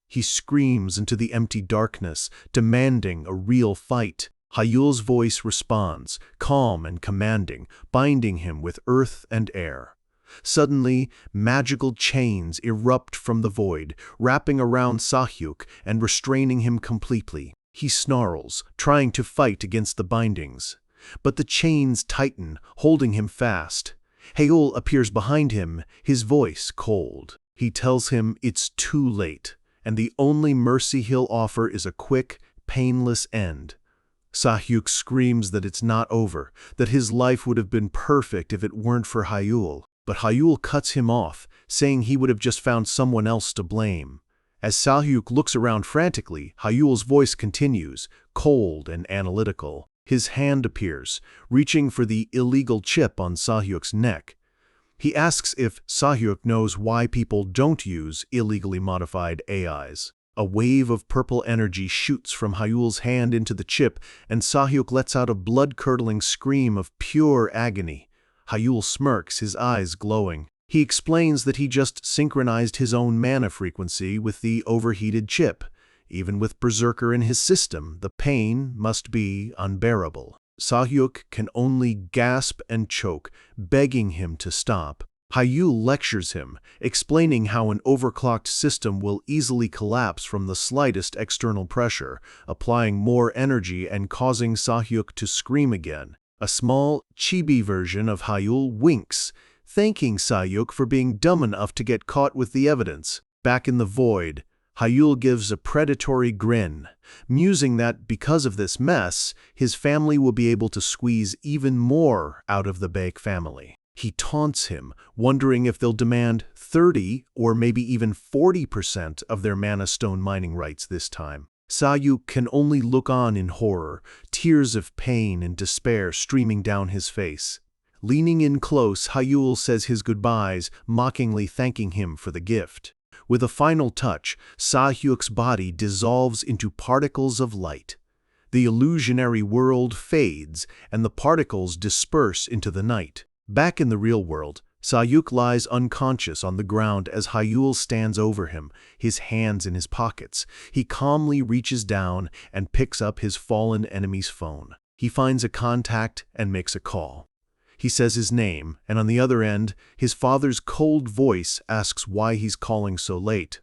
He screams into the empty darkness, demanding a real fight. Hyul's voice responds, calm and commanding, binding him with earth and air. Suddenly, magical chains erupt from the void, wrapping around Sahyuk and restraining him completely. He snarls, trying to fight against the bindings. But the chains tighten, holding him fast. Hyul appears behind him, his voice cold. He tells him it's too late, and the only mercy he'll offer is a quick, painless end. Sahyuk screams that it's not over, that his life would have been perfect if it weren't for Hyul. But Hyul cuts him off, saying he would have just found someone else to blame. As Sahyuk looks around frantically, Hyul's voice continues, cold and analytical. His hand appears, reaching for the illegal chip on Sahyuk's neck. He asks if Sahyuk knows why people don't use illegally modified AIs. A wave of purple energy shoots from Hyul's hand into the chip, and Sahyuk lets out a blood-curdling scream of pure agony. Hyul smirks, his eyes glowing. He explains that he just synchronized his own mana frequency with the overheated chip. Even with Berserker in his system, the pain must be unbearable. Sahyuk can only gasp and choke, begging him to stop. Hyul lectures him, explaining how an overclocked system will easily collapse from the slightest external pressure, applying more energy and causing Sahyuk to scream again. A small, chibi version of Hyul winks, thanking Sahyuk for being dumb enough to get caught with the evidence. Back in the void, Hyul gives a predatory grin, musing that because of this mess, his family will be able to squeeze even more out of the Baek family. He taunts him, wondering if they'll demand 30 or maybe even 40% of their mana stone mining rights this time. Sahyuk can only look on in horror, tears of pain and despair streaming down his face. Leaning in close, Hyul says his goodbyes, mockingly thanking him for the gift. With a final touch, Sahyuk's body dissolves into particles of light. The illusionary world fades, and the particles disperse into the night. Back in the real world, Sahyuk lies unconscious on the ground as Hyul stands over him, his hands in his pockets. He calmly reaches down and picks up his fallen enemy's phone. He finds a contact and makes a call. He says his name, and on the other end, his father's cold voice asks why he's calling so late.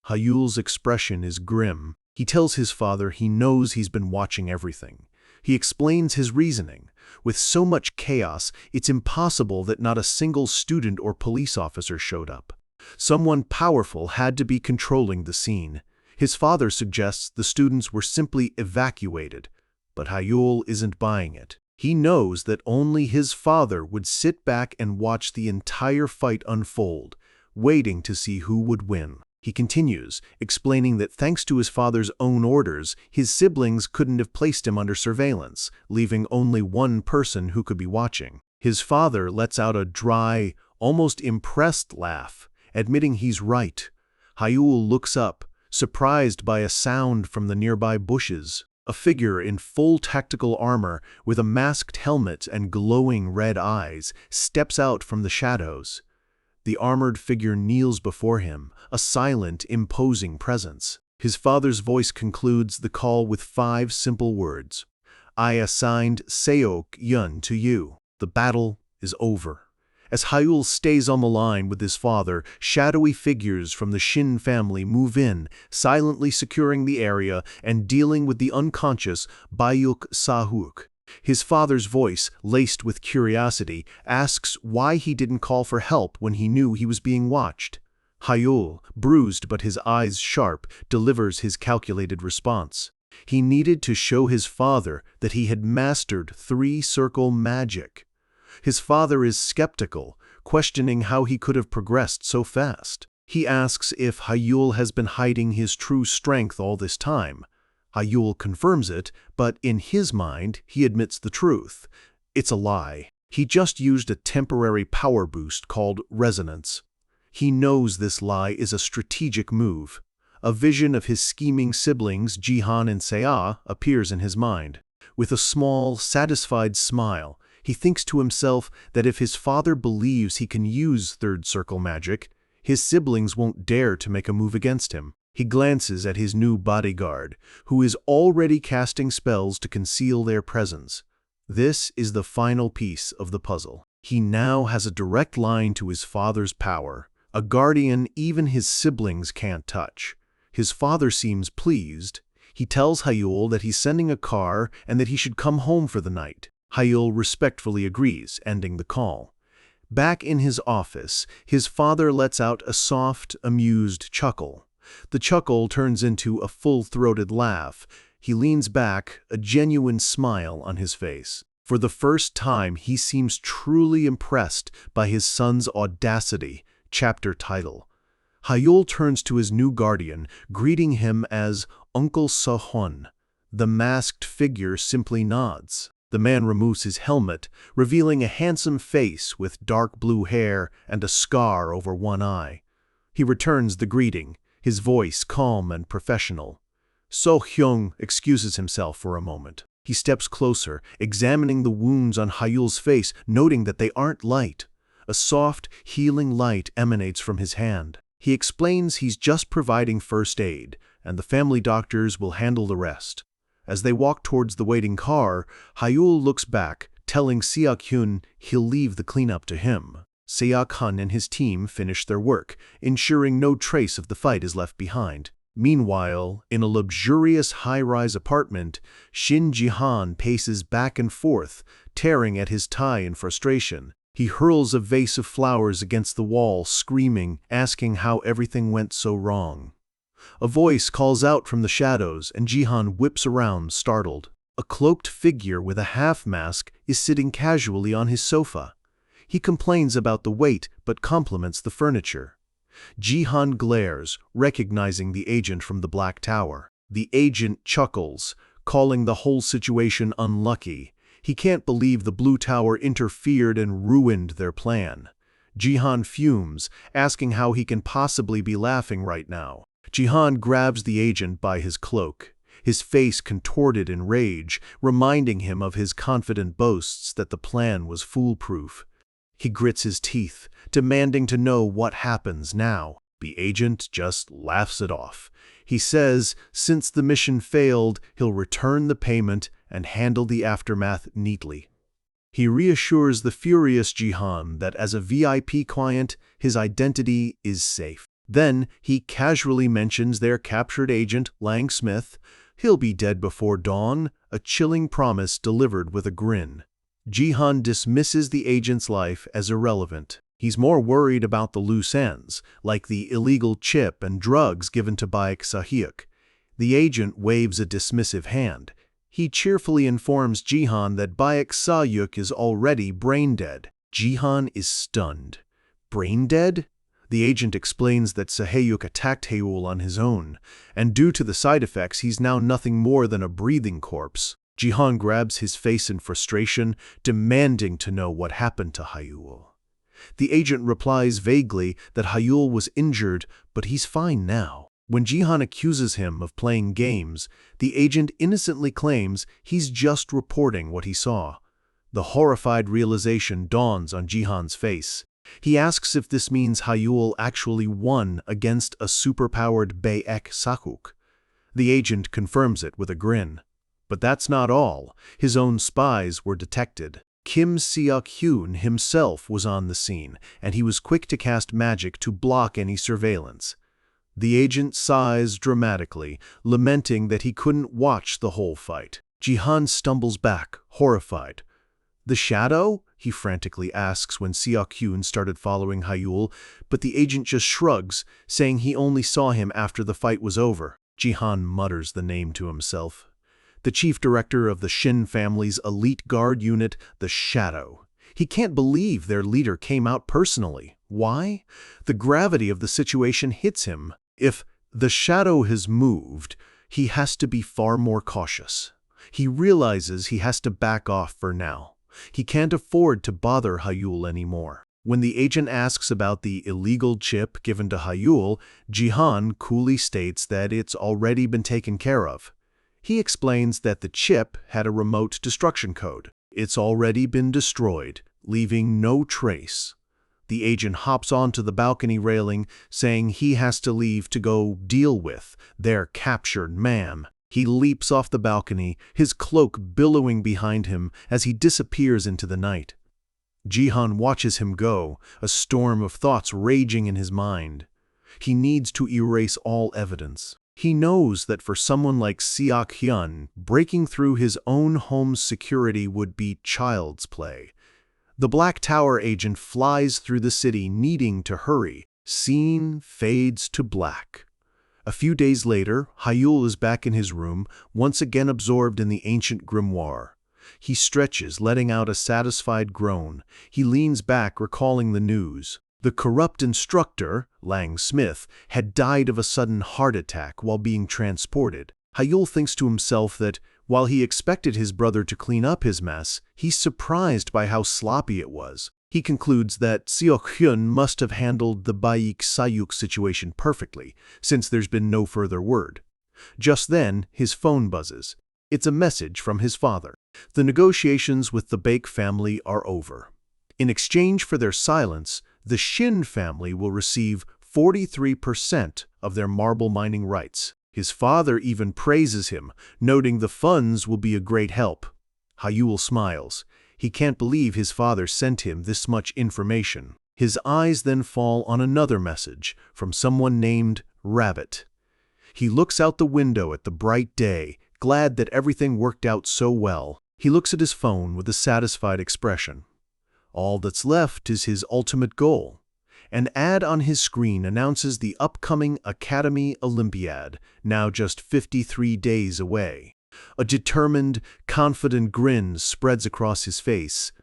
Hyul's expression is grim. He tells his father he knows he's been watching everything. He explains his reasoning. With so much chaos, it's impossible that not a single student or police officer showed up. Someone powerful had to be controlling the scene. His father suggests the students were simply evacuated, but Hyul isn't buying it. He knows that only his father would sit back and watch the entire fight unfold, waiting to see who would win. He continues, explaining that thanks to his father's own orders, his siblings couldn't have placed him under surveillance, leaving only one person who could be watching. His father lets out a dry, almost impressed laugh, admitting he's right. Hyul looks up, surprised by a sound from the nearby bushes. A figure in full tactical armor with a masked helmet and glowing red eyes steps out from the shadows. The armored figure kneels before him, a silent, imposing presence. His father's voice concludes the call with 5 simple words. I assigned Seok Yun to you. The battle is over. As Hyul stays on the line with his father, shadowy figures from the Shin family move in, silently securing the area and dealing with the unconscious Bayuk Sahuk. His father's voice, laced with curiosity, asks why he didn't call for help when he knew he was being watched. Hyul, bruised but his eyes sharp, delivers his calculated response. He needed to show his father that he had mastered 3-circle magic. His father is skeptical, questioning how he could have progressed so fast. He asks if Hyul has been hiding his true strength all this time. Hyul confirms it, but in his mind, he admits the truth. It's a lie. He just used a temporary power boost called resonance. He knows this lie is a strategic move. A vision of his scheming siblings, Jihan and Seo, appears in his mind. With a small, satisfied smile, he thinks to himself that if his father believes he can use 3rd-circle magic, his siblings won't dare to make a move against him. He glances at his new bodyguard, who is already casting spells to conceal their presence. This is the final piece of the puzzle. He now has a direct line to his father's power, a guardian even his siblings can't touch. His father seems pleased. He tells Hyul that he's sending a car and that he should come home for the night. Hyul respectfully agrees, ending the call. Back in his office, his father lets out a soft, amused chuckle. The chuckle turns into a full-throated laugh. He leans back, a genuine smile on his face. For the first time, he seems truly impressed by his son's audacity. Chapter title. Hyul turns to his new guardian, greeting him as Uncle Sehun. The masked figure simply nods. The man removes his helmet, revealing a handsome face with dark blue hair and a scar over one eye. He returns the greeting, his voice calm and professional. So-hyung excuses himself for a moment. He steps closer, examining the wounds on Hyul's face, noting that they aren't light. A soft, healing light emanates from his hand. He explains he's just providing first aid, and the family doctors will handle the rest. As they walk towards the waiting car, Hyul looks back, telling Seok-hyun he'll leave the cleanup to him. Seok-hyun and his team finish their work, ensuring no trace of the fight is left behind. Meanwhile, in a luxurious high-rise apartment, Shin Jihan paces back and forth, tearing at his tie in frustration. He hurls a vase of flowers against the wall, screaming, asking how everything went so wrong. A voice calls out from the shadows, and Jihan whips around, startled. A cloaked figure with a half-mask is sitting casually on his sofa. He complains about the weight, but compliments the furniture. Jihan glares, recognizing the agent from the Black Tower. The agent chuckles, calling the whole situation unlucky. He can't believe the Blue Tower interfered and ruined their plan. Jihan fumes, asking how he can possibly be laughing right now. Jihan grabs the agent by his cloak, his face contorted in rage, reminding him of his confident boasts that the plan was foolproof. He grits his teeth, demanding to know what happens now. The agent just laughs it off. He says since the mission failed, he'll return the payment and handle the aftermath neatly. He reassures the furious Jihan that as a VIP client, his identity is safe. Then he casually mentions their captured agent, Lang Smith. He'll be dead before dawn, a chilling promise delivered with a grin. Jihan dismisses the agent's life as irrelevant. He's more worried about the loose ends, like the illegal chip and drugs given to Baek Sahyuk. The agent waves a dismissive hand. He cheerfully informs Jihan that Baek Sahyuk is already brain-dead. Jihan is stunned. Brain-dead? The agent explains that Sahyuk attacked Hyul on his own, and due to the side effects he's now nothing more than a breathing corpse. Jihan grabs his face in frustration, demanding to know what happened to Hyul. The agent replies vaguely that Hyul was injured, but he's fine now. When Jihan accuses him of playing games, the agent innocently claims he's just reporting what he saw. The horrified realization dawns on Jihan's face. He asks if this means Hayul actually won against a superpowered Baek Sahuk. The agent confirms it with a grin. But that's not all. His own spies were detected. Kim Seok-hyun himself was on the scene, and he was quick to cast magic to block any surveillance. The agent sighs dramatically, lamenting that he couldn't watch the whole fight. Jihan stumbles back, horrified. "The shadow?" he frantically asks when Seok-hyun started following Hayul, but the agent just shrugs, saying he only saw him after the fight was over. Jihan mutters the name to himself. The chief director of the Shin family's elite guard unit, the Shadow. He can't believe their leader came out personally. Why? The gravity of the situation hits him. If the Shadow has moved, he has to be far more cautious. He realizes he has to back off for now. He can't afford to bother Hayul anymore. When the agent asks about the illegal chip given to Hayul, Jihan coolly states that it's already been taken care of. He explains that the chip had a remote destruction code. It's already been destroyed, leaving no trace. The agent hops onto the balcony railing, saying he has to leave to go deal with their captured man. He leaps off the balcony, his cloak billowing behind him as he disappears into the night. Jihan watches him go, a storm of thoughts raging in his mind. He needs to erase all evidence. He knows that for someone like Seok-hyun, breaking through his own home's security would be child's play. The Black Tower agent flies through the city needing to hurry. Scene fades to black. A few days later, Hayul is back in his room, once again absorbed in the ancient grimoire. He stretches, letting out a satisfied groan. He leans back, recalling the news. The corrupt instructor, Lang Smith, had died of a sudden heart attack while being transported. Hayul thinks to himself that, while he expected his brother to clean up his mess, he's surprised by how sloppy it was. He concludes that Seok-hyun must have handled the Baek Sayuk situation perfectly, since there's been no further word. Just then, his phone buzzes. It's a message from his father. The negotiations with the Baek family are over. In exchange for their silence, the Shin family will receive 43% of their marble mining rights. His father even praises him, noting the funds will be a great help. Hayul smiles. He can't believe his father sent him this much information. His eyes then fall on another message from someone named Rabbit. He looks out the window at the bright day, glad that everything worked out so well. He looks at his phone with a satisfied expression. All that's left is his ultimate goal. An ad on his screen announces the upcoming Academy Olympiad, now just 53 days away. A determined, confident grin spreads across his face.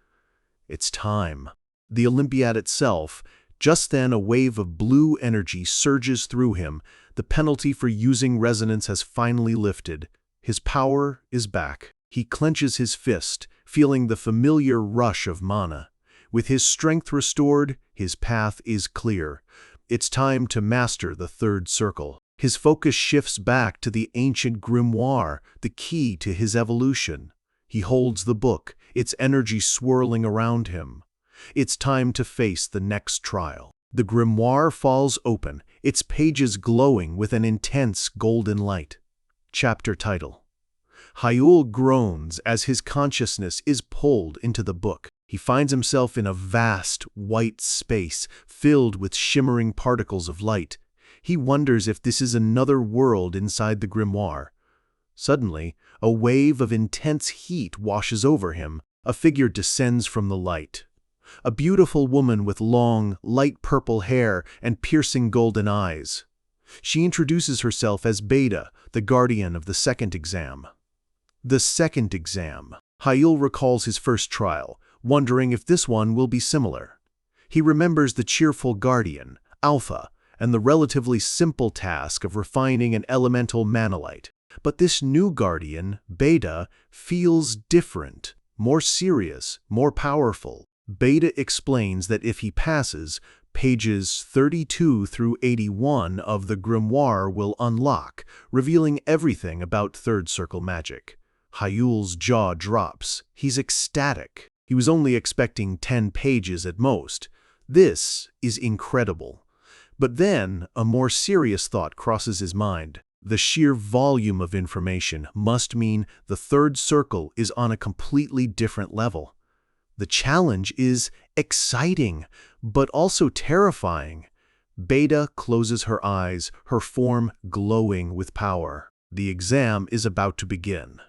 It's time. The Olympiad itself. Just then a wave of blue energy surges through him. The penalty for using resonance has finally lifted. His power is back. He clenches his fist, feeling the familiar rush of mana. With his strength restored, his path is clear. It's time to master the third circle. His focus shifts back to the ancient grimoire, the key to his evolution. He holds the book, its energy swirling around him. It's time to face the next trial. The grimoire falls open, its pages glowing with an intense golden light. Chapter title. Hayul groans as his consciousness is pulled into the book. He finds himself in a vast, white space filled with shimmering particles of light. He wonders if this is another world inside the grimoire. Suddenly, a wave of intense heat washes over him. A figure descends from the light. A beautiful woman with long, light purple hair and piercing golden eyes. She introduces herself as Beta, the guardian of the second exam. The second exam. Hayul recalls his first trial, wondering if this one will be similar. He remembers the cheerful guardian, Alpha, and the relatively simple task of refining an elemental manalite. But this new guardian, Beta, feels different, more serious, more powerful. Beta explains that if he passes, pages 32 through 81 of the grimoire will unlock, revealing everything about third circle magic. Hyul's jaw drops. He's ecstatic. He was only expecting 10 pages at most. This is incredible. But then, a more serious thought crosses his mind. The sheer volume of information must mean the third circle is on a completely different level. The challenge is exciting, but also terrifying. Beta closes her eyes, her form glowing with power. The exam is about to begin.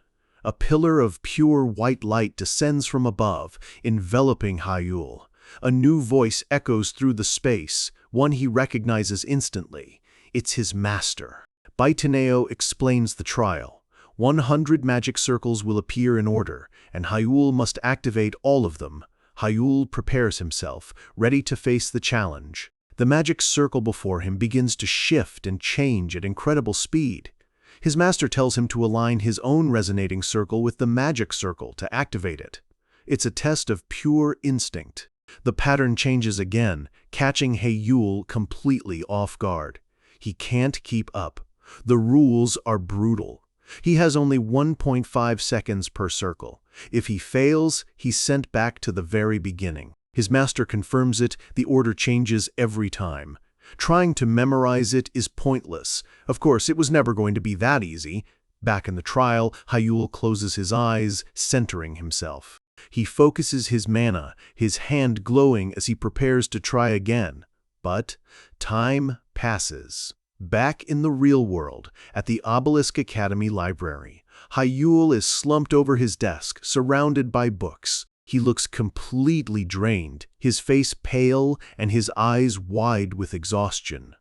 A pillar of pure white light descends from above, enveloping Hyul. A new voice echoes through the space, one he recognizes instantly. It's his master. Baitaneo explains the trial. 100 magic circles will appear in order, and Hyul must activate all of them. Hyul prepares himself, ready to face the challenge. The magic circle before him begins to shift and change at incredible speed. His master tells him to align his own resonating circle with the magic circle to activate it. It's a test of pure instinct. The pattern changes again, catching Hyul completely off guard. He can't keep up. The rules are brutal. He has only 1.5 seconds per circle. If he fails, he's sent back to the very beginning. His master confirms it, the order changes every time. Trying to memorize it is pointless. Of course, it was never going to be that easy. Back in the trial, Hyul closes his eyes, centering himself. He focuses his mana, his hand glowing as he prepares to try again. But time passes. Back in the real world, at the Obelisk Academy Library, Hyul is slumped over his desk, surrounded by books. He looks completely drained, his face pale and his eyes wide with exhaustion.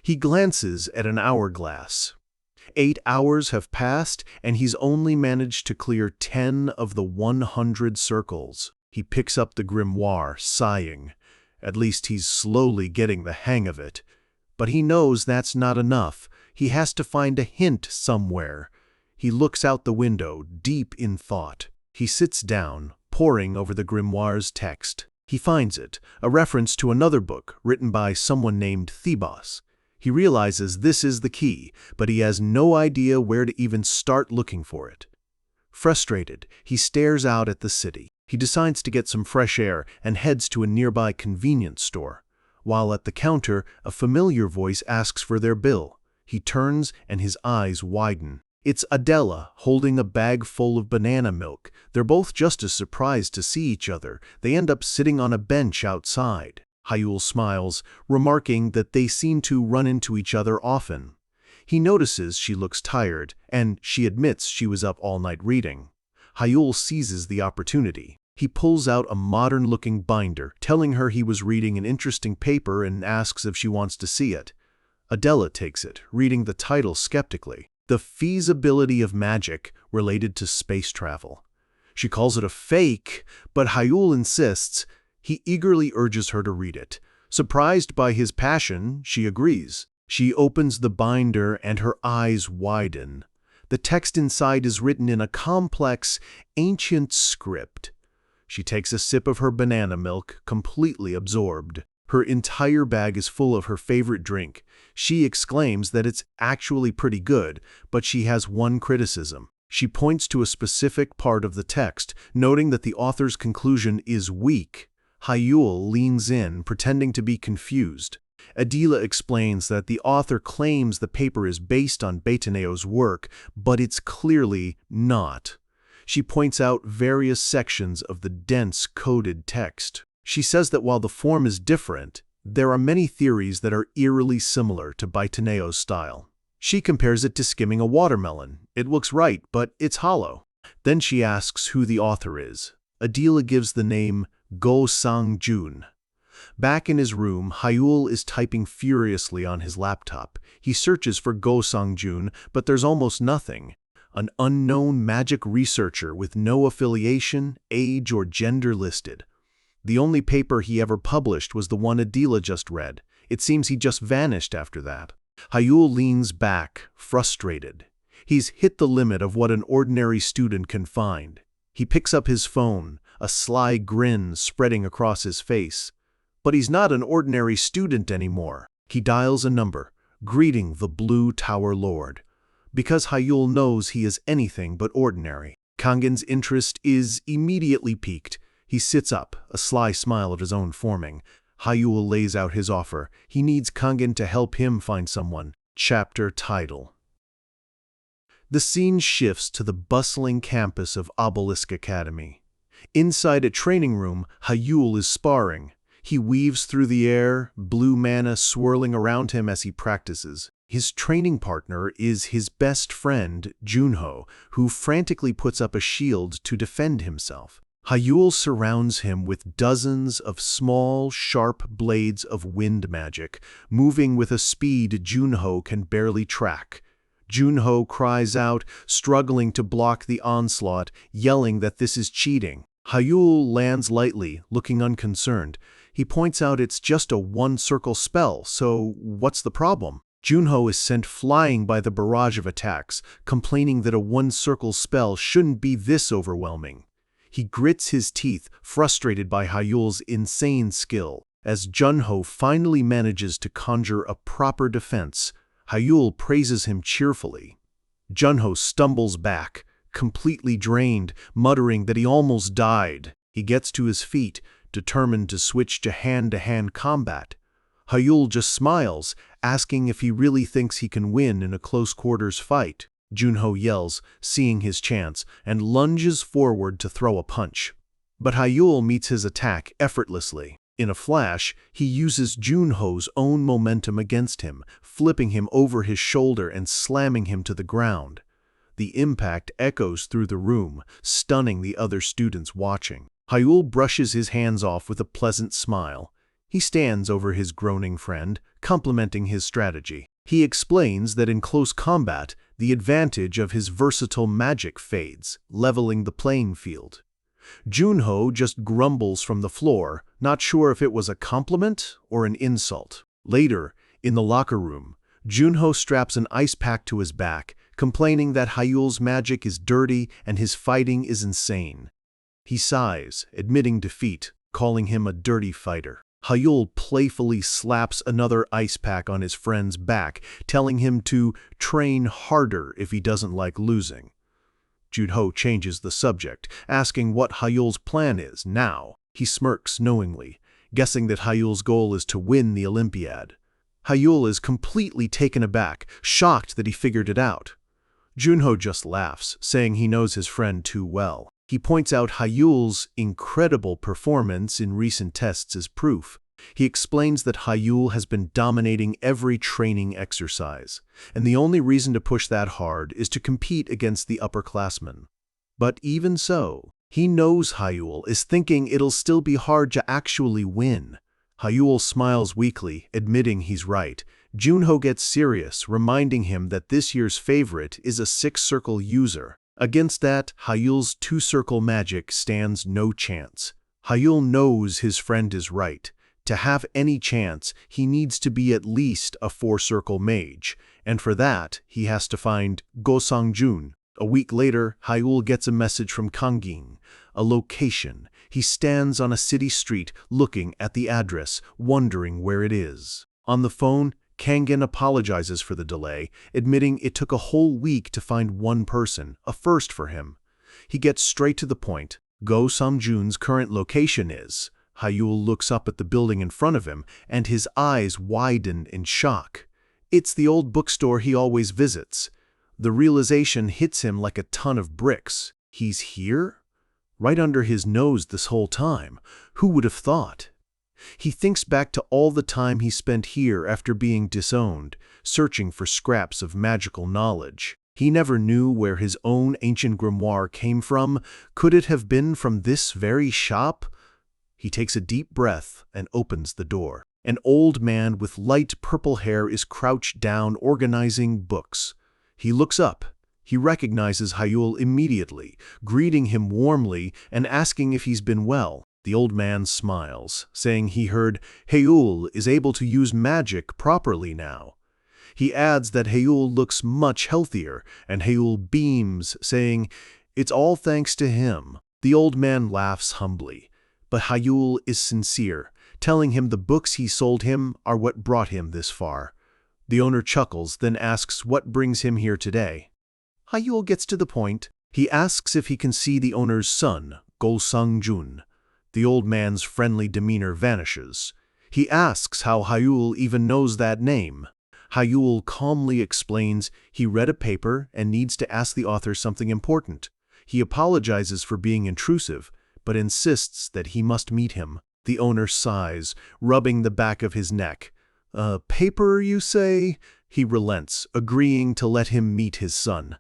He glances at an hourglass. 8 hours have passed, and he's only managed to clear 10 of the 100 circles. He picks up the grimoire, sighing. At least he's slowly getting the hang of it. But he knows that's not enough. He has to find a hint somewhere. He looks out the window, deep in thought. He sits down, poring over the grimoire's text. He finds it, a reference to another book written by someone named Thebos. He realizes this is the key, but he has no idea where to even start looking for it. Frustrated, he stares out at the city. He decides to get some fresh air and heads to a nearby convenience store. While at the counter, a familiar voice asks for their bill. He turns and his eyes widen. It's Adela, holding a bag full of banana milk. They're both just as surprised to see each other. They end up sitting on a bench outside. Hyul smiles, remarking that they seem to run into each other often. He notices she looks tired, and she admits she was up all night reading. Hyul seizes the opportunity. He pulls out a modern-looking binder, telling her he was reading an interesting paper and asks if she wants to see it. Adela takes it, reading the title skeptically. The Feasibility of Magic Related to Space Travel. She calls it a fake, but Hyul insists. He eagerly urges her to read it. Surprised by his passion, she agrees. She opens the binder and her eyes widen. The text inside is written in a complex, ancient script. She takes a sip of her banana milk, completely absorbed. Her entire bag is full of her favorite drink. She exclaims that it's actually pretty good, but she has one criticism. She points to a specific part of the text, noting that the author's conclusion is weak. Hyul leans in, pretending to be confused. Adela explains that the author claims the paper is based on Bataneo's work, but it's clearly not. She points out various sections of the dense, coded text. She says that while the form is different, there are many theories that are eerily similar to Bataneo's style. She compares it to skimming a watermelon. It looks right, but it's hollow. Then she asks who the author is. Adela gives the name Go Sang-jun. Back in his room, Hyul is typing furiously on his laptop. He searches for Go Sang-jun, but there's almost nothing. An unknown magic researcher with no affiliation, age, or gender listed. The only paper he ever published was the one Adela just read. It seems he just vanished after that. Hyul leans back, frustrated. He's hit the limit of what an ordinary student can find. He picks up his phone. a sly grin spreading across his face. But he's not an ordinary student anymore. He dials a number, greeting the Blue Tower Lord. Because Hyul knows he is anything but ordinary, Kangen's interest is immediately piqued. He sits up, a sly smile of his own forming. Hyul lays out his offer. He needs Kangen to help him find someone. Chapter title. The scene shifts to the bustling campus of Obelisk Academy. Inside a training room, Hyul is sparring. He weaves through the air, blue mana swirling around him as he practices. His training partner is his best friend, Junho, who frantically puts up a shield to defend himself. Hyul surrounds him with dozens of small, sharp blades of wind magic, moving with a speed Junho can barely track. Junho cries out, struggling to block the onslaught, yelling that this is cheating. Hyul lands lightly, looking unconcerned. He points out it's just a one-circle spell, so what's the problem? Junho is sent flying by the barrage of attacks, complaining that a one-circle spell shouldn't be this overwhelming. He grits his teeth, frustrated by Hyul's insane skill. As Junho finally manages to conjure a proper defense, Hyul praises him cheerfully. Junho stumbles back, completely drained, muttering that he almost died. He gets to his feet, determined to switch to hand-to-hand combat. Hyul just smiles, asking if he really thinks he can win in a close-quarters fight. Junho yells, seeing his chance, and lunges forward to throw a punch. But Hyul meets his attack effortlessly. In a flash, he uses Junho's own momentum against him, flipping him over his shoulder and slamming him to the ground. The impact echoes through the room, stunning the other students watching. Hyul brushes his hands off with a pleasant smile. He stands over his groaning friend, complimenting his strategy. He explains that in close combat, the advantage of his versatile magic fades, leveling the playing field. Junho just grumbles from the floor, not sure if it was a compliment or an insult. Later, in the locker room, Junho straps an ice pack to his back, complaining that Hyul's magic is dirty and his fighting is insane. He sighs, admitting defeat, calling him a dirty fighter. Hyul playfully slaps another ice pack on his friend's back, telling him to train harder if he doesn't like losing. Junho changes the subject, asking what Hyul's plan is now. He smirks knowingly, guessing that Hyul's goal is to win the Olympiad. Hyul is completely taken aback, shocked that he figured it out. Junho just laughs, saying he knows his friend too well. He points out Hyul's incredible performance in recent tests as proof. He explains that Hyul has been dominating every training exercise, and the only reason to push that hard is to compete against the upperclassmen. But even so, he knows Hyul is thinking it'll still be hard to actually win. Hyul smiles weakly, admitting he's right. Junho gets serious, reminding him that this year's favorite is a six-circle user. Against that, Hyul's two-circle magic stands no chance. Hyul knows his friend is right. To have any chance, he needs to be at least a four-circle mage, and for that, he has to find Go Sang-jun. A week later, Hyul gets a message from Kangin, a location. He stands on a city street, looking at the address, wondering where it is. On the phone, Kangin apologizes for the delay, admitting it took a whole week to find one person, a first for him. He gets straight to the point. Go Sang-jun's current location is. Hyul looks up at the building in front of him, and his eyes widen in shock. It's the old bookstore he always visits. The realization hits him like a ton of bricks. He's here? Right under his nose this whole time. Who would have thought? He thinks back to all the time he spent here after being disowned, searching for scraps of magical knowledge. He never knew where his own ancient grimoire came from. Could it have been from this very shop? He takes a deep breath and opens the door. An old man with light purple hair is crouched down, organizing books. He looks up. He recognizes Hyul immediately, greeting him warmly and asking if he's been well. The old man smiles, saying he heard Hyul is able to use magic properly now. He adds that Hyul looks much healthier, and Hyul beams, saying, "It's all thanks to him." The old man laughs humbly, but Hayul is sincere, telling him the books he sold him are what brought him this far. The owner chuckles, then asks what brings him here today. Hayul gets to the point. He asks if he can see the owner's son, Go Sang-jun. The old man's friendly demeanor vanishes. He asks how Hayul even knows that name. Hayul calmly explains he read a paper and needs to ask the author something important. He apologizes for being intrusive, but insists that he must meet him. The owner sighs, rubbing the back of his neck. Paper, you say? He relents, agreeing to let him meet his son.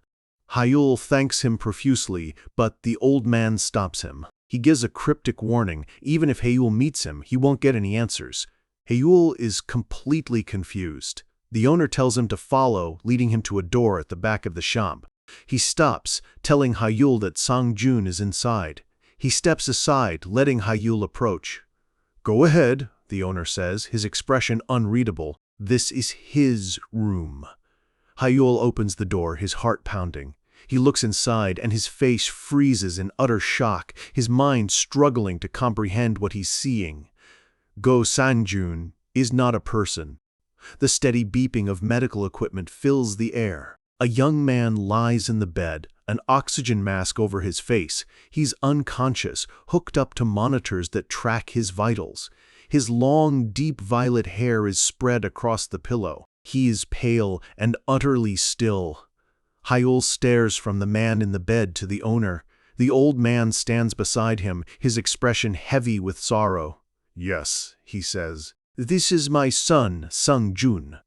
Hayul thanks him profusely, but the old man stops him. He gives a cryptic warning. Even if Hayul meets him, he won't get any answers. Hayul is completely confused. The owner tells him to follow, leading him to a door at the back of the shop. He stops, telling Hayul that Sang-jun is inside. He steps aside, letting Hayul approach. "Go ahead," the owner says, his expression unreadable. "This is his room." Hayul opens the door, his heart pounding. He looks inside, and his face freezes in utter shock, his mind struggling to comprehend what he's seeing. Go Sang-jun is not a person. The steady beeping of medical equipment fills the air. A young man lies in the bed, an oxygen mask over his face. He's unconscious, hooked up to monitors that track his vitals. His long, deep violet hair is spread across the pillow. He is pale and utterly still. Hayul stares from the man in the bed to the owner. The old man stands beside him, his expression heavy with sorrow. "Yes," he says. "This is my son, Sang-jun."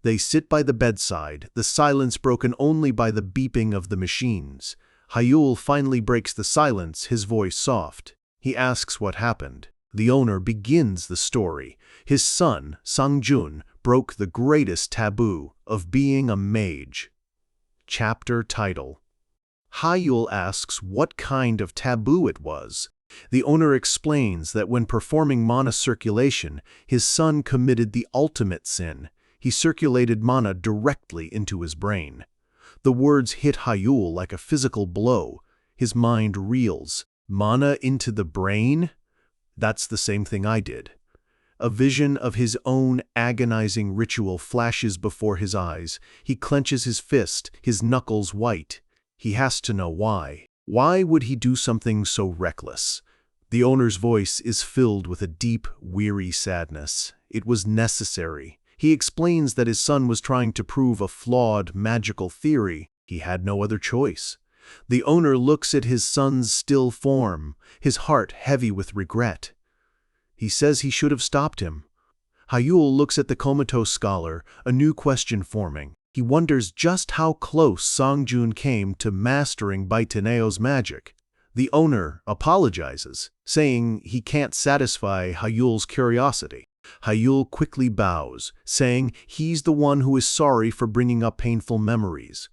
They sit by the bedside, the silence broken only by the beeping of the machines. Hayul finally breaks the silence, his voice soft. He asks what happened. The owner begins the story. His son, Sang-jun, broke the greatest taboo of being a mage. Chapter title. Hayul asks what kind of taboo it was. The owner explains that when performing mana circulation, his son committed the ultimate sin. He circulated mana directly into his brain. The words hit Hayul like a physical blow. His mind reels. Mana into the brain? That's the same thing I did. A vision of his own agonizing ritual flashes before his eyes. He clenches his fist, his knuckles white. He has to know why. Why would he do something so reckless? The owner's voice is filled with a deep, weary sadness. It was necessary. He explains that his son was trying to prove a flawed, magical theory. He had no other choice. The owner looks at his son's still form, his heart heavy with regret. He says he should have stopped him. Hayul looks at the comatose scholar, a new question forming. He wonders just how close Sang-jun came to mastering Baiteneo's magic. The owner apologizes, saying he can't satisfy Hayul's curiosity. Hayul quickly bows, saying he's the one who is sorry for bringing up painful memories.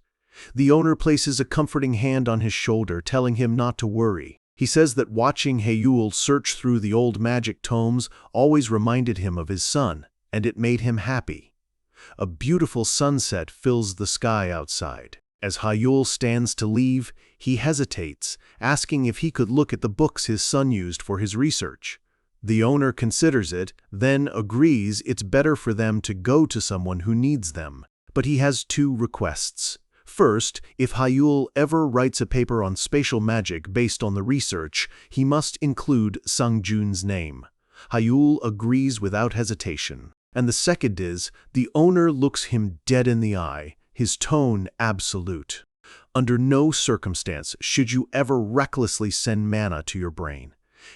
The owner places a comforting hand on his shoulder, telling him not to worry. He says that watching Hayul search through the old magic tomes always reminded him of his son, and it made him happy. A beautiful sunset fills the sky outside. As Hayul stands to leave, he hesitates, asking if he could look at the books his son used for his research. The owner considers it, then agrees it's better for them to go to someone who needs them. But he has two requests. First, if Hayul ever writes a paper on spatial magic based on the research, he must include Sang-jun's name. Hayul agrees without hesitation. And the second is, the owner looks him dead in the eye, his tone absolute. Under no circumstance should you ever recklessly send mana to your brain.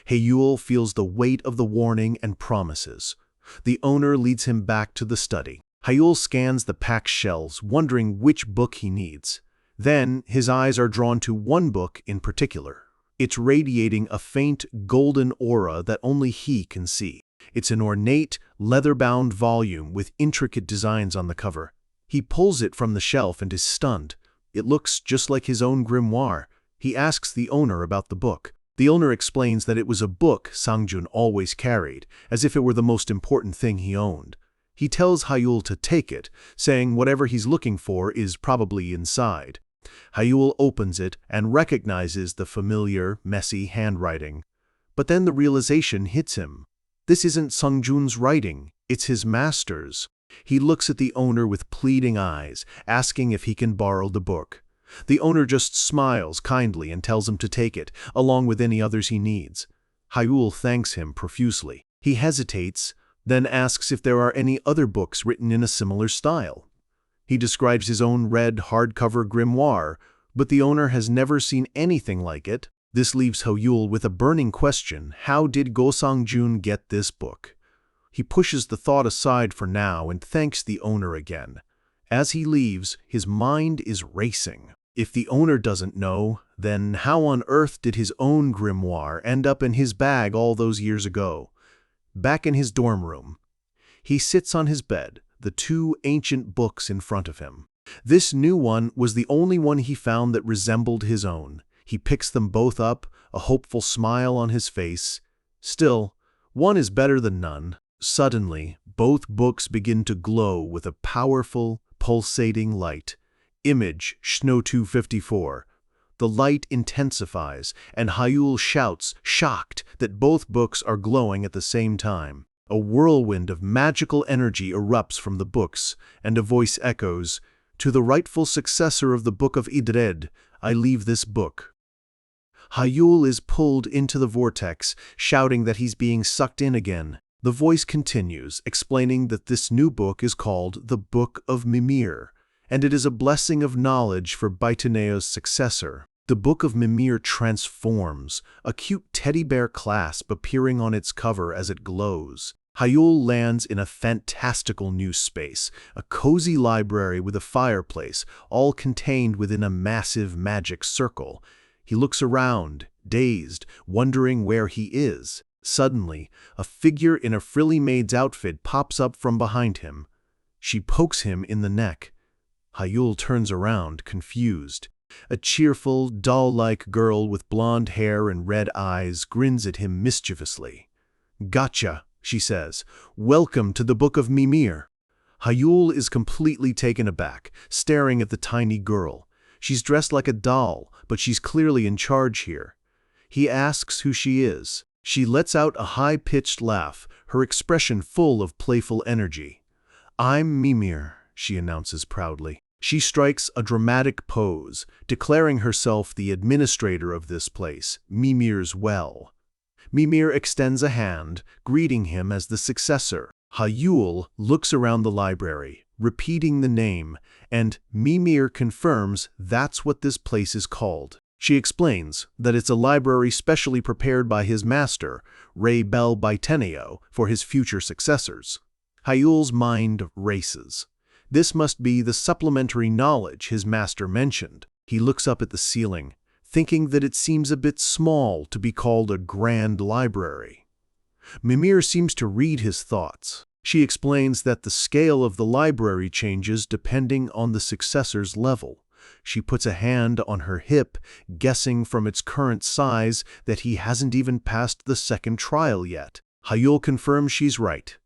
Hayul feels the weight of the warning and promises. The owner leads him back to the study. Hayul scans the packed shelves, wondering which book he needs. Then, his eyes are drawn to one book in particular. It's radiating a faint golden aura that only he can see. It's an ornate, leather-bound volume with intricate designs on the cover. He pulls it from the shelf and is stunned. It looks just like his own grimoire. He asks the owner about the book. The owner explains that it was a book Sang-jun always carried, as if it were the most important thing he owned. He tells Hayul to take it, saying whatever he's looking for is probably inside. Hyul opens it and recognizes the familiar, messy handwriting. But then the realization hits him. This isn't Sungjun's writing, it's his master's. He looks at the owner with pleading eyes, asking if he can borrow the book. The owner just smiles kindly and tells him to take it, along with any others he needs. Hyul thanks him profusely. He hesitates, then asks if there are any other books written in a similar style. He describes his own red hardcover grimoire, but the owner has never seen anything like it. This leaves Hyul with a burning question: how did Go Sang-jun get this book? He pushes the thought aside for now and thanks the owner again. As he leaves, his mind is racing. If the owner doesn't know, then how on earth did his own grimoire end up in his bag all those years ago? Back in his dorm room, he sits on his bed, the two ancient books in front of him. This new one was the only one he found that resembled his own. He picks them both up, a hopeful smile on his face. Still, one is better than none. Suddenly, both books begin to glow with a powerful, pulsating light. Image Shno 254. The light intensifies, and Hyul shouts, shocked, that both books are glowing at the same time. A whirlwind of magical energy erupts from the books, and a voice echoes, "To the rightful successor of the Book of Idred, I leave this book." Hyul is pulled into the vortex, shouting that he's being sucked in again. The voice continues, explaining that this new book is called the Book of Mimir, and it is a blessing of knowledge for Baituneo's successor. The Book of Mimir transforms, a cute teddy bear clasp appearing on its cover as it glows. Hyul lands in a fantastical new space, a cozy library with a fireplace, all contained within a massive magic circle. He looks around, dazed, wondering where he is. Suddenly, a figure in a frilly maid's outfit pops up from behind him. She pokes him in the neck. Hyul turns around, confused. A cheerful, doll-like girl with blonde hair and red eyes grins at him mischievously. "Gotcha," she says. "Welcome to the Book of Mimir." Hyul is completely taken aback, staring at the tiny girl. She's dressed like a doll, but she's clearly in charge here. He asks who she is. She lets out a high-pitched laugh, her expression full of playful energy. "I'm Mimir," she announces proudly. She strikes a dramatic pose, declaring herself the administrator of this place, Mimir's Well. Mimir extends a hand, greeting him as the successor. Hyul looks around the library, repeating the name, and Mimir confirms that's what this place is called. She explains that it's a library specially prepared by his master, Ray Bel Baiteneo, for his future successors. Hyul's mind races. This must be the supplementary knowledge his master mentioned. He looks up at the ceiling, thinking that it seems a bit small to be called a grand library. Mimir seems to read his thoughts. She explains that the scale of the library changes depending on the successor's level. She puts a hand on her hip, guessing from its current size that he hasn't even passed the second trial yet. Hyul confirms she's right.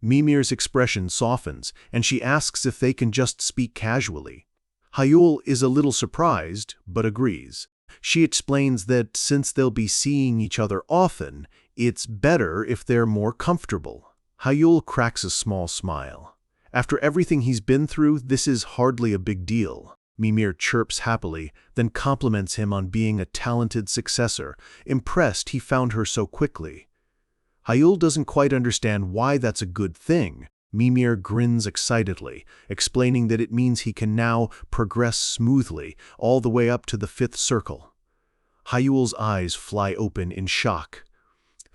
Mimir's expression softens, and she asks if they can just speak casually. Hyul is a little surprised, but agrees. She explains that since they'll be seeing each other often, it's better if they're more comfortable. Hyul cracks a small smile. After everything he's been through, this is hardly a big deal. Mimir chirps happily, then compliments him on being a talented successor, impressed he found her so quickly. Hyul doesn't quite understand why that's a good thing. Mimir grins excitedly, explaining that it means he can now progress smoothly all the way up to the 5th circle. Hyul's eyes fly open in shock.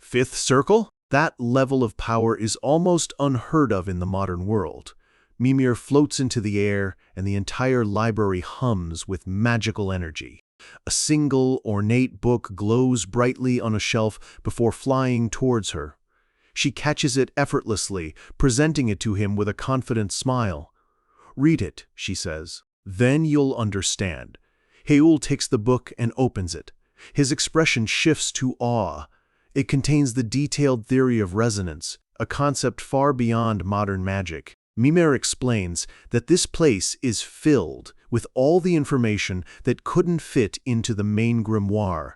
5th circle? That level of power is almost unheard of in the modern world. Mimir floats into the air, and the entire library hums with magical energy. A single, ornate book glows brightly on a shelf before flying towards her. She catches it effortlessly, presenting it to him with a confident smile. "Read it," she says. "Then you'll understand." Hyul takes the book and opens it. His expression shifts to awe. It contains the detailed theory of resonance, a concept far beyond modern magic. Mimir explains that this place is filled with all the information that couldn't fit into the main grimoire.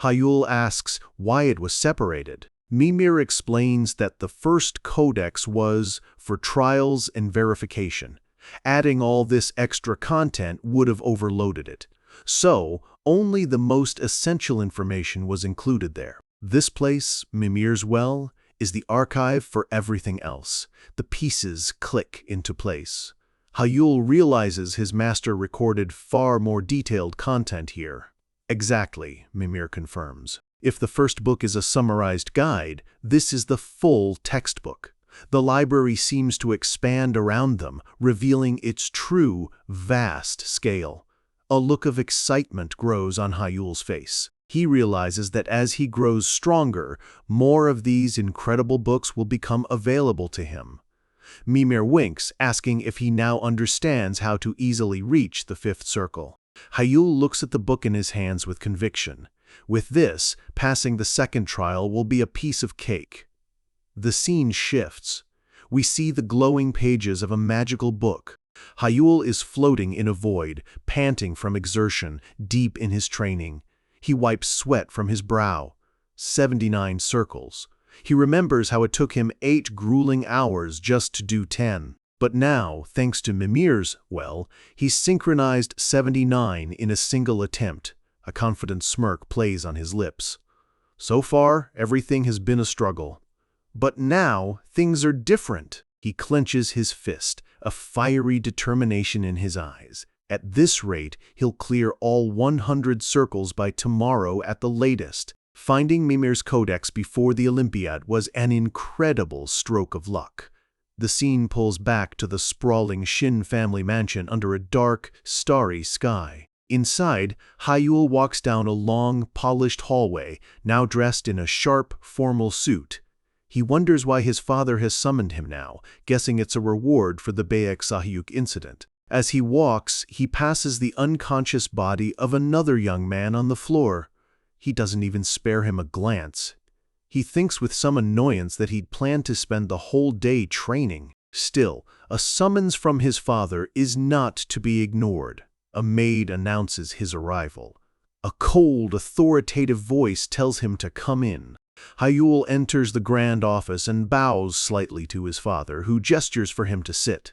Hayul asks why it was separated. Mimir explains that the first codex was for trials and verification. Adding all this extra content would have overloaded it. So, only the most essential information was included there. This place, Mimir's well, is the archive for everything else. The pieces click into place. Hayul realizes his master recorded far more detailed content here. Exactly, Mimir confirms. If the first book is a summarized guide, this is the full textbook. The library seems to expand around them, revealing its true, vast scale. A look of excitement grows on Hayul's face. He realizes that as he grows stronger, more of these incredible books will become available to him. Mimir winks, asking if he now understands how to easily reach the fifth circle. Hayul looks at the book in his hands with conviction. With this, passing the second trial will be a piece of cake. The scene shifts. We see the glowing pages of a magical book. Hayul is floating in a void, panting from exertion, deep in his training. He wipes sweat from his brow. 79 circles. He remembers how it took him 8 grueling hours just to do 10. But now, thanks to Mimir's well, he's synchronized 79 in a single attempt. A confident smirk plays on his lips. So far, everything has been a struggle. But now, things are different. He clenches his fist, a fiery determination in his eyes. At this rate, he'll clear all 100 circles by tomorrow at the latest. Finding Mimir's codex before the Olympiad was an incredible stroke of luck. The scene pulls back to the sprawling Shin family mansion under a dark, starry sky. Inside, Hayul walks down a long, polished hallway, now dressed in a sharp, formal suit. He wonders why his father has summoned him now, guessing it's a reward for the Bayek Sahyuk incident. As he walks, he passes the unconscious body of another young man on the floor. He doesn't even spare him a glance. He thinks with some annoyance that he'd planned to spend the whole day training. Still, a summons from his father is not to be ignored. A maid announces his arrival. A cold, authoritative voice tells him to come in. Hayul enters the grand office and bows slightly to his father, who gestures for him to sit.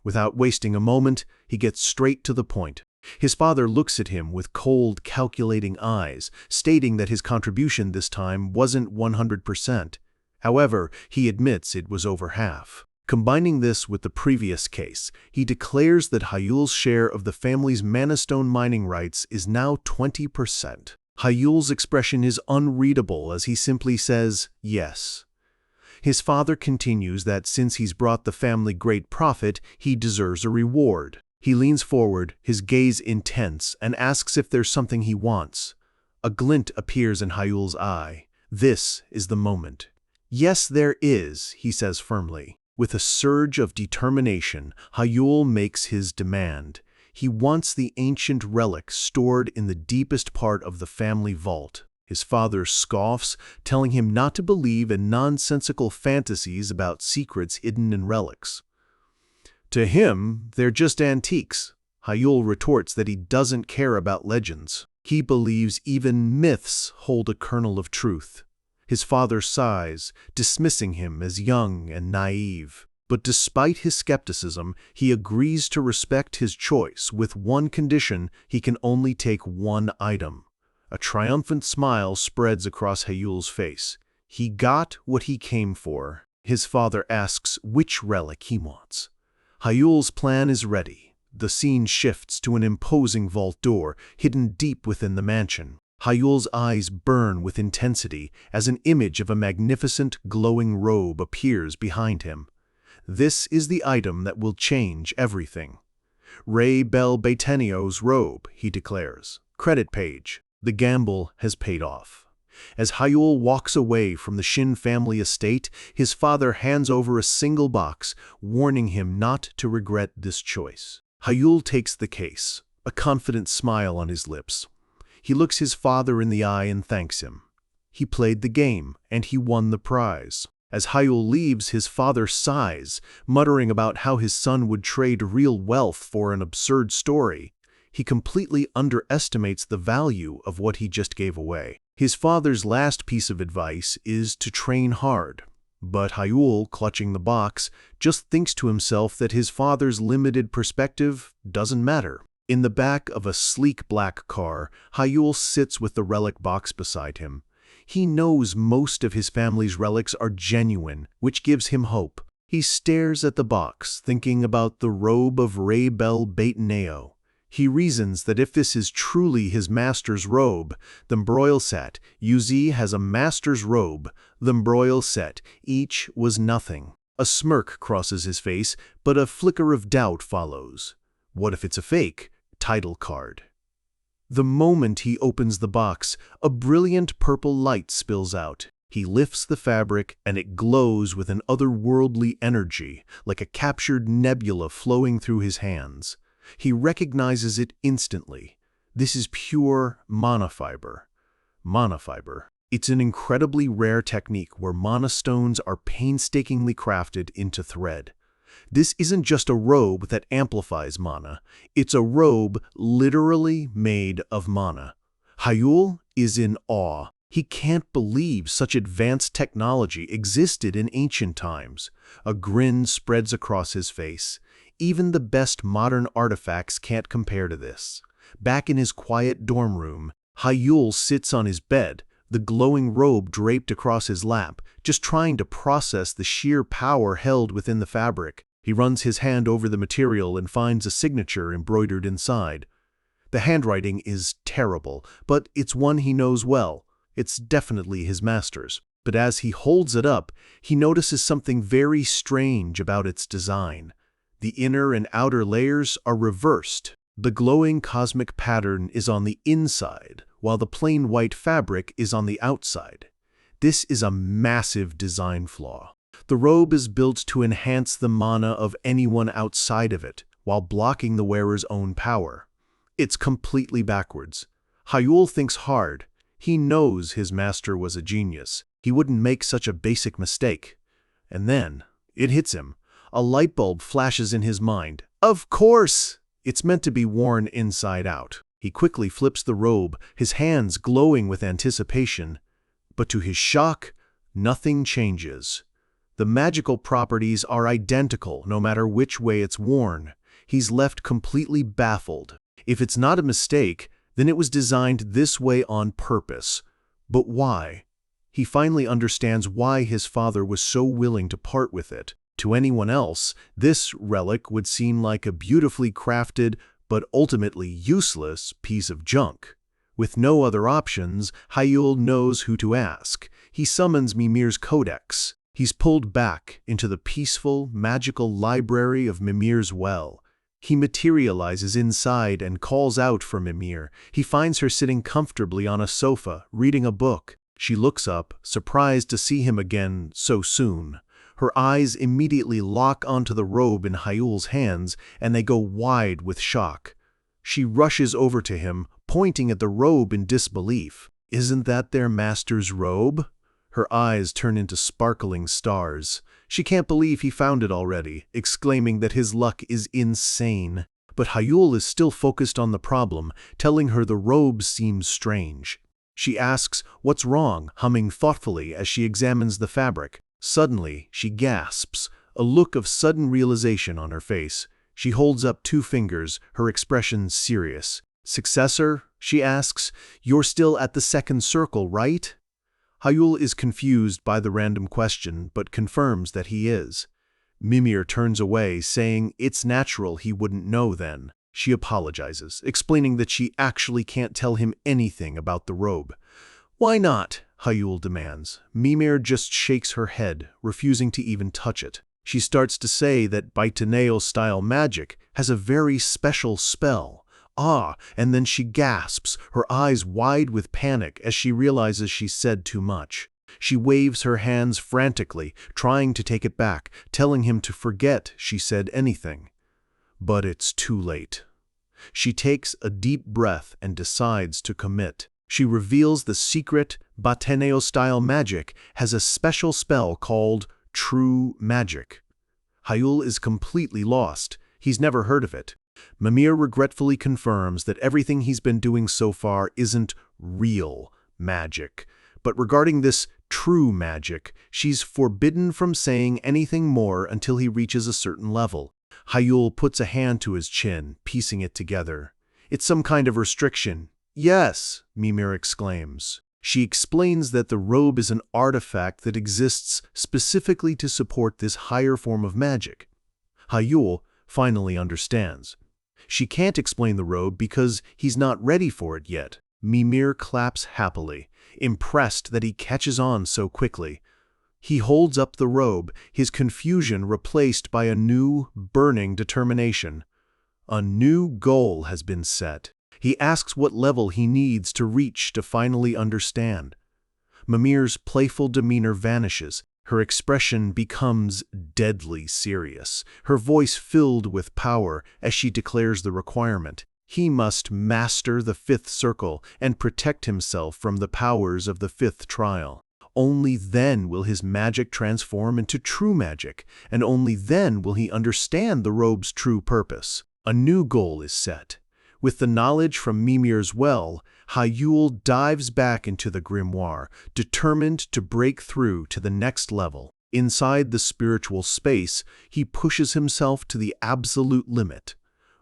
Without wasting a moment, he gets straight to the point. His father looks at him with cold, calculating eyes, stating that his contribution this time wasn't 100%. However, he admits it was over half. Combining this with the previous case, he declares that Hayul's share of the family's manastone mining rights is now 20%. Hayul's expression is unreadable as he simply says, yes. His father continues that since he's brought the family great profit, he deserves a reward. He leans forward, his gaze intense, and asks if there's something he wants. A glint appears in Hayul's eye. This is the moment. Yes, there is, he says firmly. With a surge of determination, Hayul makes his demand. He wants the ancient relic stored in the deepest part of the family vault. His father scoffs, telling him not to believe in nonsensical fantasies about secrets hidden in relics. To him, they're just antiques. Hayul retorts that he doesn't care about legends. He believes even myths hold a kernel of truth. His father sighs, dismissing him as young and naive. But despite his skepticism, he agrees to respect his choice with one condition: he can only take one item. A triumphant smile spreads across Hayul's face. He got what he came for. His father asks which relic he wants. Hayul's plan is ready. The scene shifts to an imposing vault door, hidden deep within the mansion. Hayul's eyes burn with intensity as an image of a magnificent, glowing robe appears behind him. This is the item that will change everything. Ray Bel Betenio's robe, he declares. Credit page. The gamble has paid off. As Hayul walks away from the Shin family estate, his father hands over a single box, warning him not to regret this choice. Hayul takes the case, a confident smile on his lips. He looks his father in the eye and thanks him. He played the game, and he won the prize. As Hayul leaves, his father sighs, muttering about how his son would trade real wealth for an absurd story. he completely underestimates the value of what he just gave away. His father's last piece of advice is to train hard. But Hyul, clutching the box, just thinks to himself that his father's limited perspective doesn't matter. In the back of a sleek black car, Hyul sits with the relic box beside him. He knows most of his family's relics are genuine, which gives him hope. He stares at the box, thinking about the robe of Ray-Bel Bateneo. He reasons that if this is truly his master's robe, the Mbroilsat, Yuzi has a master's robe, the Mbroilsat, each was nothing. A smirk crosses his face, but a flicker of doubt follows. What if it's a fake title card? The moment he opens the box, a brilliant purple light spills out. He lifts the fabric, and it glows with an otherworldly energy, like a captured nebula flowing through his hands. He recognizes it instantly. This is pure mana fiber. Mana fiber. It's an incredibly rare technique where mana stones are painstakingly crafted into thread. This isn't just a robe that amplifies mana. It's a robe literally made of mana. Hyul is in awe. He can't believe such advanced technology existed in ancient times. A grin spreads across his face. Even the best modern artifacts can't compare to this. Back in his quiet dorm room, Hyul sits on his bed, the glowing robe draped across his lap, just trying to process the sheer power held within the fabric. He runs his hand over the material and finds a signature embroidered inside. The handwriting is terrible, but it's one he knows well. It's definitely his master's. But as he holds it up, he notices something very strange about its design. The inner and outer layers are reversed. The glowing cosmic pattern is on the inside, while the plain white fabric is on the outside. This is a massive design flaw. The robe is built to enhance the mana of anyone outside of it, while blocking the wearer's own power. It's completely backwards. Hyul thinks hard. He knows his master was a genius. He wouldn't make such a basic mistake. And then, it hits him. A light bulb flashes in his mind. Of course! It's meant to be worn inside out. He quickly flips the robe, his hands glowing with anticipation. But to his shock, nothing changes. The magical properties are identical no matter which way it's worn. He's left completely baffled. If it's not a mistake, then it was designed this way on purpose. But why? He finally understands why his father was so willing to part with it. To anyone else, this relic would seem like a beautifully crafted, but ultimately useless piece of junk. With no other options, Hyul knows who to ask. He summons Mimir's codex. He's pulled back into the peaceful, magical library of Mimir's well. He materializes inside and calls out for Mimir. He finds her sitting comfortably on a sofa, reading a book. She looks up, surprised to see him again so soon. Her eyes immediately lock onto the robe in Hyul's hands, and they go wide with shock. She rushes over to him, pointing at the robe in disbelief. Isn't that their master's robe? Her eyes turn into sparkling stars. She can't believe he found it already, exclaiming that his luck is insane. But Hyul is still focused on the problem, telling her the robe seems strange. She asks what's wrong, humming thoughtfully as she examines the fabric. Suddenly, she gasps, a look of sudden realization on her face. She holds up 2 fingers, her expression serious. "Successor?" she asks. "You're still at the second circle, right?" Hyul is confused by the random question, but confirms that he is. Mimir turns away, saying it's natural he wouldn't know then. She apologizes, explaining that she actually can't tell him anything about the robe. "Why not?" Hyul demands. Mimir just shakes her head, refusing to even touch it. She starts to say that Baiteneo-style magic has a very special spell. And then she gasps, her eyes wide with panic as she realizes she's said too much. She waves her hands frantically, trying to take it back, telling him to forget she said anything. But it's too late. She takes a deep breath and decides to commit. She reveals the secret Bateneo-style magic has a special spell called True Magic. Hyul is completely lost. He's never heard of it. Mimir regretfully confirms that everything he's been doing so far isn't real magic. But regarding this true magic, she's forbidden from saying anything more until he reaches a certain level. Hyul puts a hand to his chin, piecing it together. It's some kind of restriction. Yes, Mimir exclaims. She explains that the robe is an artifact that exists specifically to support this higher form of magic. Hyul finally understands. She can't explain the robe because he's not ready for it yet. Mimir claps happily, impressed that he catches on so quickly. He holds up the robe, his confusion replaced by a new, burning determination. A new goal has been set. He asks what level he needs to reach to finally understand. Mimir's playful demeanor vanishes. Her expression becomes deadly serious, her voice filled with power as she declares the requirement. He must master the fifth circle and protect himself from the powers of the fifth trial. Only then will his magic transform into true magic, and only then will he understand the robe's true purpose. A new goal is set. With the knowledge from Mimir's well, Hyul dives back into the grimoire, determined to break through to the next level. Inside the spiritual space, he pushes himself to the absolute limit.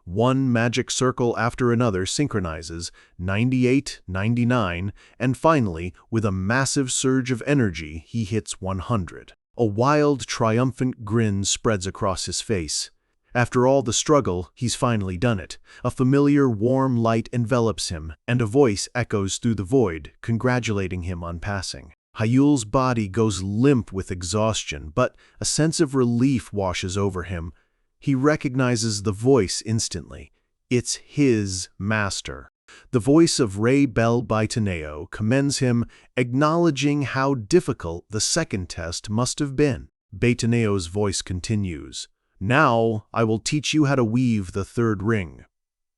One magic circle after another synchronizes, 98, 99, and finally, with a massive surge of energy, he hits 100. A wild, triumphant grin spreads across his face. After all the struggle, he's finally done it. A familiar, warm light envelops him, and a voice echoes through the void, congratulating him on passing. Hyul's body goes limp with exhaustion, but a sense of relief washes over him. He recognizes the voice instantly. It's his master. The voice of Rey Bel Baitaneo commends him, acknowledging how difficult the second test must have been. Baitaneo's voice continues. Now I will teach you how to weave the third ring.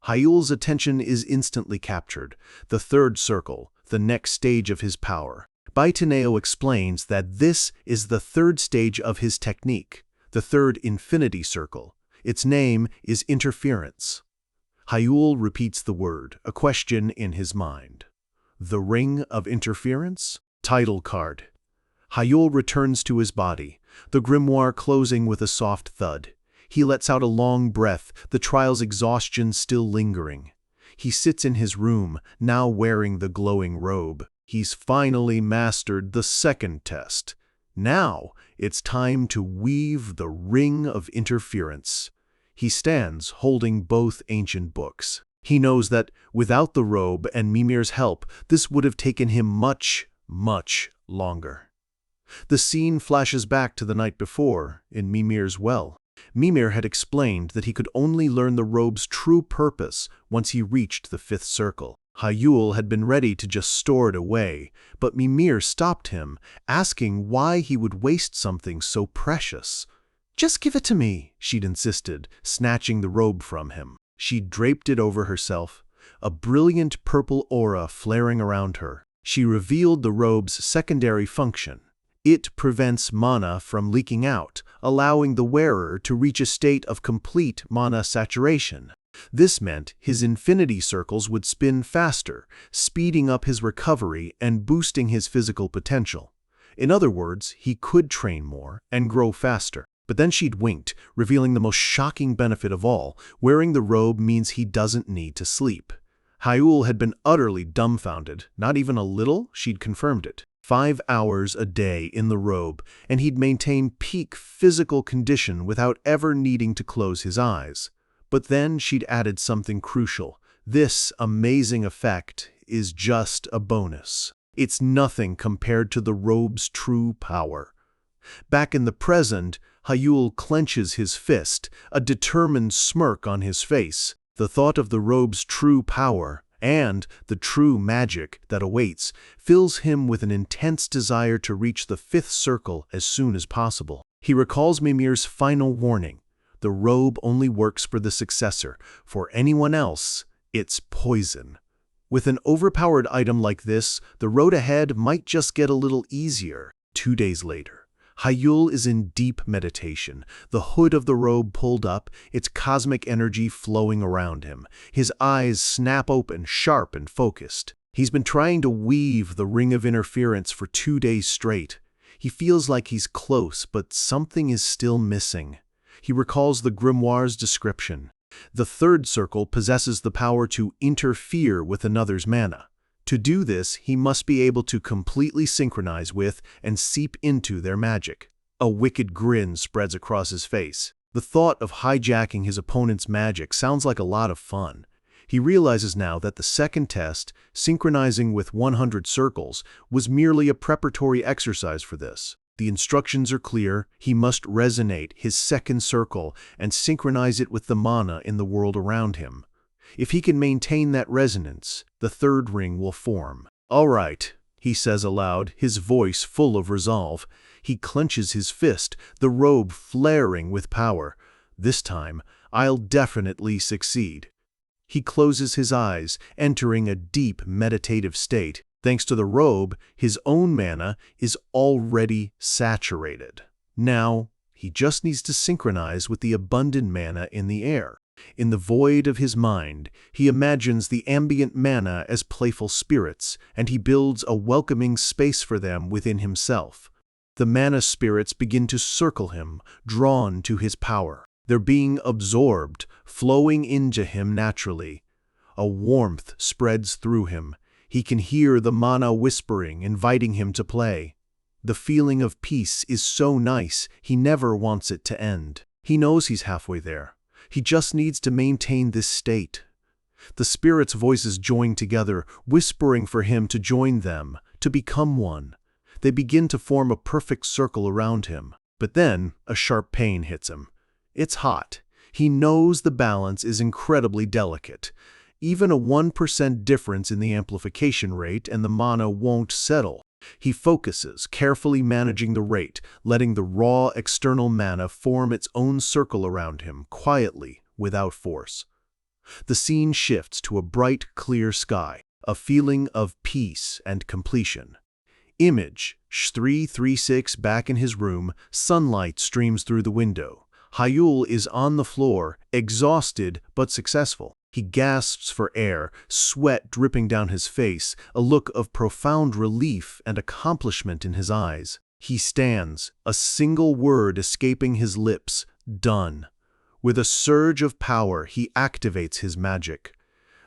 Hyul's attention is instantly captured. The third circle, the next stage of his power. Baitaneo explains that this is the third stage of his technique, the third infinity circle. Its name is interference. Hyul repeats the word, a question in his mind. The ring of interference? Title card. Hyul returns to his body, the grimoire closing with a soft thud. He lets out a long breath, the trial's exhaustion still lingering. He sits in his room, now wearing the glowing robe. He's finally mastered the second test. Now it's time to weave the ring of interference. He stands holding both ancient books. He knows that without the robe and Mimir's help, this would have taken him much, much longer. The scene flashes back to the night before, in Mimir's well. Mimir had explained that he could only learn the robe's true purpose once he reached the fifth circle. Hyul had been ready to just store it away, but Mimir stopped him, asking why he would waste something so precious. "Just give it to me," she'd insisted, snatching the robe from him. She draped it over herself, a brilliant purple aura flaring around her. She revealed the robe's secondary function. It prevents mana from leaking out, allowing the wearer to reach a state of complete mana saturation. This meant his infinity circles would spin faster, speeding up his recovery and boosting his physical potential. In other words, he could train more and grow faster. But then she'd winked, revealing the most shocking benefit of all. Wearing the robe means he doesn't need to sleep. Hyul had been utterly dumbfounded. Not even a little, she'd confirmed it. 5 hours a day in the robe, and he'd maintain peak physical condition without ever needing to close his eyes. But then she'd added something crucial. This amazing effect is just a bonus. It's nothing compared to the robe's true power. Back in the present, Hyul clenches his fist, a determined smirk on his face. The thought of the robe's true power and the true magic that awaits fills him with an intense desire to reach the fifth circle as soon as possible. He recalls Mimir's final warning. The robe only works for the successor. For anyone else, it's poison. With an overpowered item like this, the road ahead might just get a little easier. 2 days later, Hyul is in deep meditation, the hood of the robe pulled up, its cosmic energy flowing around him. His eyes snap open, sharp and focused. He's been trying to weave the ring of interference for 2 days straight. He feels like he's close, but something is still missing. He recalls the grimoire's description. The third circle possesses the power to interfere with another's mana. To do this, he must be able to completely synchronize with and seep into their magic. A wicked grin spreads across his face. The thought of hijacking his opponent's magic sounds like a lot of fun. He realizes now that the second test, synchronizing with 100 circles, was merely a preparatory exercise for this. The instructions are clear. He must resonate his second circle and synchronize it with the mana in the world around him. If he can maintain that resonance, the third ring will form. "All right," he says aloud, his voice full of resolve. He clenches his fist, the robe flaring with power. "This time, I'll definitely succeed." He closes his eyes, entering a deep meditative state. Thanks to the robe, his own mana is already saturated. Now, he just needs to synchronize with the abundant mana in the air. In the void of his mind, he imagines the ambient mana as playful spirits, and he builds a welcoming space for them within himself. The mana spirits begin to circle him, drawn to his power. They're being absorbed, flowing into him naturally. A warmth spreads through him. He can hear the mana whispering, inviting him to play. The feeling of peace is so nice, he never wants it to end. He knows he's halfway there. He just needs to maintain this state. The spirits' voices join together, whispering for him to join them, to become one. They begin to form a perfect circle around him. But then, a sharp pain hits him. It's hot. He knows the balance is incredibly delicate. Even a 1% difference in the amplification rate and the mana won't settle. He focuses, carefully managing the rate, letting the raw external mana form its own circle around him, quietly, without force. The scene shifts to a bright, clear sky, a feeling of peace and completion. Image, Sh336 back in his room, sunlight streams through the window. Hyul is on the floor, exhausted but successful. He gasps for air, sweat dripping down his face, a look of profound relief and accomplishment in his eyes. He stands, a single word escaping his lips, done. With a surge of power, he activates his magic.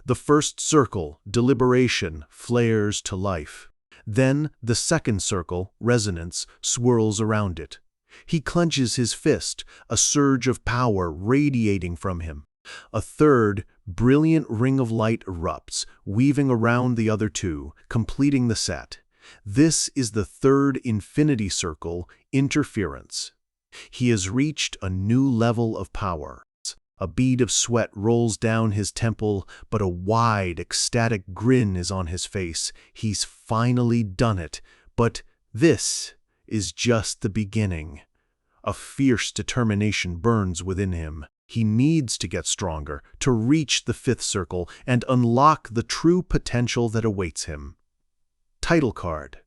The first circle, deliberation, flares to life. Then the second circle, resonance, swirls around it. He clenches his fist, a surge of power radiating from him. A third, brilliant ring of light erupts, weaving around the other two, completing the set. This is the third infinity circle, interference. He has reached a new level of power. A bead of sweat rolls down his temple, but a wide, ecstatic grin is on his face. He's finally done it. But this is just the beginning. A fierce determination burns within him. He needs to get stronger, to reach the fifth circle and unlock the true potential that awaits him. Title card.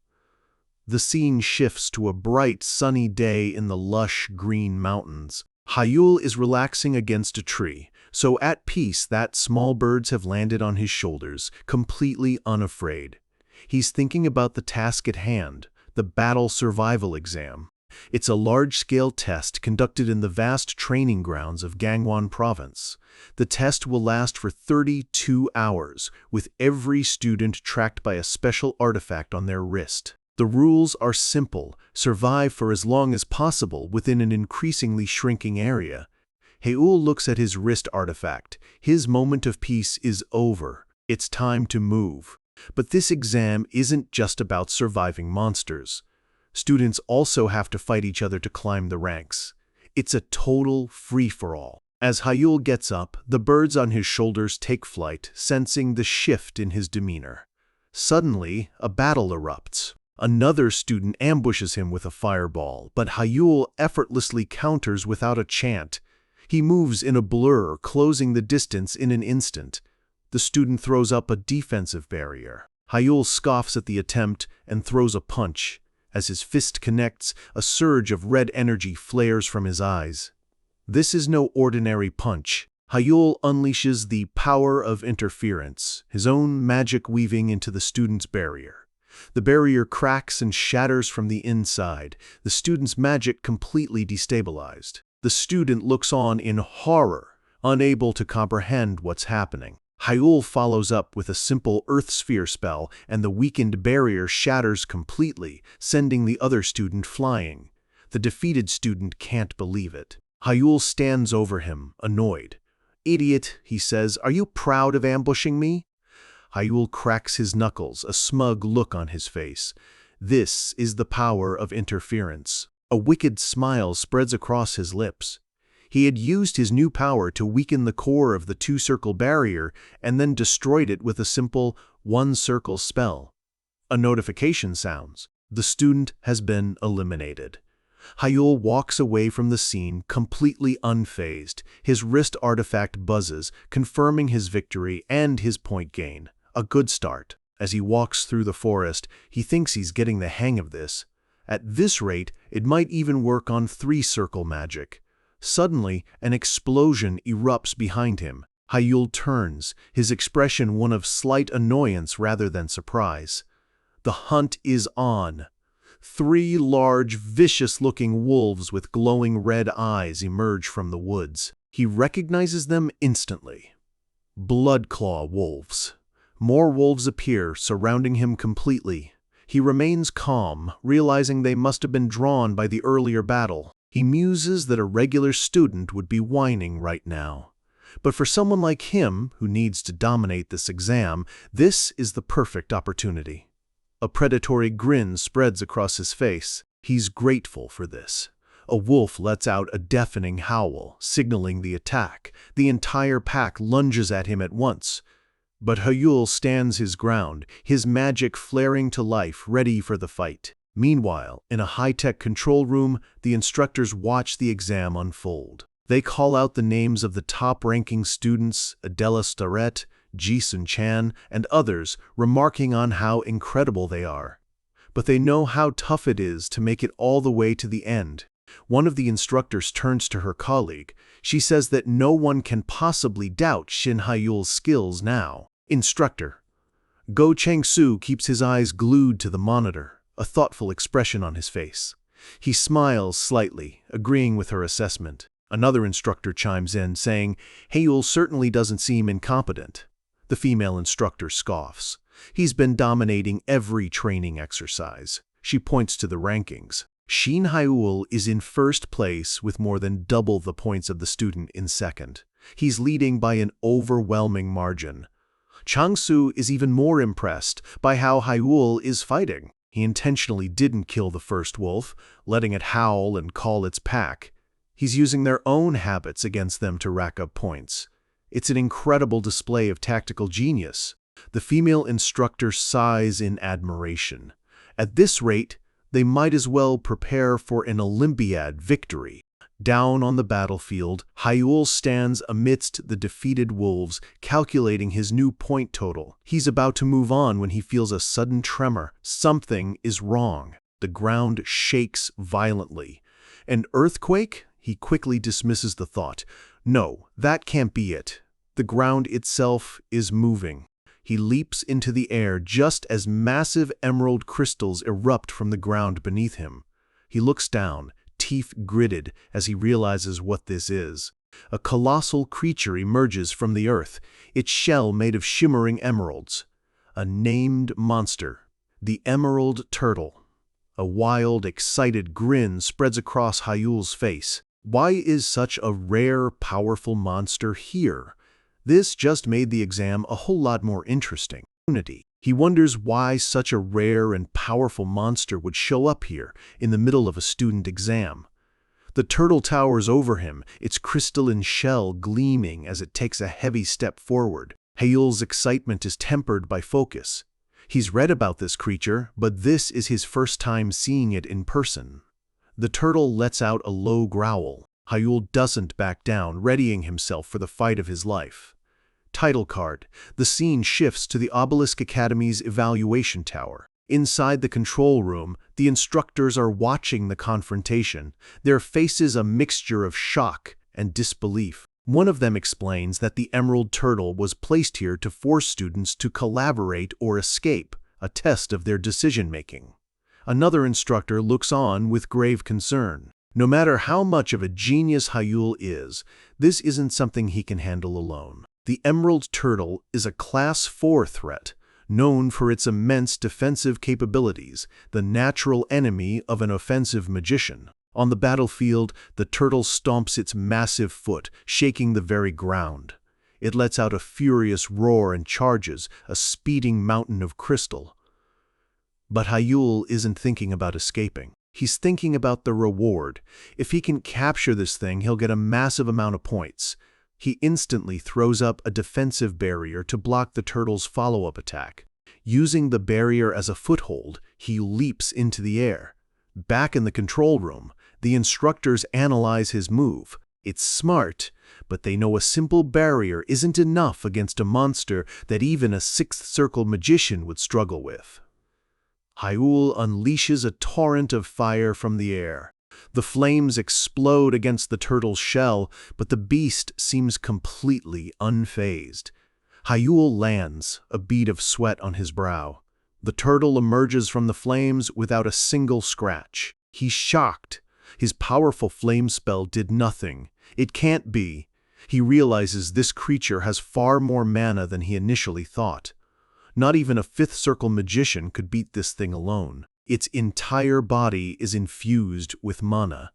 The scene shifts to a bright, sunny day in the lush, green mountains. Hyul is relaxing against a tree, so at peace that small birds have landed on his shoulders, completely unafraid. He's thinking about the task at hand, the battle survival exam. It's a large-scale test conducted in the vast training grounds of Gangwon Province. The test will last for 32 hours, with every student tracked by a special artifact on their wrist. The rules are simple: survive for as long as possible within an increasingly shrinking area. Hyul looks at his wrist artifact. His moment of peace is over. It's time to move. But this exam isn't just about surviving monsters. Students also have to fight each other to climb the ranks. It's a total free-for-all. As Hyul gets up, the birds on his shoulders take flight, sensing the shift in his demeanor. Suddenly, a battle erupts. Another student ambushes him with a fireball, but Hyul effortlessly counters without a chant. He moves in a blur, closing the distance in an instant. The student throws up a defensive barrier. Hyul scoffs at the attempt and throws a punch. As his fist connects, a surge of red energy flares from his eyes. This is no ordinary punch. Hyul unleashes the power of interference, his own magic weaving into the student's barrier. The barrier cracks and shatters from the inside, the student's magic completely destabilized. The student looks on in horror, unable to comprehend what's happening. Hyul follows up with a simple earth sphere spell, and the weakened barrier shatters completely, sending the other student flying. The defeated student can't believe it. Hyul stands over him, annoyed. "Idiot," he says, "are you proud of ambushing me?" Hyul cracks his knuckles, a smug look on his face. This is the power of interference. A wicked smile spreads across his lips. He had used his new power to weaken the core of the two-circle barrier and then destroyed it with a simple one-circle spell. A notification sounds. The student has been eliminated. Hyul walks away from the scene completely unfazed. His wrist artifact buzzes, confirming his victory and his point gain. A good start. As he walks through the forest, he thinks he's getting the hang of this. At this rate, it might even work on three-circle magic. Suddenly, an explosion erupts behind him. Hyul turns, his expression one of slight annoyance rather than surprise. The hunt is on. 3 large, vicious-looking wolves with glowing red eyes emerge from the woods. He recognizes them instantly. Bloodclaw wolves. More wolves appear, surrounding him completely. He remains calm, realizing they must have been drawn by the earlier battle. He muses that a regular student would be whining right now. But for someone like him, who needs to dominate this exam, this is the perfect opportunity. A predatory grin spreads across his face. He's grateful for this. A wolf lets out a deafening howl, signaling the attack. The entire pack lunges at him at once. But Hyul stands his ground, his magic flaring to life, ready for the fight. Meanwhile, in a high-tech control room, the instructors watch the exam unfold. They call out the names of the top-ranking students, Adela Starrett, Jisun Chan, and others, remarking on how incredible they are. But they know how tough it is to make it all the way to the end. One of the instructors turns to her colleague. She says that no one can possibly doubt Shin Hyul's skills now. Instructor. Go Chang-soo keeps his eyes glued to the monitor, a thoughtful expression on his face. He smiles slightly, agreeing with her assessment. Another instructor chimes in, saying, Hyul certainly doesn't seem incompetent. The female instructor scoffs. He's been dominating every training exercise. She points to the rankings. Shin Hyul is in first place with more than double the points of the student in second. He's leading by an overwhelming margin. Chang-soo is even more impressed by how Hyul is fighting. He intentionally didn't kill the first wolf, letting it howl and call its pack. He's using their own habits against them to rack up points. It's an incredible display of tactical genius. The female instructor sighs in admiration. At this rate, they might as well prepare for an Olympiad victory. Down on the battlefield, Hyul stands amidst the defeated wolves, calculating his new point total. He's about to move on when he feels a sudden tremor. Something is wrong. The ground shakes violently. An earthquake? He quickly dismisses the thought. No, that can't be it. The ground itself is moving. He leaps into the air just as massive emerald crystals erupt from the ground beneath him. He looks down, teeth gritted, as he realizes what this is. A colossal creature emerges from the earth, its shell made of shimmering emeralds. A named monster, the Emerald Turtle. A wild, excited grin spreads across Hyul's face. Why is such a rare, powerful monster here? This just made the exam a whole lot more interesting. He wonders why such a rare and powerful monster would show up here in the middle of a student exam. The turtle towers over him, its crystalline shell gleaming as it takes a heavy step forward. Hyul's excitement is tempered by focus. He's read about this creature, but this is his first time seeing it in person. The turtle lets out a low growl. Hyul doesn't back down, readying himself for the fight of his life. Title card. The scene shifts to the Obelisk Academy's evaluation tower. Inside the control room, the instructors are watching the confrontation, their faces a mixture of shock and disbelief. One of them explains that the emerald turtle was placed here to force students to collaborate or escape, a test of their decision-making. Another instructor looks on with grave concern. No matter how much of a genius Hyul is, this isn't something he can handle alone. The emerald turtle is a Class 4 threat, known for its immense defensive capabilities, the natural enemy of an offensive magician. On the battlefield, the turtle stomps its massive foot, shaking the very ground. It lets out a furious roar and charges, a speeding mountain of crystal. But Hyul isn't thinking about escaping. He's thinking about the reward. If he can capture this thing, he'll get a massive amount of points. He instantly throws up a defensive barrier to block the turtle's follow-up attack. Using the barrier as a foothold, he leaps into the air. Back in the control room, the instructors analyze his move. It's smart, but they know a simple barrier isn't enough against a monster that even a sixth circle magician would struggle with. Hyul unleashes a torrent of fire from the air. The flames explode against the turtle's shell, but the beast seems completely unfazed. Hyul lands, a bead of sweat on his brow. The turtle emerges from the flames without a single scratch. He's shocked. His powerful flame spell did nothing. It can't be. He realizes this creature has far more mana than he initially thought. Not even a fifth circle magician could beat this thing alone. Its entire body is infused with mana.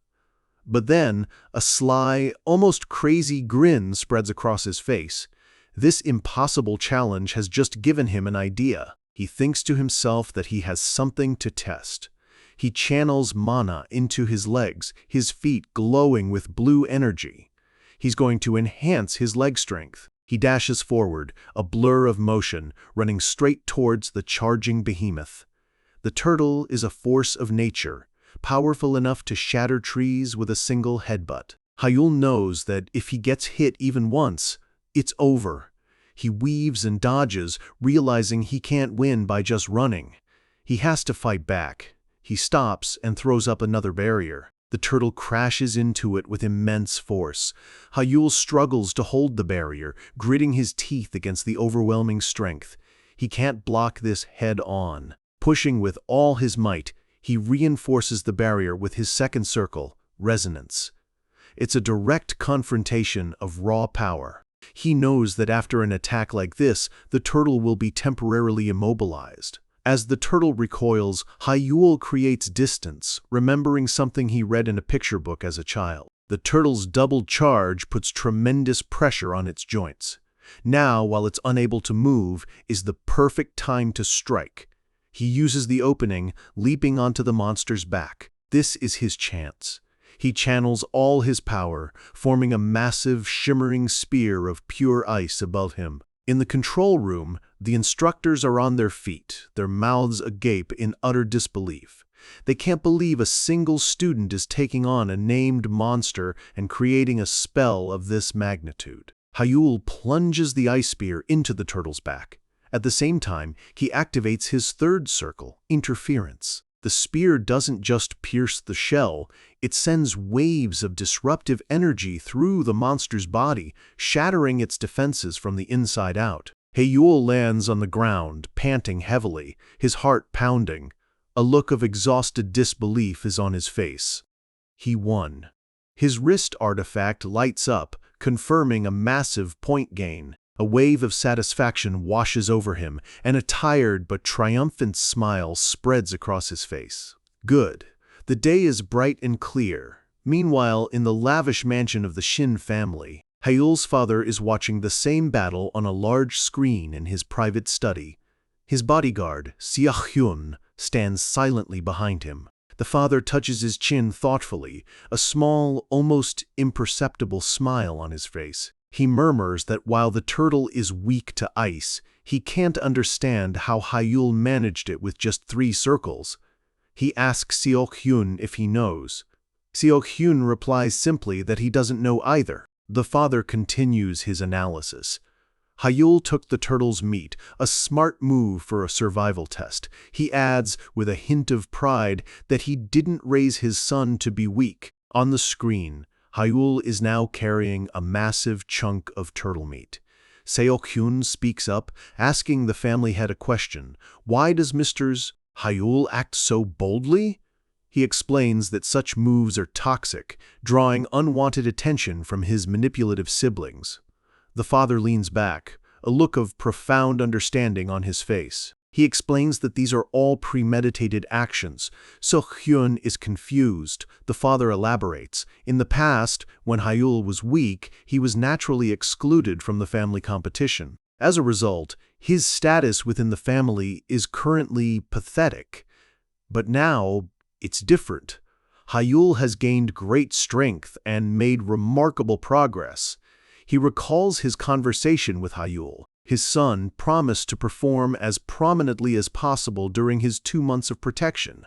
But then, a sly, almost crazy grin spreads across his face. This impossible challenge has just given him an idea. He thinks to himself that he has something to test. He channels mana into his legs, his feet glowing with blue energy. He's going to enhance his leg strength. He dashes forward, a blur of motion, running straight towards the charging behemoth. The turtle is a force of nature, powerful enough to shatter trees with a single headbutt. Hyul knows that if he gets hit even once, it's over. He weaves and dodges, realizing he can't win by just running. He has to fight back. He stops and throws up another barrier. The turtle crashes into it with immense force. Hyul struggles to hold the barrier, gritting his teeth against the overwhelming strength. He can't block this head-on. Pushing with all his might, he reinforces the barrier with his second circle, Resonance. It's a direct confrontation of raw power. He knows that after an attack like this, the turtle will be temporarily immobilized. As the turtle recoils, Hyul creates distance, remembering something he read in a picture book as a child. The turtle's double charge puts tremendous pressure on its joints. Now, while it's unable to move, is the perfect time to strike. He uses the opening, leaping onto the monster's back. This is his chance. He channels all his power, forming a massive, shimmering spear of pure ice above him. In the control room, the instructors are on their feet, their mouths agape in utter disbelief. They can't believe a single student is taking on a named monster and creating a spell of this magnitude. Hyul plunges the ice spear into the turtle's back. At the same time, he activates his third circle, Interference. The spear doesn't just pierce the shell, it sends waves of disruptive energy through the monster's body, shattering its defenses from the inside out. Hyul lands on the ground, panting heavily, his heart pounding. A look of exhausted disbelief is on his face. He won. His wrist artifact lights up, confirming a massive point gain. A wave of satisfaction washes over him, and a tired but triumphant smile spreads across his face. Good. The day is bright and clear. Meanwhile, in the lavish mansion of the Shin family, Hyul's father is watching the same battle on a large screen in his private study. His bodyguard, Seok-hyun, stands silently behind him. The father touches his chin thoughtfully, a small, almost imperceptible smile on his face. He murmurs that while the turtle is weak to ice, he can't understand how Hyul managed it with just 3 circles. He asks Seok-hyun if he knows. Seok-hyun replies simply that he doesn't know either. The father continues his analysis. Hyul took the turtle's meat, a smart move for a survival test. He adds, with a hint of pride, that he didn't raise his son to be weak. On the screen, Hyul is now carrying a massive chunk of turtle meat. Seok-hyun speaks up, asking the family head a question. Why does Mr. Hyul act so boldly? He explains that such moves are toxic, drawing unwanted attention from his manipulative siblings. The father leans back, a look of profound understanding on his face. He explains that these are all premeditated actions. Seok-hyun is confused. The father elaborates. In the past, when Hyul was weak, he was naturally excluded from the family competition. As a result, his status within the family is currently pathetic. But now, it's different. Hyul has gained great strength and made remarkable progress. He recalls his conversation with Hyul. His son promised to perform as prominently as possible during his 2 months of protection.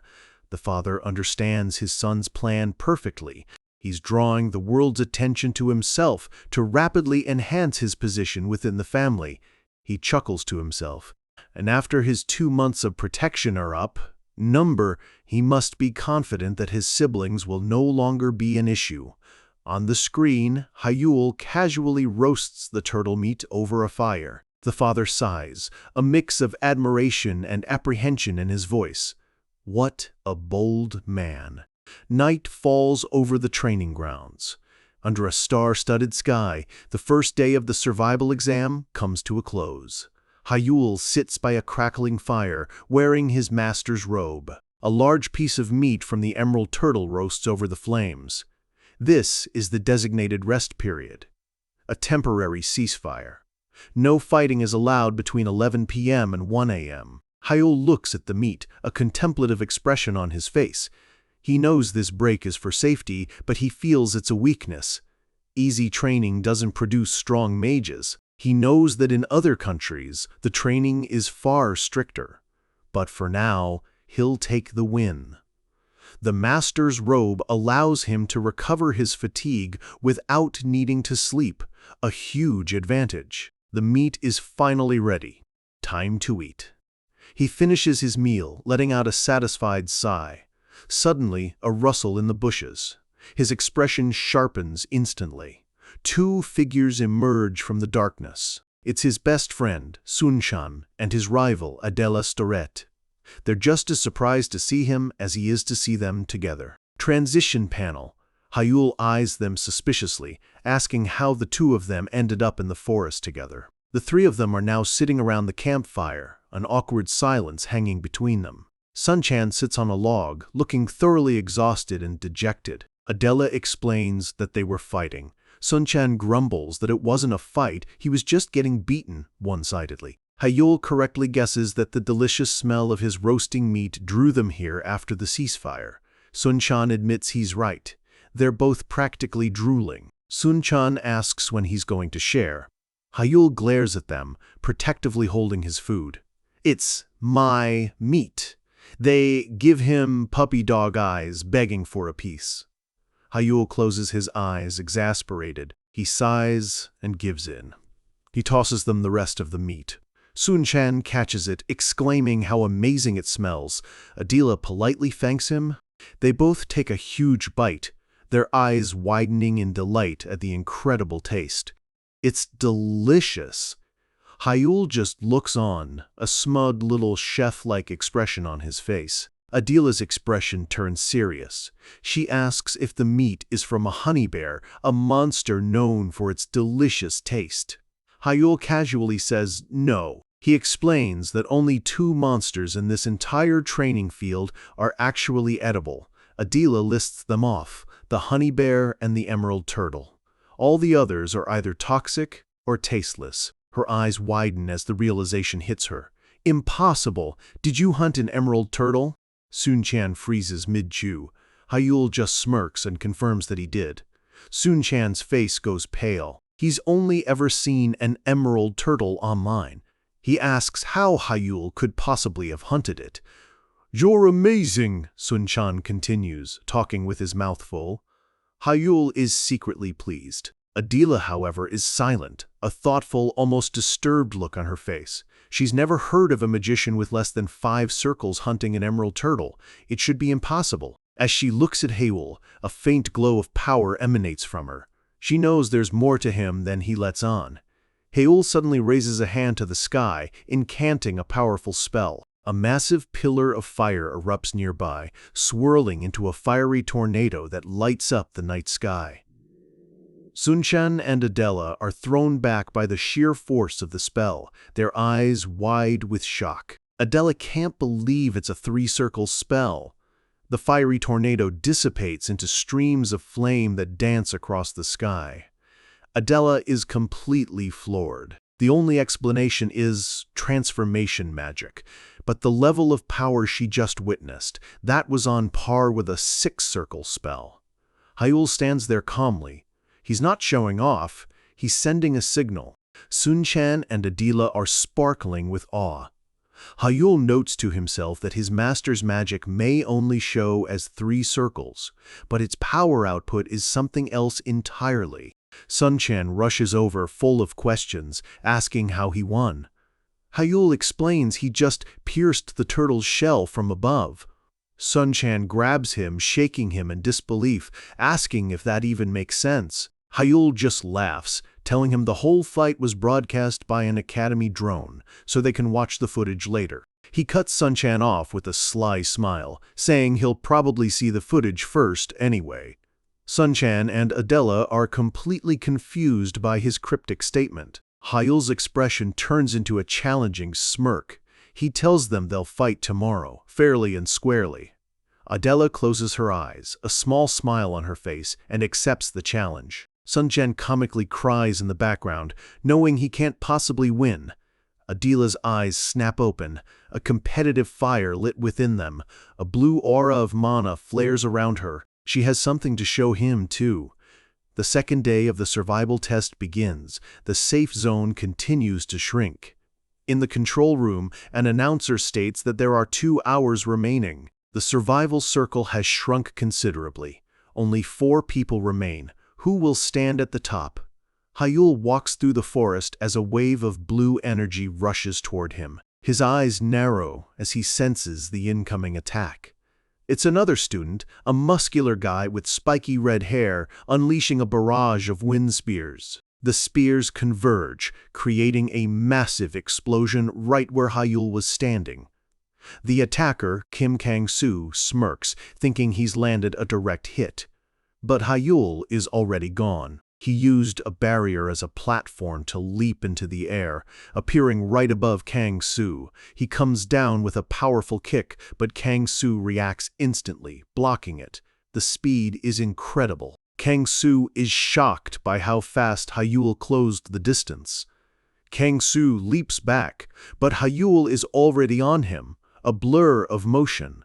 The father understands his son's plan perfectly. He's drawing the world's attention to himself to rapidly enhance his position within the family. He chuckles to himself. And after his 2 months of protection are up, he must be confident that his siblings will no longer be an issue. On the screen, Hyul casually roasts the turtle meat over a fire. The father sighs, a mix of admiration and apprehension in his voice. What a bold man. Night falls over the training grounds. Under a star-studded sky, the first day of the survival exam comes to a close. Hyul sits by a crackling fire, wearing his master's robe. A large piece of meat from the emerald turtle roasts over the flames. This is the designated rest period, a temporary ceasefire. No fighting is allowed between 11 p.m. and 1 a.m. Hyul looks at the meat, a contemplative expression on his face. He knows this break is for safety, but he feels it's a weakness. Easy training doesn't produce strong mages. He knows that in other countries, the training is far stricter. But for now, he'll take the win. The master's robe allows him to recover his fatigue without needing to sleep, a huge advantage. The meat is finally ready. Time to eat. He finishes his meal, letting out a satisfied sigh. Suddenly, a rustle in the bushes. His expression sharpens instantly. 2 figures emerge from the darkness. It's his best friend, Sunchan, and his rival, Adela Storette. They're just as surprised to see him as he is to see them together. Transition panel. Hyul eyes them suspiciously, asking how the 2 of them ended up in the forest together. The 3 of them are now sitting around the campfire, an awkward silence hanging between them. Sunchan sits on a log, looking thoroughly exhausted and dejected. Adela explains that they were fighting. Sunchan grumbles that it wasn't a fight, he was just getting beaten one-sidedly. Hyul correctly guesses that the delicious smell of his roasting meat drew them here after the ceasefire. Sunchan admits he's right. They're both practically drooling. Sunchan asks when he's going to share. Hyul glares at them, protectively holding his food. It's my meat. They give him puppy dog eyes, begging for a piece. Hyul closes his eyes, exasperated. He sighs and gives in. He tosses them the rest of the meat. Sunchan catches it, exclaiming how amazing it smells. Adela politely thanks him. They both take a huge bite, their eyes widening in delight at the incredible taste. It's delicious. Hyul just looks on, a smug little chef-like expression on his face. Adela's expression turns serious. She asks if the meat is from a honey bear, a monster known for its delicious taste. Hyul casually says no. He explains that only 2 monsters in this entire training field are actually edible. Adela lists them off, the honey bear and the emerald turtle. All the others are either toxic or tasteless. Her eyes widen as the realization hits her. Impossible! Did you hunt an emerald turtle? Sunchan freezes mid-chew. Hyul just smirks and confirms that he did. Sunchan's face goes pale. He's only ever seen an emerald turtle online. He asks how Hyul could possibly have hunted it. "You're amazing," Sunchan continues, talking with his mouth full. Hyul is secretly pleased. Adela, however, is silent, a thoughtful, almost disturbed look on her face. She's never heard of a magician with less than 5 circles hunting an emerald turtle. It should be impossible. As she looks at Haewol, a faint glow of power emanates from her. She knows there's more to him than he lets on. Haewol suddenly raises a hand to the sky, incanting a powerful spell. A massive pillar of fire erupts nearby, swirling into a fiery tornado that lights up the night sky. Sunchan and Adela are thrown back by the sheer force of the spell, their eyes wide with shock. Adela can't believe it's a 3-circle spell. The fiery tornado dissipates into streams of flame that dance across the sky. Adela is completely floored. The only explanation is transformation magic, but the level of power she just witnessed, that was on par with a 6-circle spell. Haewol stands there calmly. He's not showing off, he's sending a signal. Sunchan and Adela are sparkling with awe. Haewol notes to himself that his master's magic may only show as 3 circles, but its power output is something else entirely. Sunchan rushes over full of questions, asking how he won. Haewol explains he just pierced the turtle's shell from above. Sunchan grabs him, shaking him in disbelief, asking if that even makes sense. Haewol just laughs, telling him the whole fight was broadcast by an academy drone, so they can watch the footage later. He cuts Sunchan off with a sly smile, saying he'll probably see the footage first anyway. Sunchan and Adela are completely confused by his cryptic statement. Haewol's expression turns into a challenging smirk. He tells them they'll fight tomorrow, fairly and squarely. Adela closes her eyes, a small smile on her face, and accepts the challenge. Sunchan comically cries in the background, knowing he can't possibly win. Adela's eyes snap open, a competitive fire lit within them. A blue aura of mana flares around her. She has something to show him, too. The second day of the survival test begins. The safe zone continues to shrink. In the control room, an announcer states that there are 2 hours remaining. The survival circle has shrunk considerably. Only 4 people remain. Who will stand at the top? Haewol walks through the forest as a wave of blue energy rushes toward him. His eyes narrow as he senses the incoming attack. It's another student, a muscular guy with spiky red hair, unleashing a barrage of wind spears. The spears converge, creating a massive explosion right where Haewol was standing. The attacker, Kim Kang-soo, smirks, thinking he's landed a direct hit. But Haewol is already gone. He used a barrier as a platform to leap into the air, appearing right above Kang-soo. He comes down with a powerful kick, but Kang-soo reacts instantly, blocking it. The speed is incredible. Kang-soo is shocked by how fast Haewol closed the distance. Kang-soo leaps back, but Haewol is already on him, a blur of motion.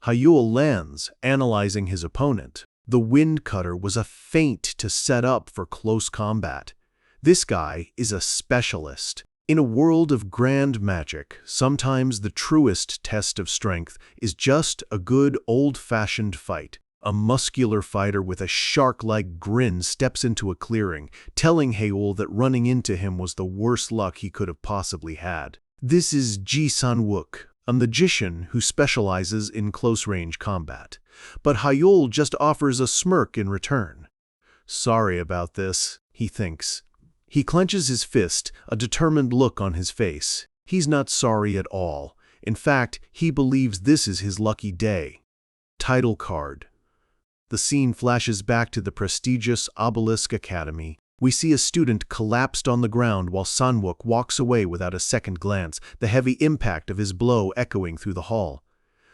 Haewol lands, analyzing his opponent. The wind cutter was a feint to set up for close combat. This guy is a specialist. In a world of grand magic, sometimes the truest test of strength is just a good old-fashioned fight. A muscular fighter with a shark-like grin steps into a clearing, telling Haewol that running into him was the worst luck he could have possibly had. This is Ji San-wook, a magician who specializes in close-range combat. But Haewol just offers a smirk in return. Sorry about this, he thinks. He clenches his fist, a determined look on his face. He's not sorry at all. In fact, he believes this is his lucky day. Title card. The scene flashes back to the prestigious Obelisk Academy. We see a student collapsed on the ground while San-wook walks away without a second glance, the heavy impact of his blow echoing through the hall.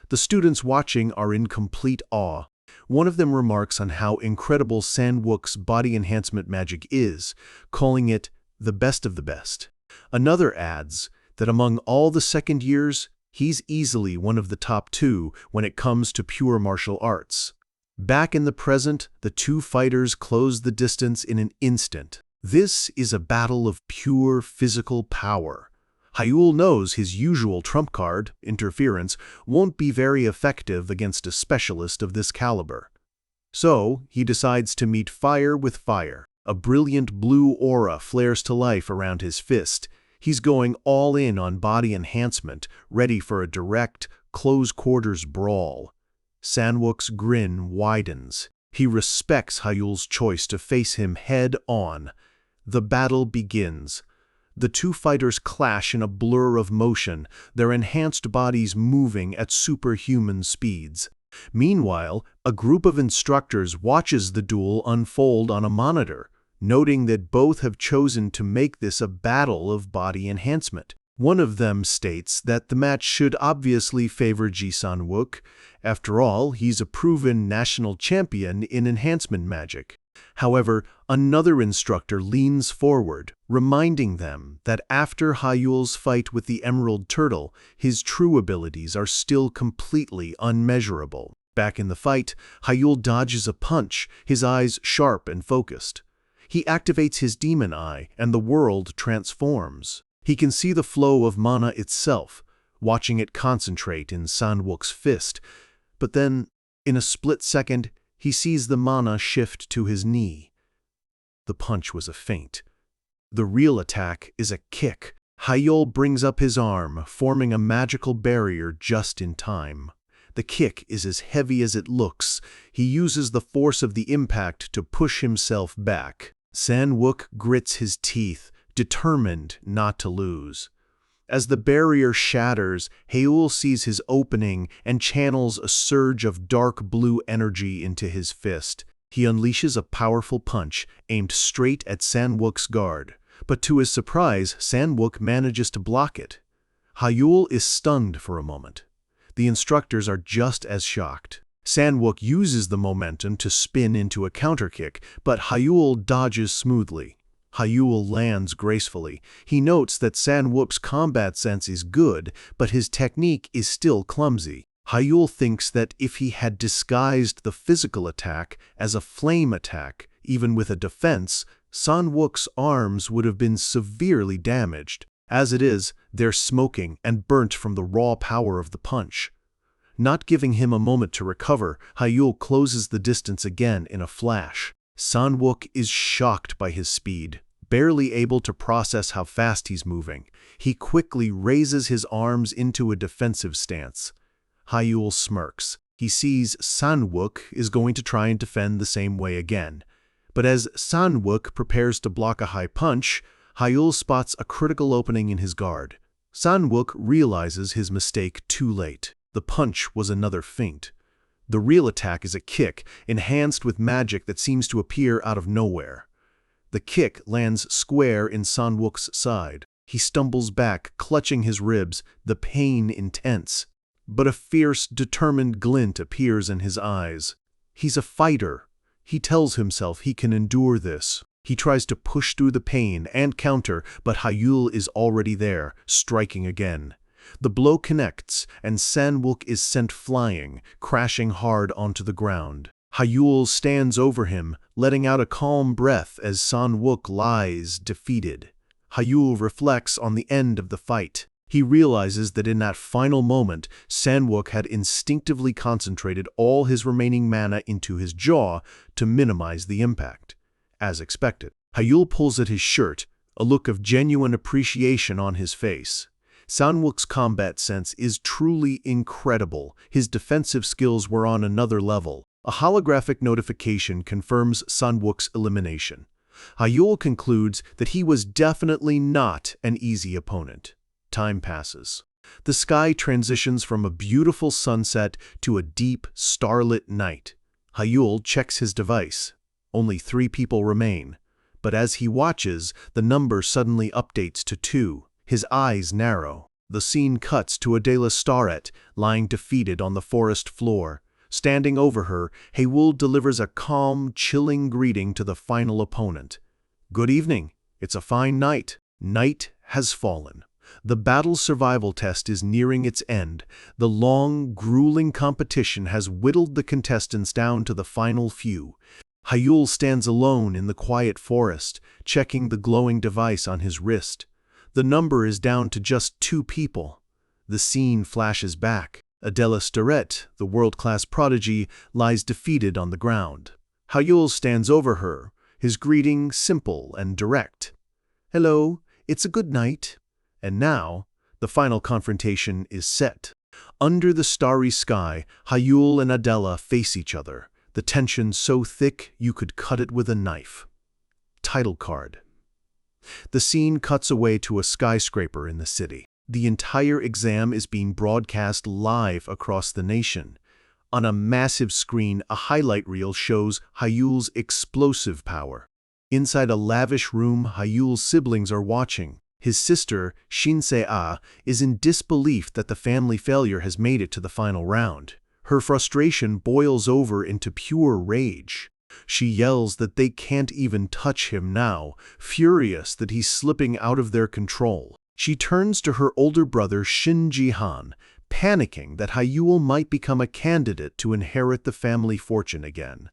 The students watching are in complete awe. One of them remarks on how incredible San-wook's body enhancement magic is, calling it the best of the best. Another adds that among all the second years, he's easily one of the top 2 when it comes to pure martial arts. Back in the present, the 2 fighters close the distance in an instant. This is a battle of pure physical power. Haewol knows his usual trump card, interference, won't be very effective against a specialist of this caliber. So, he decides to meet fire with fire. A brilliant blue aura flares to life around his fist. He's going all in on body enhancement, ready for a direct, close-quarters brawl. Sanwook's grin widens. He respects Hyul's choice to face him head-on. The battle begins. The two fighters clash in a blur of motion, their enhanced bodies moving at superhuman speeds. Meanwhile, a group of instructors watches the duel unfold on a monitor, noting that both have chosen to make this a battle of body enhancement. One of them states that the match should obviously favor Ji Sanwook. After all, he's a proven national champion in enhancement magic. However, another instructor leans forward, reminding them that after Hyul's fight with the Emerald Turtle, his true abilities are still completely unmeasurable. Back in the fight, Hyul dodges a punch, his eyes sharp and focused. He activates his demon eye, and the world transforms. He can see the flow of mana itself, watching it concentrate in Sanwook's fist. But then, in a split second, he sees the mana shift to his knee. The punch was a feint. The real attack is a kick. Hyul brings up his arm, forming a magical barrier just in time. The kick is as heavy as it looks. He uses the force of the impact to push himself back. Sanwook grits his teeth, determined not to lose. As the barrier shatters, Hyul sees his opening and channels a surge of dark blue energy into his fist. He unleashes a powerful punch, aimed straight at Sanwook's guard. But to his surprise, Sanwook manages to block it. Hyul is stunned for a moment. The instructors are just as shocked. Sanwook uses the momentum to spin into a counterkick, but Hyul dodges smoothly. Hyul lands gracefully. He notes that Sanwook's combat sense is good, but his technique is still clumsy. Hyul thinks that if he had disguised the physical attack as a flame attack, even with a defense, Sanwook's arms would have been severely damaged. As it is, they're smoking and burnt from the raw power of the punch. Not giving him a moment to recover, Hyul closes the distance again in a flash. Sanwook is shocked by his speed, barely able to process how fast he's moving. He quickly raises his arms into a defensive stance. Hyul smirks. He sees Sanwook is going to try and defend the same way again. But as Sanwook prepares to block a high punch, Hyul spots a critical opening in his guard. Sanwook realizes his mistake too late. The punch was another feint. The real attack is a kick, enhanced with magic that seems to appear out of nowhere. The kick lands square in Sanwook's side. He stumbles back, clutching his ribs, the pain intense. But a fierce, determined glint appears in his eyes. He's a fighter. He tells himself he can endure this. He tries to push through the pain and counter, but Hyul is already there, striking again. The blow connects, and Sanwook is sent flying, crashing hard onto the ground. Hyul stands over him, letting out a calm breath as Sanwook lies defeated. Hyul reflects on the end of the fight. He realizes that in that final moment, Sanwook had instinctively concentrated all his remaining mana into his jaw to minimize the impact. As expected, Hyul pulls at his shirt, a look of genuine appreciation on his face. Sanwook's combat sense is truly incredible. His defensive skills were on another level. A holographic notification confirms Sanwook's elimination. Hyul concludes that he was definitely not an easy opponent. Time passes. The sky transitions from a beautiful sunset to a deep, starlit night. Hyul checks his device. Only 3 people remain. But as he watches, the number suddenly updates to 2. His eyes narrow. The scene cuts to Adela Starrett, lying defeated on the forest floor. Standing over her, Hyul delivers a calm, chilling greeting to the final opponent. "Good evening. It's a fine night." Night has fallen. The battle survival test is nearing its end. The long, grueling competition has whittled the contestants down to the final few. Hyul stands alone in the quiet forest, checking the glowing device on his wrist. The number is down to just 2 people. The scene flashes back. Adela Starrett, the world-class prodigy, lies defeated on the ground. Hyul stands over her, his greeting simple and direct. "Hello, it's a good night." And now, the final confrontation is set. Under the starry sky, Hyul and Adela face each other, the tension so thick you could cut it with a knife. Title card. The scene cuts away to a skyscraper in the city. The entire exam is being broadcast live across the nation. On a massive screen, a highlight reel shows Hyul's explosive power. Inside a lavish room, Hyul's siblings are watching. His sister, Shinsei-ah, is in disbelief that the family failure has made it to the final round. Her frustration boils over into pure rage. She yells that they can't even touch him now, furious that he's slipping out of their control. She turns to her older brother Shin Ji-han, panicking that Hyul might become a candidate to inherit the family fortune again.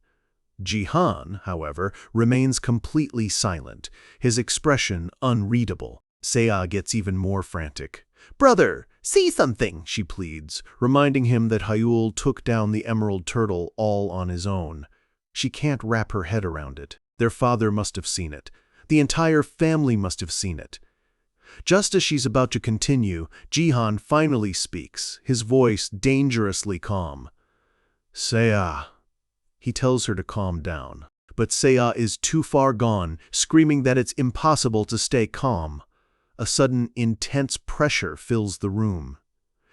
Ji-han, however, remains completely silent, his expression unreadable. Seiya gets even more frantic. "Brother, say something," she pleads, reminding him that Hyul took down the emerald turtle all on his own. She can't wrap her head around it. Their father must have seen it. The entire family must have seen it. Just as she's about to continue, Ji-han finally speaks, his voice dangerously calm. "Seiya." He tells her to calm down. But Seiya is too far gone, screaming that it's impossible to stay calm. A sudden, intense pressure fills the room.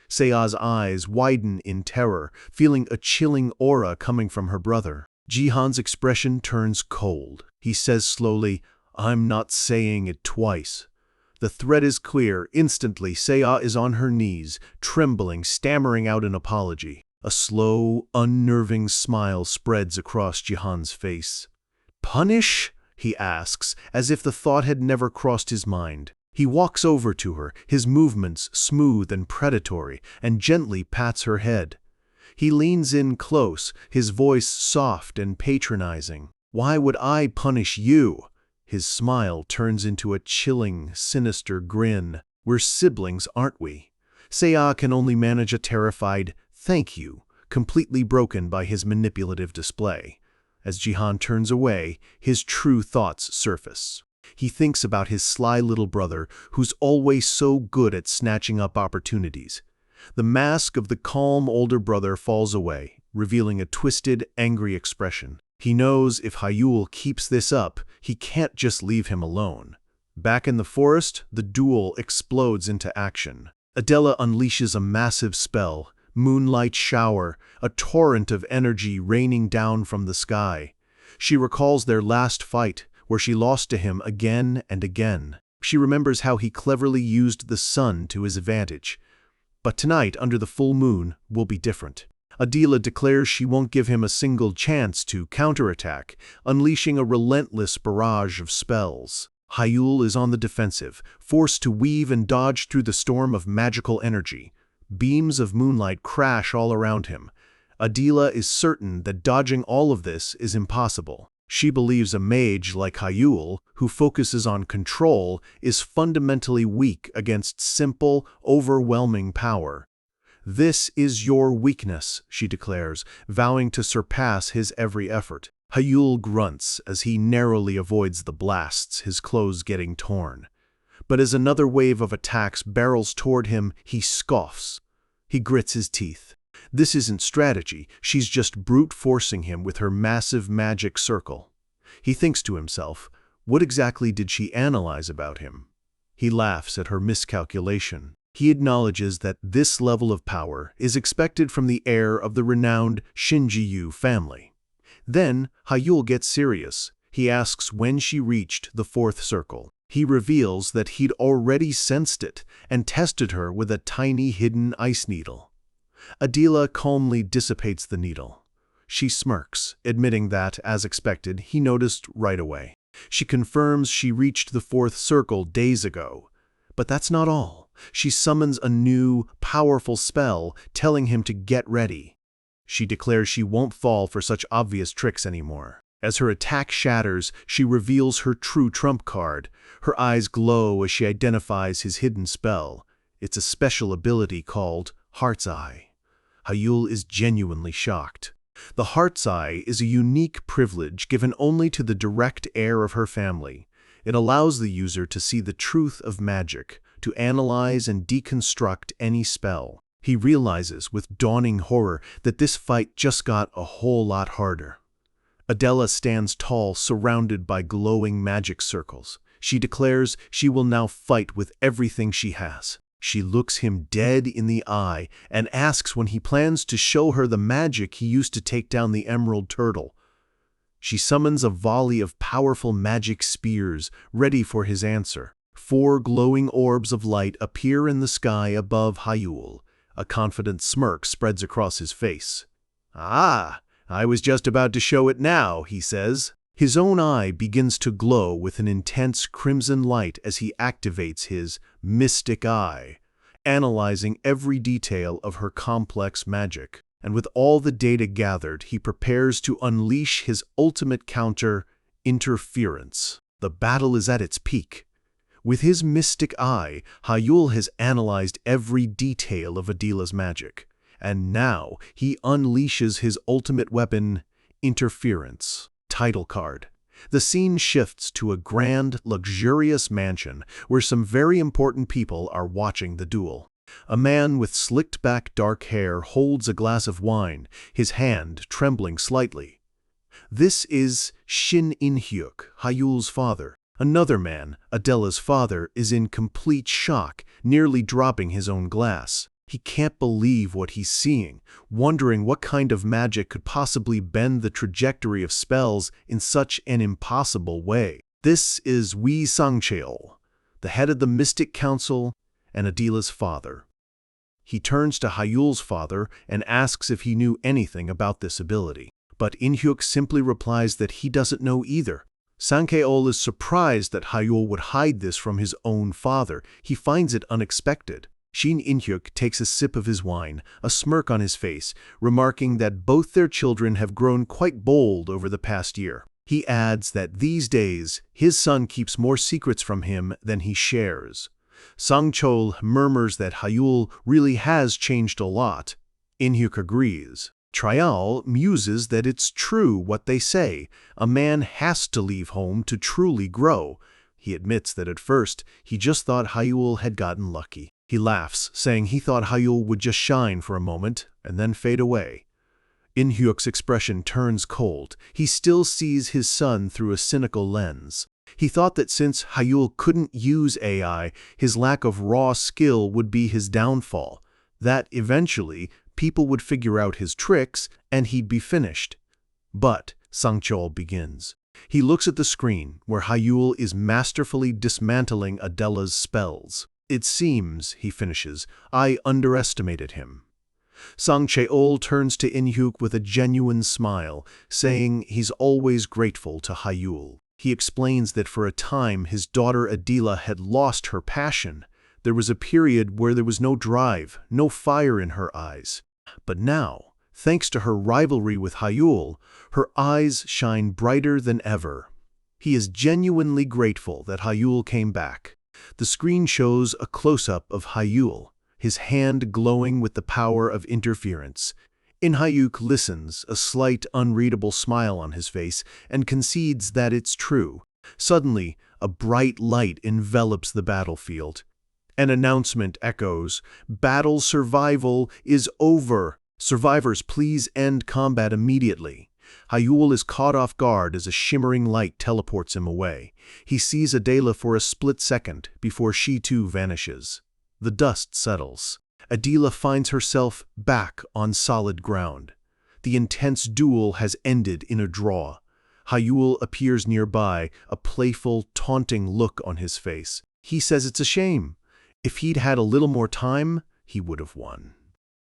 Seiya's eyes widen in terror, feeling a chilling aura coming from her brother. Ji-han's expression turns cold. He says slowly, "I'm not saying it twice." The threat is clear. Instantly, Seiya is on her knees, trembling, stammering out an apology. A slow, unnerving smile spreads across Ji-han's face. "Punish?" he asks, as if the thought had never crossed his mind. He walks over to her, his movements smooth and predatory, and gently pats her head. He leans in close, his voice soft and patronizing. "Why would I punish you?" His smile turns into a chilling, sinister grin. "We're siblings, aren't we?" Seiya can only manage a terrified, "Thank you," completely broken by his manipulative display. As Ji-han turns away, his true thoughts surface. He thinks about his sly little brother, who's always so good at snatching up opportunities. The mask of the calm older brother falls away, revealing a twisted, angry expression. He knows if Hyul keeps this up, he can't just leave him alone. Back in the forest, the duel explodes into action. Adela unleashes a massive spell, moonlight shower, a torrent of energy raining down from the sky. She recalls their last fight, where she lost to him again and again. She remembers how he cleverly used the sun to his advantage. But tonight, under the full moon, will be different. Adela declares she won't give him a single chance to counterattack, unleashing a relentless barrage of spells. Hyul is on the defensive, forced to weave and dodge through the storm of magical energy. Beams of moonlight crash all around him. Adela is certain that dodging all of this is impossible. She believes a mage like Hyul, who focuses on control, is fundamentally weak against simple, overwhelming power. "This is your weakness," she declares, vowing to surpass his every effort. Hyul grunts as he narrowly avoids the blasts, his clothes getting torn. But as another wave of attacks barrels toward him, he scoffs. He grits his teeth. This isn't strategy, she's just brute forcing him with her massive magic circle. He thinks to himself, what exactly did she analyze about him? He laughs at her miscalculation. He acknowledges that this level of power is expected from the heir of the renowned Shinji-yu family. Then Hyul gets serious. He asks when she reached the fourth circle. He reveals that he'd already sensed it and tested her with a tiny hidden ice needle. Adela calmly dissipates the needle. She smirks, admitting that, as expected, he noticed right away. She confirms she reached the fourth circle days ago. But that's not all. She summons a new, powerful spell, telling him to get ready. She declares she won't fall for such obvious tricks anymore. As her attack shatters, she reveals her true trump card. Her eyes glow as she identifies his hidden spell. It's a special ability called Heart's Eye. Hyul is genuinely shocked. The Heart's Eye is a unique privilege given only to the direct heir of her family. It allows the user to see the truth of magic, to analyze and deconstruct any spell. He realizes with dawning horror that this fight just got a whole lot harder. Adela stands tall, surrounded by glowing magic circles. She declares she will now fight with everything she has. She looks him dead in the eye and asks when he plans to show her the magic he used to take down the emerald turtle. She summons a volley of powerful magic spears, ready for his answer. 4 glowing orbs of light appear in the sky above Hyul. A confident smirk spreads across his face. "Ah, I was just about to show it now," he says. His own eye begins to glow with an intense crimson light as he activates his mystic eye, analyzing every detail of her complex magic. And with all the data gathered, he prepares to unleash his ultimate counter, interference. The battle is at its peak. With his mystic eye, Hyul has analyzed every detail of Adela's magic. And now he unleashes his ultimate weapon, interference. Title card. The scene shifts to a grand, luxurious mansion where some very important people are watching the duel. A man with slicked-back dark hair holds a glass of wine, his hand trembling slightly. This is Shin In-hyuk, Hyul's father. Another man, Adela's father, is in complete shock, nearly dropping his own glass. He can't believe what he's seeing, wondering what kind of magic could possibly bend the trajectory of spells in such an impossible way. This is Wee Sangcheol, the head of the Mystic Council and Adela's father. He turns to Hyul's father and asks if he knew anything about this ability. But In-hyuk simply replies that he doesn't know either. Sangcheol is surprised that Hyul would hide this from his own father. He finds it unexpected. Shin In-hyuk takes a sip of his wine, a smirk on his face, remarking that both their children have grown quite bold over the past year. He adds that these days, his son keeps more secrets from him than he shares. Sangcheol murmurs that Hyul really has changed a lot. In-hyuk agrees. Trial muses that it's true what they say. A man has to leave home to truly grow. He admits that at first, he just thought Hyul had gotten lucky. He laughs, saying he thought Hyul would just shine for a moment and then fade away. In-hyuk's expression turns cold. He still sees his son through a cynical lens. He thought that since Hyul couldn't use AI, his lack of raw skill would be his downfall, that eventually people would figure out his tricks and he'd be finished. But Sangcheol begins. He looks at the screen where Hyul is masterfully dismantling Adela's spells. "It seems," he finishes, "I underestimated him." Sangcheol turns to In-hyuk with a genuine smile, saying he's always grateful to Hyul. He explains that for a time his daughter Adela had lost her passion. There was a period where there was no drive, no fire in her eyes. But now, thanks to her rivalry with Hyul, her eyes shine brighter than ever. He is genuinely grateful that Hyul came back. The screen shows a close-up of Hyul, his hand glowing with the power of interference. In-hyuk listens, a slight, unreadable smile on his face, and concedes that it's true. Suddenly, a bright light envelops the battlefield. An announcement echoes, "Battle survival is over. Survivors, please end combat immediately." Hyul is caught off guard as a shimmering light teleports him away. He sees Adela for a split second before she too vanishes. The dust settles. Adela finds herself back on solid ground. The intense duel has ended in a draw. Hyul appears nearby, a playful, taunting look on his face. He says it's a shame. If he'd had a little more time, he would have won.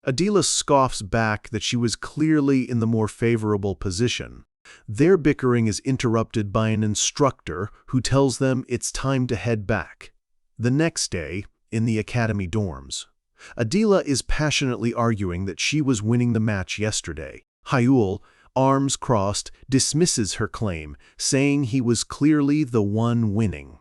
Adela scoffs back that she was clearly in the more favorable position. Their bickering is interrupted by an instructor who tells them it's time to head back. The next day, in the academy dorms, Adela is passionately arguing that she was winning the match yesterday. Hyul, arms crossed, dismisses her claim, saying he was clearly the one winning.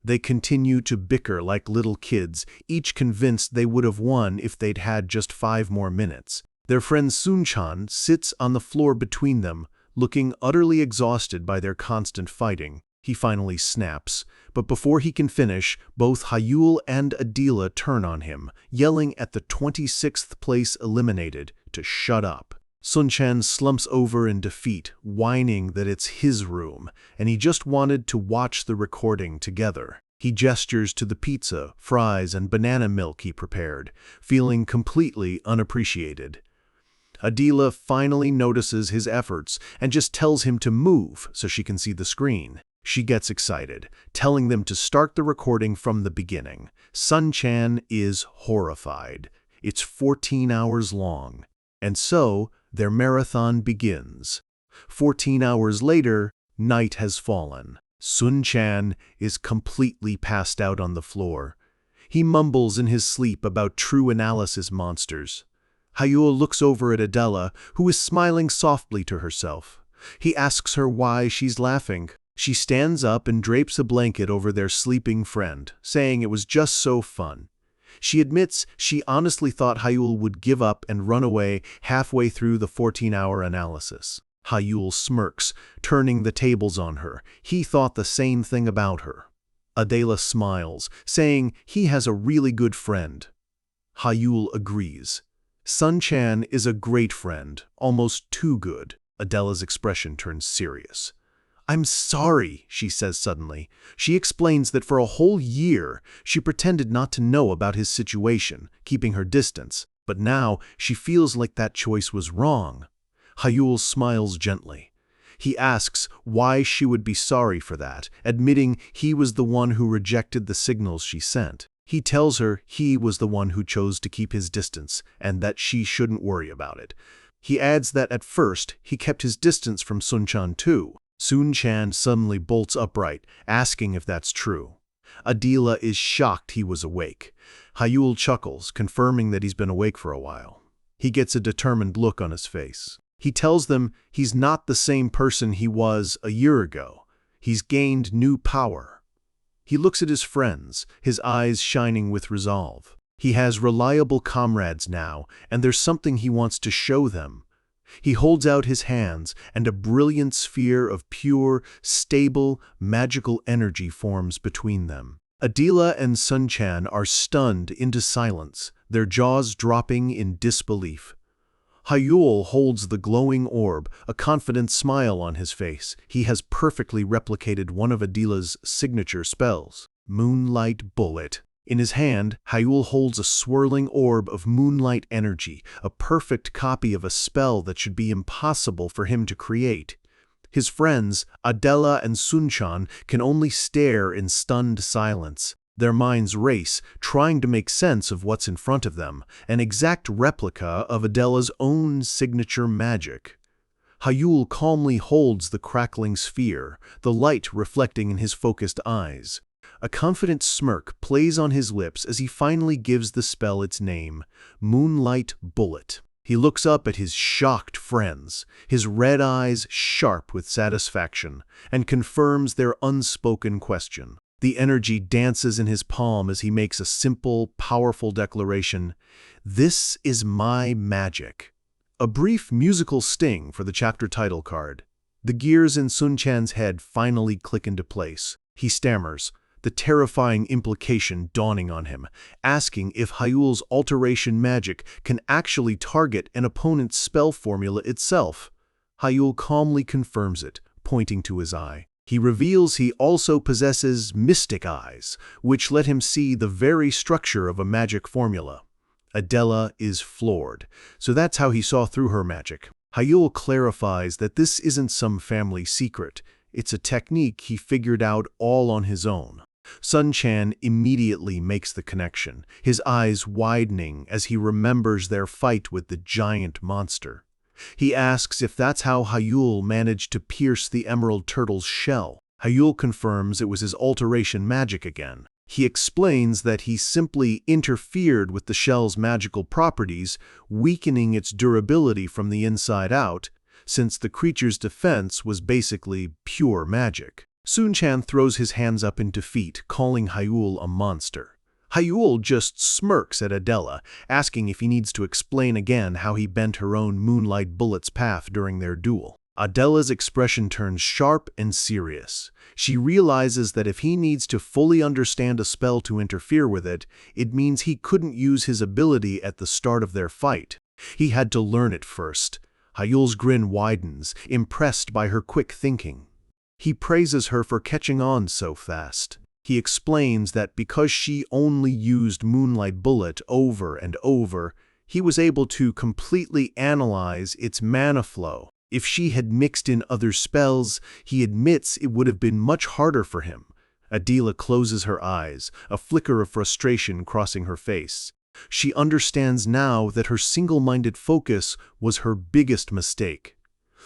They continue to bicker like little kids, each convinced they would have won if they'd had just 5 more minutes. Their friend Sunchan sits on the floor between them, looking utterly exhausted by their constant fighting. He finally snaps, but before he can finish, both Hyul and Adela turn on him, yelling at the 26th place eliminated to shut up. Sunchan slumps over in defeat, whining that it's his room, and he just wanted to watch the recording together. He gestures to the pizza, fries, and banana milk he prepared, feeling completely unappreciated. Adela finally notices his efforts and just tells him to move so she can see the screen. She gets excited, telling them to start the recording from the beginning. Sunchan is horrified. It's 14 hours long. And so, their marathon begins. 14 hours later, night has fallen. Sunchan is completely passed out on the floor. He mumbles in his sleep about true analysis monsters. Hyul looks over at Adela, who is smiling softly to herself. He asks her why she's laughing. She stands up and drapes a blanket over their sleeping friend, saying it was just so fun. She admits she honestly thought Hyul would give up and run away halfway through the 14-hour analysis. Hyul smirks, turning the tables on her. He thought the same thing about her. Adela smiles, saying he has a really good friend. Hyul agrees. Sunchan is a great friend, almost too good. Adela's expression turns serious. "I'm sorry," she says suddenly. She explains that for a whole year, she pretended not to know about his situation, keeping her distance, but now she feels like that choice was wrong. Hyul smiles gently. He asks why she would be sorry for that, admitting he was the one who rejected the signals she sent. He tells her he was the one who chose to keep his distance, and that she shouldn't worry about it. He adds that at first, he kept his distance from Sunchan too. Sunchan suddenly bolts upright, asking if that's true. Adela is shocked he was awake. Hyul chuckles, confirming that he's been awake for a while. He gets a determined look on his face. He tells them he's not the same person he was a year ago. He's gained new power. He looks at his friends, his eyes shining with resolve. He has reliable comrades now, and there's something he wants to show them. He holds out his hands, and a brilliant sphere of pure, stable, magical energy forms between them. Adela and Sunchan are stunned into silence, their jaws dropping in disbelief. Hyul holds the glowing orb, a confident smile on his face. He has perfectly replicated one of Adela's signature spells, Moonlight Bullet. In his hand, Hyul holds a swirling orb of moonlight energy, a perfect copy of a spell that should be impossible for him to create. His friends, Adela and Sunchan, can only stare in stunned silence. Their minds race, trying to make sense of what's in front of them, an exact replica of Adela's own signature magic. Hyul calmly holds the crackling sphere, the light reflecting in his focused eyes. A confident smirk plays on his lips as he finally gives the spell its name, Moonlight Bullet. He looks up at his shocked friends, his red eyes sharp with satisfaction, and confirms their unspoken question. The energy dances in his palm as he makes a simple, powerful declaration, "This is my magic." A brief musical sting for the chapter title card. The gears in Sunchan's head finally click into place. He stammers, the terrifying implication dawning on him, asking if Hyul's alteration magic can actually target an opponent's spell formula itself. Hyul calmly confirms it, pointing to his eye. He reveals he also possesses mystic eyes, which let him see the very structure of a magic formula. Adela is floored, so that's how he saw through her magic. Hyul clarifies that this isn't some family secret. It's a technique he figured out all on his own. Sunchan immediately makes the connection, his eyes widening as he remembers their fight with the giant monster. He asks if that's how Hyul managed to pierce the emerald turtle's shell. Hyul confirms it was his alteration magic again. He explains that he simply interfered with the shell's magical properties, weakening its durability from the inside out, since the creature's defense was basically pure magic. Sunchan throws his hands up in defeat, calling Hyul a monster. Hayul just smirks at Adela, asking if he needs to explain again how he bent her own moonlight bullet's path during their duel. Adela's expression turns sharp and serious. She realizes that if he needs to fully understand a spell to interfere with it, it means he couldn't use his ability at the start of their fight. He had to learn it first. Hayul's grin widens, impressed by her quick thinking. He praises her for catching on so fast. He explains that because she only used Moonlight Bullet over and over, he was able to completely analyze its mana flow. If she had mixed in other spells, he admits it would have been much harder for him. Adela closes her eyes, a flicker of frustration crossing her face. She understands now that her single-minded focus was her biggest mistake.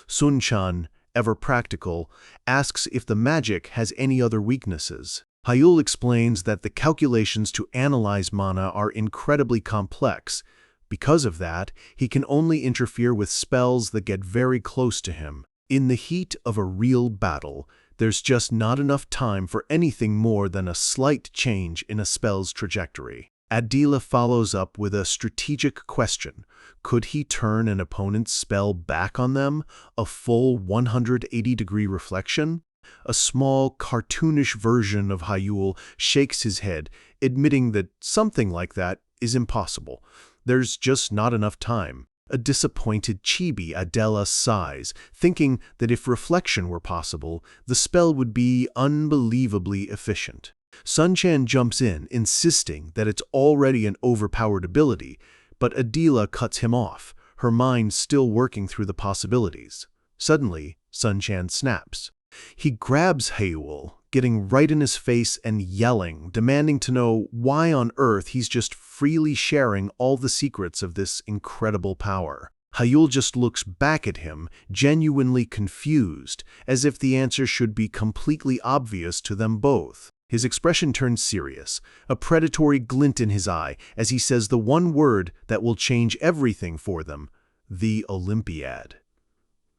Sun-chan, ever practical, asks if the magic has any other weaknesses. Hayul explains that the calculations to analyze mana are incredibly complex. Because of that, he can only interfere with spells that get very close to him. In the heat of a real battle, there's just not enough time for anything more than a slight change in a spell's trajectory. Adela follows up with a strategic question. Could he turn an opponent's spell back on them, a full 180-degree reflection? A small, cartoonish version of Hayul shakes his head, admitting that something like that is impossible. There's just not enough time. A disappointed chibi, Adela sighs, thinking that if reflection were possible, the spell would be unbelievably efficient. Sun-chan jumps in, insisting that it's already an overpowered ability, but Adela cuts him off, her mind still working through the possibilities. Suddenly, Sun-chan snaps. He grabs Hayul, getting right in his face and yelling, demanding to know why on earth he's just freely sharing all the secrets of this incredible power. Hayul just looks back at him, genuinely confused, as if the answer should be completely obvious to them both. His expression turns serious, a predatory glint in his eye as he says the one word that will change everything for them: the Olympiad.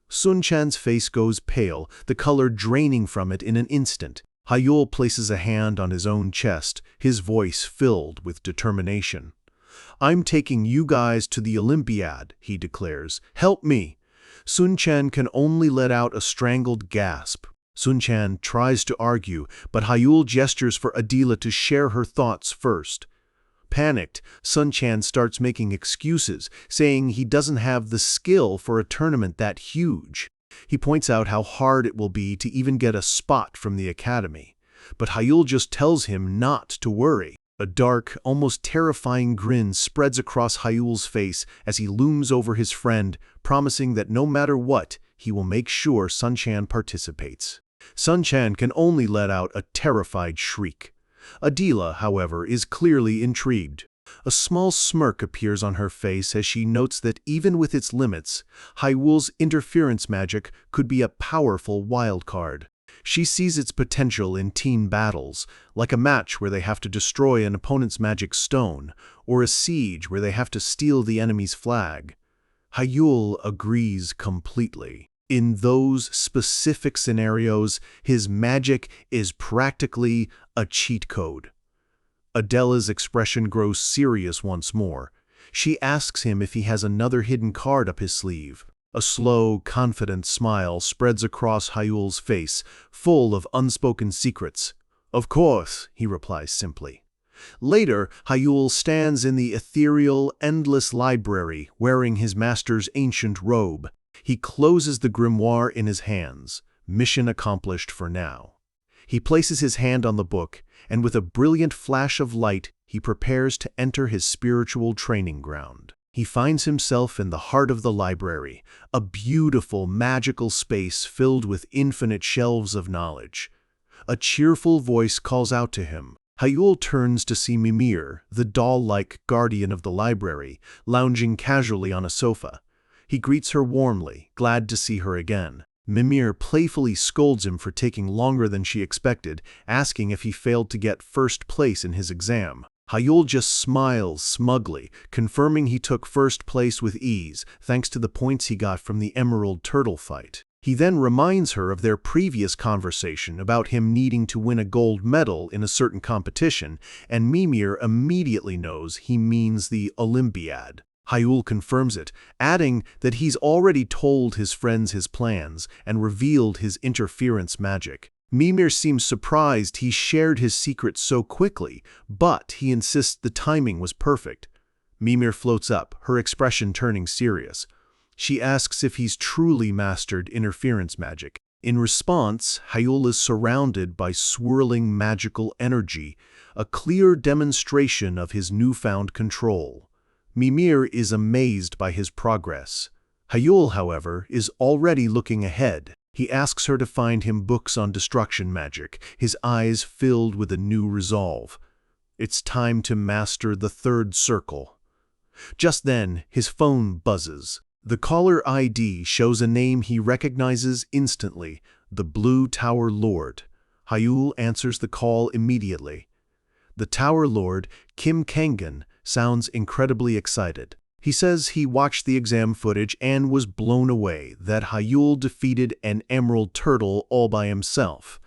Sun-chan's face goes pale, the color draining from it in an instant. Hayul places a hand on his own chest, his voice filled with determination. "I'm taking you guys to the Olympiad," he declares. "Help me." Sun-chan can only let out a strangled gasp. Sun-chan tries to argue, but Hayul gestures for Adela to share her thoughts first. Panicked, Sun-chan starts making excuses, saying he doesn't have the skill for a tournament that huge. He points out how hard it will be to even get a spot from the academy. But Hayul just tells him not to worry. A dark, almost terrifying grin spreads across Hayul's face as he looms over his friend, promising that no matter what, he will make sure Sun-chan participates. Sun-chan can only let out a terrified shriek. Adela, however, is clearly intrigued. A small smirk appears on her face as she notes that even with its limits, Hayul's interference magic could be a powerful wild card. She sees its potential in team battles, like a match where they have to destroy an opponent's magic stone, or a siege where they have to steal the enemy's flag. Hayul agrees completely. In those specific scenarios, his magic is practically a cheat code. Adela's expression grows serious once more. She asks him if he has another hidden card up his sleeve. A slow, confident smile spreads across Hayul's face, full of unspoken secrets. "Of course," he replies simply. Later, Hayul stands in the ethereal, endless library, wearing his master's ancient robe. He closes the grimoire in his hands. Mission accomplished for now. He places his hand on the book, and with a brilliant flash of light, he prepares to enter his spiritual training ground. He finds himself in the heart of the library, a beautiful, magical space filled with infinite shelves of knowledge. A cheerful voice calls out to him. Hayul turns to see Mimir, the doll-like guardian of the library, lounging casually on a sofa. He greets her warmly, glad to see her again. Mimir playfully scolds him for taking longer than she expected, asking if he failed to get first place in his exam. Hayul just smiles smugly, confirming he took first place with ease, thanks to the points he got from the Emerald Turtle fight. He then reminds her of their previous conversation about him needing to win a gold medal in a certain competition, and Mimir immediately knows he means the Olympiad. Hyul confirms it, adding that he's already told his friends his plans and revealed his interference magic. Mimir seems surprised he shared his secret so quickly, but he insists the timing was perfect. Mimir floats up, her expression turning serious. She asks if he's truly mastered interference magic. In response, Hyul is surrounded by swirling magical energy, a clear demonstration of his newfound control. Mimir is amazed by his progress. Hyul, however, is already looking ahead. He asks her to find him books on destruction magic, his eyes filled with a new resolve. It's time to master the third circle. Just then, his phone buzzes. The caller ID shows a name he recognizes instantly, the Blue Tower Lord. Hyul answers the call immediately. The Tower Lord, Kim Kangan, sounds incredibly excited. He says he watched the exam footage and was blown away that Hyul defeated an emerald turtle all by himself.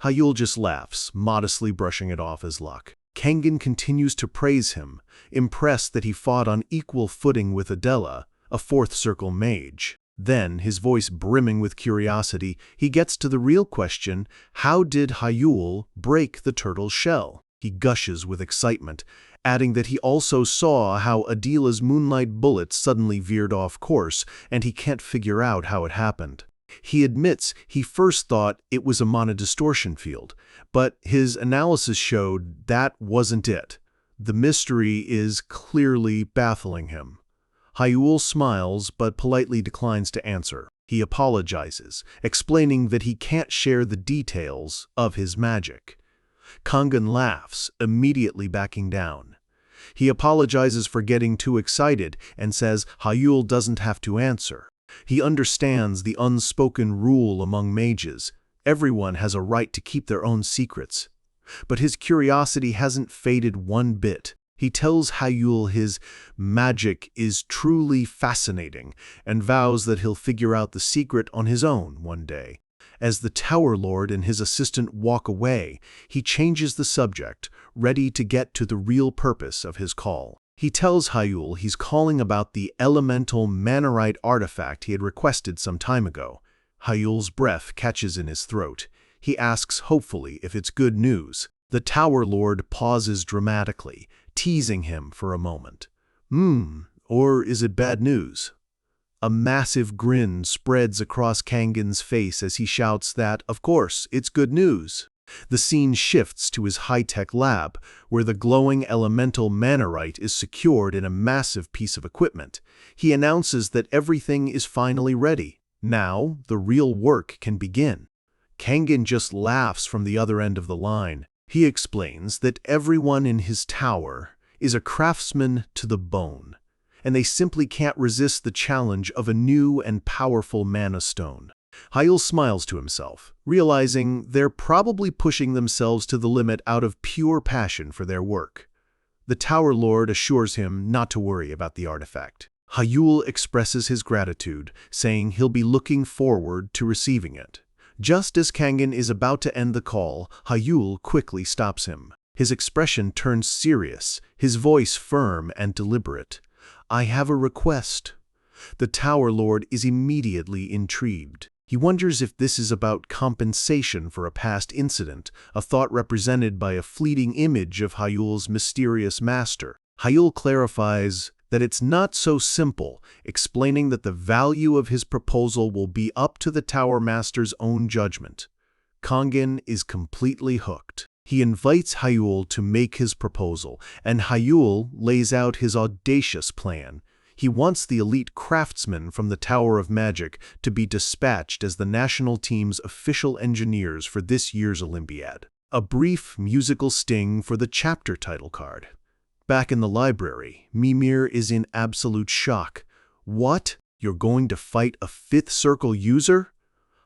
Hyul just laughs, modestly brushing it off as luck. Kangan continues to praise him, impressed that he fought on equal footing with Adela, a fourth circle mage. Then, his voice brimming with curiosity, he gets to the real question: how did Hyul break the turtle's shell? He gushes with excitement, adding that he also saw how Adela's moonlight bullet suddenly veered off course, and he can't figure out how it happened. He admits he first thought it was a mana distortion field, but his analysis showed that wasn't it. The mystery is clearly baffling him. Hyul smiles but politely declines to answer. He apologizes, explaining that he can't share the details of his magic. Kangan laughs, immediately backing down. He apologizes for getting too excited and says Hyul doesn't have to answer. He understands the unspoken rule among mages. Everyone has a right to keep their own secrets. But his curiosity hasn't faded one bit. He tells Hyul his magic is truly fascinating and vows that he'll figure out the secret on his own one day. As the Tower Lord and his assistant walk away, he changes the subject, ready to get to the real purpose of his call. He tells Hyul he's calling about the elemental manarite artifact he had requested some time ago. Hyul's breath catches in his throat. He asks hopefully if it's good news. The Tower Lord pauses dramatically, teasing him for a moment. Or is it bad news? A massive grin spreads across Kangan's face as he shouts that, of course, it's good news. The scene shifts to his high-tech lab, where the glowing elemental manarite is secured in a massive piece of equipment. He announces that everything is finally ready. Now, the real work can begin. Kangan just laughs from the other end of the line. He explains that everyone in his tower is a craftsman to the bone, and they simply can't resist the challenge of a new and powerful mana stone. Hyul smiles to himself, realizing they're probably pushing themselves to the limit out of pure passion for their work. The Tower Lord assures him not to worry about the artifact. Hyul expresses his gratitude, saying he'll be looking forward to receiving it. Just as Kangan is about to end the call, Hyul quickly stops him. His expression turns serious, his voice firm and deliberate. "I have a request." The Tower Lord is immediately intrigued. He wonders if this is about compensation for a past incident, a thought represented by a fleeting image of Hyul's mysterious master. Hyul clarifies that it's not so simple, explaining that the value of his proposal will be up to the Tower Master's own judgment. Kangan is completely hooked. He invites Hyul to make his proposal, and Hyul lays out his audacious plan. He wants the elite craftsmen from the Tower of Magic to be dispatched as the national team's official engineers for this year's Olympiad. A brief musical sting for the chapter title card. Back in the library, Mimir is in absolute shock. "What? You're going to fight a fifth circle user?"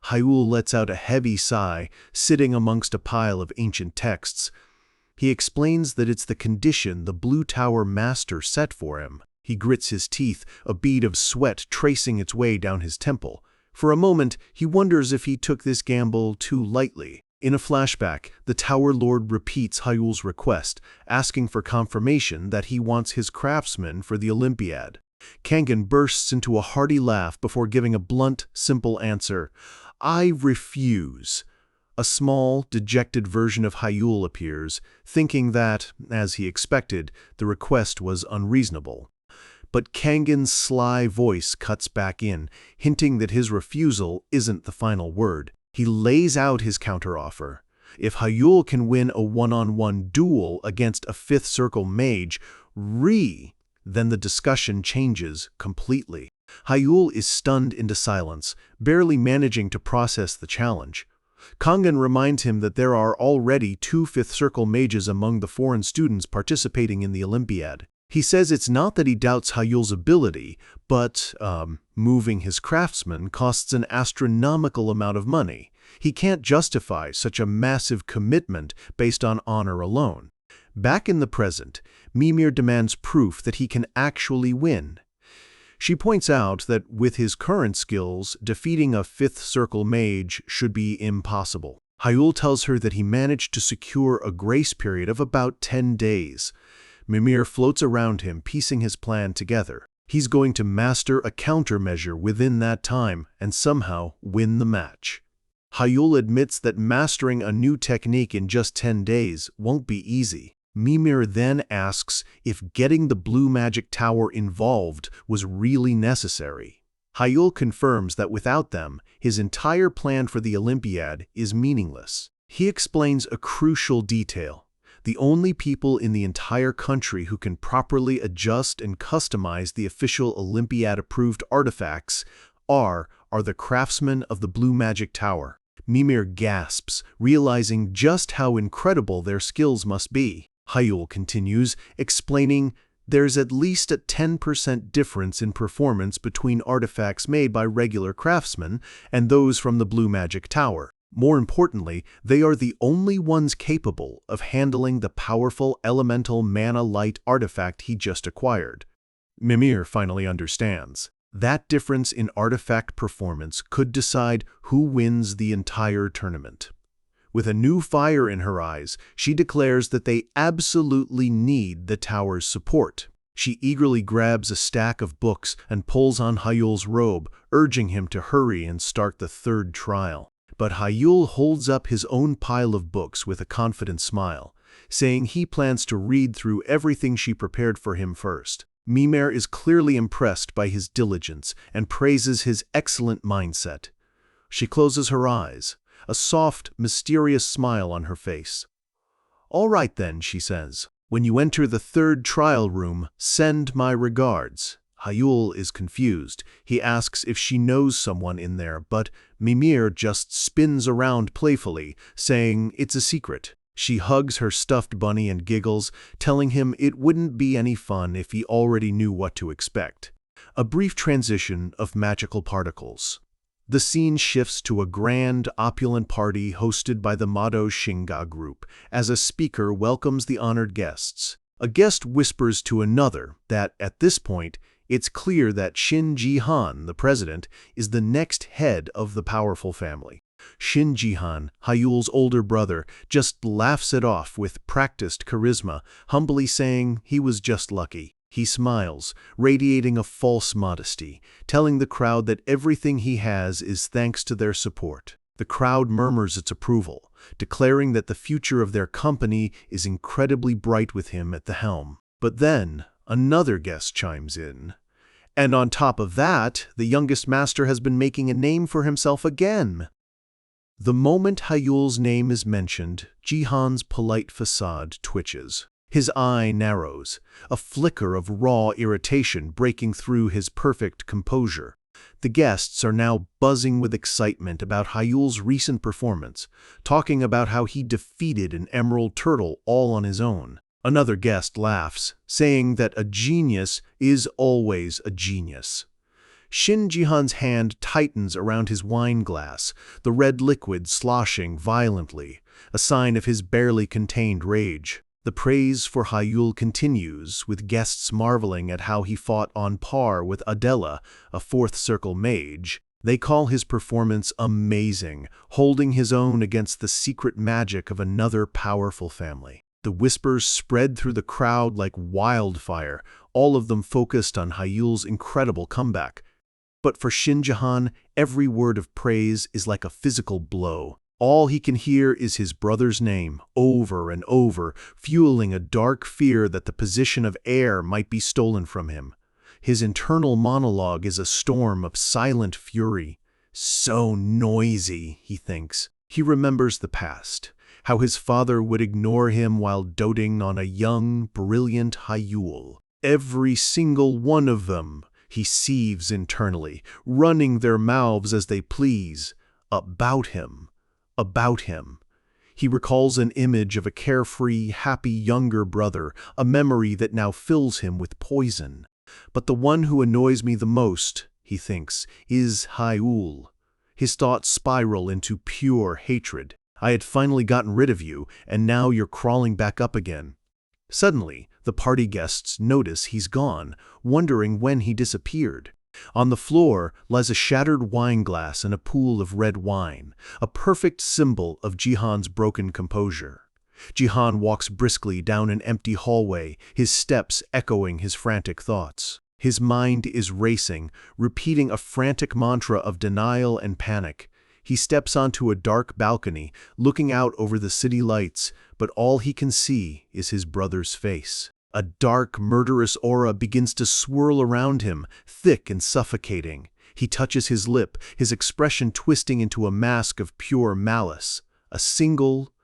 Hyul lets out a heavy sigh, sitting amongst a pile of ancient texts. He explains that it's the condition the Blue Tower Master set for him. He grits his teeth, a bead of sweat tracing its way down his temple. For a moment, he wonders if he took this gamble too lightly. In a flashback, the Tower Lord repeats Hyul's request, asking for confirmation that he wants his craftsmen for the Olympiad. Kangen bursts into a hearty laugh before giving a blunt, simple answer. "I refuse." A small, dejected version of Hyul appears, thinking that, as he expected, the request was unreasonable. But Kangen's sly voice cuts back in, hinting that his refusal isn't the final word. He lays out his counteroffer. If Hyul can win a one-on-one duel against a Fifth Circle mage, then the discussion changes completely. Hyul is stunned into silence, barely managing to process the challenge. Kangen reminds him that there are already 2 Fifth Circle mages among the foreign students participating in the Olympiad. He says it's not that he doubts Hyul's ability, but moving his craftsmen costs an astronomical amount of money. He can't justify such a massive commitment based on honor alone. Back in the present, Mimir demands proof that he can actually win. She points out that with his current skills, defeating a Fifth Circle mage should be impossible. Hyul tells her that he managed to secure a grace period of about 10 days. Mimir floats around him, piecing his plan together. He's going to master a countermeasure within that time and somehow win the match. Hyul admits that mastering a new technique in just 10 days won't be easy. Mimir then asks if getting the Blue Magic Tower involved was really necessary. Hyul confirms that without them, his entire plan for the Olympiad is meaningless. He explains a crucial detail. The only people in the entire country who can properly adjust and customize the official Olympiad-approved artifacts are the craftsmen of the Blue Magic Tower. Mimir gasps, realizing just how incredible their skills must be. Hyul continues, explaining there's at least a 10% difference in performance between artifacts made by regular craftsmen and those from the Blue Magic Tower. More importantly, they are the only ones capable of handling the powerful elemental mana light artifact he just acquired. Mimir finally understands. That difference in artifact performance could decide who wins the entire tournament. With a new fire in her eyes, she declares that they absolutely need the tower's support. She eagerly grabs a stack of books and pulls on Hyul's robe, urging him to hurry and start the 3rd trial. But Hyul holds up his own pile of books with a confident smile, saying he plans to read through everything she prepared for him first. Mimir is clearly impressed by his diligence and praises his excellent mindset. She closes her eyes, a soft, mysterious smile on her face. "All right then," she says. "When you enter the 3rd trial room, send my regards." Hyul is confused. He asks if she knows someone in there, but Mimir just spins around playfully, saying it's a secret. She hugs her stuffed bunny and giggles, telling him it wouldn't be any fun if he already knew what to expect. A brief transition of magical particles. The scene shifts to a grand, opulent party hosted by the Mado Shinga group, as a speaker welcomes the honored guests. A guest whispers to another that, at this point, it's clear that Shin Ji-han, the president, is the next head of the powerful family. Shin Ji-han, Hyul's older brother, just laughs it off with practiced charisma, humbly saying he was just lucky. He smiles, radiating a false modesty, telling the crowd that everything he has is thanks to their support. The crowd murmurs its approval, declaring that the future of their company is incredibly bright with him at the helm. But then, another guest chimes in. And on top of that, the youngest master has been making a name for himself again. The moment Hyul's name is mentioned, Jihan's polite facade twitches. His eye narrows, a flicker of raw irritation breaking through his perfect composure. The guests are now buzzing with excitement about Hyul's recent performance, talking about how he defeated an emerald turtle all on his own. Another guest laughs, saying that a genius is always a genius. Shin Jihan's hand tightens around his wine glass, the red liquid sloshing violently, a sign of his barely contained rage. The praise for Hyul continues, with guests marveling at how he fought on par with Adela, a Fourth Circle mage. They call his performance amazing, holding his own against the secret magic of another powerful family. The whispers spread through the crowd like wildfire, all of them focused on Hyul's incredible comeback. But for Shin Jahan, every word of praise is like a physical blow. All he can hear is his brother's name, over and over, fueling a dark fear that the position of heir might be stolen from him. His internal monologue is a storm of silent fury. So noisy, he thinks. He remembers the past, how his father would ignore him while doting on a young, brilliant Hyul. Every single one of them, he seethes internally, running their mouths as they please. About him. He recalls an image of a carefree, happy younger brother, a memory that now fills him with poison. But the one who annoys me the most, he thinks, is Hyul. His thoughts spiral into pure hatred. I had finally gotten rid of you, and now you're crawling back up again. Suddenly, the party guests notice he's gone, wondering when he disappeared. On the floor lies a shattered wine glass and a pool of red wine, a perfect symbol of Jihan's broken composure. Jihan walks briskly down an empty hallway, his steps echoing his frantic thoughts. His mind is racing, repeating a frantic mantra of denial and panic. He steps onto a dark balcony, looking out over the city lights, but all he can see is his brother's face. A dark, murderous aura begins to swirl around him, thick and suffocating. He touches his lip, his expression twisting into a mask of pure malice. A single,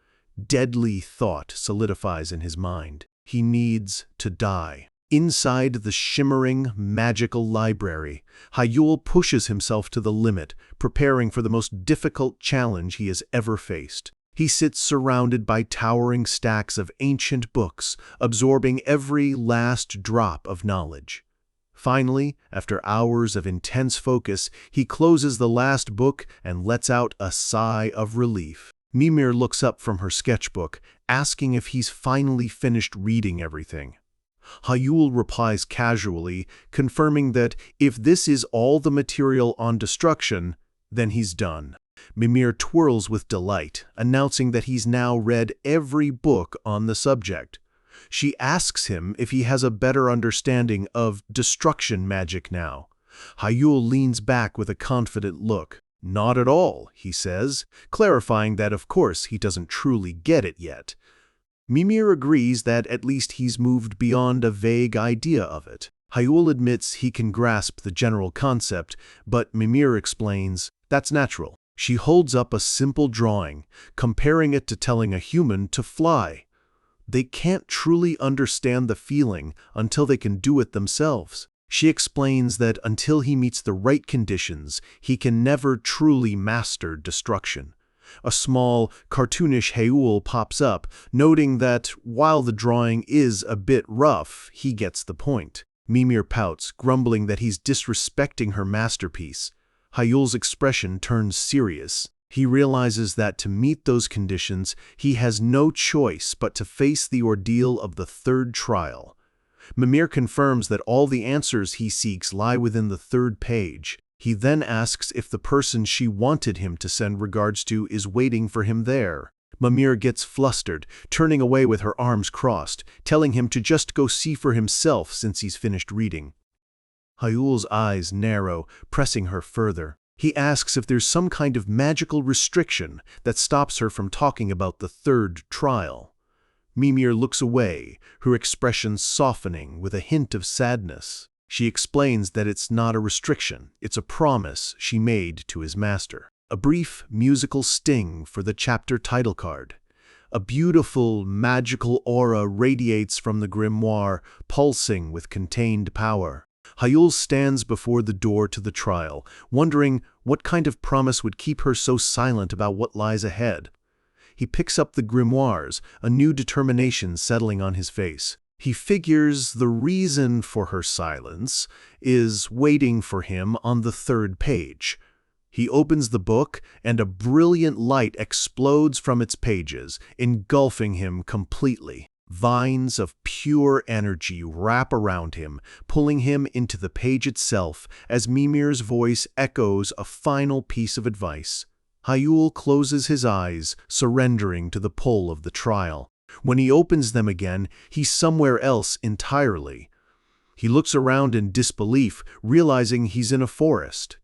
deadly thought solidifies in his mind. He needs to die. Inside the shimmering, magical library, Hyul pushes himself to the limit, preparing for the most difficult challenge he has ever faced. He sits surrounded by towering stacks of ancient books, absorbing every last drop of knowledge. Finally, after hours of intense focus, he closes the last book and lets out a sigh of relief. Mimir looks up from her sketchbook, asking if he's finally finished reading everything. Hyul replies casually, confirming that if this is all the material on destruction, then he's done. Mimir twirls with delight, announcing that he's now read every book on the subject. She asks him if he has a better understanding of destruction magic now. Hyul leans back with a confident look. Not at all, he says, clarifying that of course he doesn't truly get it yet. Mimir agrees that at least he's moved beyond a vague idea of it. Hyul admits he can grasp the general concept, but Mimir explains, that's natural. She holds up a simple drawing, comparing it to telling a human to fly. They can't truly understand the feeling until they can do it themselves. She explains that until he meets the right conditions, he can never truly master destruction. A small, cartoonish Hyul pops up, noting that while the drawing is a bit rough, he gets the point. Mimir pouts, grumbling that he's disrespecting her masterpiece. Hyul's expression turns serious. He realizes that to meet those conditions, he has no choice but to face the ordeal of the third trial. Mimir confirms that all the answers he seeks lie within the third page. He then asks if the person she wanted him to send regards to is waiting for him there. Mimir gets flustered, turning away with her arms crossed, telling him to just go see for himself since he's finished reading. Hyul's eyes narrow, pressing her further. He asks if there's some kind of magical restriction that stops her from talking about the third trial. Mimir looks away, her expression softening with a hint of sadness. She explains that it's not a restriction, it's a promise she made to his master. A brief musical sting for the chapter title card. A beautiful, magical aura radiates from the grimoire, pulsing with contained power. Hyul stands before the door to the trial, wondering what kind of promise would keep her so silent about what lies ahead. He picks up the grimoires, a new determination settling on his face. He figures the reason for her silence is waiting for him on the third page. He opens the book, and a brilliant light explodes from its pages, engulfing him completely. Vines of pure energy wrap around him, pulling him into the page itself as Mimir's voice echoes a final piece of advice. Hyul closes his eyes, surrendering to the pull of the trial. When he opens them again, he's somewhere else entirely. He looks around in disbelief, realizing he's in a forest.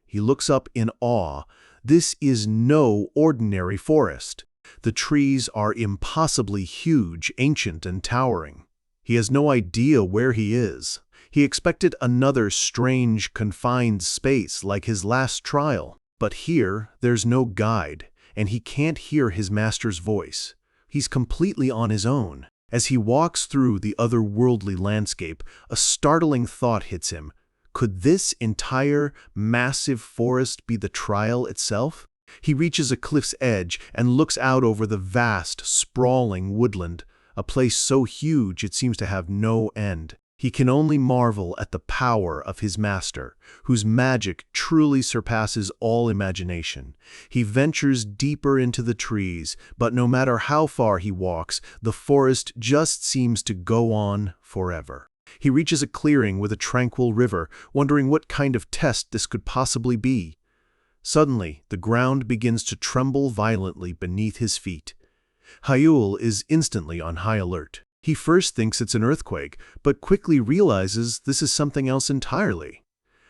He looks up in awe. This is no ordinary forest. The trees are impossibly huge, ancient, and towering. He has no idea where he is. He expected another strange, confined space like his last trial. But here, there's no guide, and he can't hear his master's voice. He's completely on his own. As he walks through the otherworldly landscape, a startling thought hits him. Could this entire, massive forest be the trial itself? He reaches a cliff's edge and looks out over the vast, sprawling woodland, a place so huge it seems to have no end. He can only marvel at the power of his master, whose magic truly surpasses all imagination. He ventures deeper into the trees, but no matter how far he walks, the forest just seems to go on forever. He reaches a clearing with a tranquil river, wondering what kind of test this could possibly be. Suddenly, the ground begins to tremble violently beneath his feet. Hyul is instantly on high alert. He first thinks it's an earthquake, but quickly realizes this is something else entirely.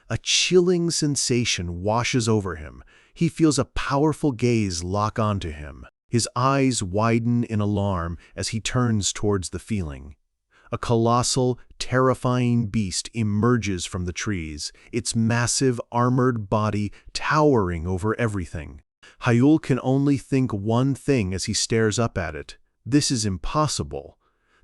A chilling sensation washes over him. He feels a powerful gaze lock onto him. His eyes widen in alarm as he turns towards the feeling. A colossal, terrifying beast emerges from the trees, its massive, armored body towering over everything. Hyul can only think one thing as he stares up at it. This is impossible.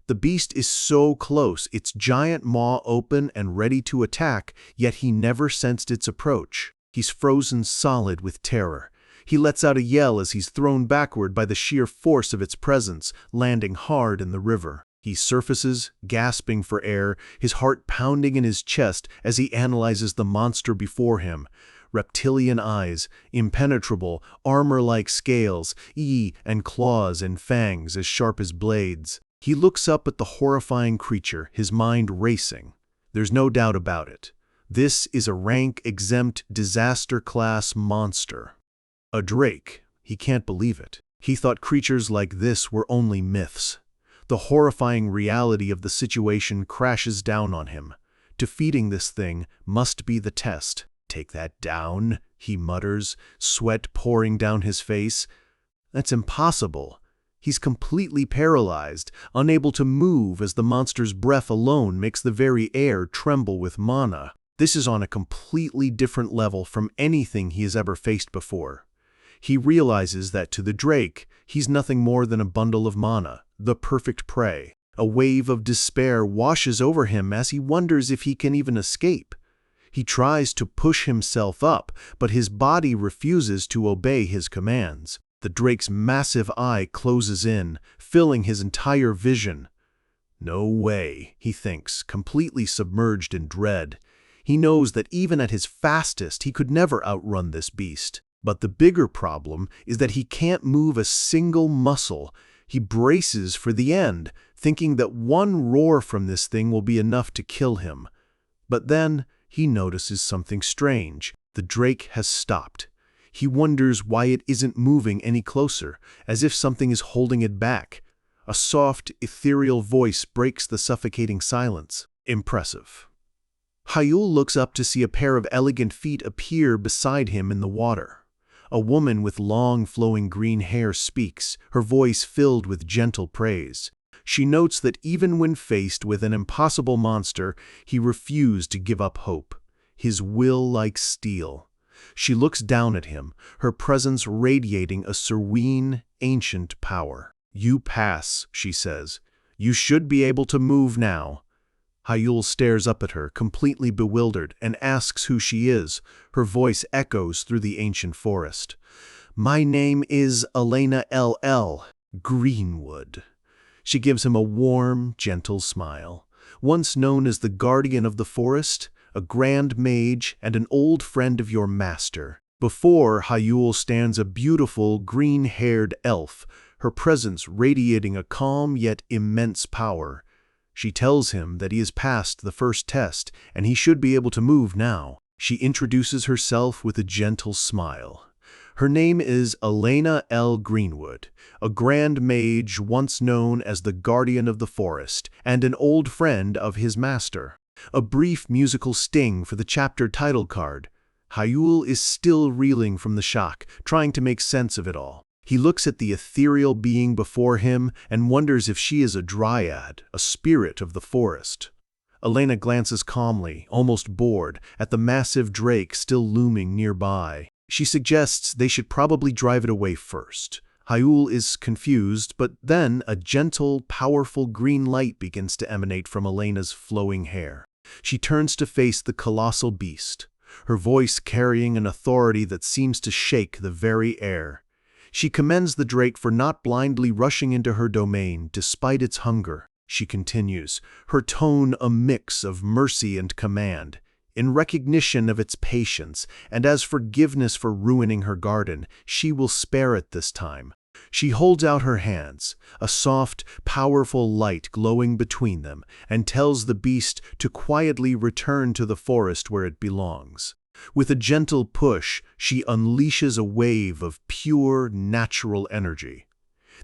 The beast is so close, its giant maw open and ready to attack, yet he never sensed its approach. He's frozen solid with terror. He lets out a yell as he's thrown backward by the sheer force of its presence, landing hard in the river. He surfaces, gasping for air, his heart pounding in his chest as he analyzes the monster before him. Reptilian eyes, impenetrable, armor-like scales, and claws and fangs as sharp as blades. He looks up at the horrifying creature, his mind racing. There's no doubt about it. This is a rank-exempt, disaster-class monster. A drake. He can't believe it. He thought creatures like this were only myths. The horrifying reality of the situation crashes down on him. Defeating this thing must be the test. "Take that down," he mutters, sweat pouring down his face. That's impossible. He's completely paralyzed, unable to move as the monster's breath alone makes the very air tremble with mana. This is on a completely different level from anything he has ever faced before. He realizes that to the drake, he's nothing more than a bundle of mana, the perfect prey. A wave of despair washes over him as he wonders if he can even escape. He tries to push himself up, but his body refuses to obey his commands. The drake's massive eye closes in, filling his entire vision. No way, he thinks, completely submerged in dread. He knows that even at his fastest, he could never outrun this beast. But the bigger problem is that he can't move a single muscle. He braces for the end, thinking that one roar from this thing will be enough to kill him. But then he notices something strange. The drake has stopped. He wonders why it isn't moving any closer, as if something is holding it back. A soft, ethereal voice breaks the suffocating silence. Impressive. Hyul looks up to see a pair of elegant feet appear beside him in the water. A woman with long, flowing green hair speaks, her voice filled with gentle praise. She notes that even when faced with an impossible monster, he refused to give up hope. His will like steel. She looks down at him, her presence radiating a serene, ancient power. "You pass," she says. "You should be able to move now." Hyul stares up at her, completely bewildered, and asks who she is. Her voice echoes through the ancient forest. "My name is Elena L.L. Greenwood." She gives him a warm, gentle smile. Once known as the guardian of the forest, a grand mage, and an old friend of your master. Before Hyul stands a beautiful, green-haired elf, her presence radiating a calm yet immense power. She tells him that he has passed the first test and he should be able to move now. She introduces herself with a gentle smile. Her name is Elena L. Greenwood, a grand mage once known as the Guardian of the Forest and an old friend of his master. A brief musical sting for the chapter title card. Hayul is still reeling from the shock, trying to make sense of it all. He looks at the ethereal being before him and wonders if she is a dryad, a spirit of the forest. Elena glances calmly, almost bored, at the massive drake still looming nearby. She suggests they should probably drive it away first. Hayul is confused, but then a gentle, powerful green light begins to emanate from Elena's flowing hair. She turns to face the colossal beast, her voice carrying an authority that seems to shake the very air. She commends the drake for not blindly rushing into her domain despite its hunger. She continues, her tone a mix of mercy and command. In recognition of its patience, and as forgiveness for ruining her garden, she will spare it this time. She holds out her hands, a soft, powerful light glowing between them, and tells the beast to quietly return to the forest where it belongs. With a gentle push, she unleashes a wave of pure, natural energy.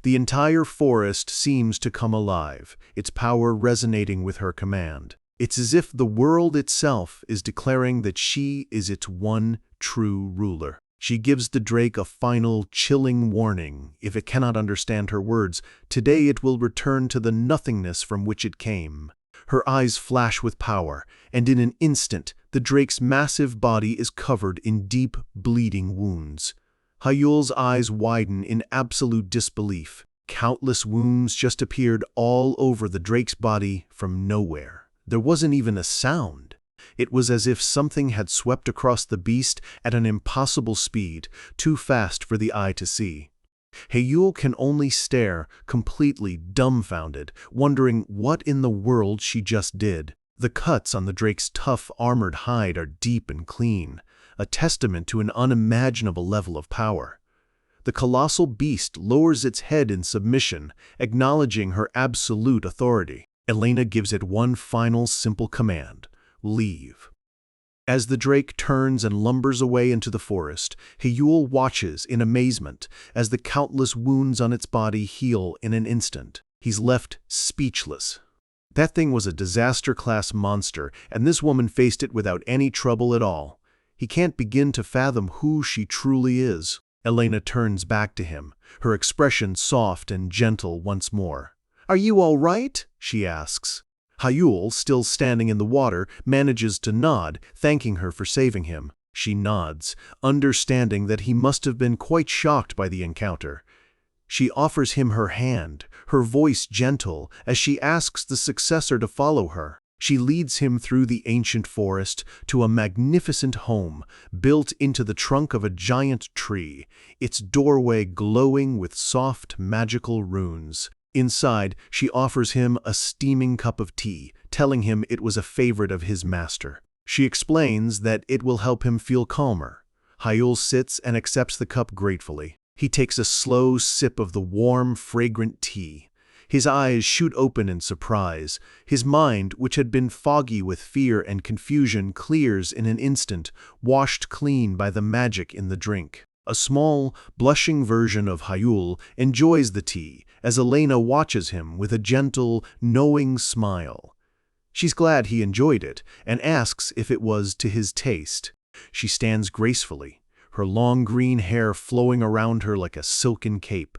The entire forest seems to come alive, its power resonating with her command. It's as if the world itself is declaring that she is its one true ruler. She gives the drake a final, chilling warning. If it cannot understand her words, today it will return to the nothingness from which it came. Her eyes flash with power, and in an instant, the drake's massive body is covered in deep, bleeding wounds. Hayul's eyes widen in absolute disbelief. Countless wounds just appeared all over the drake's body from nowhere. There wasn't even a sound. It was as if something had swept across the beast at an impossible speed, too fast for the eye to see. Hayul can only stare, completely dumbfounded, wondering what in the world she just did. The cuts on the drake's tough, armored hide are deep and clean, a testament to an unimaginable level of power. The colossal beast lowers its head in submission, acknowledging her absolute authority. Elena gives it one final simple command: leave. As the drake turns and lumbers away into the forest, Hayul watches in amazement as the countless wounds on its body heal in an instant. He's left speechless. That thing was a disaster-class monster, and this woman faced it without any trouble at all. He can't begin to fathom who she truly is. Elena turns back to him, her expression soft and gentle once more. "Are you all right?" she asks. Hayul, still standing in the water, manages to nod, thanking her for saving him. She nods, understanding that he must have been quite shocked by the encounter. She offers him her hand, her voice gentle, as she asks the successor to follow her. She leads him through the ancient forest to a magnificent home built into the trunk of a giant tree, its doorway glowing with soft, magical runes. Inside, she offers him a steaming cup of tea, telling him it was a favorite of his master. She explains that it will help him feel calmer. Hayul sits and accepts the cup gratefully. He takes a slow sip of the warm, fragrant tea. His eyes shoot open in surprise. His mind, which had been foggy with fear and confusion, clears in an instant, washed clean by the magic in the drink. A small, blushing version of Hayul enjoys the tea as Elena watches him with a gentle, knowing smile. She's glad he enjoyed it and asks if it was to his taste. She stands gracefully, her long green hair flowing around her like a silken cape.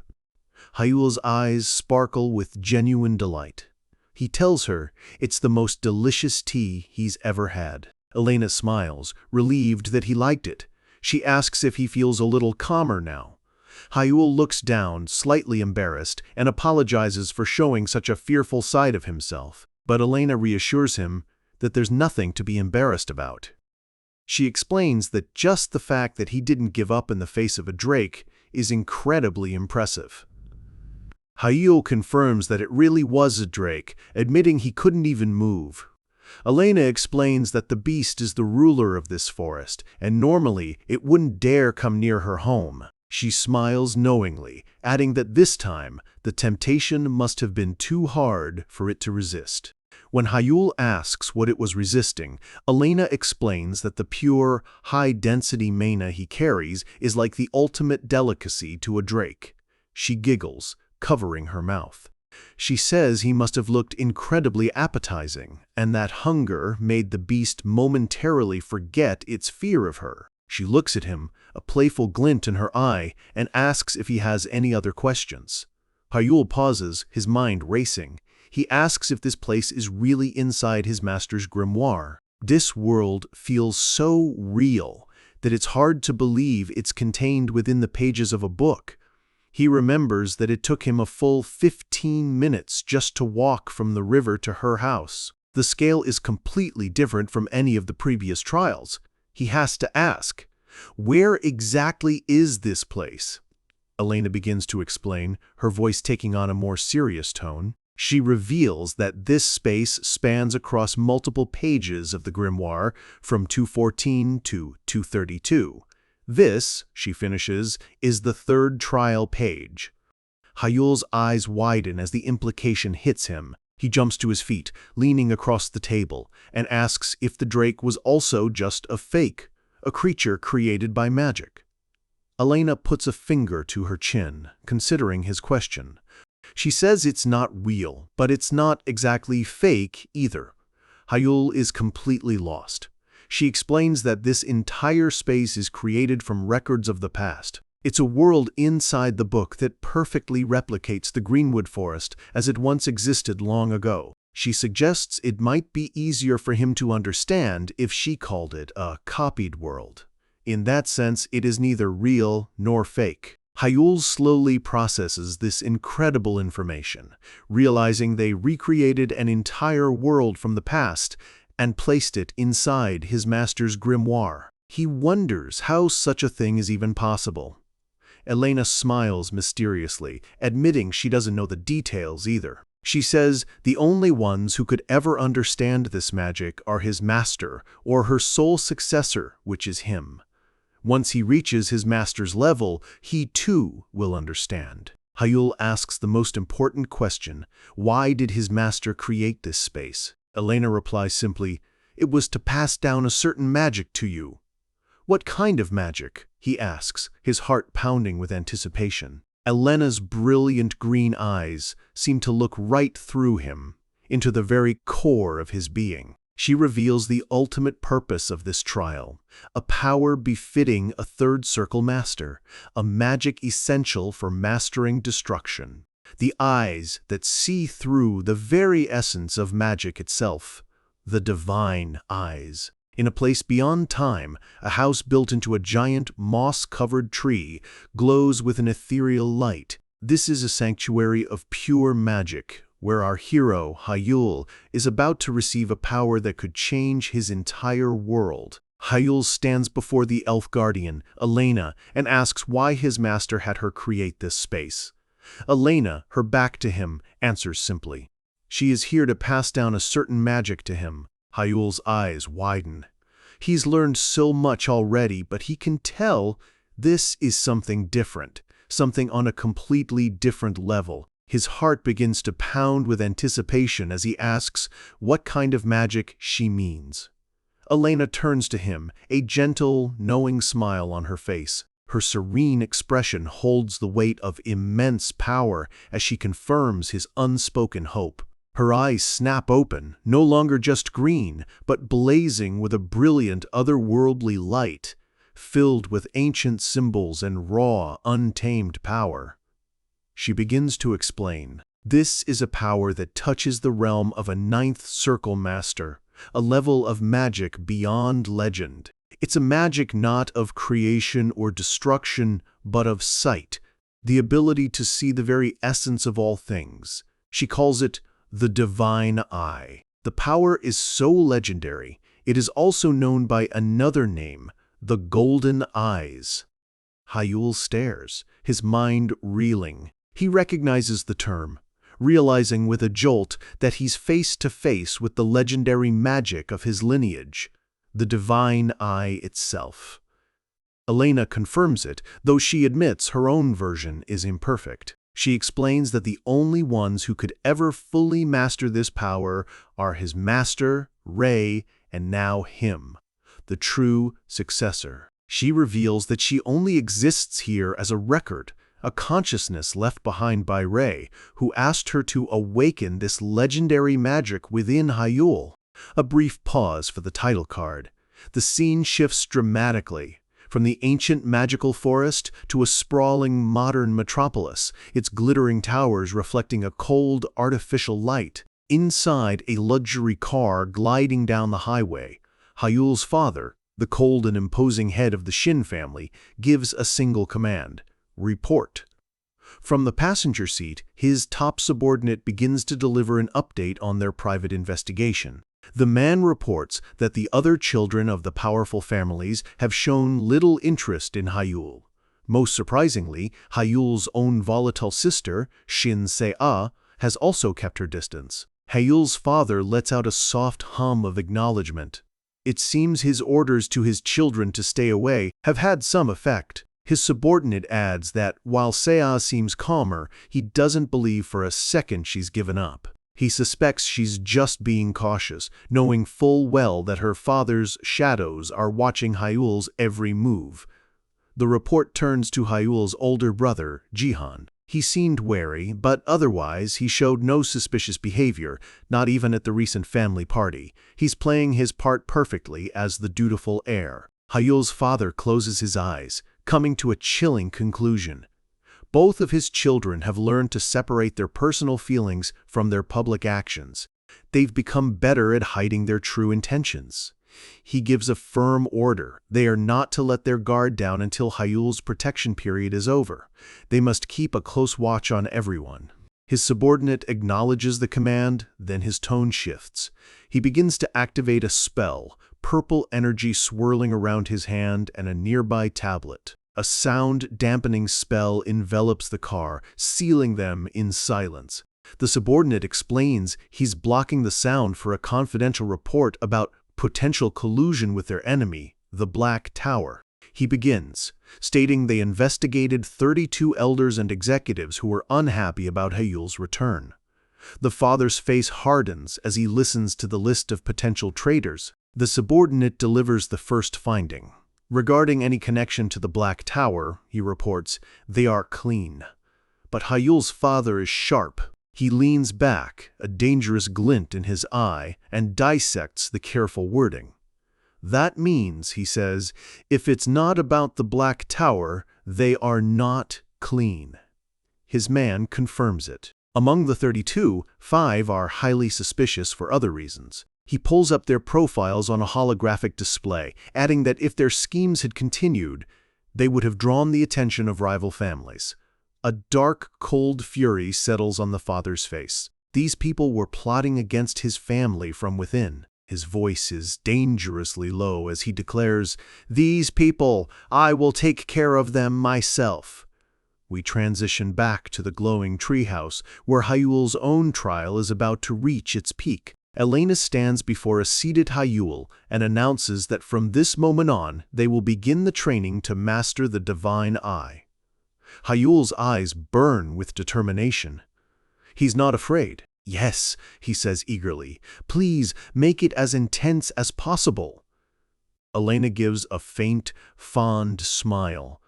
Hayul's eyes sparkle with genuine delight. He tells her it's the most delicious tea he's ever had. Elena smiles, relieved that he liked it. She asks if he feels a little calmer now. Hayul looks down, slightly embarrassed, and apologizes for showing such a fearful side of himself. But Elena reassures him that there's nothing to be embarrassed about. She explains that just the fact that he didn't give up in the face of a drake is incredibly impressive. Hayul confirms that it really was a drake, admitting he couldn't even move. Elena explains that the beast is the ruler of this forest, and normally it wouldn't dare come near her home. She smiles knowingly, adding that this time the temptation must have been too hard for it to resist. When Hayul asks what it was resisting, Elena explains that the pure, high-density mana he carries is like the ultimate delicacy to a drake. She giggles, covering her mouth. She says he must have looked incredibly appetizing, and that hunger made the beast momentarily forget its fear of her. She looks at him, a playful glint in her eye, and asks if he has any other questions. Hayul pauses, his mind racing. He asks if this place is really inside his master's grimoire. This world feels so real that it's hard to believe it's contained within the pages of a book. He remembers that it took him a full 15 minutes just to walk from the river to her house. The scale is completely different from any of the previous trials. He has to ask, where exactly is this place? Elena begins to explain, her voice taking on a more serious tone. She reveals that this space spans across multiple pages of the grimoire from 214 to 232. This, she finishes, is the third trial page. Hayul's eyes widen as the implication hits him. He jumps to his feet, leaning across the table, and asks if the drake was also just a fake, a creature created by magic. Elena puts a finger to her chin, considering his question. She says it's not real, but it's not exactly fake either. Hayul is completely lost. She explains that this entire space is created from records of the past. It's a world inside the book that perfectly replicates the Greenwood Forest as it once existed long ago. She suggests it might be easier for him to understand if she called it a copied world. In that sense, it is neither real nor fake. Hayul slowly processes this incredible information, realizing they recreated an entire world from the past and placed it inside his master's grimoire. He wonders how such a thing is even possible. Elena smiles mysteriously, admitting she doesn't know the details either. She says the only ones who could ever understand this magic are his master or her sole successor, which is him. Once he reaches his master's level, he too will understand. Hayul asks the most important question: why did his master create this space? Elena replies simply, "It was to pass down a certain magic to you." "What kind of magic?" he asks, his heart pounding with anticipation. Elena's brilliant green eyes seem to look right through him, into the very core of his being. She reveals the ultimate purpose of this trial, a power befitting a third circle master, a magic essential for mastering destruction. The eyes that see through the very essence of magic itself, the divine eyes. In a place beyond time, a house built into a giant moss-covered tree glows with an ethereal light. This is a sanctuary of pure magic, where our hero, Hayul, is about to receive a power that could change his entire world. Hayul stands before the elf guardian, Elena, and asks why his master had her create this space. Elena, her back to him, answers simply, "She is here to pass down a certain magic to him." Hayul's eyes widen. He's learned so much already, but he can tell this is something different, something on a completely different level. His heart begins to pound with anticipation as he asks what kind of magic she means. Elena turns to him, a gentle, knowing smile on her face. Her serene expression holds the weight of immense power as she confirms his unspoken hope. Her eyes snap open, no longer just green, but blazing with a brilliant, otherworldly light, filled with ancient symbols and raw, untamed power. She begins to explain. This is a power that touches the realm of a ninth circle master, a level of magic beyond legend. It's a magic not of creation or destruction, but of sight, the ability to see the very essence of all things. She calls it the divine eye. The power is so legendary, it is also known by another name, the golden eyes. Hayul stares, his mind reeling. He recognizes the term, realizing with a jolt that he's face to face with the legendary magic of his lineage, the divine eye itself. Elena confirms it, though she admits her own version is imperfect. She explains that the only ones who could ever fully master this power are his master, Rei, and now him, the true successor. She reveals that she only exists here as a record, a consciousness left behind by Rei, who asked her to awaken this legendary magic within Hyrule. A brief pause for the title card. The scene shifts dramatically, from the ancient magical forest to a sprawling modern metropolis, its glittering towers reflecting a cold, artificial light. Inside, a luxury car gliding down the highway. Hyule's father, the cold and imposing head of the Shin family, gives a single command: report. From the passenger seat, his top subordinate begins to deliver an update on their private investigation. The man reports that the other children of the powerful families have shown little interest in Hyule. Most surprisingly, Hyule's own volatile sister, Shin Se-a, has also kept her distance. Hyule's father lets out a soft hum of acknowledgement. It seems his orders to his children to stay away have had some effect. His subordinate adds that, while Se-a seems calmer, he doesn't believe for a second she's given up. He suspects she's just being cautious, knowing full well that her father's shadows are watching Hyule's every move. The report turns to Hyule's older brother, Jihan. He seemed wary, but otherwise he showed no suspicious behavior, not even at the recent family party. He's playing his part perfectly as the dutiful heir. Hyule's father closes his eyes, coming to a chilling conclusion. Both of his children have learned to separate their personal feelings from their public actions. They've become better at hiding their true intentions. He gives a firm order. They are not to let their guard down until Hyule's protection period is over. They must keep a close watch on everyone. His subordinate acknowledges the command, then his tone shifts. He begins to activate a spell, purple energy swirling around his hand and a nearby tablet. A sound-dampening spell envelops the car, sealing them in silence. The subordinate explains he's blocking the sound for a confidential report about potential collusion with their enemy, the Black Tower. He begins, stating they investigated 32 elders and executives who were unhappy about Hyule's return. The father's face hardens as he listens to the list of potential traitors. The subordinate delivers the first finding. Regarding any connection to the Black Tower, he reports, they are clean. But Hyule's father is sharp. He leans back, a dangerous glint in his eye, and dissects the careful wording. That means, he says, if it's not about the Black Tower, they are not clean. His man confirms it. Among the 32, 5 are highly suspicious for other reasons. He pulls up their profiles on a holographic display, adding that if their schemes had continued, they would have drawn the attention of rival families. A dark, cold fury settles on the father's face. These people were plotting against his family from within. His voice is dangerously low as he declares, "These people, I will take care of them myself." We transition back to the glowing treehouse, where Hyule's own trial is about to reach its peak. Elena stands before a seated Hyule and announces that from this moment on, they will begin the training to master the Divine Eye. Hyule's eyes burn with determination. He's not afraid. "Yes," he says eagerly, "please make it as intense as possible." Elena gives a faint, fond smile.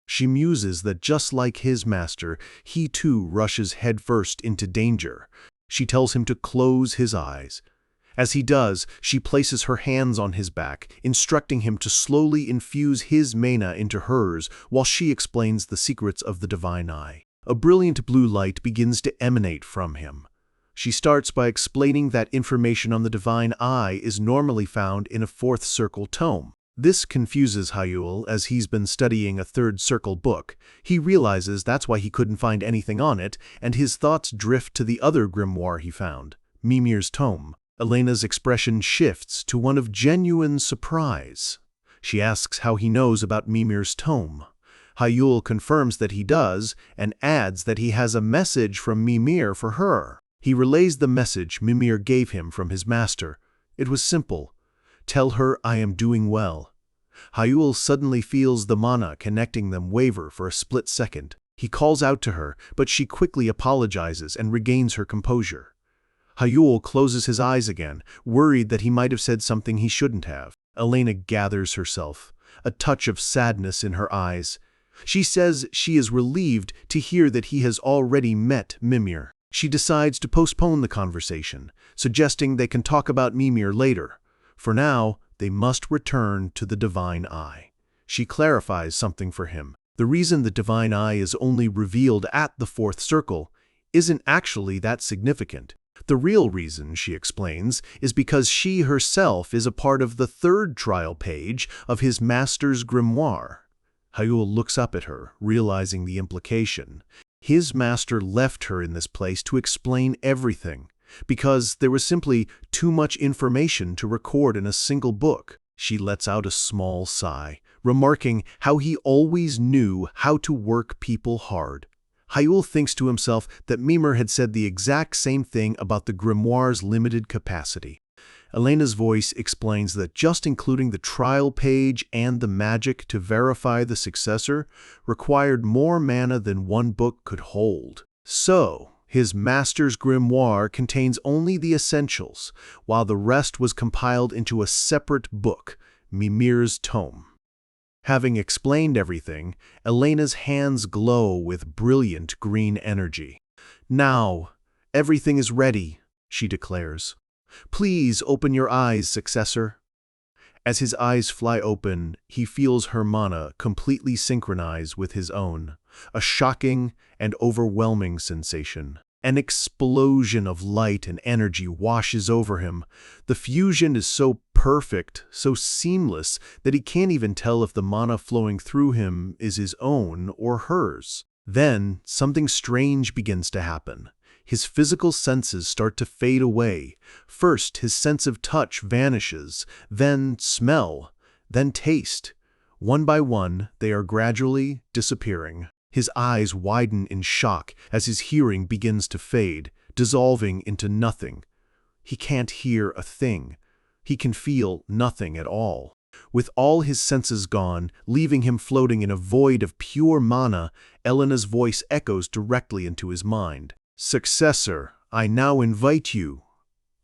She muses that just like his master, he too rushes headfirst into danger. She tells him to close his eyes. As he does, she places her hands on his back, instructing him to slowly infuse his mana into hers while she explains the secrets of the Divine Eye. A brilliant blue light begins to emanate from him. She starts by explaining that information on the Divine Eye is normally found in a fourth circle tome. This confuses Hyule as he's been studying a third circle book. He realizes that's why he couldn't find anything on it, and his thoughts drift to the other grimoire he found, Mimir's tome. Elena's expression shifts to one of genuine surprise. She asks how he knows about Mimir's tome. Hyule confirms that he does, and adds that he has a message from Mimir for her. He relays the message Mimir gave him from his master. It was simple. "Tell her I am doing well." Hyule suddenly feels the mana connecting them waver for a split second. He calls out to her, but she quickly apologizes and regains her composure. Hayul closes his eyes again, worried that he might have said something he shouldn't have. Elena gathers herself, a touch of sadness in her eyes. She says she is relieved to hear that he has already met Mimir. She decides to postpone the conversation, suggesting they can talk about Mimir later. For now, they must return to the Divine Eye. She clarifies something for him. The reason the Divine Eye is only revealed at the fourth circle isn't actually that significant. The real reason, she explains, is because she herself is a part of the third trial page of his master's grimoire. Hayul looks up at her, realizing the implication. His master left her in this place to explain everything, because there was simply too much information to record in a single book. She lets out a small sigh, remarking how he always knew how to work people hard. Hayul thinks to himself that Mimir had said the exact same thing about the grimoire's limited capacity. Elena's voice explains that just including the trial page and the magic to verify the successor required more mana than one book could hold. So, his master's grimoire contains only the essentials, while the rest was compiled into a separate book, Mimir's Tome. Having explained everything, Elena's hands glow with brilliant green energy. "Now, everything is ready," she declares. "Please open your eyes, successor." As his eyes fly open, he feels her mana completely synchronize with his own, a shocking and overwhelming sensation. An explosion of light and energy washes over him. The fusion is so perfect, so seamless, that he can't even tell if the mana flowing through him is his own or hers. Then, something strange begins to happen. His physical senses start to fade away. First, his sense of touch vanishes, then smell, then taste. One by one, they are gradually disappearing. His eyes widen in shock as his hearing begins to fade, dissolving into nothing. He can't hear a thing. He can feel nothing at all. With all his senses gone, leaving him floating in a void of pure mana, Elena's voice echoes directly into his mind. "Successor, I now invite you."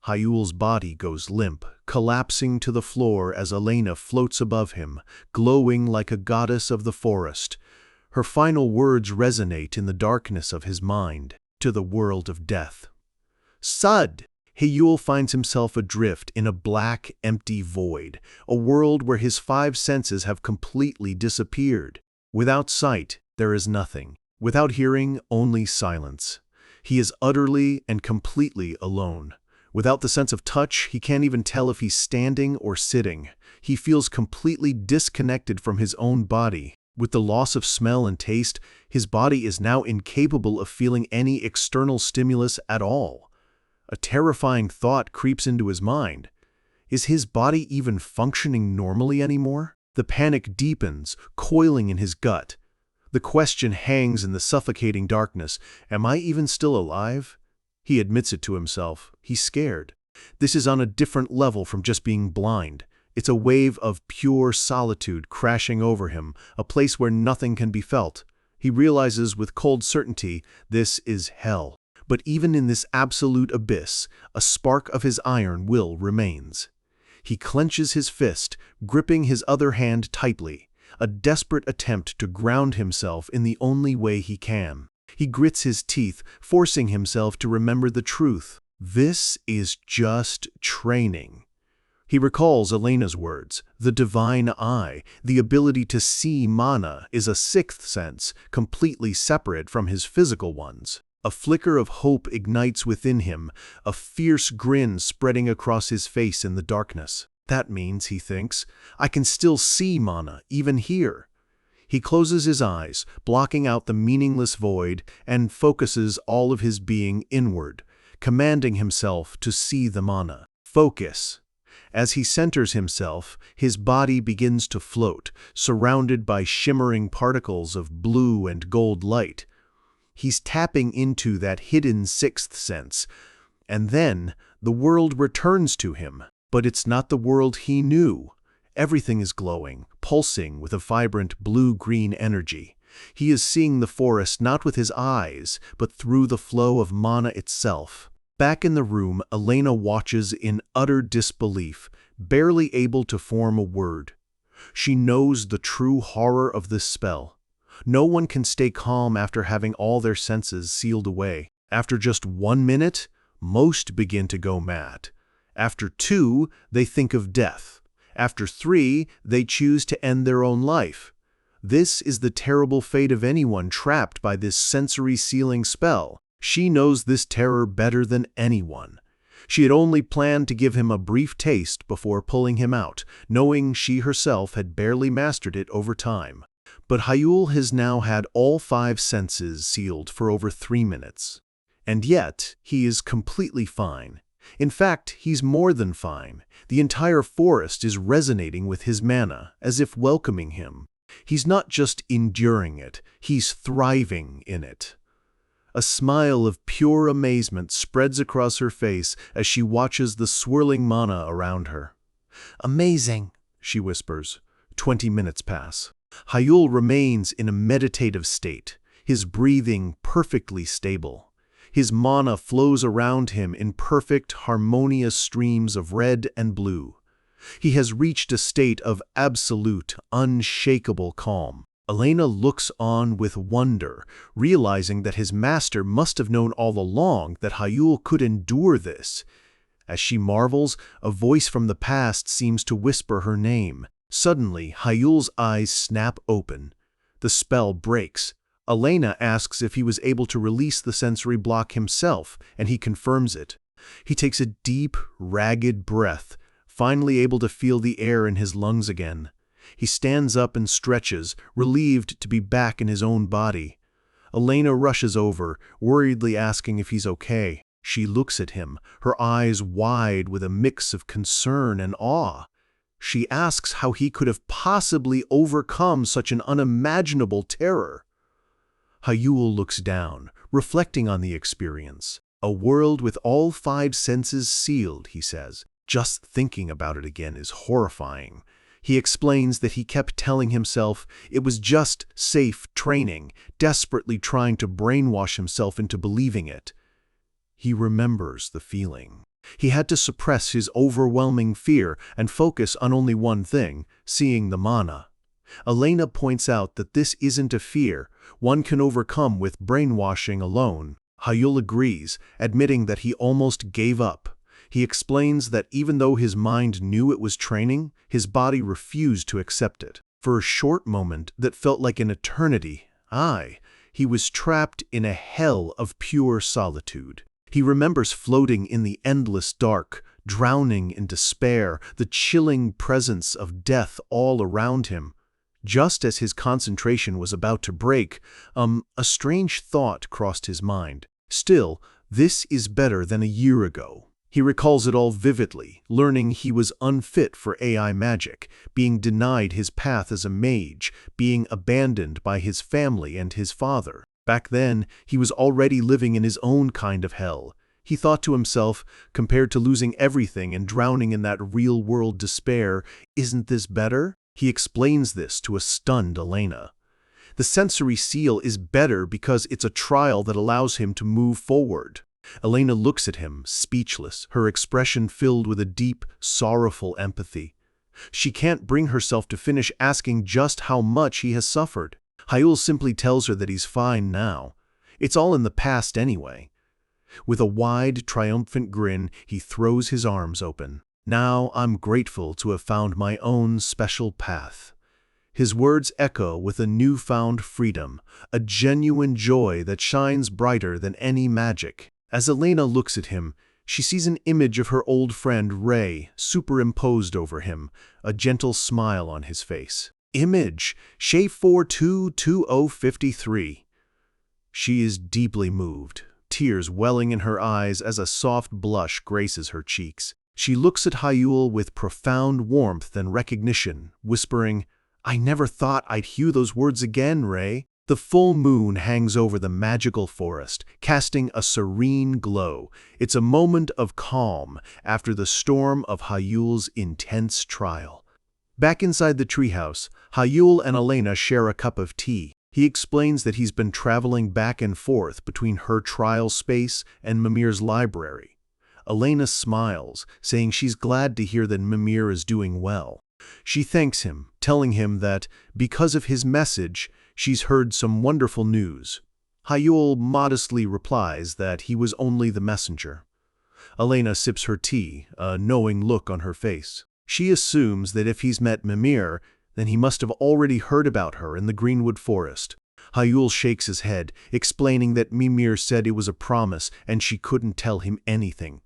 Hayul's body goes limp, collapsing to the floor as Elena floats above him, glowing like a goddess of the forest. Her final words resonate in the darkness of his mind, to the world of death. Sud! Hayul finds himself adrift in a black, empty void, a world where his five senses have completely disappeared. Without sight, there is nothing. Without hearing, only silence. He is utterly and completely alone. Without the sense of touch, he can't even tell if he's standing or sitting. He feels completely disconnected from his own body. With the loss of smell and taste, his body is now incapable of feeling any external stimulus at all. A terrifying thought creeps into his mind. Is his body even functioning normally anymore? The panic deepens, coiling in his gut. The question hangs in the suffocating darkness. Am I even still alive? He admits it to himself. He's scared. This is on a different level from just being blind. It's a wave of pure solitude crashing over him, a place where nothing can be felt. He realizes with cold certainty this is hell. But even in this absolute abyss, a spark of his iron will remains. He clenches his fist, gripping his other hand tightly, a desperate attempt to ground himself in the only way he can. He grits his teeth, forcing himself to remember the truth. This is just training. He recalls Elena's words. The divine eye, the ability to see mana, is a sixth sense, completely separate from his physical ones. A flicker of hope ignites within him, a fierce grin spreading across his face in the darkness. That means, he thinks, I can still see mana, even here. He closes his eyes, blocking out the meaningless void, and focuses all of his being inward, commanding himself to see the mana. Focus. As he centers himself, his body begins to float, surrounded by shimmering particles of blue and gold light. He's tapping into that hidden sixth sense, and then the world returns to him. But it's not the world he knew. Everything is glowing, pulsing with a vibrant blue-green energy. He is seeing the forest not with his eyes, but through the flow of mana itself. Back in the room, Elena watches in utter disbelief, barely able to form a word. She knows the true horror of this spell. No one can stay calm after having all their senses sealed away. After just 1 minute, most begin to go mad. After 2, they think of death. After 3, they choose to end their own life. This is the terrible fate of anyone trapped by this sensory sealing spell. She knows this terror better than anyone. She had only planned to give him a brief taste before pulling him out, knowing she herself had barely mastered it over time. But Hyul has now had all 5 senses sealed for over 3 minutes. And yet, he is completely fine. In fact, he's more than fine. The entire forest is resonating with his mana, as if welcoming him. He's not just enduring it, he's thriving in it. A smile of pure amazement spreads across her face as she watches the swirling mana around her. "Amazing," she whispers. 20 minutes pass. Hyul remains in a meditative state, his breathing perfectly stable. His mana flows around him in perfect, harmonious streams of red and blue. He has reached a state of absolute, unshakable calm. Elena looks on with wonder, realizing that his master must have known all along that Hyul could endure this. As she marvels, a voice from the past seems to whisper her name. Suddenly, Hyul's eyes snap open. The spell breaks. Elena asks if he was able to release the sensory block himself, and he confirms it. He takes a deep, ragged breath, finally able to feel the air in his lungs again. He stands up and stretches, relieved to be back in his own body. Elena rushes over, worriedly asking if he's okay. She looks at him, her eyes wide with a mix of concern and awe. She asks how he could have possibly overcome such an unimaginable terror. Hyul looks down, reflecting on the experience. "A world with all 5 senses sealed," he says. "Just thinking about it again is horrifying." He explains that he kept telling himself it was just safe training, desperately trying to brainwash himself into believing it. He remembers the feeling. He had to suppress his overwhelming fear and focus on only one thing, seeing the mana. Elena points out that this isn't a fear one can overcome with brainwashing alone. Hyul agrees, admitting that he almost gave up. He explains that even though his mind knew it was training, his body refused to accept it. For a short moment that felt like an eternity, he was trapped in a hell of pure solitude. He remembers floating in the endless dark, drowning in despair, the chilling presence of death all around him. Just as his concentration was about to break, a strange thought crossed his mind. Still, this is better than a year ago. He recalls it all vividly, learning he was unfit for AI magic, being denied his path as a mage, being abandoned by his family and his father. Back then, he was already living in his own kind of hell. He thought to himself, compared to losing everything and drowning in that real-world despair, isn't this better? He explains this to a stunned Elena. The sensory seal is better because it's a trial that allows him to move forward. Elena looks at him, speechless, her expression filled with a deep, sorrowful empathy. She can't bring herself to finish asking just how much he has suffered. Hyul simply tells her that he's fine now. It's all in the past anyway. With a wide, triumphant grin, he throws his arms open. "Now I'm grateful to have found my own special path." His words echo with a newfound freedom, a genuine joy that shines brighter than any magic. As Elena looks at him, she sees an image of her old friend Ray superimposed over him, a gentle smile on his face. Image, Shay422053. She is deeply moved, tears welling in her eyes as a soft blush graces her cheeks. She looks at Hyul with profound warmth and recognition, whispering, "I never thought I'd hear those words again, Ray." The full moon hangs over the magical forest, casting a serene glow. It's a moment of calm after the storm of Hyul's intense trial. Back inside the treehouse, Hyul and Elena share a cup of tea. He explains that he's been traveling back and forth between her trial space and Mimir's library. Elena smiles, saying she's glad to hear that Mimir is doing well. She thanks him, telling him that, because of his message, she's heard some wonderful news. Hyul modestly replies that he was only the messenger. Elena sips her tea, a knowing look on her face. She assumes that if he's met Mimir, then he must have already heard about her in the Greenwood Forest. Hyul shakes his head, explaining that Mimir said it was a promise and she couldn't tell him anything.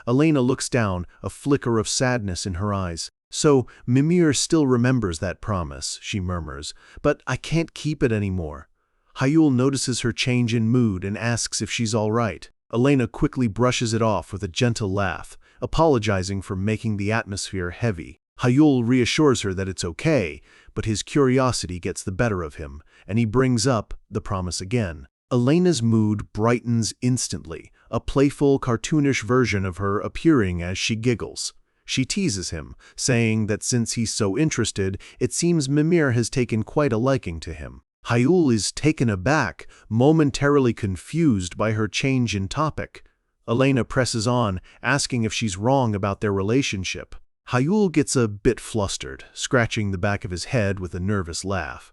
Elena looks down, a flicker of sadness in her eyes. "So, Mimir still remembers that promise," she murmurs, "but I can't keep it anymore." Hyul notices her change in mood and asks if she's all right. Elena quickly brushes it off with a gentle laugh, apologizing for making the atmosphere heavy. Hyul reassures her that it's okay, but his curiosity gets the better of him, and he brings up the promise again. Elena's mood brightens instantly, a playful, cartoonish version of her appearing as she giggles. She teases him, saying that since he's so interested, it seems Mimir has taken quite a liking to him. Hyul is taken aback, momentarily confused by her change in topic. Elena presses on, asking if she's wrong about their relationship. Hyul gets a bit flustered, scratching the back of his head with a nervous laugh.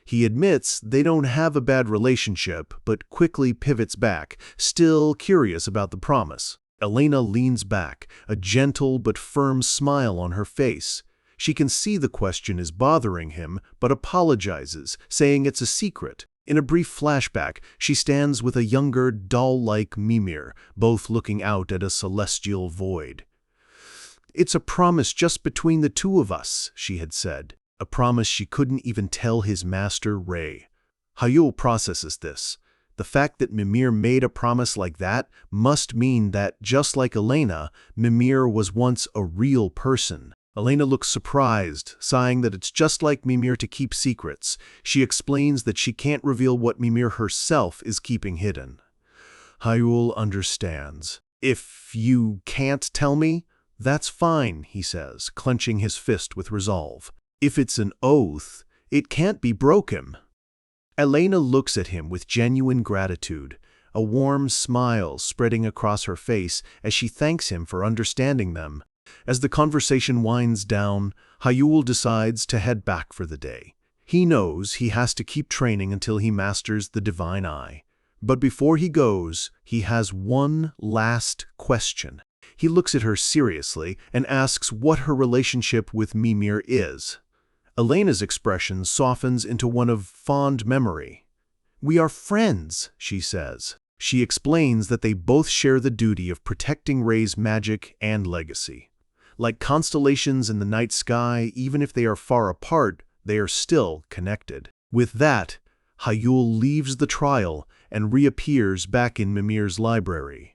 He admits they don't have a bad relationship, but quickly pivots back, still curious about the promise. Elena leans back, a gentle but firm smile on her face. She can see the question is bothering him, but apologizes, saying it's a secret. In a brief flashback, she stands with a younger, doll-like Mimir, both looking out at a celestial void. "It's a promise just between the two of us," she had said. A promise she couldn't even tell his master, Ray. Hyul processes this. The fact that Mimir made a promise like that must mean that, just like Elena, Mimir was once a real person. Elena looks surprised, sighing that it's just like Mimir to keep secrets. She explains that she can't reveal what Mimir herself is keeping hidden. Hyul understands. "If you can't tell me, that's fine," he says, clenching his fist with resolve. "If it's an oath, it can't be broken." Elena looks at him with genuine gratitude, a warm smile spreading across her face as she thanks him for understanding them. As the conversation winds down, Hyul decides to head back for the day. He knows he has to keep training until he masters the Divine Eye. But before he goes, he has one last question. He looks at her seriously and asks what her relationship with Mimir is. Elena's expression softens into one of fond memory. "We are friends," she says. She explains that they both share the duty of protecting Ray's magic and legacy. Like constellations in the night sky, even if they are far apart, they are still connected. With that, Hyul leaves the trial and reappears back in Mimir's library.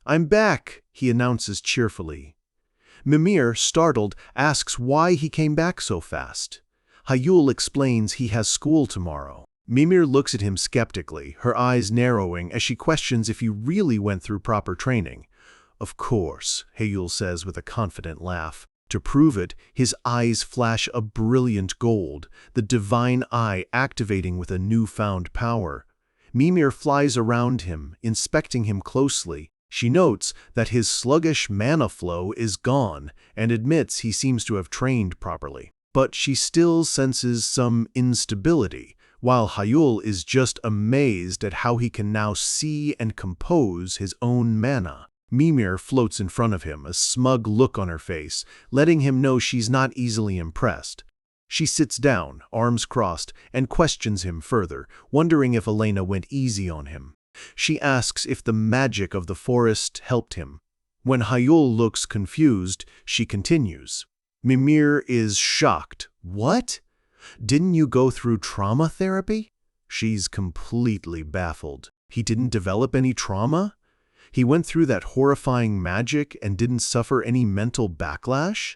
"I'm back," he announces cheerfully. Mimir, startled, asks why he came back so fast. Hyul explains he has school tomorrow. Mimir looks at him skeptically, her eyes narrowing as she questions if he really went through proper training. "Of course," Hyul says with a confident laugh. To prove it, his eyes flash a brilliant gold, the Divine Eye activating with a newfound power. Mimir flies around him, inspecting him closely. She notes that his sluggish mana flow is gone and admits he seems to have trained properly. But she still senses some instability, while Hyul is just amazed at how he can now see and compose his own mana. Mimir floats in front of him, a smug look on her face, letting him know she's not easily impressed. She sits down, arms crossed, and questions him further, wondering if Elena went easy on him. She asks if the magic of the forest helped him. When Hyul looks confused, she continues. Mimir is shocked. "What? Didn't you go through trauma therapy?" She's completely baffled. He didn't develop any trauma? He went through that horrifying magic and didn't suffer any mental backlash?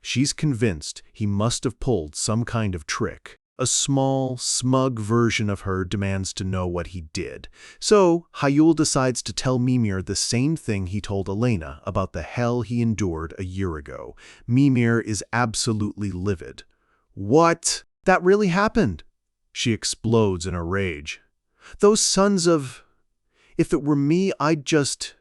She's convinced he must have pulled some kind of trick. A small, smug version of her demands to know what he did. So, Hyul decides to tell Mimir the same thing he told Elena about the hell he endured a year ago. Mimir is absolutely livid. "What? That really happened?" She explodes in a rage. Those sons of… If it were me, I'd just…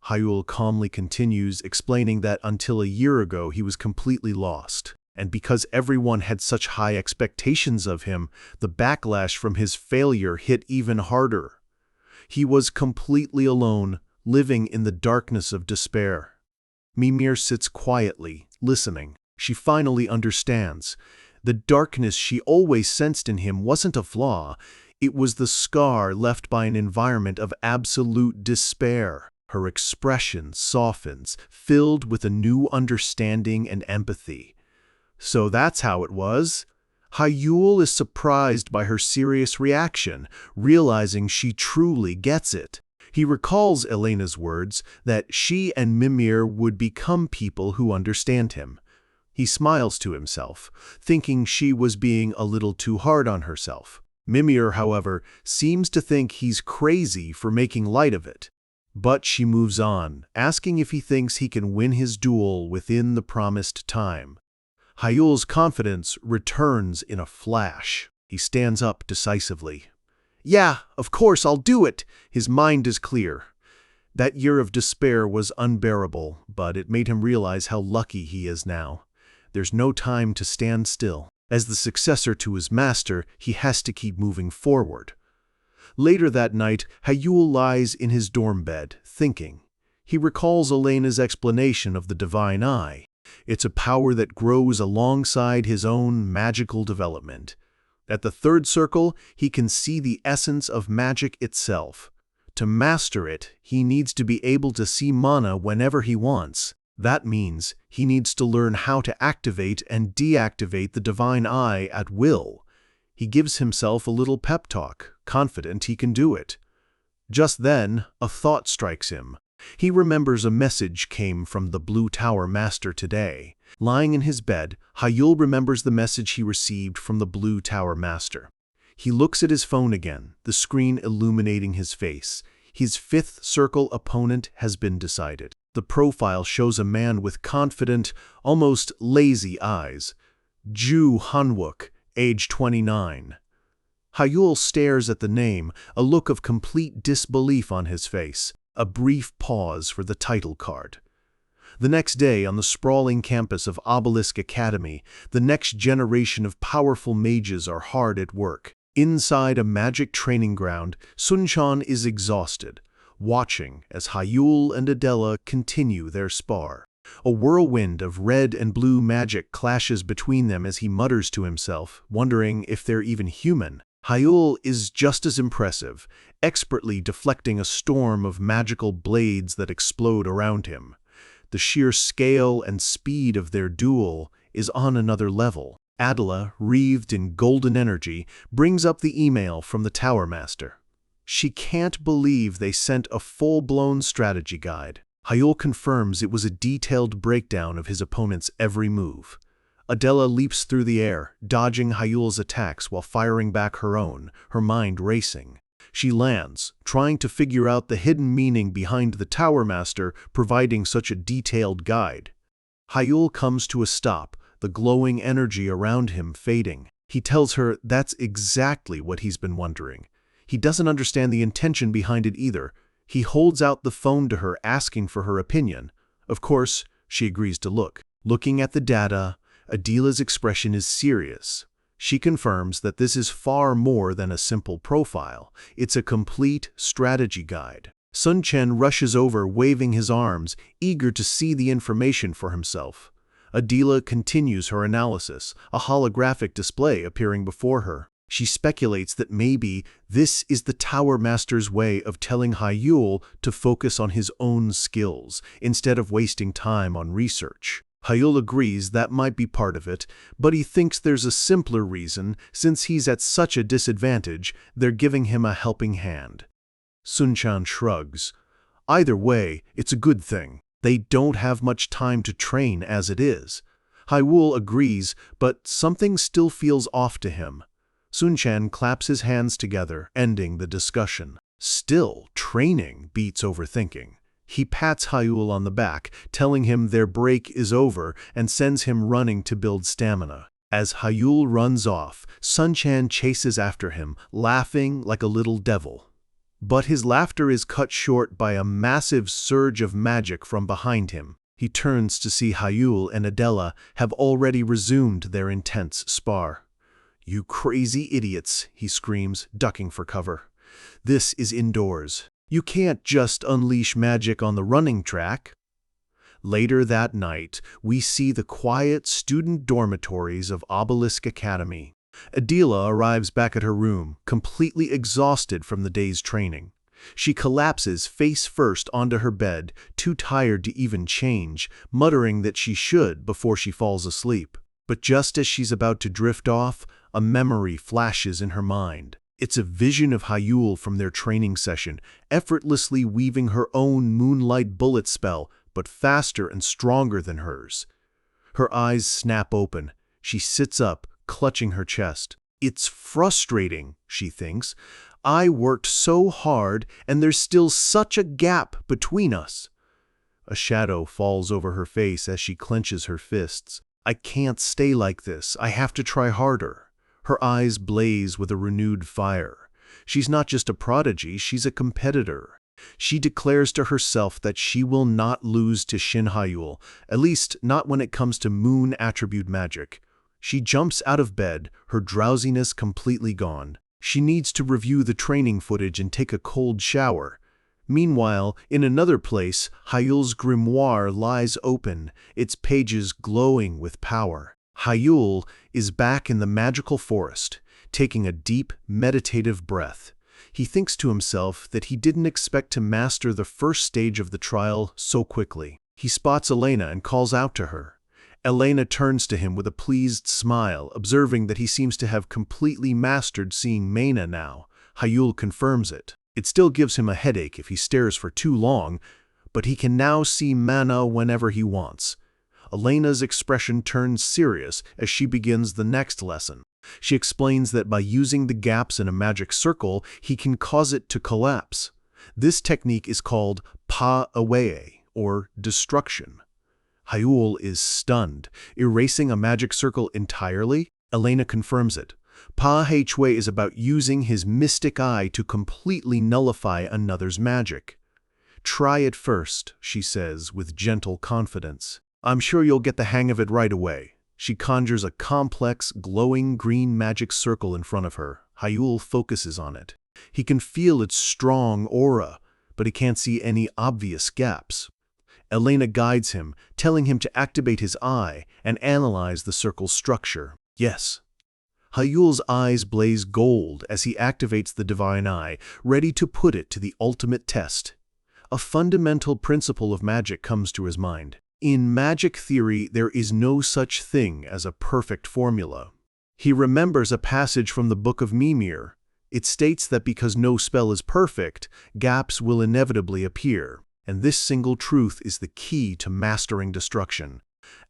Hyul calmly continues, explaining that until a year ago he was completely lost. And because everyone had such high expectations of him, the backlash from his failure hit even harder. He was completely alone, living in the darkness of despair. Mimir sits quietly, listening. She finally understands. The darkness she always sensed in him wasn't a flaw. It was the scar left by an environment of absolute despair. Her expression softens, filled with a new understanding and empathy. So that's how it was. Hyul is surprised by her serious reaction, realizing she truly gets it. He recalls Elena's words that she and Mimir would become people who understand him. He smiles to himself, thinking she was being a little too hard on herself. Mimir, however, seems to think he's crazy for making light of it. But she moves on, asking if he thinks he can win his duel within the promised time. Hyul's confidence returns in a flash. He stands up decisively. Yeah, of course, I'll do it. His mind is clear. That year of despair was unbearable, but it made him realize how lucky he is now. There's no time to stand still. As the successor to his master, he has to keep moving forward. Later that night, Hyul lies in his dorm bed, thinking. He recalls Elena's explanation of the divine eye. It's a power that grows alongside his own magical development. At the third circle, he can see the essence of magic itself. To master it, he needs to be able to see mana whenever he wants. That means he needs to learn how to activate and deactivate the divine eye at will. He gives himself a little pep talk, confident he can do it. Just then, a thought strikes him. He remembers a message came from the Blue Tower Master today. Lying in his bed, Hyul remembers the message he received from the Blue Tower Master. He looks at his phone again, the screen illuminating his face. His fifth circle opponent has been decided. The profile shows a man with confident, almost lazy eyes. Ju Hanwook, age 29. Hyul stares at the name, a look of complete disbelief on his face. A brief pause for the title card. The next day, on the sprawling campus of Obelisk Academy, the next generation of powerful mages are hard at work. Inside a magic training ground, Sunchan is exhausted, watching as Hyul and Adela continue their spar. A whirlwind of red and blue magic clashes between them as he mutters to himself, wondering if they're even human. Hyul is just as impressive, expertly deflecting a storm of magical blades that explode around him. The sheer scale and speed of their duel is on another level. Adela, wreathed in golden energy, brings up the email from the Tower Master. She can't believe they sent a full-blown strategy guide. Hyul confirms it was a detailed breakdown of his opponent's every move. Adela leaps through the air, dodging Hyul's attacks while firing back her own, her mind racing. She lands, trying to figure out the hidden meaning behind the Tower Master providing such a detailed guide. Hyul comes to a stop, the glowing energy around him fading. He tells her that's exactly what he's been wondering. He doesn't understand the intention behind it either. He holds out the phone to her, asking for her opinion. Of course, she agrees to look. Looking at the data, Adela's expression is serious. She confirms that this is far more than a simple profile. It's a complete strategy guide. Sun Chen rushes over, waving his arms, eager to see the information for himself. Adela continues her analysis, a holographic display appearing before her. She speculates that maybe this is the Tower Master's way of telling Hyul to focus on his own skills, instead of wasting time on research. Hyul agrees that might be part of it, but he thinks there's a simpler reason. Since he's at such a disadvantage, they're giving him a helping hand. Sunchan shrugs. Either way, it's a good thing. They don't have much time to train as it is. Hyul agrees, but something still feels off to him. Sunchan claps his hands together, ending the discussion. Still, training beats overthinking. He pats Hyul on the back, telling him their break is over and sends him running to build stamina. As Hyul runs off, Sunchan chases after him, laughing like a little devil. But his laughter is cut short by a massive surge of magic from behind him. He turns to see Hyul and Adela have already resumed their intense spar. "You crazy idiots," he screams, ducking for cover. "This is indoors. You can't just unleash magic on the running track." Later that night, we see the quiet student dormitories of Obelisk Academy. Adela arrives back at her room, completely exhausted from the day's training. She collapses face first onto her bed, too tired to even change, muttering that she should before she falls asleep. But just as she's about to drift off, a memory flashes in her mind. It's a vision of Hyul from their training session, effortlessly weaving her own moonlight bullet spell, but faster and stronger than hers. Her eyes snap open. She sits up, clutching her chest. "It's frustrating," she thinks. "I worked so hard, and there's still such a gap between us." A shadow falls over her face as she clenches her fists. "I can't stay like this. I have to try harder." Her eyes blaze with a renewed fire. She's not just a prodigy, she's a competitor. She declares to herself that she will not lose to Shin Hyul, at least not when it comes to moon attribute magic. She jumps out of bed, her drowsiness completely gone. She needs to review the training footage and take a cold shower. Meanwhile, in another place, Hyul's grimoire lies open, its pages glowing with power. Hyul is back in the magical forest, taking a deep, meditative breath. He thinks to himself that he didn't expect to master the first stage of the trial so quickly. He spots Elena and calls out to her. Elena turns to him with a pleased smile, observing that he seems to have completely mastered seeing Mana now. Hyul confirms it. It still gives him a headache if he stares for too long, but he can now see Mana whenever he wants. Elena's expression turns serious as she begins the next lesson. She explains that by using the gaps in a magic circle, he can cause it to collapse. This technique is called pa-away, or destruction. Hyul is stunned. Erasing a magic circle entirely? Elena confirms it. Pa-hway is about using his mystic eye to completely nullify another's magic. "Try it first," she says with gentle confidence. "I'm sure you'll get the hang of it right away." She conjures a complex, glowing green magic circle in front of her. Hyul focuses on it. He can feel its strong aura, but he can't see any obvious gaps. Elena guides him, telling him to activate his eye and analyze the circle's structure. Yes. Hyul's eyes blaze gold as he activates the divine eye, ready to put it to the ultimate test. A fundamental principle of magic comes to his mind. In magic theory, there is no such thing as a perfect formula. He remembers a passage from the Book of Mimir. It states that because no spell is perfect, gaps will inevitably appear, and this single truth is the key to mastering destruction.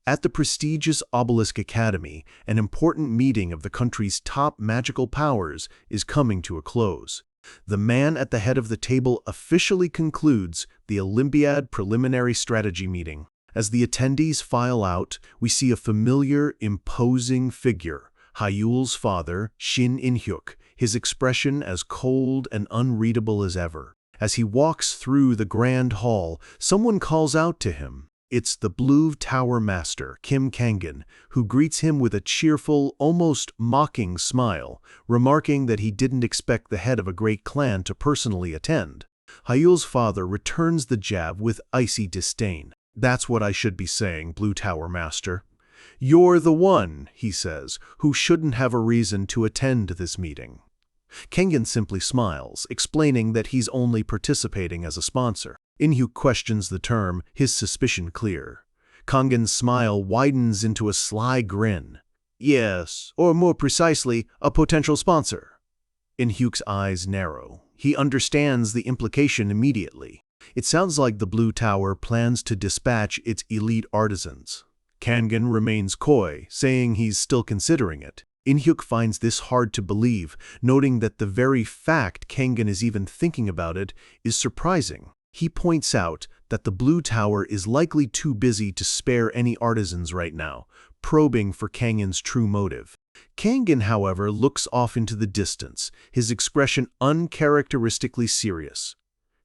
At the prestigious Obelisk Academy, an important meeting of the country's top magical powers is coming to a close. The man at the head of the table officially concludes the Olympiad Preliminary Strategy meeting. As the attendees file out, we see a familiar, imposing figure, Hyul's father, Shin In-hyuk, his expression as cold and unreadable as ever. As he walks through the grand hall, someone calls out to him. It's the Blue Tower Master, Kim Kangan, who greets him with a cheerful, almost mocking smile, remarking that he didn't expect the head of a great clan to personally attend. Hyul's father returns the jab with icy disdain. "That's what I should be saying, Blue Tower Master. You're the one," he says, "who shouldn't have a reason to attend this meeting." Kangan simply smiles, explaining that he's only participating as a sponsor. In-hyuk questions the term, his suspicion clear. Kangan's smile widens into a sly grin. "Yes, or more precisely, a potential sponsor." In-hyuk's eyes narrow. He understands the implication immediately. It sounds like the Blue Tower plans to dispatch its elite artisans. Kangan remains coy, saying he's still considering it. In-hyuk finds this hard to believe, noting that the very fact Kangan is even thinking about it is surprising. He points out that the Blue Tower is likely too busy to spare any artisans right now, probing for Kangen's true motive. Kangen, however, looks off into the distance, his expression uncharacteristically serious.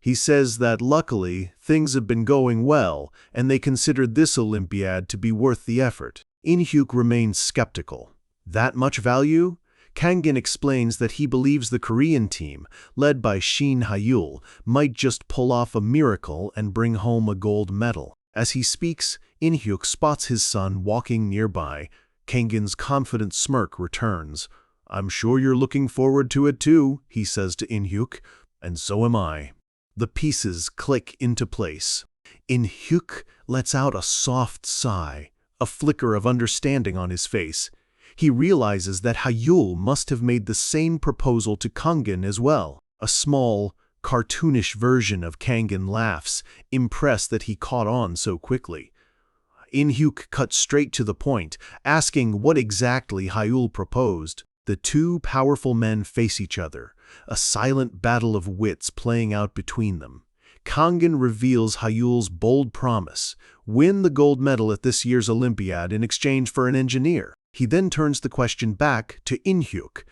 He says that luckily, things have been going well, and they considered this Olympiad to be worth the effort. In-hyuk remains skeptical. That much value? Kangen explains that he believes the Korean team, led by Shin Hyul, might just pull off a miracle and bring home a gold medal. As he speaks, In-hyuk spots his son walking nearby. Kangen's confident smirk returns. "I'm sure you're looking forward to it too," he says to In-hyuk, "and so am I." The pieces click into place. In-hyuk lets out a soft sigh, a flicker of understanding on his face. He realizes that Hyul must have made the same proposal to Kangen as well. A small, cartoonish version of Kangen laughs, impressed that he caught on so quickly. In-hyuk cuts straight to the point, asking what exactly Hyul proposed. The two powerful men face each other, a silent battle of wits playing out between them. Kangen reveals Hyul's bold promise: win the gold medal at this year's Olympiad in exchange for an engineer. He then turns the question back to In-hyuk.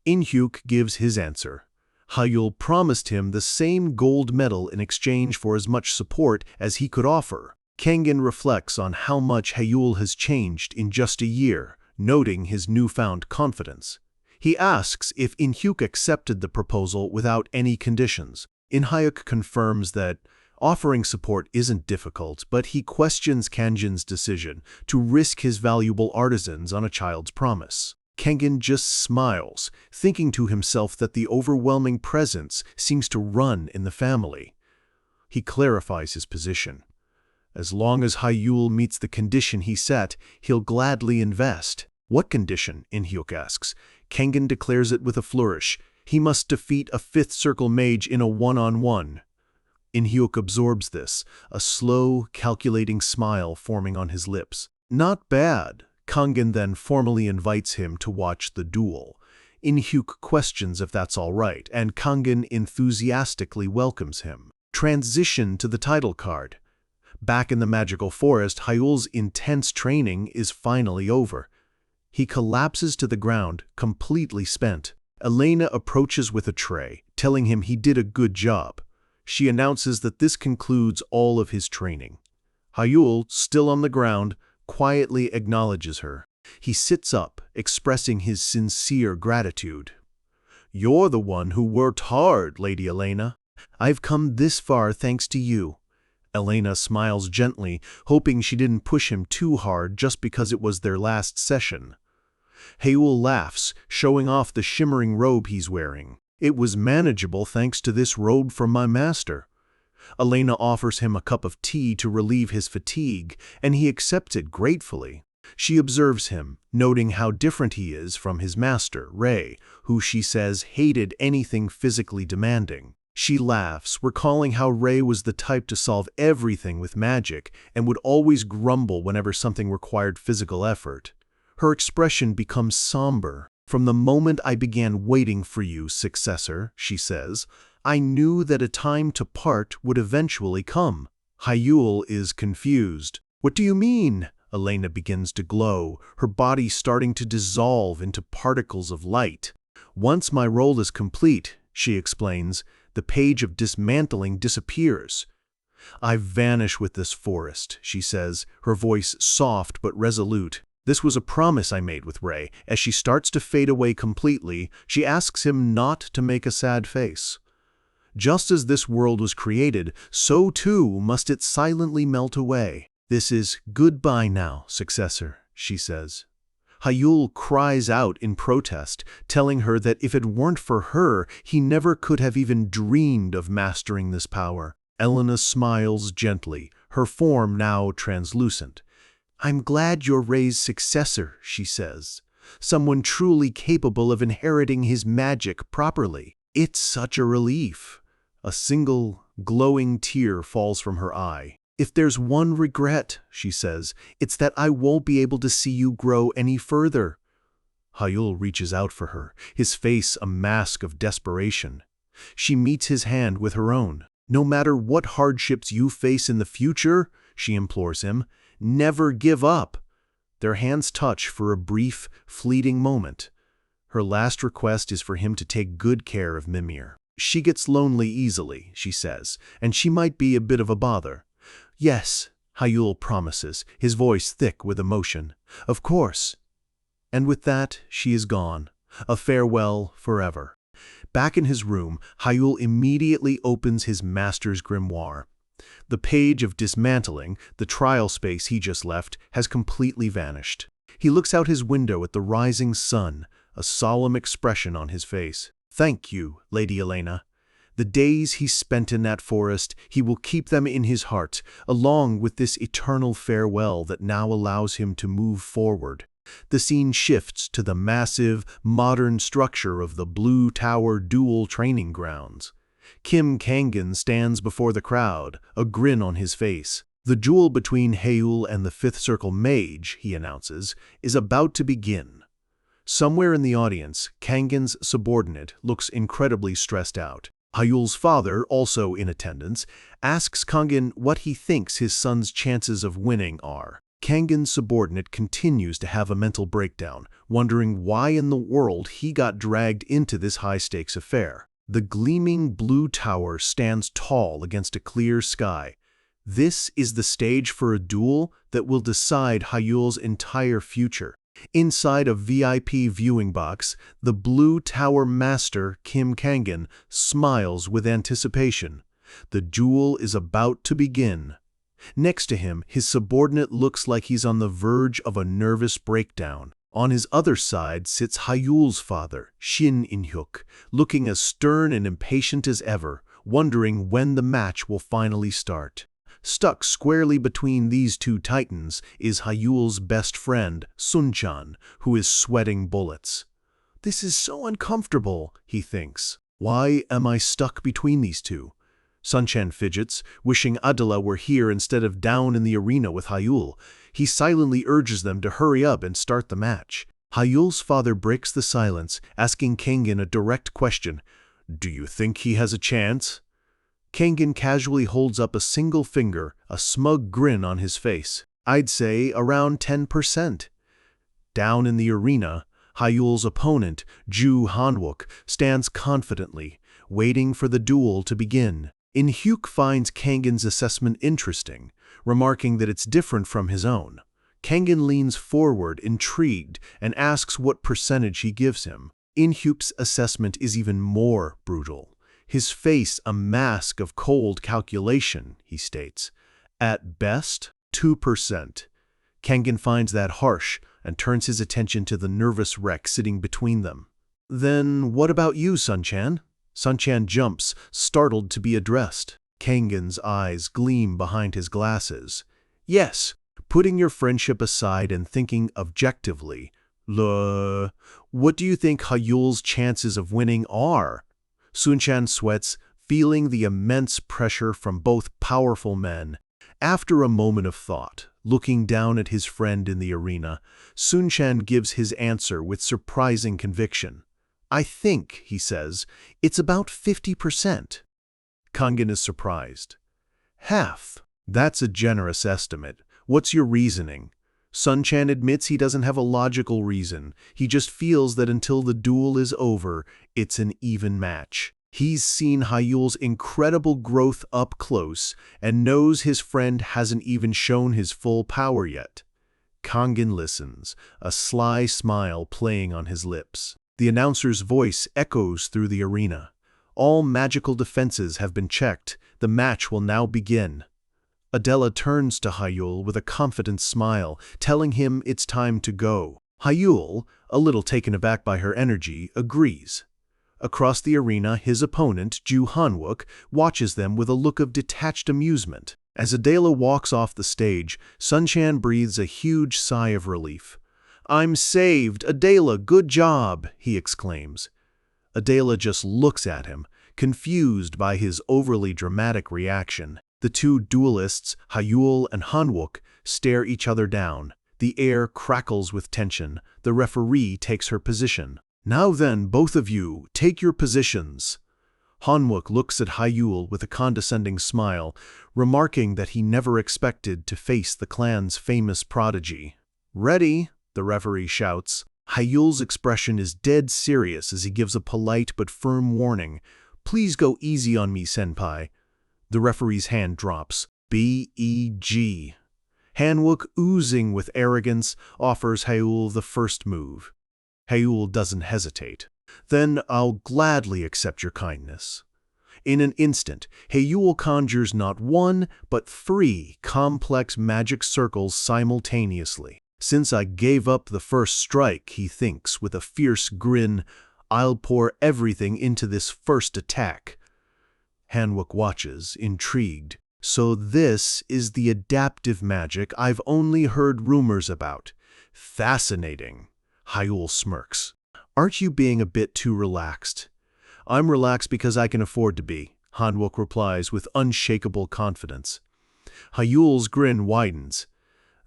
In-hyuk gives his answer. Hyul promised him the same gold medal in exchange for as much support as he could offer. Kangen reflects on how much Hyul has changed in just a year, noting his newfound confidence. He asks if In-hyuk accepted the proposal without any conditions. In-hyuk confirms that offering support isn't difficult, but he questions Kangen's decision to risk his valuable artisans on a child's promise. Kangen just smiles, thinking to himself that the overwhelming presence seems to run in the family. He clarifies his position. As long as Hyul meets the condition he set, he'll gladly invest. "What condition?" In-hyuk asks. Kangen declares it with a flourish. He must defeat a fifth circle mage in a one-on-one. In-hyuk absorbs this, a slow, calculating smile forming on his lips. "Not bad." Kangen then formally invites him to watch the duel. In-hyuk questions if that's all right, and Kangen enthusiastically welcomes him. Transition to the title card. Back in the magical forest, Hyul's intense training is finally over. He collapses to the ground, completely spent. Elena approaches with a tray, telling him he did a good job. She announces that this concludes all of his training. Hyul, still on the ground, quietly acknowledges her. He sits up, expressing his sincere gratitude. "You're the one who worked hard, Lady Elena. I've come this far thanks to you." Elena smiles gently, hoping she didn't push him too hard just because it was their last session. Hyul laughs, showing off the shimmering robe he's wearing. "It was manageable thanks to this robe from my master." Elena offers him a cup of tea to relieve his fatigue, and he accepts it gratefully. She observes him, noting how different he is from his master, Ray, who she says hated anything physically demanding. She laughs, recalling how Ray was the type to solve everything with magic and would always grumble whenever something required physical effort. Her expression becomes somber. "From the moment I began waiting for you, successor," she says, "I knew that a time to part would eventually come." Hyul is confused. "What do you mean?" Elena begins to glow, her body starting to dissolve into particles of light. "Once my role is complete," she explains, "the page of dismantling disappears." "I vanish with this forest," she says, her voice soft but resolute. "This was a promise I made with Ray." As she starts to fade away completely, she asks him not to make a sad face. "Just as this world was created, so too must it silently melt away. This is goodbye now, successor," she says. Hyul cries out in protest, telling her that if it weren't for her, he never could have even dreamed of mastering this power. Elena smiles gently, her form now translucent. "I'm glad you're Ray's successor," she says. "Someone truly capable of inheriting his magic properly." It's such a relief. A single, glowing tear falls from her eye. "If there's one regret," she says, "it's that I won't be able to see you grow any further." Hyul reaches out for her, his face a mask of desperation. She meets his hand with her own. No matter what hardships you face in the future, she implores him, never give up. Their hands touch for a brief, fleeting moment. Her last request is for him to take good care of Mimir. She gets lonely easily, she says, and she might be a bit of a bother. Yes, Hayul promises, his voice thick with emotion. Of course. And with that, she is gone. A farewell forever. Back in his room, Hayul immediately opens his master's grimoire. The page of dismantling, the trial space he just left, has completely vanished. He looks out his window at the rising sun, a solemn expression on his face. Thank you, Lady Elena. The days he spent in that forest, he will keep them in his heart, along with this eternal farewell that now allows him to move forward. The scene shifts to the massive, modern structure of the Blue Tower dual training grounds. Kim Kangen stands before the crowd, a grin on his face. The duel between Hayul and the Fifth Circle Mage, he announces, is about to begin. Somewhere in the audience, Kangen's subordinate looks incredibly stressed out. Hayul's father, also in attendance, asks Kangen what he thinks his son's chances of winning are. Kangen's subordinate continues to have a mental breakdown, wondering why in the world he got dragged into this high-stakes affair. The gleaming blue tower stands tall against a clear sky. This is the stage for a duel that will decide Hayul's entire future. Inside a VIP viewing box, the Blue Tower master, Kim Kangen, smiles with anticipation. The duel is about to begin. Next to him, his subordinate looks like he's on the verge of a nervous breakdown. On his other side sits Hayul's father, Shin In-hyuk, looking as stern and impatient as ever, wondering when the match will finally start. Stuck squarely between these two titans is Hayul's best friend, Sun-chan, who is sweating bullets. This is so uncomfortable, he thinks. Why am I stuck between these two? Sun-chan fidgets, wishing Adela were here instead of down in the arena with Hayul. He silently urges them to hurry up and start the match. Hayul's father breaks the silence, asking Kangen a direct question. Do you think he has a chance? Kangen casually holds up a single finger, a smug grin on his face. I'd say around 10%. Down in the arena, Hayul's opponent, Ju Hanwook, stands confidently, waiting for the duel to begin. In-hyuk finds Kangen's assessment interesting, remarking that it's different from his own. Kangen leans forward, intrigued, and asks what percentage he gives him. In-hyuk's assessment is even more brutal. His face a mask of cold calculation, he states. At best, 2%. Kangen finds that harsh and turns his attention to the nervous wreck sitting between them. Then what about you, Sun-chan? Sun-chan jumps, startled to be addressed. Kangen's eyes gleam behind his glasses. Yes, putting your friendship aside and thinking objectively. What do you think Hayul's chances of winning are? Sun-chan sweats, feeling the immense pressure from both powerful men. After a moment of thought, looking down at his friend in the arena, Sun-chan gives his answer with surprising conviction. I think, he says, it's about 50%. Kangen is surprised. Half. That's a generous estimate. What's your reasoning? Sun-chan admits he doesn't have a logical reason. He just feels that until the duel is over, it's an even match. He's seen Hayul's incredible growth up close and knows his friend hasn't even shown his full power yet. Kangen listens, a sly smile playing on his lips. The announcer's voice echoes through the arena. All magical defenses have been checked. The match will now begin. Adela turns to Hayul with a confident smile, telling him it's time to go. Hayul, a little taken aback by her energy, agrees. Across the arena, his opponent, Ju Hanwook, watches them with a look of detached amusement. As Adela walks off the stage, Sun-chan breathes a huge sigh of relief. I'm saved! Adela, good job! He exclaims. Adela just looks at him, confused by his overly dramatic reaction. The two duelists, Hayul and Hanwook, stare each other down. The air crackles with tension. The referee takes her position. Now then, both of you, take your positions. Hanwook looks at Hyul with a condescending smile, remarking that he never expected to face the clan's famous prodigy. "Ready," the referee shouts. Hyul's expression is dead serious as he gives a polite but firm warning. "Please go easy on me, senpai." The referee's hand drops. "BEG." Hanwook, oozing with arrogance, offers Hyul the first move. Hyul doesn't hesitate. "Then I'll gladly accept your kindness." In an instant, Hyul conjures not one, but 3 complex magic circles simultaneously. "Since I gave up the first strike," he thinks with a fierce grin, "I'll pour everything into this first attack." Hanwook watches, intrigued. "So this is the adaptive magic I've only heard rumors about. Fascinating." Hyul smirks. "Aren't you being a bit too relaxed?" "I'm relaxed because I can afford to be," Hanwook replies with unshakable confidence. Hyul's grin widens.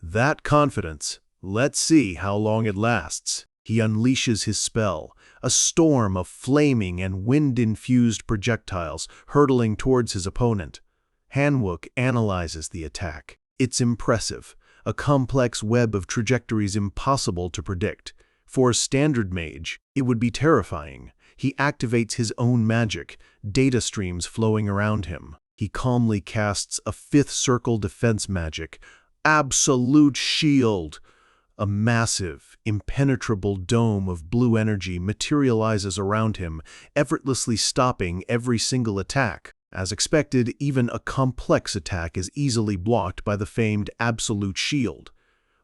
"That confidence. Let's see how long it lasts." He unleashes his spell, a storm of flaming and wind-infused projectiles hurtling towards his opponent. Hanwook analyzes the attack. It's impressive, a complex web of trajectories impossible to predict. For a standard mage, it would be terrifying. He activates his own magic, data streams flowing around him. He calmly casts a 5th circle defense magic, Absolute Shield. A massive, impenetrable dome of blue energy materializes around him, effortlessly stopping every single attack. As expected, even a complex attack is easily blocked by the famed Absolute Shield.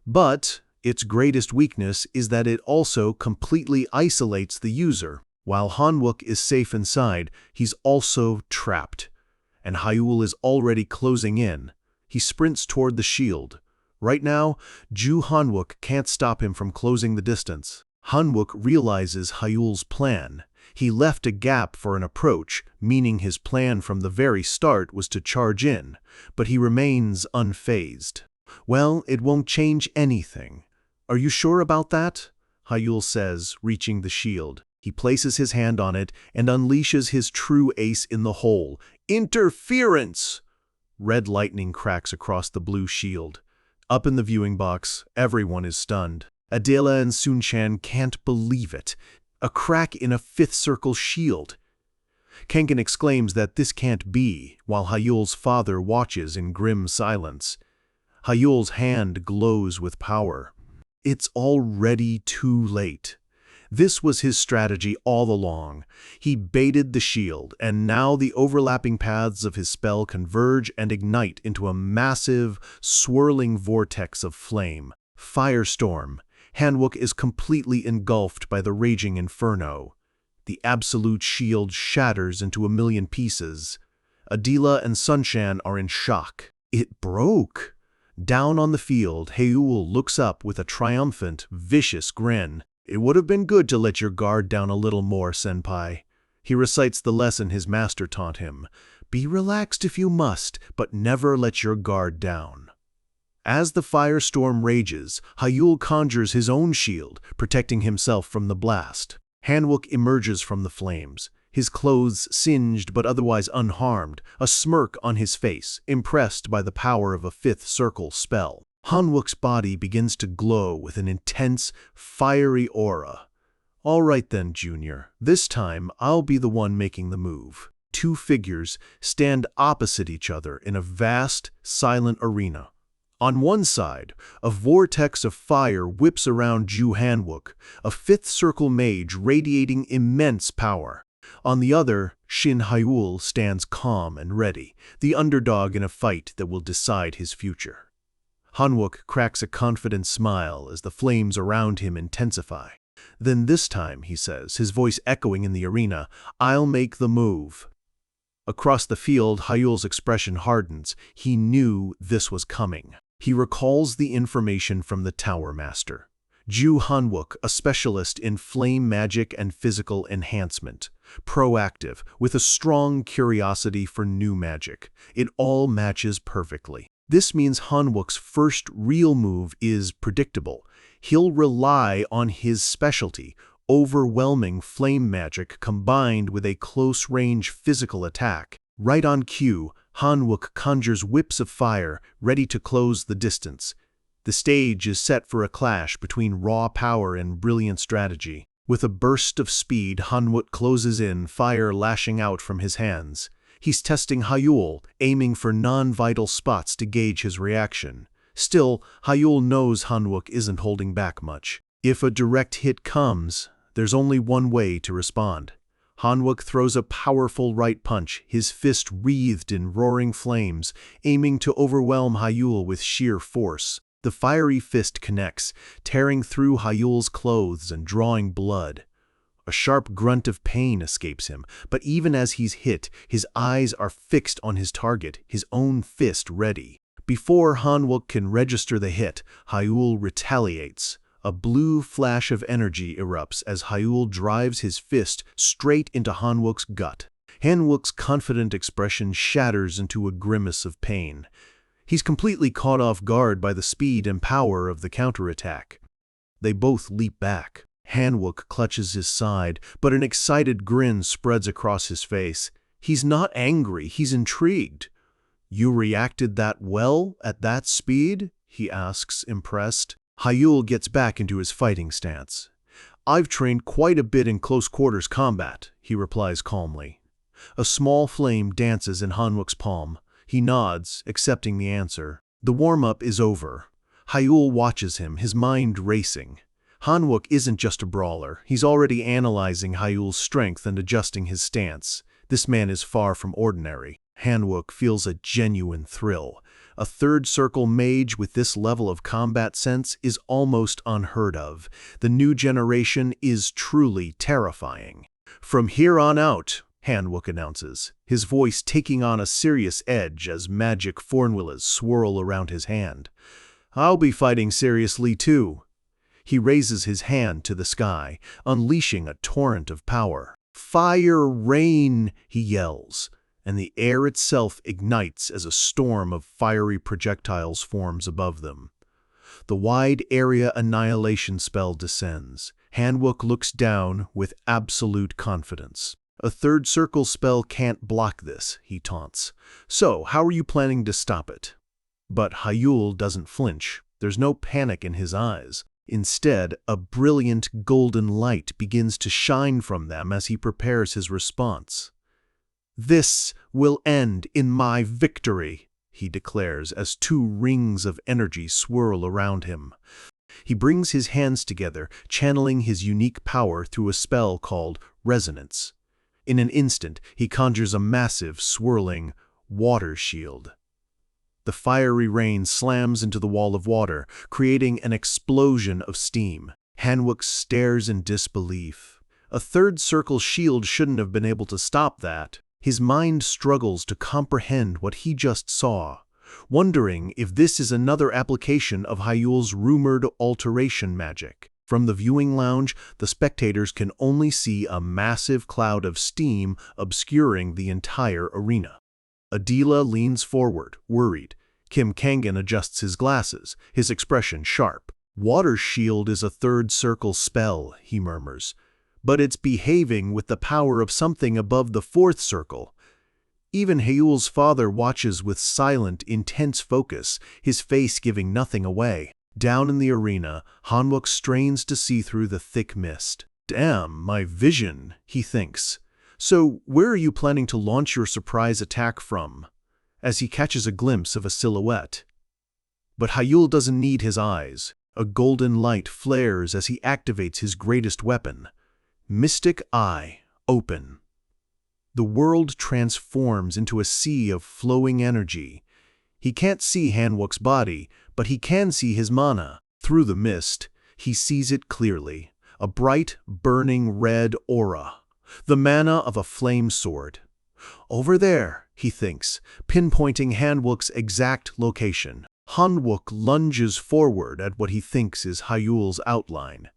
But its greatest weakness is that it also completely isolates the user. While Hanwook is safe inside, he's also trapped. And Hyul is already closing in. He sprints toward the shield. Right now, Hanwook can't stop him from closing the distance. Hanwook realizes Hyul's plan. He left a gap for an approach, meaning his plan from the very start was to charge in, but he remains unfazed. "Well, it won't change anything." "Are you sure about that?" Hyul says, reaching the shield. He places his hand on it and unleashes his true ace in the hole. Interference! Red lightning cracks across the blue shield. Up in the viewing box, everyone is stunned. Adela and Sunchan can't believe it. A crack in a 5th circle shield. Kengan exclaims that this can't be, while Hyul's father watches in grim silence. Hyul's hand glows with power. It's already too late. This was his strategy all along. He baited the shield, and now the overlapping paths of his spell converge and ignite into a massive, swirling vortex of flame. Firestorm. Hanwook is completely engulfed by the raging inferno. The Absolute Shield shatters into a million pieces. Adela and Sunshan are in shock. It broke. Down on the field, Hyul looks up with a triumphant, vicious grin. "It would have been good to let your guard down a little more, senpai." He recites the lesson his master taught him. "Be relaxed if you must, but never let your guard down." As the firestorm rages, Hyul conjures his own shield, protecting himself from the blast. Hanwook emerges from the flames, his clothes singed but otherwise unharmed, a smirk on his face, impressed by the power of a 5th circle spell. Hanwook's body begins to glow with an intense, fiery aura. "All right then, Junior. This time I'll be the one making the move." 2 figures stand opposite each other in a vast, silent arena. On one side, a vortex of fire whips around Hanwook, a 5th circle mage radiating immense power. On the other, Shin Hyul stands calm and ready, the underdog in a fight that will decide his future. Hanwook cracks a confident smile as the flames around him intensify. "Then this time," he says, his voice echoing in the arena, "I'll make the move." Across the field, Hyul's expression hardens. He knew this was coming. He recalls the information from the Tower Master. Hanwook, a specialist in flame magic and physical enhancement. Proactive, with a strong curiosity for new magic. It all matches perfectly. This means Hanwook's first real move is predictable. He'll rely on his specialty, overwhelming flame magic combined with a close-range physical attack. Right on cue, Hanwook conjures whips of fire, ready to close the distance. The stage is set for a clash between raw power and brilliant strategy. With a burst of speed, Hanwook closes in, fire lashing out from his hands. He's testing Hyeol, aiming for non-vital spots to gauge his reaction. Still, Hyeol knows Hanwook isn't holding back much. If a direct hit comes, there's only one way to respond. Hanwook throws a powerful right punch, his fist wreathed in roaring flames, aiming to overwhelm Hyeol with sheer force. The fiery fist connects, tearing through Hyeol's clothes and drawing blood. A sharp grunt of pain escapes him, but even as he's hit, his eyes are fixed on his target, his own fist ready. Before Hanwook can register the hit, Hyeol retaliates. A blue flash of energy erupts as Hyeol drives his fist straight into Hanwook's gut. Hanwook's confident expression shatters into a grimace of pain. He's completely caught off guard by the speed and power of the counterattack. They both leap back. Hanwook clutches his side, but an excited grin spreads across his face. He's not angry, he's intrigued. "You reacted that well at that speed?" he asks, impressed. Hyeol gets back into his fighting stance. "I've trained quite a bit in close-quarters combat," he replies calmly. A small flame dances in Hanwook's palm. He nods, accepting the answer. The warm-up is over. Hyeol watches him, his mind racing. Hanwook isn't just a brawler. He's already analyzing Hyeol's strength and adjusting his stance. This man is far from ordinary. Hanwook feels a genuine thrill. A third-circle mage with this level of combat sense is almost unheard of. The new generation is truly terrifying. "From here on out," Hanwook announces, his voice taking on a serious edge as magic formulas swirl around his hand. "I'll be fighting seriously too." He raises his hand to the sky, unleashing a torrent of power. "Fire rain!" he yells, and the air itself ignites as a storm of fiery projectiles forms above them. The wide area annihilation spell descends. Hanwook looks down with absolute confidence. "A third circle spell can't block this," he taunts. "So, how are you planning to stop it?" But Hyeol doesn't flinch. There's no panic in his eyes. Instead, a brilliant golden light begins to shine from them as he prepares his response. "This will end in my victory," he declares as two rings of energy swirl around him. He brings his hands together, channeling his unique power through a spell called Resonance. In an instant, he conjures a massive, swirling water shield. The fiery rain slams into the wall of water, creating an explosion of steam. Hanwook stares in disbelief. A third circle shield shouldn't have been able to stop that. His mind struggles to comprehend what he just saw, wondering if this is another application of Hyeol's rumored alteration magic. From the viewing lounge, the spectators can only see a massive cloud of steam obscuring the entire arena. Adela leans forward, worried. Kim Kangan adjusts his glasses, his expression sharp. "Water shield is a third circle spell," he murmurs, "but it's behaving with the power of something above the fourth circle." Even Hyeol's father watches with silent, intense focus, his face giving nothing away. Down in the arena, Hanwook strains to see through the thick mist. "Damn, my vision," he thinks. "So, where are you planning to launch your surprise attack from?" As he catches a glimpse of a silhouette. But Hyeol doesn't need his eyes. A golden light flares as he activates his greatest weapon. Mystic Eye, open. The world transforms into a sea of flowing energy. He can't see Hanwook's body, but he can see his mana. Through the mist, he sees it clearly. A bright, burning red aura. The mana of a flame sword. "Over there," he thinks, pinpointing Hanwook's exact location. Hanwook lunges forward at what he thinks is Hyeol's outline.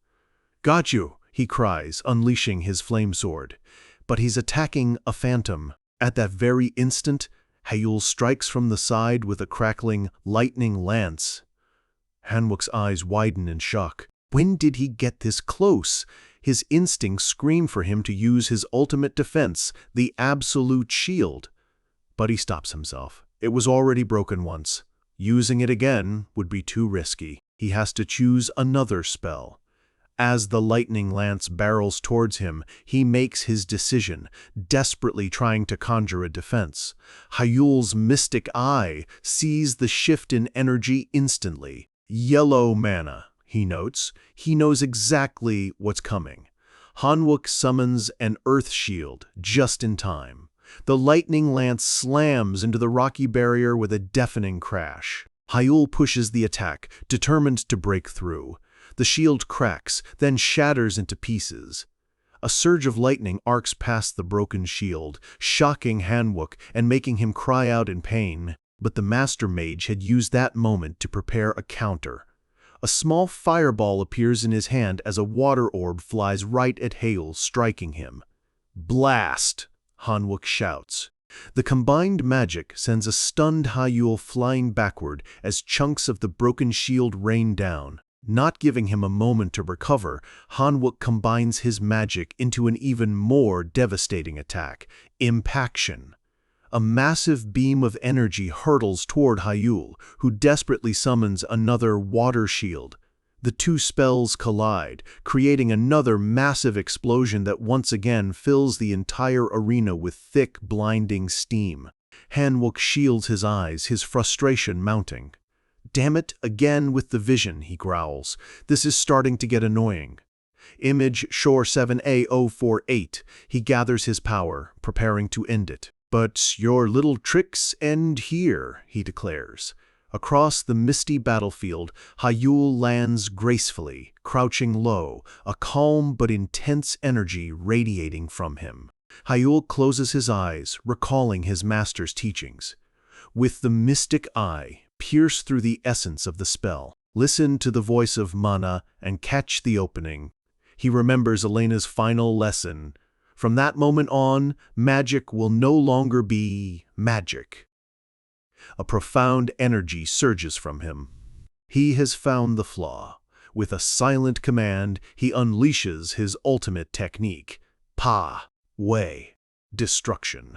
"Got you," he cries, unleashing his flame sword. But he's attacking a phantom. At that very instant, Hyeol strikes from the side with a crackling, lightning lance. Hanwook's eyes widen in shock. When did he get this close? His instincts scream for him to use his ultimate defense, the absolute shield. But he stops himself. It was already broken once. Using it again would be too risky. He has to choose another spell. As the lightning lance barrels towards him, he makes his decision, desperately trying to conjure a defense. Hyul's mystic eye sees the shift in energy instantly. Yellow mana, he notes. He knows exactly what's coming. Hanwook summons an earth shield just in time. The lightning lance slams into the rocky barrier with a deafening crash. Hyul pushes the attack, determined to break through. The shield cracks, then shatters into pieces. A surge of lightning arcs past the broken shield, shocking Hanwook and making him cry out in pain. But the Master Mage had used that moment to prepare a counter. A small fireball appears in his hand as a water orb flies right at Hyul, striking him. "Blast!" Hanwook shouts. The combined magic sends a stunned Hyul flying backward as chunks of the broken shield rain down. Not giving him a moment to recover, Hanwook combines his magic into an even more devastating attack, Impaction. A massive beam of energy hurtles toward Hyul, who desperately summons another water shield. The two spells collide, creating another massive explosion that once again fills the entire arena with thick, blinding steam. Hanwook shields his eyes, his frustration mounting. "Damn it, again with the vision," he growls. "This is starting to get annoying." Image Shore 7A048. He gathers his power, preparing to end it. "But your little tricks end here," he declares. Across the misty battlefield, Hyul lands gracefully, crouching low, a calm but intense energy radiating from him. Hyul closes his eyes, recalling his master's teachings. With the mystic eye, pierce through the essence of the spell. Listen to the voice of Mana and catch the opening. He remembers Elena's final lesson. From that moment on, magic will no longer be magic. A profound energy surges from him. He has found the flaw. With a silent command, he unleashes his ultimate technique. Pa, Wei, Destruction.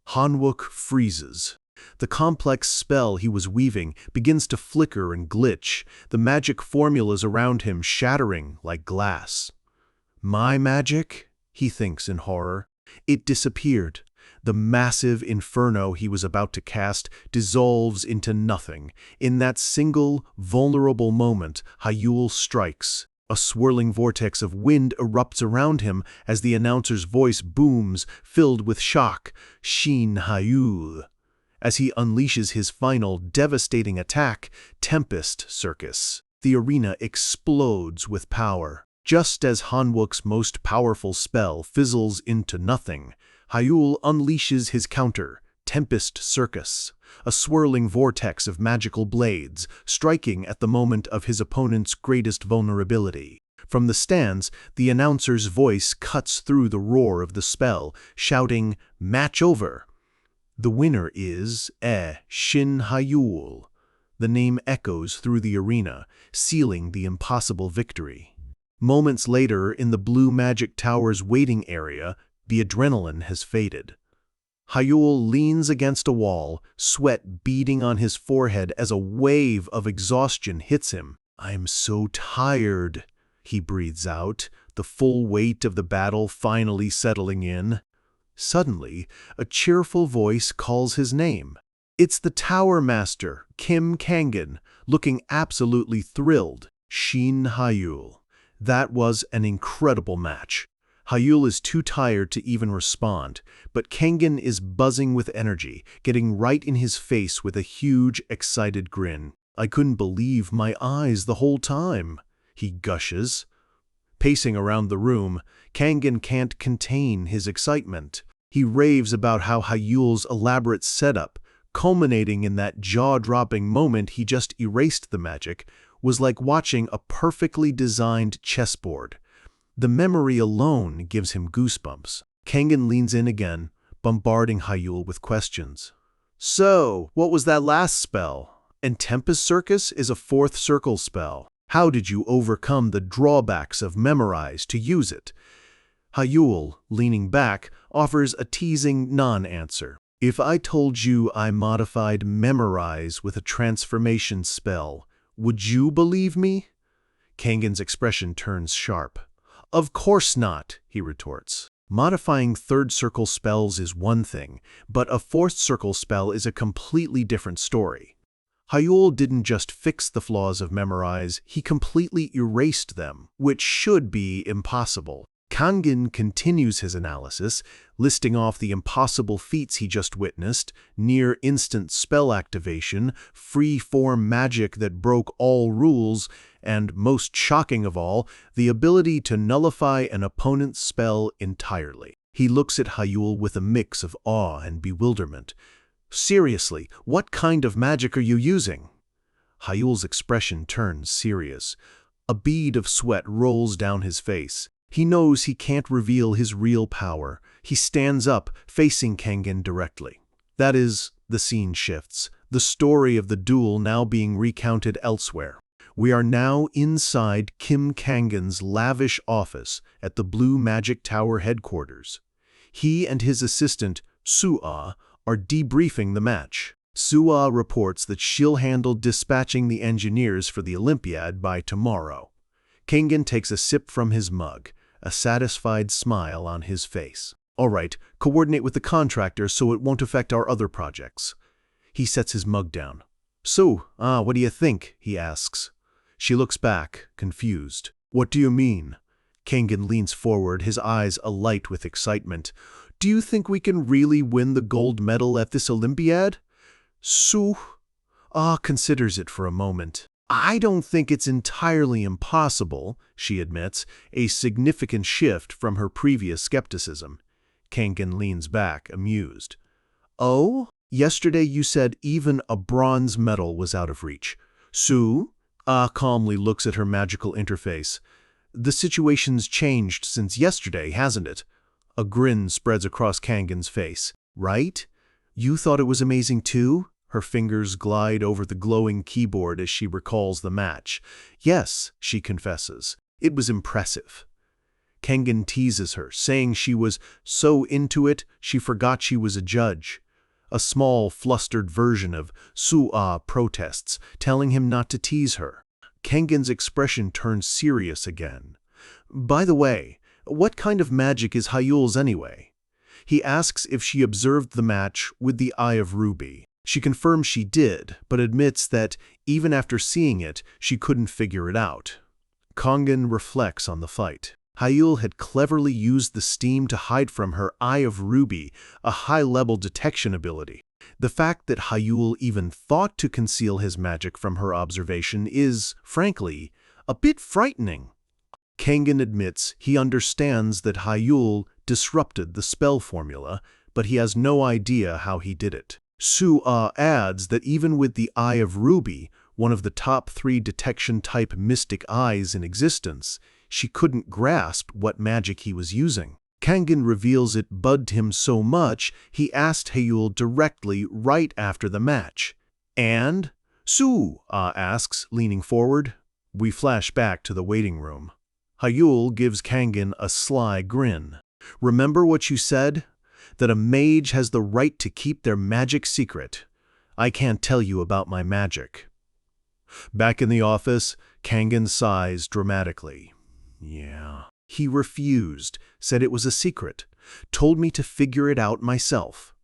Hanwook freezes. The complex spell he was weaving begins to flicker and glitch, the magic formulas around him shattering like glass. "My magic?" he thinks in horror. It disappeared. The massive inferno he was about to cast dissolves into nothing. In that single, vulnerable moment, Hyul strikes. A swirling vortex of wind erupts around him as the announcer's voice booms, filled with shock. "Shin Hyul." As he unleashes his final, devastating attack, Tempest Circus. The arena explodes with power. Just as Hanwook's most powerful spell fizzles into nothing, Hyul unleashes his counter, Tempest Circus, a swirling vortex of magical blades, striking at the moment of his opponent's greatest vulnerability. From the stands, the announcer's voice cuts through the roar of the spell, shouting, "Match over!" The winner is Shin Hyul. The name echoes through the arena, sealing the impossible victory. Moments later, in the Blue Magic Tower's waiting area, the adrenaline has faded. Hyul leans against a wall, sweat beading on his forehead as a wave of exhaustion hits him. "I'm so tired," he breathes out, the full weight of the battle finally settling in. Suddenly, a cheerful voice calls his name. It's the Tower Master, Kim Kangen, looking absolutely thrilled. Shin Hyul. That was an incredible match. Hyul is too tired to even respond, but Kangen is buzzing with energy, getting right in his face with a huge, excited grin. "I couldn't believe my eyes the whole time," he gushes. Pacing around the room, Kangen can't contain his excitement. He raves about how Hyul's elaborate setup, culminating in that jaw-dropping moment he just erased the magic, was like watching a perfectly designed chessboard. The memory alone gives him goosebumps. Kangen leans in again, bombarding Hyul with questions. "So, what was that last spell? And Tempest Circus is a fourth circle spell." How did you overcome the drawbacks of memorize to use it? Hayul, leaning back, offers a teasing non-answer. If I told you I modified memorize with a transformation spell, would you believe me? Kangen's expression turns sharp. Of course not, he retorts. Modifying third circle spells is one thing, but a fourth circle spell is a completely different story. Hayul didn't just fix the flaws of memorize, he completely erased them, which should be impossible. Kangen continues his analysis, listing off the impossible feats he just witnessed: near-instant spell activation, free-form magic that broke all rules, and, most shocking of all, the ability to nullify an opponent's spell entirely. He looks at Hayul with a mix of awe and bewilderment. Seriously, what kind of magic are you using? Hayul's expression turns serious. A bead of sweat rolls down his face. He knows he can't reveal his real power. He stands up, facing Kangen directly. That is, the scene shifts, the story of the duel now being recounted elsewhere. We are now inside Kim Kangen's lavish office at the Blue Magic Tower headquarters. He and his assistant, Sua, are debriefing the match. Sua reports that she'll handle dispatching the engineers for the Olympiad by tomorrow. Kangen takes a sip from his mug, a satisfied smile on his face. All right, coordinate with the contractor so it won't affect our other projects. He sets his mug down. So, what do you think? He asks. She looks back, confused. What do you mean? Kangen leans forward, his eyes alight with excitement. Do you think we can really win the gold medal at this Olympiad? Su considers it for a moment. I don't think it's entirely impossible, she admits, a significant shift from her previous skepticism. Kangen leans back, amused. Oh? Yesterday you said even a bronze medal was out of reach. Su calmly looks at her magical interface. The situation's changed since yesterday, hasn't it? A grin spreads across Kangen's face. Right? You thought it was amazing too? Her fingers glide over the glowing keyboard as she recalls the match. Yes, she confesses. It was impressive. Kangen teases her, saying she was so into it she forgot she was a judge. A small, flustered version of Sua protests, telling him not to tease her. Kangen's expression turns serious again. By the way, what kind of magic is Hayul's anyway? He asks if she observed the match with the Eye of Ruby. She confirms she did, but admits that, even after seeing it, she couldn't figure it out. Kangen reflects on the fight. Hayul had cleverly used the steam to hide from her Eye of Ruby, a high-level detection ability. The fact that Hayul even thought to conceal his magic from her observation is, frankly, a bit frightening. Kangen admits he understands that Hayul disrupted the spell formula, but he has no idea how he did it. Sua adds that even with the Eye of Ruby, one of the top 3 detection-type mystic eyes in existence, she couldn't grasp what magic he was using. Kangen reveals it bugged him so much he asked Hayul directly right after the match. And? Sua asks, leaning forward. We flash back to the waiting room. Hayul gives Kangen a sly grin. Remember what you said? That a mage has the right to keep their magic secret. I can't tell you about my magic. Back in the office, Kangen sighs dramatically. Yeah. He refused, said it was a secret, told me to figure it out myself.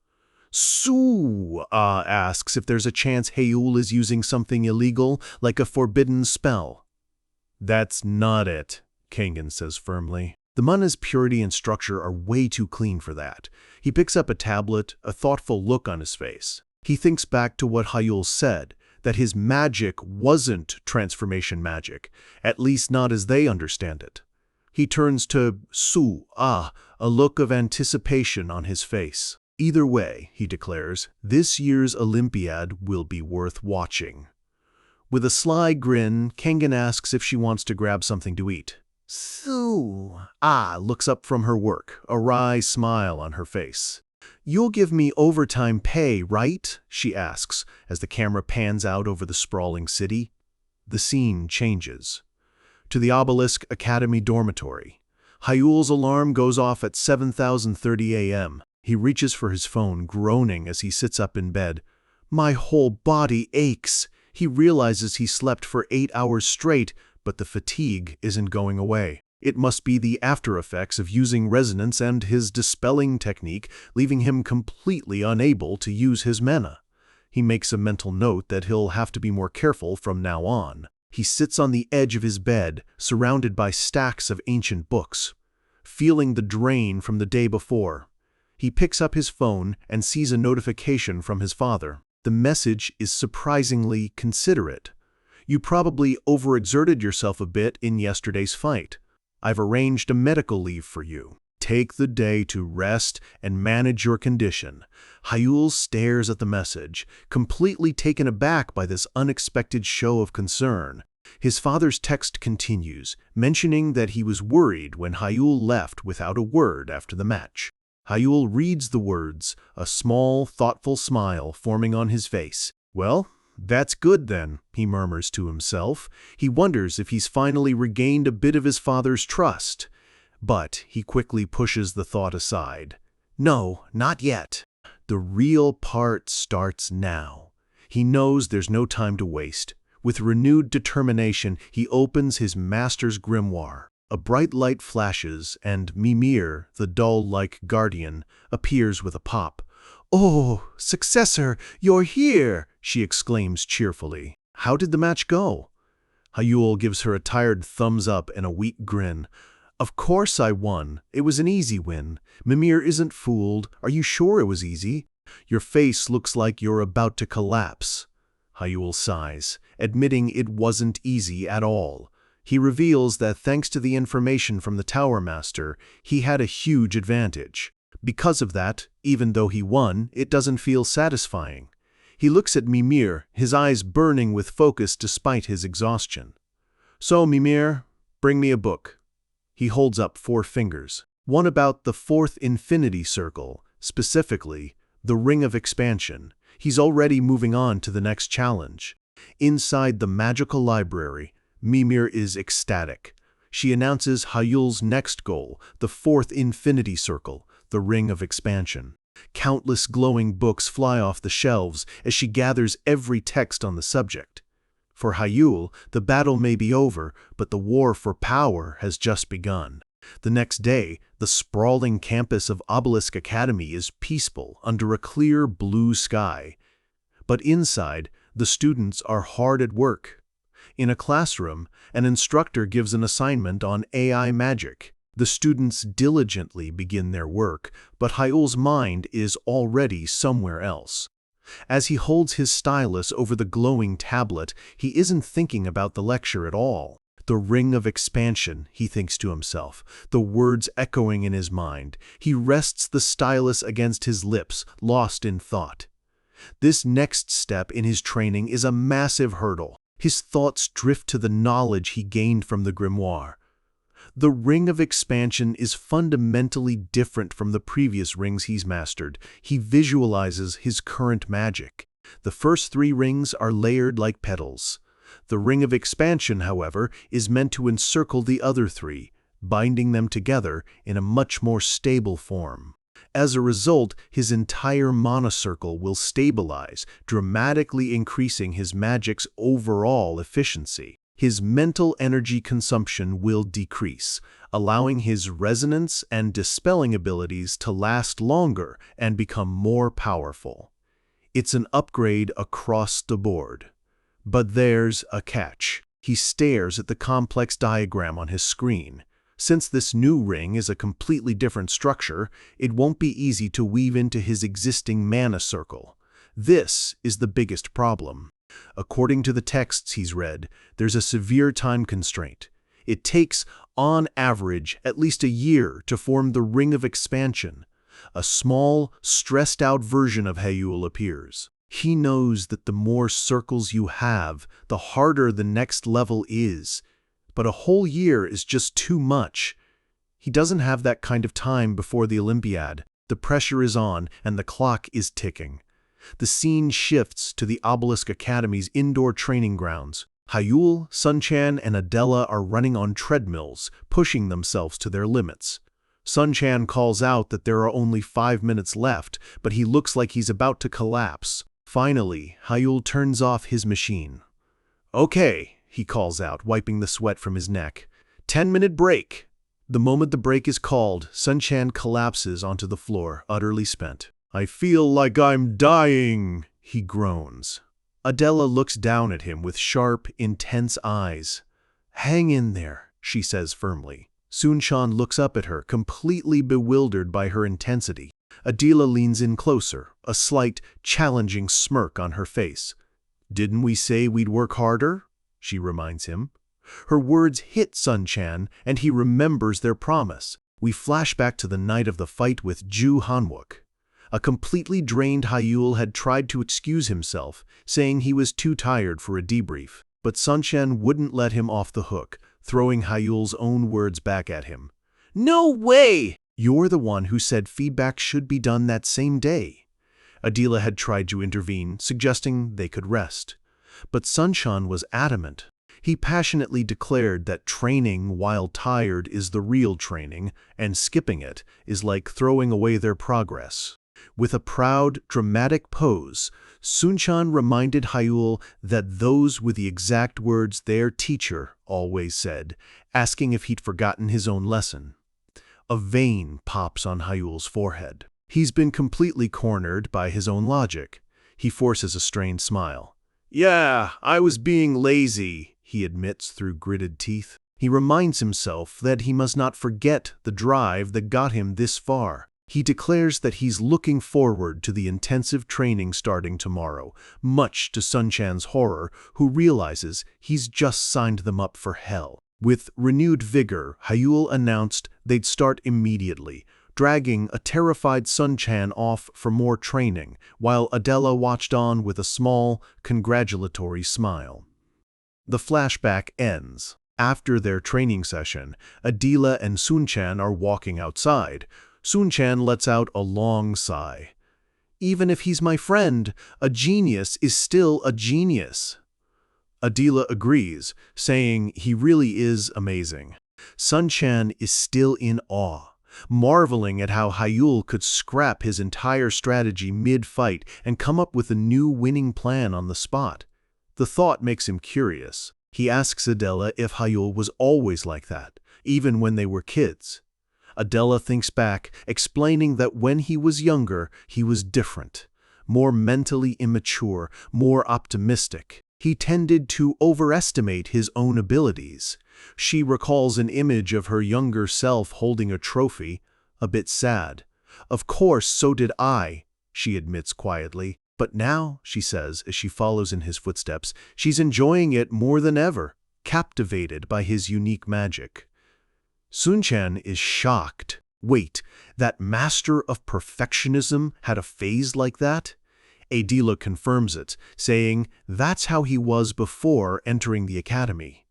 Sua asks if there's a chance Hayul is using something illegal, like a forbidden spell. That's not it, Kangen says firmly. The manga's purity and structure are way too clean for that. He picks up a tablet, a thoughtful look on his face. He thinks back to what Hayul said, that his magic wasn't transformation magic, at least not as they understand it. He turns to Sua, a look of anticipation on his face. Either way, he declares, this year's Olympiad will be worth watching. With a sly grin, Kangen asks if she wants to grab something to eat. Sua looks up from her work, a wry smile on her face. You'll give me overtime pay, right? She asks, as the camera pans out over the sprawling city. the scene changes. To the Obelisk Academy dormitory. Hyul's alarm goes off at 7:30 a.m. He reaches for his phone, groaning as he sits up in bed. My whole body aches. He realizes he slept for 8 hours straight, but the fatigue isn't going away. It must be the after effects of using resonance and his dispelling technique, leaving him completely unable to use his mana. He makes a mental note that he'll have to be more careful from now on. He sits on the edge of his bed, surrounded by stacks of ancient books, feeling the drain from the day before. He picks up his phone and sees a notification from his father. The message is surprisingly considerate. You probably overexerted yourself a bit in yesterday's fight. I've arranged a medical leave for you. Take the day to rest and manage your condition. Hyul stares at the message, completely taken aback by this unexpected show of concern. His father's text continues, mentioning that he was worried when Hyul left without a word after the match. Hyul reads the words, a small, thoughtful smile forming on his face. Well, that's good then, he murmurs to himself. He wonders if he's finally regained a bit of his father's trust. But he quickly pushes the thought aside. No, not yet. The real part starts now. He knows there's no time to waste. With renewed determination, he opens his master's grimoire. A bright light flashes, and Mimir, the doll-like guardian, appears with a pop. Oh, successor, you're here, she exclaims cheerfully. How did the match go? Hyul gives her a tired thumbs up and a weak grin. Of course I won. It was an easy win. Mimir isn't fooled. Are you sure it was easy? Your face looks like you're about to collapse. Hyul sighs, admitting it wasn't easy at all. He reveals that thanks to the information from the Tower Master, he had a huge advantage. Because of that, even though he won, it doesn't feel satisfying. He looks at Mimir, his eyes burning with focus despite his exhaustion. So, Mimir, bring me a book. He holds up 4 fingers. One about the 4th infinity circle, specifically, the Ring of Expansion. He's already moving on to the next challenge. Inside the magical library, Mimir is ecstatic. She announces Hyul's next goal, the 4th infinity circle, the Ring of Expansion. Countless glowing books fly off the shelves as she gathers every text on the subject. For Hyul, the battle may be over, but the war for power has just begun. The next day, the sprawling campus of Obelisk Academy is peaceful under a clear blue sky. But inside, the students are hard at work. In a classroom, an instructor gives an assignment on AI magic. The students diligently begin their work, but Hyul's mind is already somewhere else. As he holds his stylus over the glowing tablet, he isn't thinking about the lecture at all. The Ring of Expansion, he thinks to himself, the words echoing in his mind. He rests the stylus against his lips, lost in thought. This next step in his training is a massive hurdle. His thoughts drift to the knowledge he gained from the grimoire. The Ring of Expansion is fundamentally different from the previous rings he's mastered. He visualizes his current magic. The first 3 rings are layered like petals. The Ring of Expansion, however, is meant to encircle the other 3, binding them together in a much more stable form. As a result, his entire mana circle will stabilize, dramatically increasing his magic's overall efficiency. His mental energy consumption will decrease, allowing his resonance and dispelling abilities to last longer and become more powerful. It's an upgrade across the board. But there's a catch. He stares at the complex diagram on his screen. Since this new ring is a completely different structure, it won't be easy to weave into his existing mana circle. This is the biggest problem. According to the texts he's read, there's a severe time constraint. It takes, on average, at least a year to form the Ring of Expansion. A small, stressed-out version of Hyul appears. He knows that the more circles you have, the harder the next level is. But a whole year is just too much. He doesn't have that kind of time before the Olympiad. The pressure is on, and the clock is ticking. The scene shifts to the Obelisk Academy's indoor training grounds. Hyul, Sunchan, and Adela are running on treadmills, pushing themselves to their limits. Sunchan calls out that there are only 5 minutes left, but he looks like he's about to collapse. Finally, Hyul turns off his machine. "Okay," he calls out, wiping the sweat from his neck. 10-minute break. The moment the break is called, Sunchan collapses onto the floor, utterly spent. "I feel like I'm dying," he groans. Adela looks down at him with sharp, intense eyes. "Hang in there," she says firmly. Sunchan looks up at her, completely bewildered by her intensity. Adela leans in closer, a slight, challenging smirk on her face. "Didn't we say we'd work harder?" she reminds him. Her words hit Sunchan, and he remembers their promise. We flash back to the night of the fight with Ju Hanwook. A completely drained Hyul had tried to excuse himself, saying he was too tired for a debrief. But Sunchan wouldn't let him off the hook, throwing Hyul's own words back at him. "No way! You're the one who said feedback should be done that same day." Adela had tried to intervene, suggesting they could rest. But Sunchan was adamant. He passionately declared that training while tired is the real training, and skipping it is like throwing away their progress. With a proud, dramatic pose, Sunchan reminded Hyul that those were the exact words their teacher always said, asking if he'd forgotten his own lesson. A vein pops on Hyul's forehead. He's been completely cornered by his own logic. He forces a strained smile. "Yeah, I was being lazy," he admits through gritted teeth. He reminds himself that he must not forget the drive that got him this far. He declares that he's looking forward to the intensive training starting tomorrow, much to Sunchan's horror, who realizes he's just signed them up for hell. With renewed vigor, Hyul announced they'd start immediately, dragging a terrified Sunchan off for more training, while Adela watched on with a small, congratulatory smile. The flashback ends. After their training session, Adela and Sunchan are walking outside. Sunchan lets out a long sigh. "Even if he's my friend, a genius is still a genius." Adela agrees, saying he really is amazing. Sunchan is still in awe, marveling at how Hyul could scrap his entire strategy mid-fight and come up with a new winning plan on the spot. The thought makes him curious. He asks Adela if Hyul was always like that, even when they were kids. Adela thinks back, explaining that when he was younger, he was different, more mentally immature, more optimistic. He tended to overestimate his own abilities. She recalls an image of her younger self holding a trophy, a bit sad. "Of course, so did I," she admits quietly. "But now," she says as she follows in his footsteps, she's enjoying it more than ever, captivated by his unique magic. Sunchan is shocked. Wait, that master of perfectionism had a phase like that? Adela confirms it, saying that's how he was before entering the academy.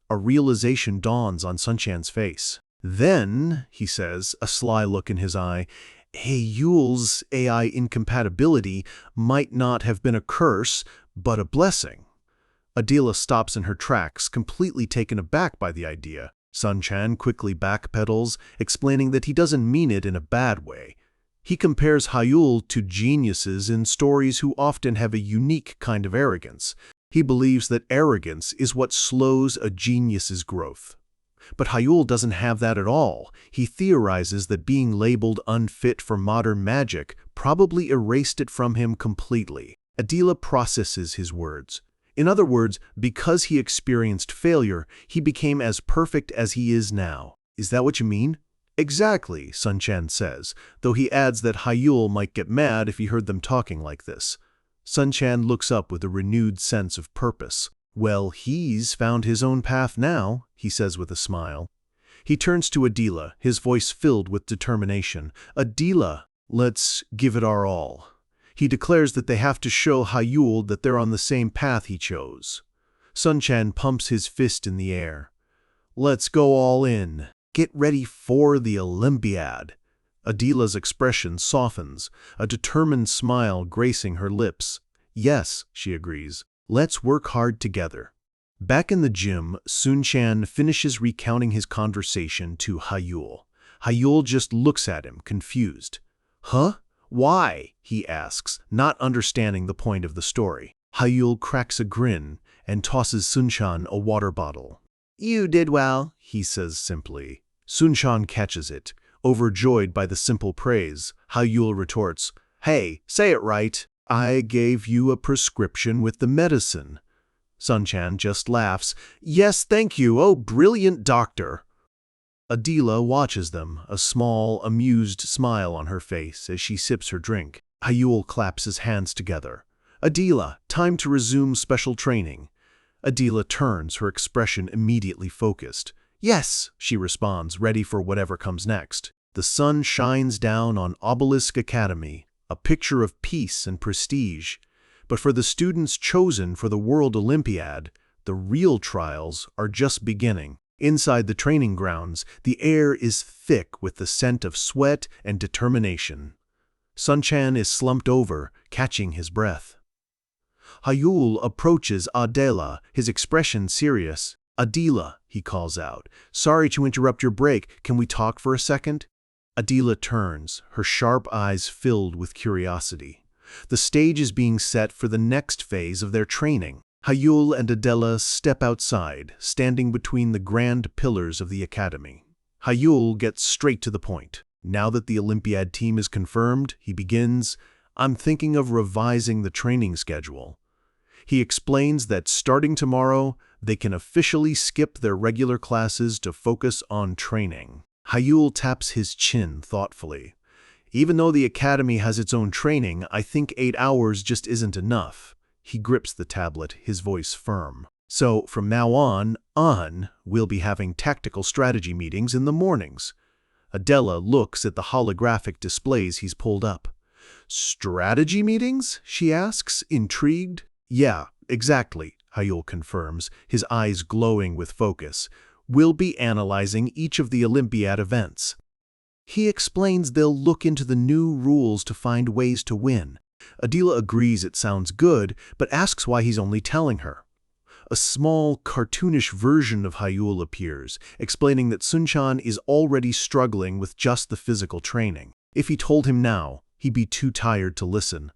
A realization dawns on Sunchan's face. "Then," he says, a sly look in his eye, "Hyul's AI incompatibility might not have been a curse, but a blessing." Adela stops in her tracks, completely taken aback by the idea. Sunchan quickly backpedals, explaining that he doesn't mean it in a bad way. He compares Hyul to geniuses in stories who often have a unique kind of arrogance. He believes that arrogance is what slows a genius's growth. But Hyul doesn't have that at all. He theorizes that being labeled unfit for modern magic probably erased it from him completely. Adela processes his words. In other words, because he experienced failure, he became as perfect as he is now. "Is that what you mean?" "Exactly," Sunchan says, though he adds that Hyul might get mad if he heard them talking like this. Sunchan looks up with a renewed sense of purpose. "Well, he's found his own path now," he says with a smile. He turns to Adela, his voice filled with determination. "Adela, let's give it our all." He declares that they have to show Hyul that they're on the same path he chose. Sunchan pumps his fist in the air. "Let's go all in. Get ready for the Olympiad." Adela's expression softens, a determined smile gracing her lips. "Yes," she agrees. "Let's work hard together." Back in the gym, Sun-chan finishes recounting his conversation to Hayul. Hayul just looks at him, confused. Huh? Why? He asks, not understanding the point of the story. Hayul cracks a grin and tosses Sun-chan a water bottle. You did well, he says simply. Sun-chan catches it, overjoyed by the simple praise. Hayul retorts, Hey, say it right. I gave you a prescription with the medicine. Sun-chan just laughs. Yes, thank you. Oh, brilliant doctor. Adela watches them, a small, amused smile on her face as she sips her drink. Hayul claps his hands together. Adela, time to resume special training. Adela turns, her expression immediately focused. Yes, she responds, ready for whatever comes next. The sun shines down on Obelisk Academy, a picture of peace and prestige. But for the students chosen for the World Olympiad, the real trials are just beginning. Inside the training grounds, the air is thick with the scent of sweat and determination. Sun-chan is slumped over, catching his breath. Hayul approaches Adela, his expression serious. Adela, he calls out, sorry to interrupt your break, can we talk for a second? Adela turns, her sharp eyes filled with curiosity. The stage is being set for the next phase of their training. Hayul and Adela step outside, standing between the grand pillars of the academy. Hayul gets straight to the point. Now that the Olympiad team is confirmed, he begins, I'm thinking of revising the training schedule. He explains that starting tomorrow, they can officially skip their regular classes to focus on training. Hayul taps his chin thoughtfully. Even though the academy has its own training, I think 8 hours just isn't enough. He grips the tablet, his voice firm. So, from now on, we'll be having tactical strategy meetings in the mornings. Adela looks at the holographic displays he's pulled up. Strategy meetings? She asks, intrigued. Yeah, exactly, Hayul confirms, his eyes glowing with focus. We'll be analyzing each of the Olympiad events. He explains they'll look into the new rules to find ways to win. Adela agrees it sounds good, but asks why he's only telling her. A small, cartoonish version of Hayul appears, explaining that Sun-chan is already struggling with just the physical training. If he told him now, he'd be too tired to listen.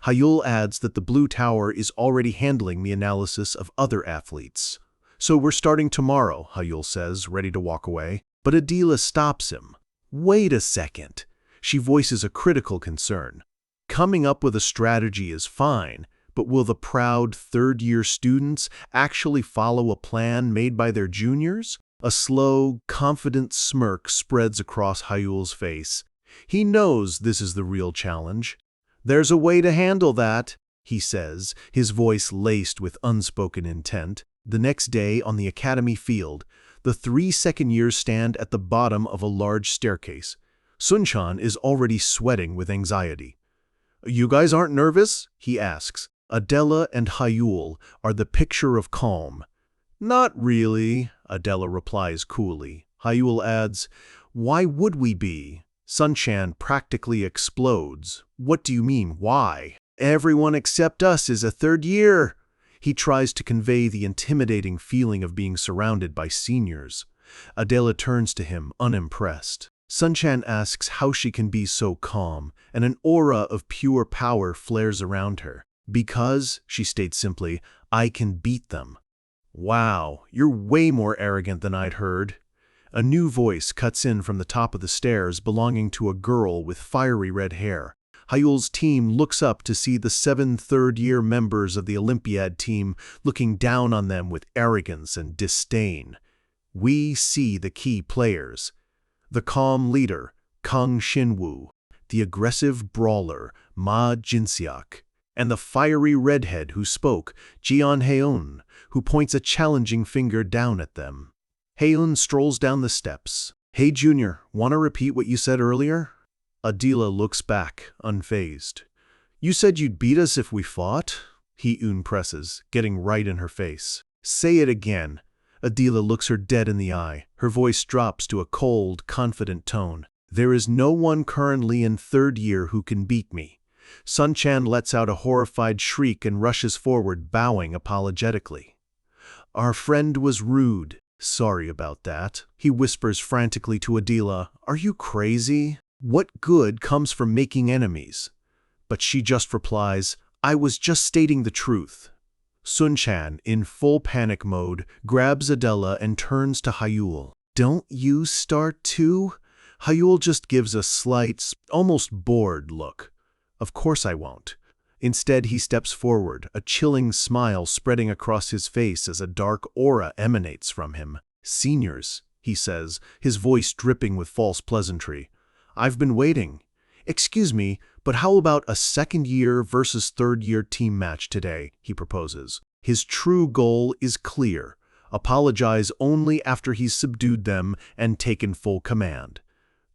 Hayul adds that the Blue Tower is already handling the analysis of other athletes. So we're starting tomorrow, Hayul says, ready to walk away. But Adela stops him. Wait a second. She voices a critical concern. Coming up with a strategy is fine, but will the proud third-year students actually follow a plan made by their juniors? A slow, confident smirk spreads across Hayul's face. He knows this is the real challenge. There's a way to handle that, he says, his voice laced with unspoken intent. The next day on the academy field, the 3 second-years stand at the bottom of a large staircase. Sun-chan is already sweating with anxiety. You guys aren't nervous? He asks. Adela and Hayul are the picture of calm. Not really, Adela replies coolly. Hayul adds, Why would we be? Sun-chan practically explodes. What do you mean, why? Everyone except us is a third year. He tries to convey the intimidating feeling of being surrounded by seniors. Adela turns to him, unimpressed. Sun-chan asks how she can be so calm, and an aura of pure power flares around her. Because, she states simply, I can beat them. Wow, you're way more arrogant than I'd heard. A new voice cuts in from the top of the stairs belonging to a girl with fiery red hair. Hayul's team looks up to see the 7 third-year members of the Olympiad team looking down on them with arrogance and disdain. We see the key players. The calm leader, Kang Shinwoo, the aggressive brawler, Ma Jinseok, and the fiery redhead who spoke, Jeon Haeun, who points a challenging finger down at them. Haeun strolls down the steps. Hey, Junior, want to repeat what you said earlier? Adela looks back, unfazed. You said you'd beat us if we fought? Haeun presses, getting right in her face. Say it again. Adela looks her dead in the eye. Her voice drops to a cold, confident tone. There is no one currently in third year who can beat me. Sun-chan lets out a horrified shriek and rushes forward, bowing apologetically. Our friend was rude. Sorry about that. He whispers frantically to Adila, Are you crazy? What good comes from making enemies? But she just replies, I was just stating the truth. Sun-chan, in full panic mode, grabs Adela and turns to Hyul. Don't you start too? Hyul just gives a slight, almost bored look. Of course I won't. Instead, he steps forward, a chilling smile spreading across his face as a dark aura emanates from him. Seniors, he says, his voice dripping with false pleasantry. I've been waiting. Excuse me, but how about a second-year versus third-year team match today, he proposes. His true goal is clear. Apologize only after he's subdued them and taken full command.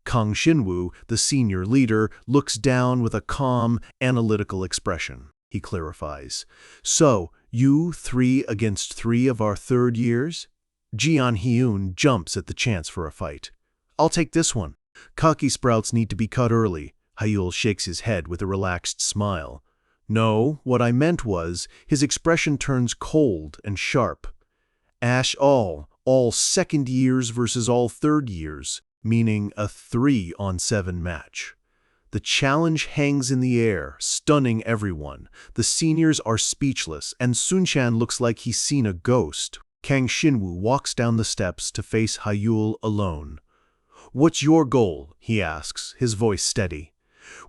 Kang Shinwoo, the senior leader, looks down with a calm, analytical expression. He clarifies. So, you 3 against 3 of our third years? Jian Hyun jumps at the chance for a fight. I'll take this one. Kaki sprouts need to be cut early. Hyul shakes his head with a relaxed smile. No, what I meant was, his expression turns cold and sharp. Ash all second years versus all third years, meaning a 3-on-7 match. The challenge hangs in the air, stunning everyone. The seniors are speechless, and Sun-chan looks like he's seen a ghost. Kang Shinwoo walks down the steps to face Hyul alone. What's your goal? He asks, his voice steady.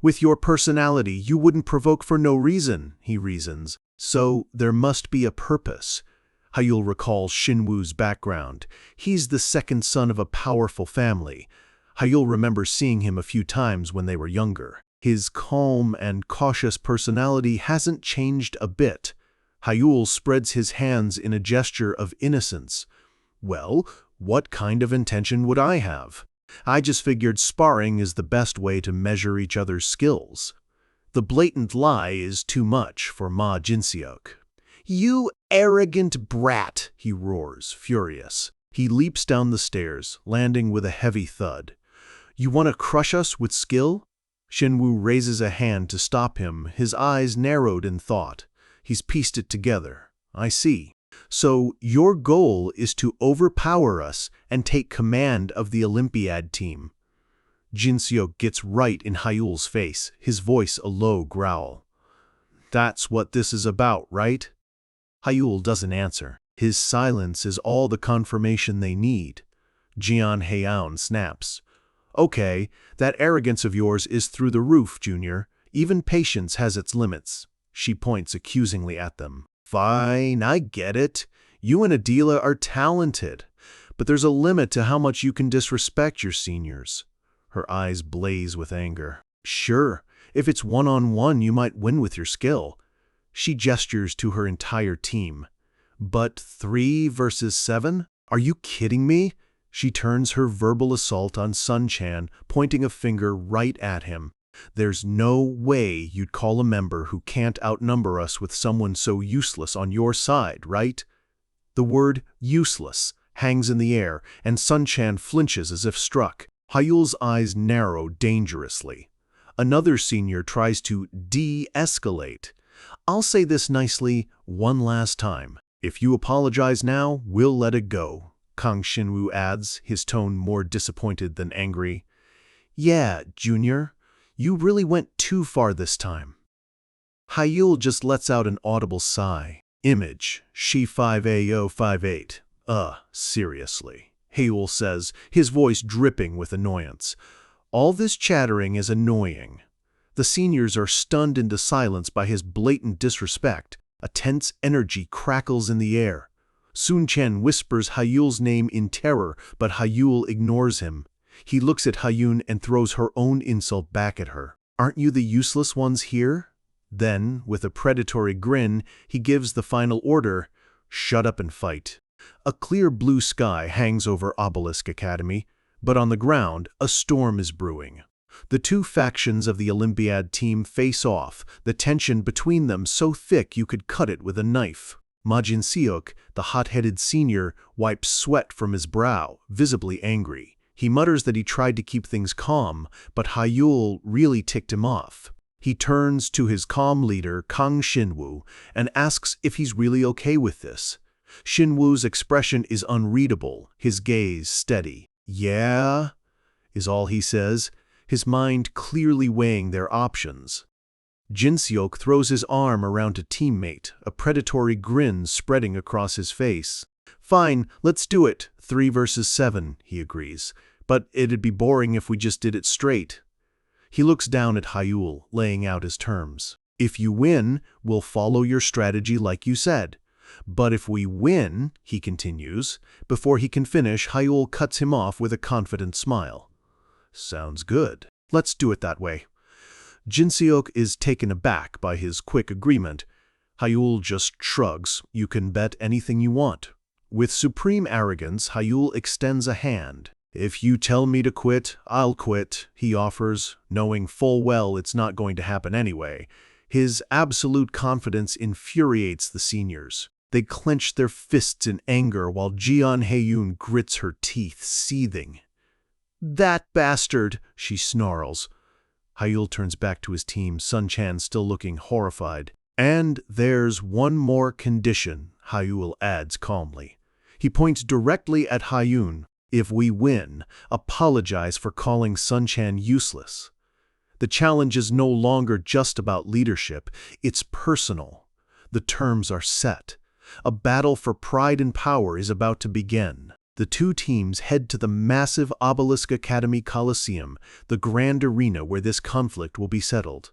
With your personality, you wouldn't provoke for no reason, he reasons. So there must be a purpose. Hyul recalls Shinwoo's background. He's the second son of a powerful family. Hyul remembers seeing him a few times when they were younger. His calm and cautious personality hasn't changed a bit. Hyul spreads his hands in a gesture of innocence. Well, what kind of intention would I have? I just figured sparring is the best way to measure each other's skills. The blatant lie is too much for Ma Jinseok. You arrogant brat, he roars, furious. He leaps down the stairs, landing with a heavy thud. You want to crush us with skill? Shinwoo raises a hand to stop him, his eyes narrowed in thought. He's pieced it together. I see. So your goal is to overpower us and take command of the Olympiad team. Jinseok gets right in Hyul's face, his voice a low growl. That's what this is about, right? Hyul doesn't answer. His silence is all the confirmation they need. Jian Heian snaps. Okay, that arrogance of yours is through the roof, Junior. Even patience has its limits. She points accusingly at them. Fine, I get it. You and Adila are talented. But there's a limit to how much you can disrespect your seniors. Her eyes blaze with anger. Sure, if it's one-on-one, you might win with your skill. She gestures to her entire team. But 3 versus 7? Are you kidding me? She turns her verbal assault on Sun-chan, pointing a finger right at him. There's no way you'd call a member who can't outnumber us with someone so useless on your side, right? The word useless hangs in the air, and Sun-chan flinches as if struck. Hyul's eyes narrow dangerously. Another senior tries to de-escalate. I'll say this nicely one last time. If you apologize now, we'll let it go. Kang Shinwoo adds, his tone more disappointed than angry. Yeah, Junior, you really went too far this time. Hyul just lets out an audible sigh. Image, she 5AO58. Seriously, Hyul says, his voice dripping with annoyance. All this chattering is annoying. The seniors are stunned into silence by his blatant disrespect. A tense energy crackles in the air. Sun-chan whispers Hyul's name in terror, but Hyul ignores him. He looks at Hyun and throws her own insult back at her. Aren't you the useless ones here? Then, with a predatory grin, he gives the final order, shut up and fight. A clear blue sky hangs over Obelisk Academy, but on the ground, a storm is brewing. The two factions of the Olympiad team face off, the tension between them so thick you could cut it with a knife. Ma Jinseok, the hot-headed senior, wipes sweat from his brow, visibly angry. He mutters that he tried to keep things calm, but Hyul really ticked him off. He turns to his calm leader, Kang Shinwoo, and asks if he's really okay with this. Shinwoo's expression is unreadable, his gaze steady. "Yeah?" is all he says, his mind clearly weighing their options. Jinseok throws his arm around a teammate, a predatory grin spreading across his face. "Fine, let's do it. 3 versus 7, he agrees. "But it'd be boring if we just did it straight." He looks down at Hyul, laying out his terms. "If you win, we'll follow your strategy like you said. But if we win," he continues. Before he can finish, Hyul cuts him off with a confident smile. "Sounds good. Let's do it that way." Jinseok is taken aback by his quick agreement. Hyul just shrugs. "You can bet anything you want." With supreme arrogance, Hyul extends a hand. "If you tell me to quit, I'll quit," he offers, knowing full well it's not going to happen anyway. His absolute confidence infuriates the seniors. They clench their fists in anger while Jeon Hae-yoon grits her teeth, seething. "That bastard!" she snarls. Hyul turns back to his team, Sun-chan still looking horrified. "And there's one more condition," Hyul adds calmly. He points directly at Hyun. "If we win, apologize for calling Sun-chan useless." The challenge is no longer just about leadership, it's personal. The terms are set. A battle for pride and power is about to begin. The two teams head to the massive Obelisk Academy Coliseum, the grand arena where this conflict will be settled.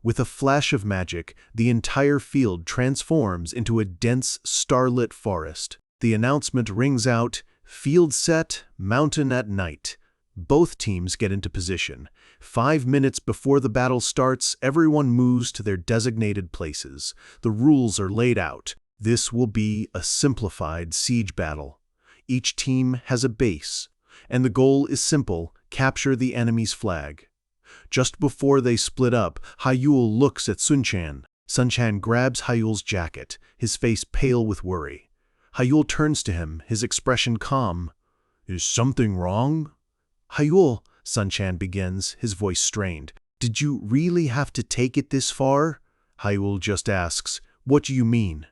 With a flash of magic, the entire field transforms into a dense, starlit forest. The announcement rings out, "Field set, mountain at night." Both teams get into position. 5 minutes before the battle starts, everyone moves to their designated places. The rules are laid out. This will be a simplified siege battle. Each team has a base, and the goal is simple: capture the enemy's flag. Just before they split up, Hyul looks at Sun-chan. Sun-chan grabs Hyul's jacket, his face pale with worry. Hyul turns to him, his expression calm. "Is something wrong?" "Hyul," Sun-chan begins, his voice strained. "Did you really have to take it this far?" Hyul just asks, "What do you mean?"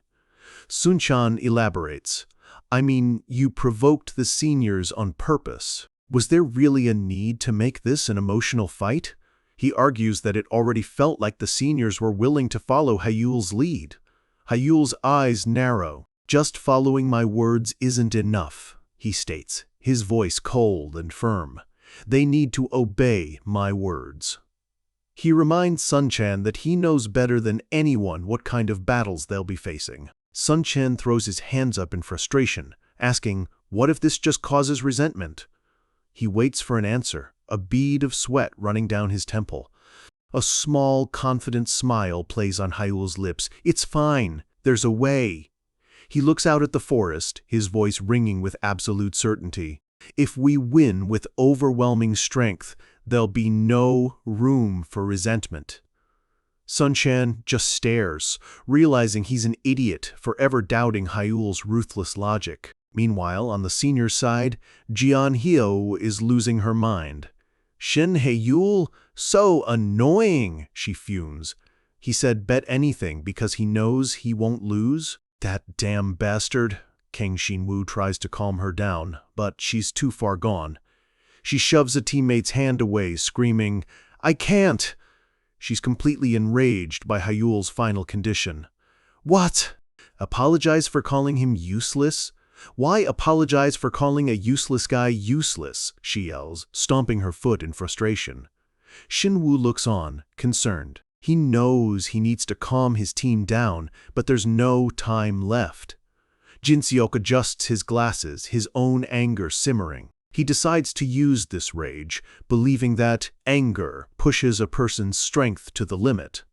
Sun-chan elaborates. "I mean, you provoked the seniors on purpose. Was there really a need to make this an emotional fight?" He argues that it already felt like the seniors were willing to follow Hyul's lead. Hyul's eyes narrow. "Just following my words isn't enough," he states, his voice cold and firm. "They need to obey my words." He reminds Sun-chan that he knows better than anyone what kind of battles they'll be facing. Sun-chan throws his hands up in frustration, asking, "What if this just causes resentment?" He waits for an answer, a bead of sweat running down his temple. A small, confident smile plays on Hyul's lips. "It's fine. There's a way." He looks out at the forest, his voice ringing with absolute certainty. "If we win with overwhelming strength, there'll be no room for resentment." Sun-chan just stares, realizing he's an idiot for ever doubting Hyul's ruthless logic. Meanwhile, on the senior side, Jeon Hyo is losing her mind. "Shin Hae-yul, so annoying," she fumes. "He said bet anything because he knows he won't lose." "That damn bastard." Kang Shin-woo tries to calm her down, but she's too far gone. She shoves a teammate's hand away, screaming, "I can't!" She's completely enraged by Hyul's final condition. "What? Apologize for calling him useless? Why apologize for calling a useless guy useless?" she yells, stomping her foot in frustration. Shin-woo looks on, concerned. He knows he needs to calm his team down, but there's no time left. Jinseok adjusts his glasses, his own anger simmering. He decides to use this rage, believing that anger pushes a person's strength to the limit.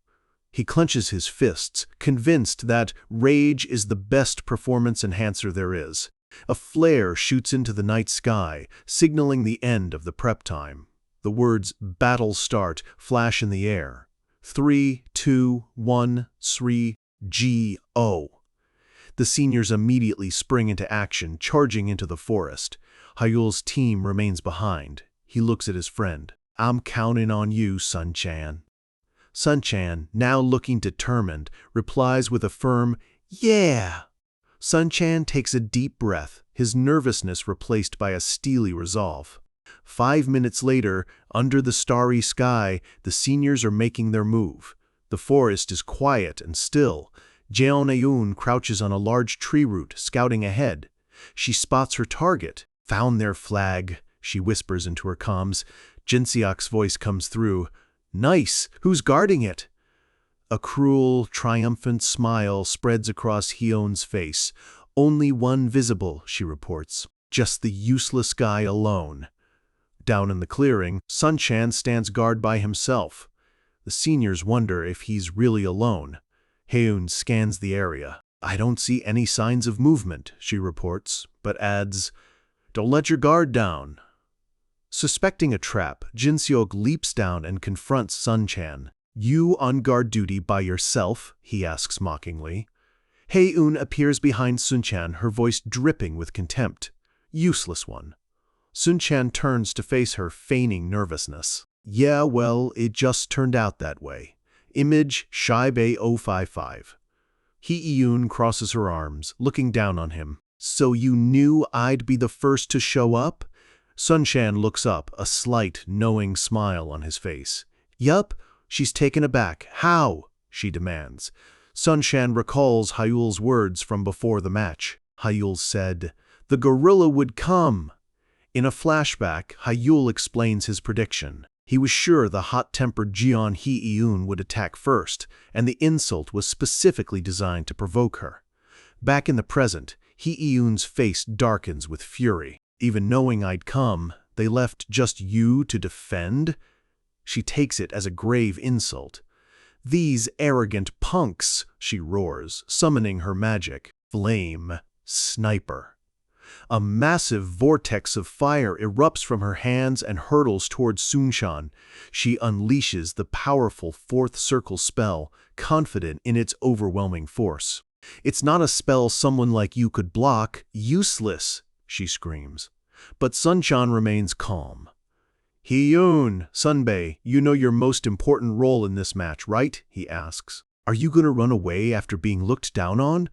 He clenches his fists, convinced that rage is the best performance enhancer there is. A flare shoots into the night sky, signaling the end of the prep time. The words "Battle Start" flash in the air. 3, 2, 1, Sri, G-O. The seniors immediately spring into action, charging into the forest. Hyul's team remains behind. He looks at his friend. "I'm counting on you, Sun-chan." Sun-chan, now looking determined, replies with a firm, "Yeah." Sun-chan takes a deep breath, his nervousness replaced by a steely resolve. 5 minutes later, under the starry sky, the seniors are making their move. The forest is quiet and still. Jeon-eun crouches on a large tree root, scouting ahead. She spots her target. "Found their flag," she whispers into her comms. Jinseok's voice comes through. "Nice! Who's guarding it?" A cruel, triumphant smile spreads across Hyeon's face. "Only one visible," she reports. "Just the useless guy alone." Down in the clearing, Sun-chan stands guard by himself. The seniors wonder if he's really alone. Hyeon scans the area. "I don't see any signs of movement," she reports, but adds, "Don't let your guard down." Suspecting a trap, Jinseok leaps down and confronts Sun-chan. "You on guard duty by yourself?" he asks mockingly. Hyeon appears behind Sun-chan, her voice dripping with contempt. "Useless one." Sun-chan turns to face her, feigning nervousness. "Yeah, well, it just turned out that way." Image Shibe 055. Hyeon crosses her arms, looking down on him. "So you knew I'd be the first to show up?" Sun-chan looks up, a slight, knowing smile on his face. "Yup." She's taken aback. "How?" she demands. Sun-chan recalls Hyul's words from before the match. Hyul said, "The gorilla would come." In a flashback, Hyul explains his prediction. He was sure the hot-tempered Jeon Hyeon would attack first, and the insult was specifically designed to provoke her. Back in the present, Hyeon's face darkens with fury. "Even knowing I'd come, they left just you to defend?" She takes it as a grave insult. "These arrogant punks," she roars, summoning her magic. Flame. Sniper. A massive vortex of fire erupts from her hands and hurtles towards Sun-chan. She unleashes the powerful fourth circle spell, confident in its overwhelming force. "It's not a spell someone like you could block. Useless," she screams. But Sun-chan remains calm. "Hyeon, Sunbae, you know your most important role in this match, right?" he asks. "Are you going to run away after being looked down on?"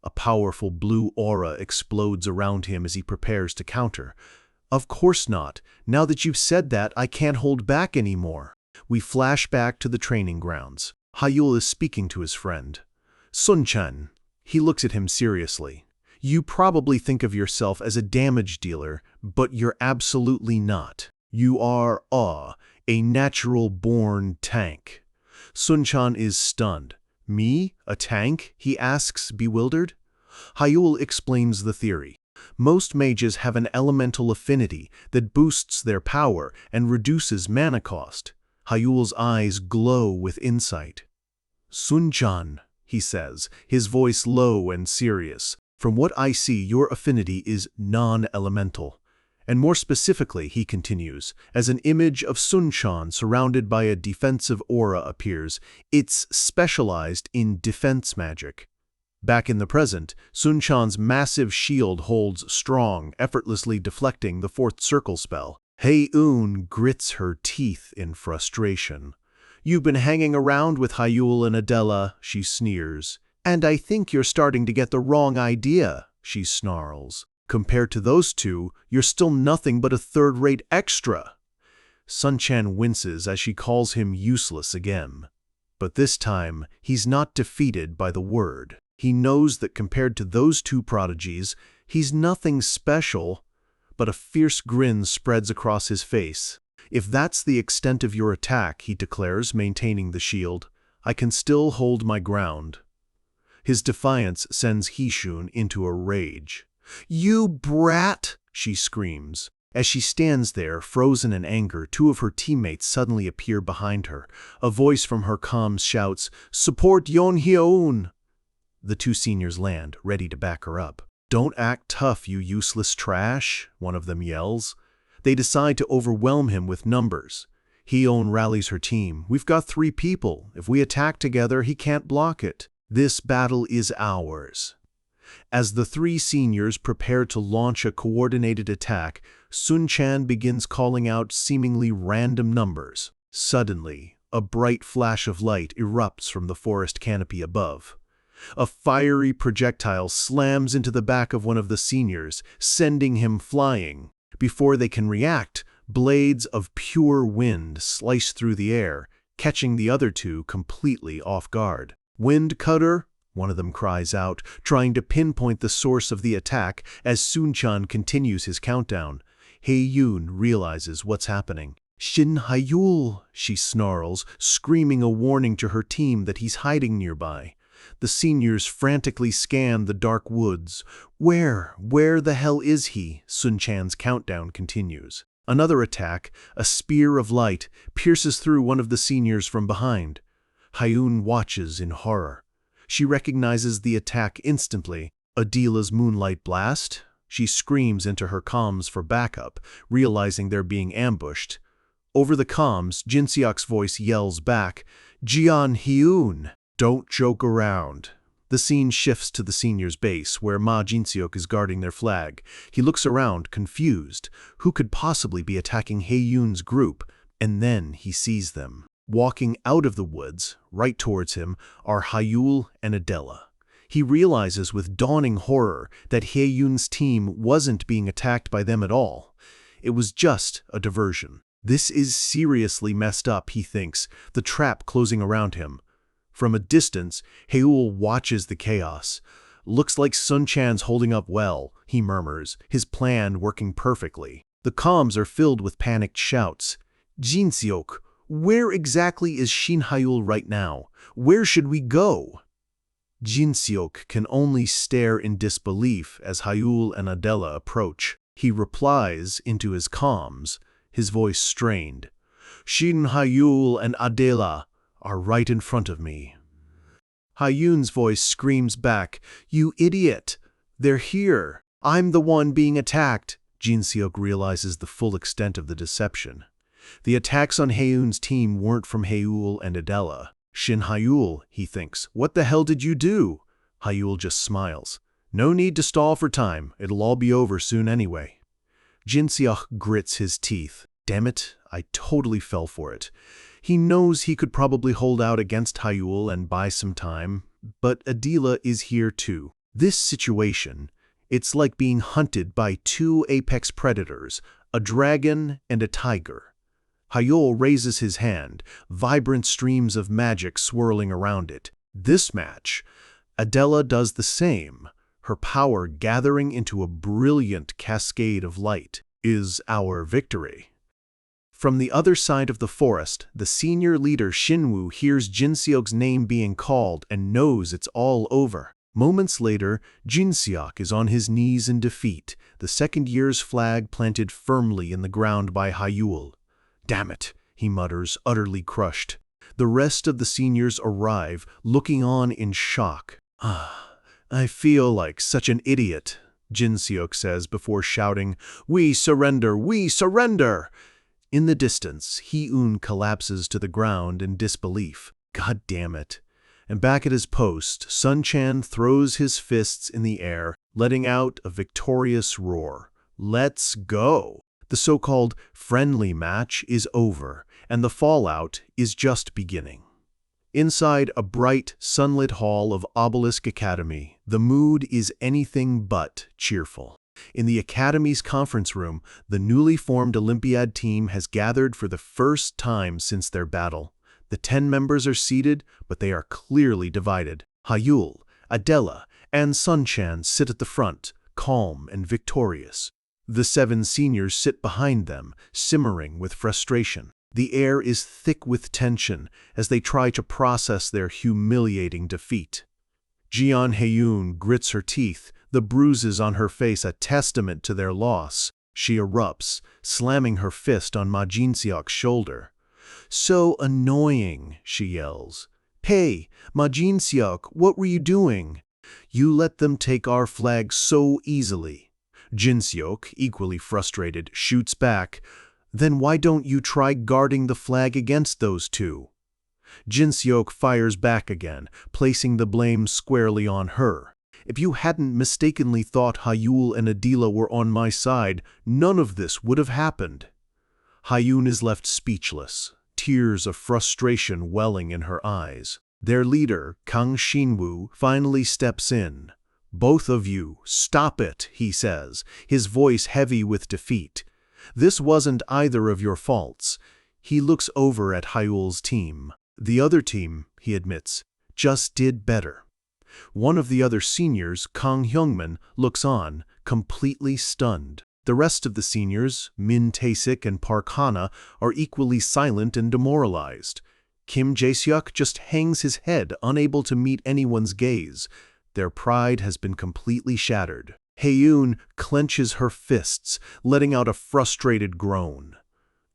A powerful blue aura explodes around him as he prepares to counter. "Of course not. Now that you've said that, I can't hold back anymore." We flash back to the training grounds. Hyul is speaking to his friend. "Sun-chan." He looks at him seriously. "You probably think of yourself as a damage dealer, but you're absolutely not. You are, a natural-born tank." Sun-chan is stunned. "Me? A tank?" he asks, bewildered. Hyul explains the theory. Most mages have an elemental affinity that boosts their power and reduces mana cost. Hyul's eyes glow with insight. "Sun-chan," he says, his voice low and serious, "from what I see, your affinity is non-elemental." And more specifically, he continues, as an image of Sun-chan surrounded by a defensive aura appears, it's specialized in defense magic. Back in the present, Sun-chan's massive shield holds strong, effortlessly deflecting the fourth circle spell. Hyeon grits her teeth in frustration. "You've been hanging around with Hyul and Adela," she sneers. "And I think you're starting to get the wrong idea," she snarls. "Compared to those two, you're still nothing but a third-rate extra." Sun-chan winces as she calls him useless again. But this time, he's not defeated by the word. He knows that compared to those two prodigies, he's nothing special, but a fierce grin spreads across his face. "If that's the extent of your attack," he declares, maintaining the shield, "I can still hold my ground." His defiance sends Hishun into a rage. "You brat!" she screams. As she stands there, frozen in anger, two of her teammates suddenly appear behind her. A voice from her comms shouts, "Support Yeon-hyeon!" The two seniors land, ready to back her up. "Don't act tough, you useless trash," one of them yells. They decide to overwhelm him with numbers. Hyeon rallies her team. "We've got 3 people. If we attack together, he can't block it. This battle is ours." As the 3 seniors prepare to launch a coordinated attack, Sun-chan begins calling out seemingly random numbers. Suddenly, a bright flash of light erupts from the forest canopy above. A fiery projectile slams into the back of one of the seniors, sending him flying. Before they can react, blades of pure wind slice through the air, catching the other two completely off guard. "Wind cutter," one of them cries out, trying to pinpoint the source of the attack as Sun-chan continues his countdown. Hae-yoon realizes what's happening. "Shin Hayul," she snarls, screaming a warning to her team that he's hiding nearby. The seniors frantically scan the dark woods. Where the hell is he?" Sun-chan's countdown continues. Another attack, a spear of light, pierces through one of the seniors from behind. Hae-yoon watches in horror. She recognizes the attack instantly. Adila's moonlight blast? She screams into her comms for backup, realizing they're being ambushed. Over the comms, Jin-seok's voice yells back, "Jian Hyun, don't joke around." The scene shifts to the seniors' base, where Ma Jin-seok is guarding their flag. He looks around, confused. Who could possibly be attacking Hae-yoon's group? And then he sees them. Walking out of the woods, right towards him, are Hayul and Adela. He realizes with dawning horror that Hae-yoon's team wasn't being attacked by them at all. It was just a diversion. This is seriously messed up, he thinks, the trap closing around him. From a distance, Haeul watches the chaos. "Looks like Sun-chan's holding up well," he murmurs, his plan working perfectly. The comms are filled with panicked shouts. "Jin-seok, where exactly is Shin Hayul right now? Where should we go?" Jin-seok can only stare in disbelief as Hayul and Adela approach. He replies into his comms, his voice strained. "Shin Hayul and Adela are right in front of me." Hayun's voice screams back, "You idiot! They're here! I'm the one being attacked!" Jin-seok realizes the full extent of the deception. The attacks on Haeun's team weren't from Hayul and Adela. "Shin Hayul," he thinks, "what the hell did you do?" Hayul just smiles. "No need to stall for time. It'll all be over soon anyway." Jin-seok grits his teeth. Damn it, I totally fell for it. He knows he could probably hold out against Hayul and buy some time, but Adela is here too. This situation, it's like being hunted by two apex predators, a dragon and a tiger. Hayul raises his hand, vibrant streams of magic swirling around it. This match, Adela does the same, her power gathering into a brilliant cascade of light. Is our victory. From the other side of the forest, the senior leader Shinwoo hears Jin-seok's name being called and knows it's all over. Moments later, Jin-seok is on his knees in defeat, the second year's flag planted firmly in the ground by Hayul. "Damn it," he mutters, utterly crushed. The rest of the seniors arrive, looking on in shock. "I feel like such an idiot," Jin-seok says before shouting, "We surrender! We surrender!" In the distance, Hee-eun collapses to the ground in disbelief. God damn it. And back at his post, Sun-chan throws his fists in the air, letting out a victorious roar. Let's go! The so-called friendly match is over, and the fallout is just beginning. Inside a bright, sunlit hall of Obelisk Academy, the mood is anything but cheerful. In the Academy's conference room, the newly formed Olympiad team has gathered for the first time since their battle. The 10 members are seated, but they are clearly divided. Hayul, Adela, and Sun-chan sit at the front, calm and victorious. The 7 seniors sit behind them, simmering with frustration. The air is thick with tension as they try to process their humiliating defeat. Jeon Hae-yoon grits her teeth, the bruises on her face a testament to their loss. She erupts, slamming her fist on Ma Jin-seok's shoulder. "So annoying," she yells. "Hey, Ma Jin-seok, what were you doing? You let them take our flag so easily." Jin-seok, equally frustrated, shoots back. "Then why don't you try guarding the flag against those two?" Jin-seok fires back again, placing the blame squarely on her. "If you hadn't mistakenly thought Hayul and Adela were on my side, none of this would have happened." Hayun is left speechless, tears of frustration welling in her eyes. Their leader, Kang Xinwu, finally steps in. "Both of you, stop it," he says, his voice heavy with defeat. "This wasn't either of your faults." He looks over at Hyul's team. "The other team," he admits, "just did better." One of the other seniors, Kang Hyungmin, looks on, completely stunned. The rest of the seniors, Min Tae-sik and Park Hana, are equally silent and demoralized. Kim Jae-seok just hangs his head, unable to meet anyone's gaze. Their pride has been completely shattered. Hae-yoon clenches her fists, letting out a frustrated groan.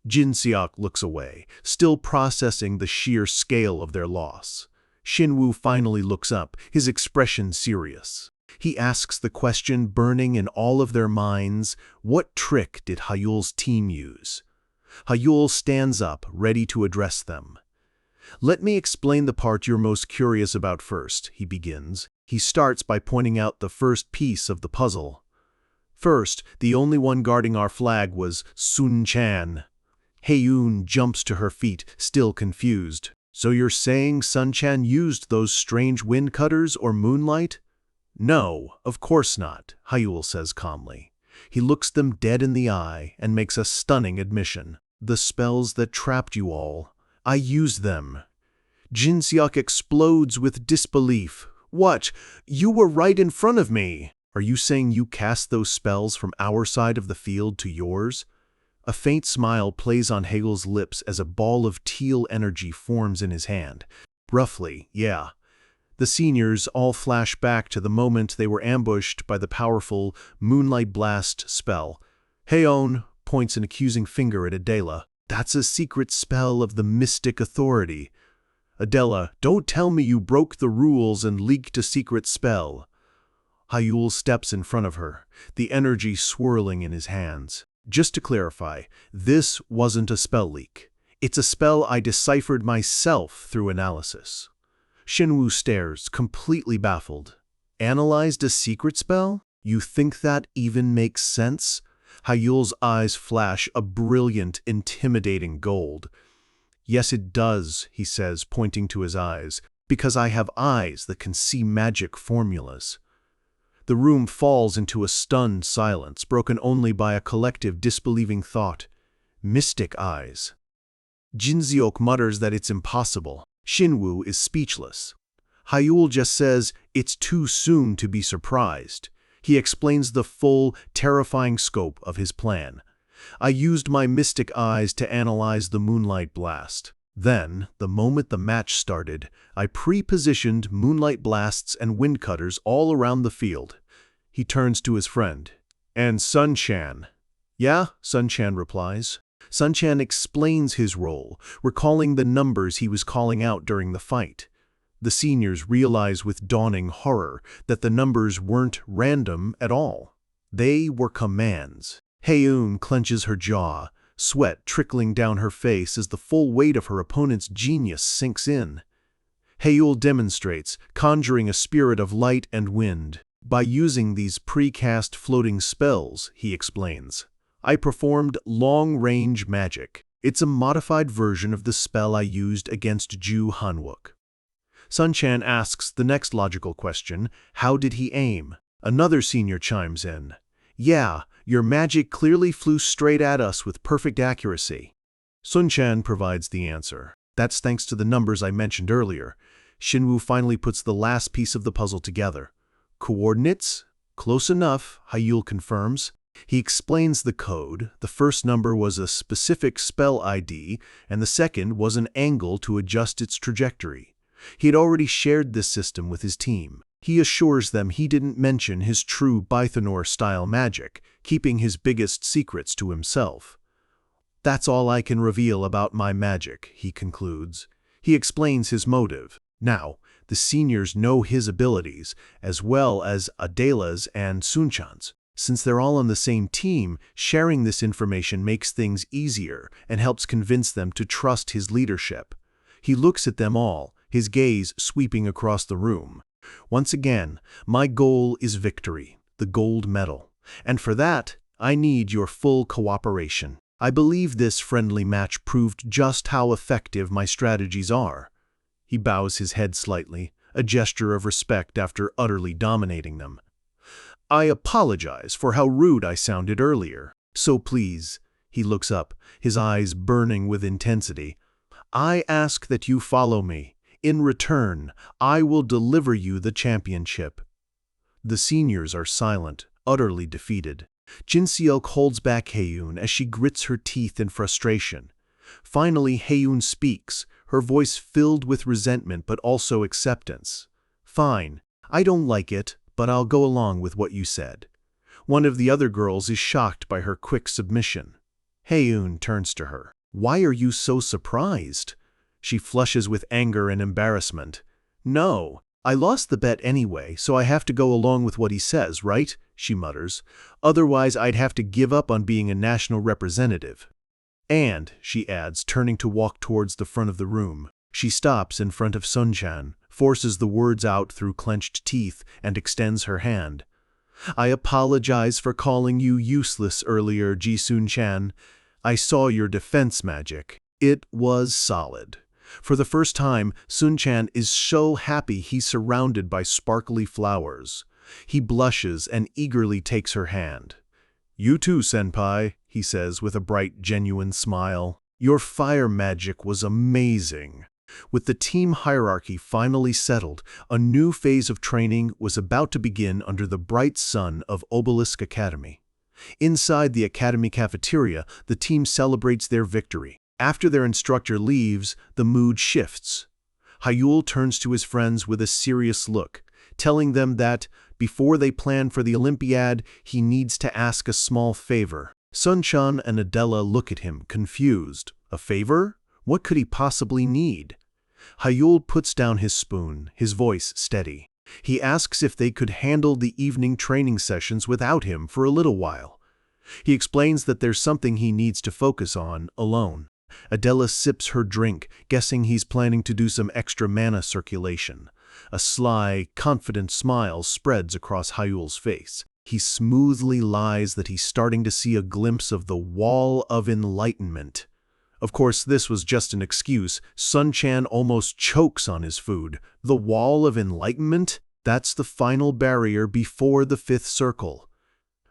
Jin-seok looks away, still processing the sheer scale of their loss. Xinwu finally looks up, his expression serious. He asks the question burning in all of their minds, what trick did Hyul's team use? Hyul stands up, ready to address them. "Let me explain the part you're most curious about first," he begins. He starts by pointing out the first piece of the puzzle. "First, the only one guarding our flag was Sun-chan." Hae-yoon jumps to her feet, still confused. "So you're saying Sun-chan used those strange wind cutters or moonlight?" "No, of course not," Hyul says calmly. He looks them dead in the eye and makes a stunning admission. "The spells that trapped you all, I used them." Jin-seok explodes with disbelief. "What? You were right in front of me!" "Are you saying you cast those spells from our side of the field to yours?" A faint smile plays on Hagel's lips as a ball of teal energy forms in his hand. "Roughly, yeah." The seniors all flash back to the moment they were ambushed by the powerful Moonlight Blast spell. Hae-yoon points an accusing finger at Adela. "That's a secret spell of the Mystic Authority." Adela, "Don't tell me you broke the rules and leaked a secret spell." Hyul steps in front of her, the energy swirling in his hands. "Just to clarify, this wasn't a spell leak. It's a spell I deciphered myself through analysis." Xinwu stares, completely baffled. "Analyzed a secret spell? You think that even makes sense?" Hyul's eyes flash a brilliant, intimidating gold. "Yes, it does," he says, pointing to his eyes, "because I have eyes that can see magic formulas." The room falls into a stunned silence, broken only by a collective disbelieving thought. Mystic eyes. Jin-seok mutters that it's impossible. Xinwu is speechless. Hyul just says it's too soon to be surprised. He explains the full, terrifying scope of his plan. "I used my mystic eyes to analyze the Moonlight Blast. Then, the moment the match started, I pre-positioned Moonlight Blasts and Wind Cutters all around the field." He turns to his friend. "And Sun-chan?" "Yeah," Sun-chan replies. Sun-chan explains his role, recalling the numbers he was calling out during the fight. The seniors realize with dawning horror that the numbers weren't random at all. They were commands. Hae-yoon clenches her jaw, sweat trickling down her face as the full weight of her opponent's genius sinks in. Hyul demonstrates, conjuring a spirit of light and wind. "By using these precast floating spells," he explains, "I performed long-range magic. It's a modified version of the spell I used against Ju Hanwook." Sun-chan asks the next logical question, how did he aim? Another senior chimes in. "Yeah, your magic clearly flew straight at us with perfect accuracy." Sun-chan provides the answer. "That's thanks to the numbers I mentioned earlier." Xinwu finally puts the last piece of the puzzle together. "Coordinates? Close enough," Hyul confirms. He explains the code. The first number was a specific spell ID, and the second was an angle to adjust its trajectory. He had already shared this system with his team. He assures them he didn't mention his true Bythonor-style magic, keeping his biggest secrets to himself. "That's all I can reveal about my magic," he concludes. He explains his motive. Now, the seniors know his abilities, as well as Adela's and Sun-chan's. Since they're all on the same team, sharing this information makes things easier and helps convince them to trust his leadership. He looks at them all, his gaze sweeping across the room. "Once again, my goal is victory, the gold medal. And for that, I need your full cooperation. I believe this friendly match proved just how effective my strategies are." He bows his head slightly, a gesture of respect after utterly dominating them. I apologize for how rude I sounded earlier. So please, he looks up, his eyes burning with intensity. I ask that you follow me. In return, I will deliver you the championship. The seniors are silent, utterly defeated. Jin Seok holds back Haeyoon as she grits her teeth in frustration. Finally, Haeyoon speaks, her voice filled with resentment but also acceptance. Fine, I don't like it, but I'll go along with what you said. One of the other girls is shocked by her quick submission. Haeyoon turns to her. Why are you so surprised? She flushes with anger and embarrassment. No, I lost the bet anyway, so I have to go along with what he says, right? She mutters. Otherwise, I'd have to give up on being a national representative. And, she adds, turning to walk towards the front of the room. She stops in front of Sun-chan, forces the words out through clenched teeth, and extends her hand. I apologize for calling you useless earlier, Ji-sun-chan. I saw your defense magic. It was solid. For the first time, Sun-chan is so happy he's surrounded by sparkly flowers. He blushes and eagerly takes her hand. You too, senpai, he says with a bright, genuine smile. Your fire magic was amazing. With the team hierarchy finally settled, a new phase of training was about to begin under the bright sun of Obelisk Academy. Inside the academy cafeteria, the team celebrates their victory. After their instructor leaves, the mood shifts. Hyeol turns to his friends with a serious look, telling them that, before they plan for the Olympiad, he needs to ask a small favor. Sun-chan and Adela look at him, confused. A favor? What could he possibly need? Hyeol puts down his spoon, his voice steady. He asks if they could handle the evening training sessions without him for a little while. He explains that there's something he needs to focus on, alone. Adela sips her drink, guessing he's planning to do some extra mana circulation. A sly, confident smile spreads across Hyeol's face. He smoothly lies that he's starting to see a glimpse of the Wall of Enlightenment. Of course, this was just an excuse. Sun-chan almost chokes on his food. The Wall of Enlightenment? That's the final barrier before the fifth circle.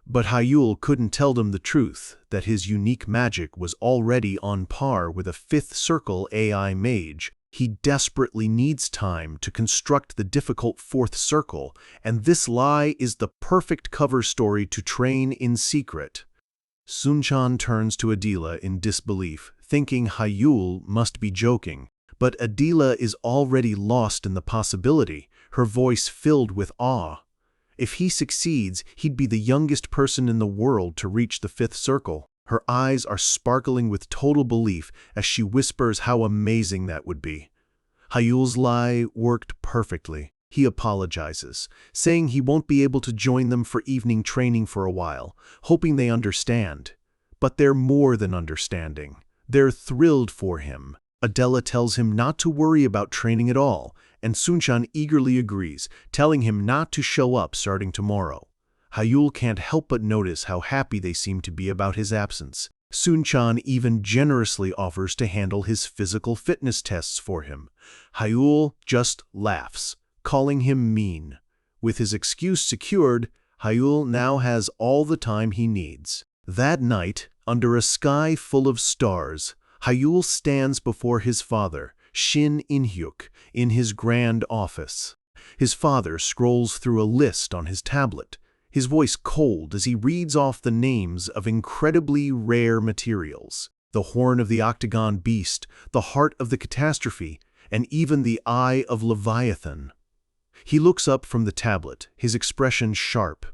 But Hyeol couldn't tell them the truth, that his unique magic was already on par with a fifth circle AI mage. He desperately needs time to construct the difficult fourth circle, and this lie is the perfect cover story to train in secret. Sun-chan turns to Adela in disbelief, thinking Hyeol must be joking. But Adela is already lost in the possibility, her voice filled with awe. If he succeeds, he'd be the youngest person in the world to reach the fifth circle. Her eyes are sparkling with total belief as she whispers how amazing that would be. Hyeol's lie worked perfectly. He apologizes, saying he won't be able to join them for evening training for a while, hoping they understand. But they're more than understanding. They're thrilled for him. Adela tells him not to worry about training at all, and Sun-chan eagerly agrees, telling him not to show up starting tomorrow. Hyeol can't help but notice how happy they seem to be about his absence. Sun-chan even generously offers to handle his physical fitness tests for him. Hyeol just laughs, calling him mean. With his excuse secured, Hyeol now has all the time he needs. That night, under a sky full of stars, Hyeol stands before his father, Shin In-hyuk, in his grand office. His father scrolls through a list on his tablet, his voice cold as he reads off the names of incredibly rare materials. The horn of the octagon beast, the heart of the catastrophe, and even the eye of Leviathan. He looks up from the tablet, his expression sharp.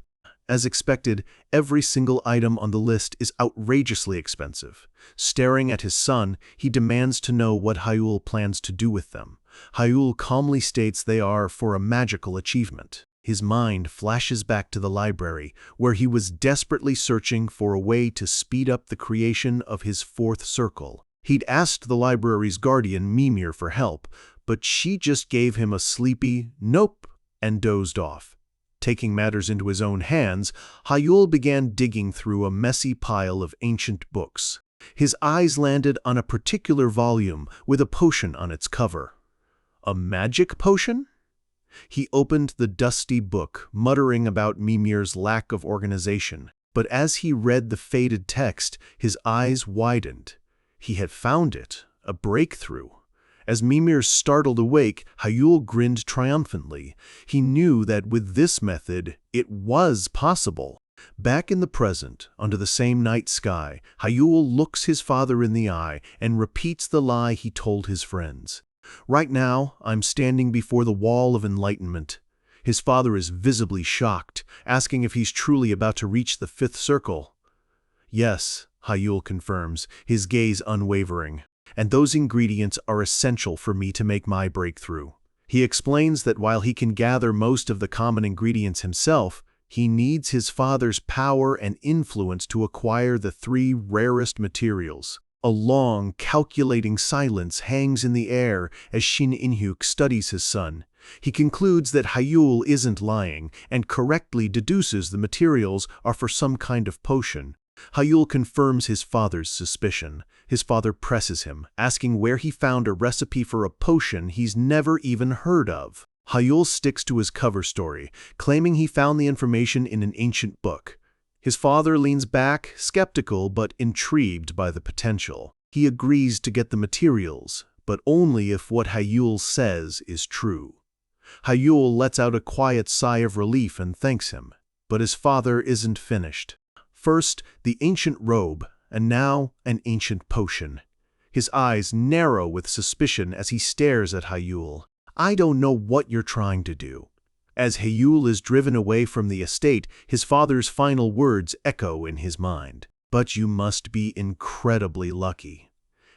As expected, every single item on the list is outrageously expensive. Staring at his son, he demands to know what Hyeol plans to do with them. Hyeol calmly states they are for a magical achievement. His mind flashes back to the library, where he was desperately searching for a way to speed up the creation of his fourth circle. He'd asked the library's guardian, Mimir, for help, but she just gave him a sleepy "nope" and dozed off. Taking matters into his own hands, Hyeol began digging through a messy pile of ancient books. His eyes landed on a particular volume with a potion on its cover. A magic potion? He opened the dusty book, muttering about Mimir's lack of organization. But as he read the faded text, his eyes widened. He had found it, a breakthrough. As Mimir startled awake, Hayul grinned triumphantly. He knew that with this method, it was possible. Back in the present, under the same night sky, Hayul looks his father in the eye and repeats the lie he told his friends. Right now, I'm standing before the wall of enlightenment. His father is visibly shocked, asking if he's truly about to reach the fifth circle. Yes, Hayul confirms, his gaze unwavering. And those ingredients are essential for me to make my breakthrough. He explains that while he can gather most of the common ingredients himself, he needs his father's power and influence to acquire the three rarest materials. A long, calculating silence hangs in the air as Shin In-hyuk studies his son. He concludes that Hayul isn't lying and correctly deduces the materials are for some kind of potion. Hayul confirms his father's suspicion. His father presses him, asking where he found a recipe for a potion he's never even heard of. Hayul sticks to his cover story, claiming he found the information in an ancient book. His father leans back, skeptical but intrigued by the potential. He agrees to get the materials, but only if what Hayul says is true. Hayul lets out a quiet sigh of relief and thanks him, but his father isn't finished. First, the ancient robe, and now an ancient potion. His eyes narrow with suspicion as he stares at Hayul. I don't know what you're trying to do. As Hayul is driven away from the estate, his father's final words echo in his mind. But you must be incredibly lucky.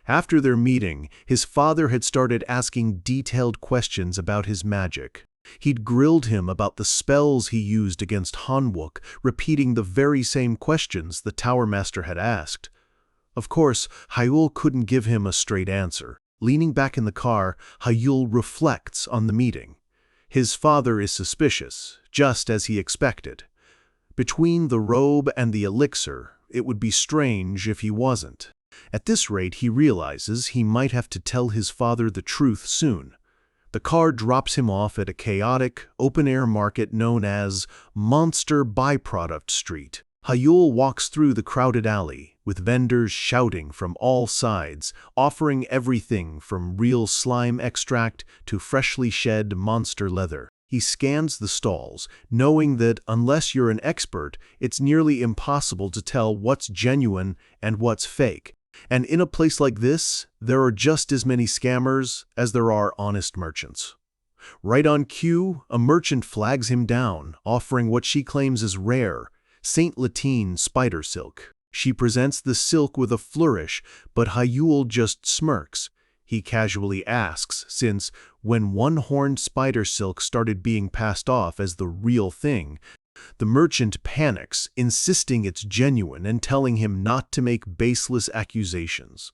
After their meeting, his father had started asking detailed questions about his magic. He'd grilled him about the spells he used against Hanwook, repeating the very same questions the Tower Master had asked. Of course, Hayul couldn't give him a straight answer. Leaning back in the car, Hayul reflects on the meeting. His father is suspicious, just as he expected. Between the robe and the elixir, it would be strange if he wasn't. At this rate, he realizes he might have to tell his father the truth soon. The car drops him off at a chaotic, open-air market known as Monster Byproduct Street. Hayul walks through the crowded alley, with vendors shouting from all sides, offering everything from real slime extract to freshly shed monster leather. He scans the stalls, knowing that unless you're an expert, it's nearly impossible to tell what's genuine and what's fake. And in a place like this, there are just as many scammers as there are honest merchants. Right on cue, a merchant flags him down, offering what she claims is rare, Saint Latine spider silk. She presents the silk with a flourish, but Hayul just smirks. He casually asks, since when one-horned spider silk started being passed off as the real thing, the merchant panics, insisting it's genuine and telling him not to make baseless accusations.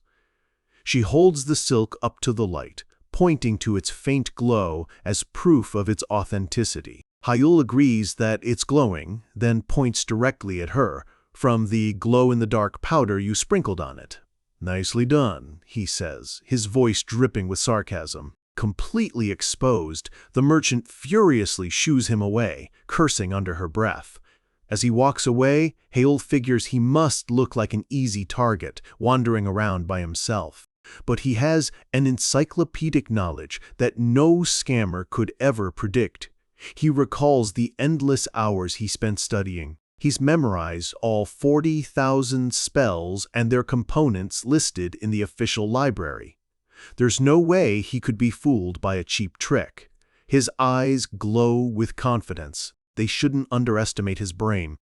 She holds the silk up to the light, pointing to its faint glow as proof of its authenticity. Hayul agrees that it's glowing, then points directly at her, from the glow-in-the-dark powder you sprinkled on it. Nicely done, he says, his voice dripping with sarcasm. Completely exposed, the merchant furiously shoos him away, cursing under her breath. As he walks away, Hayul figures he must look like an easy target, wandering around by himself. But he has an encyclopedic knowledge that no scammer could ever predict. He recalls the endless hours he spent studying. He's memorized all 40,000 spells and their components listed in the official library. There's no way he could be fooled by a cheap trick. His eyes glow with confidence. They shouldn't underestimate his brain.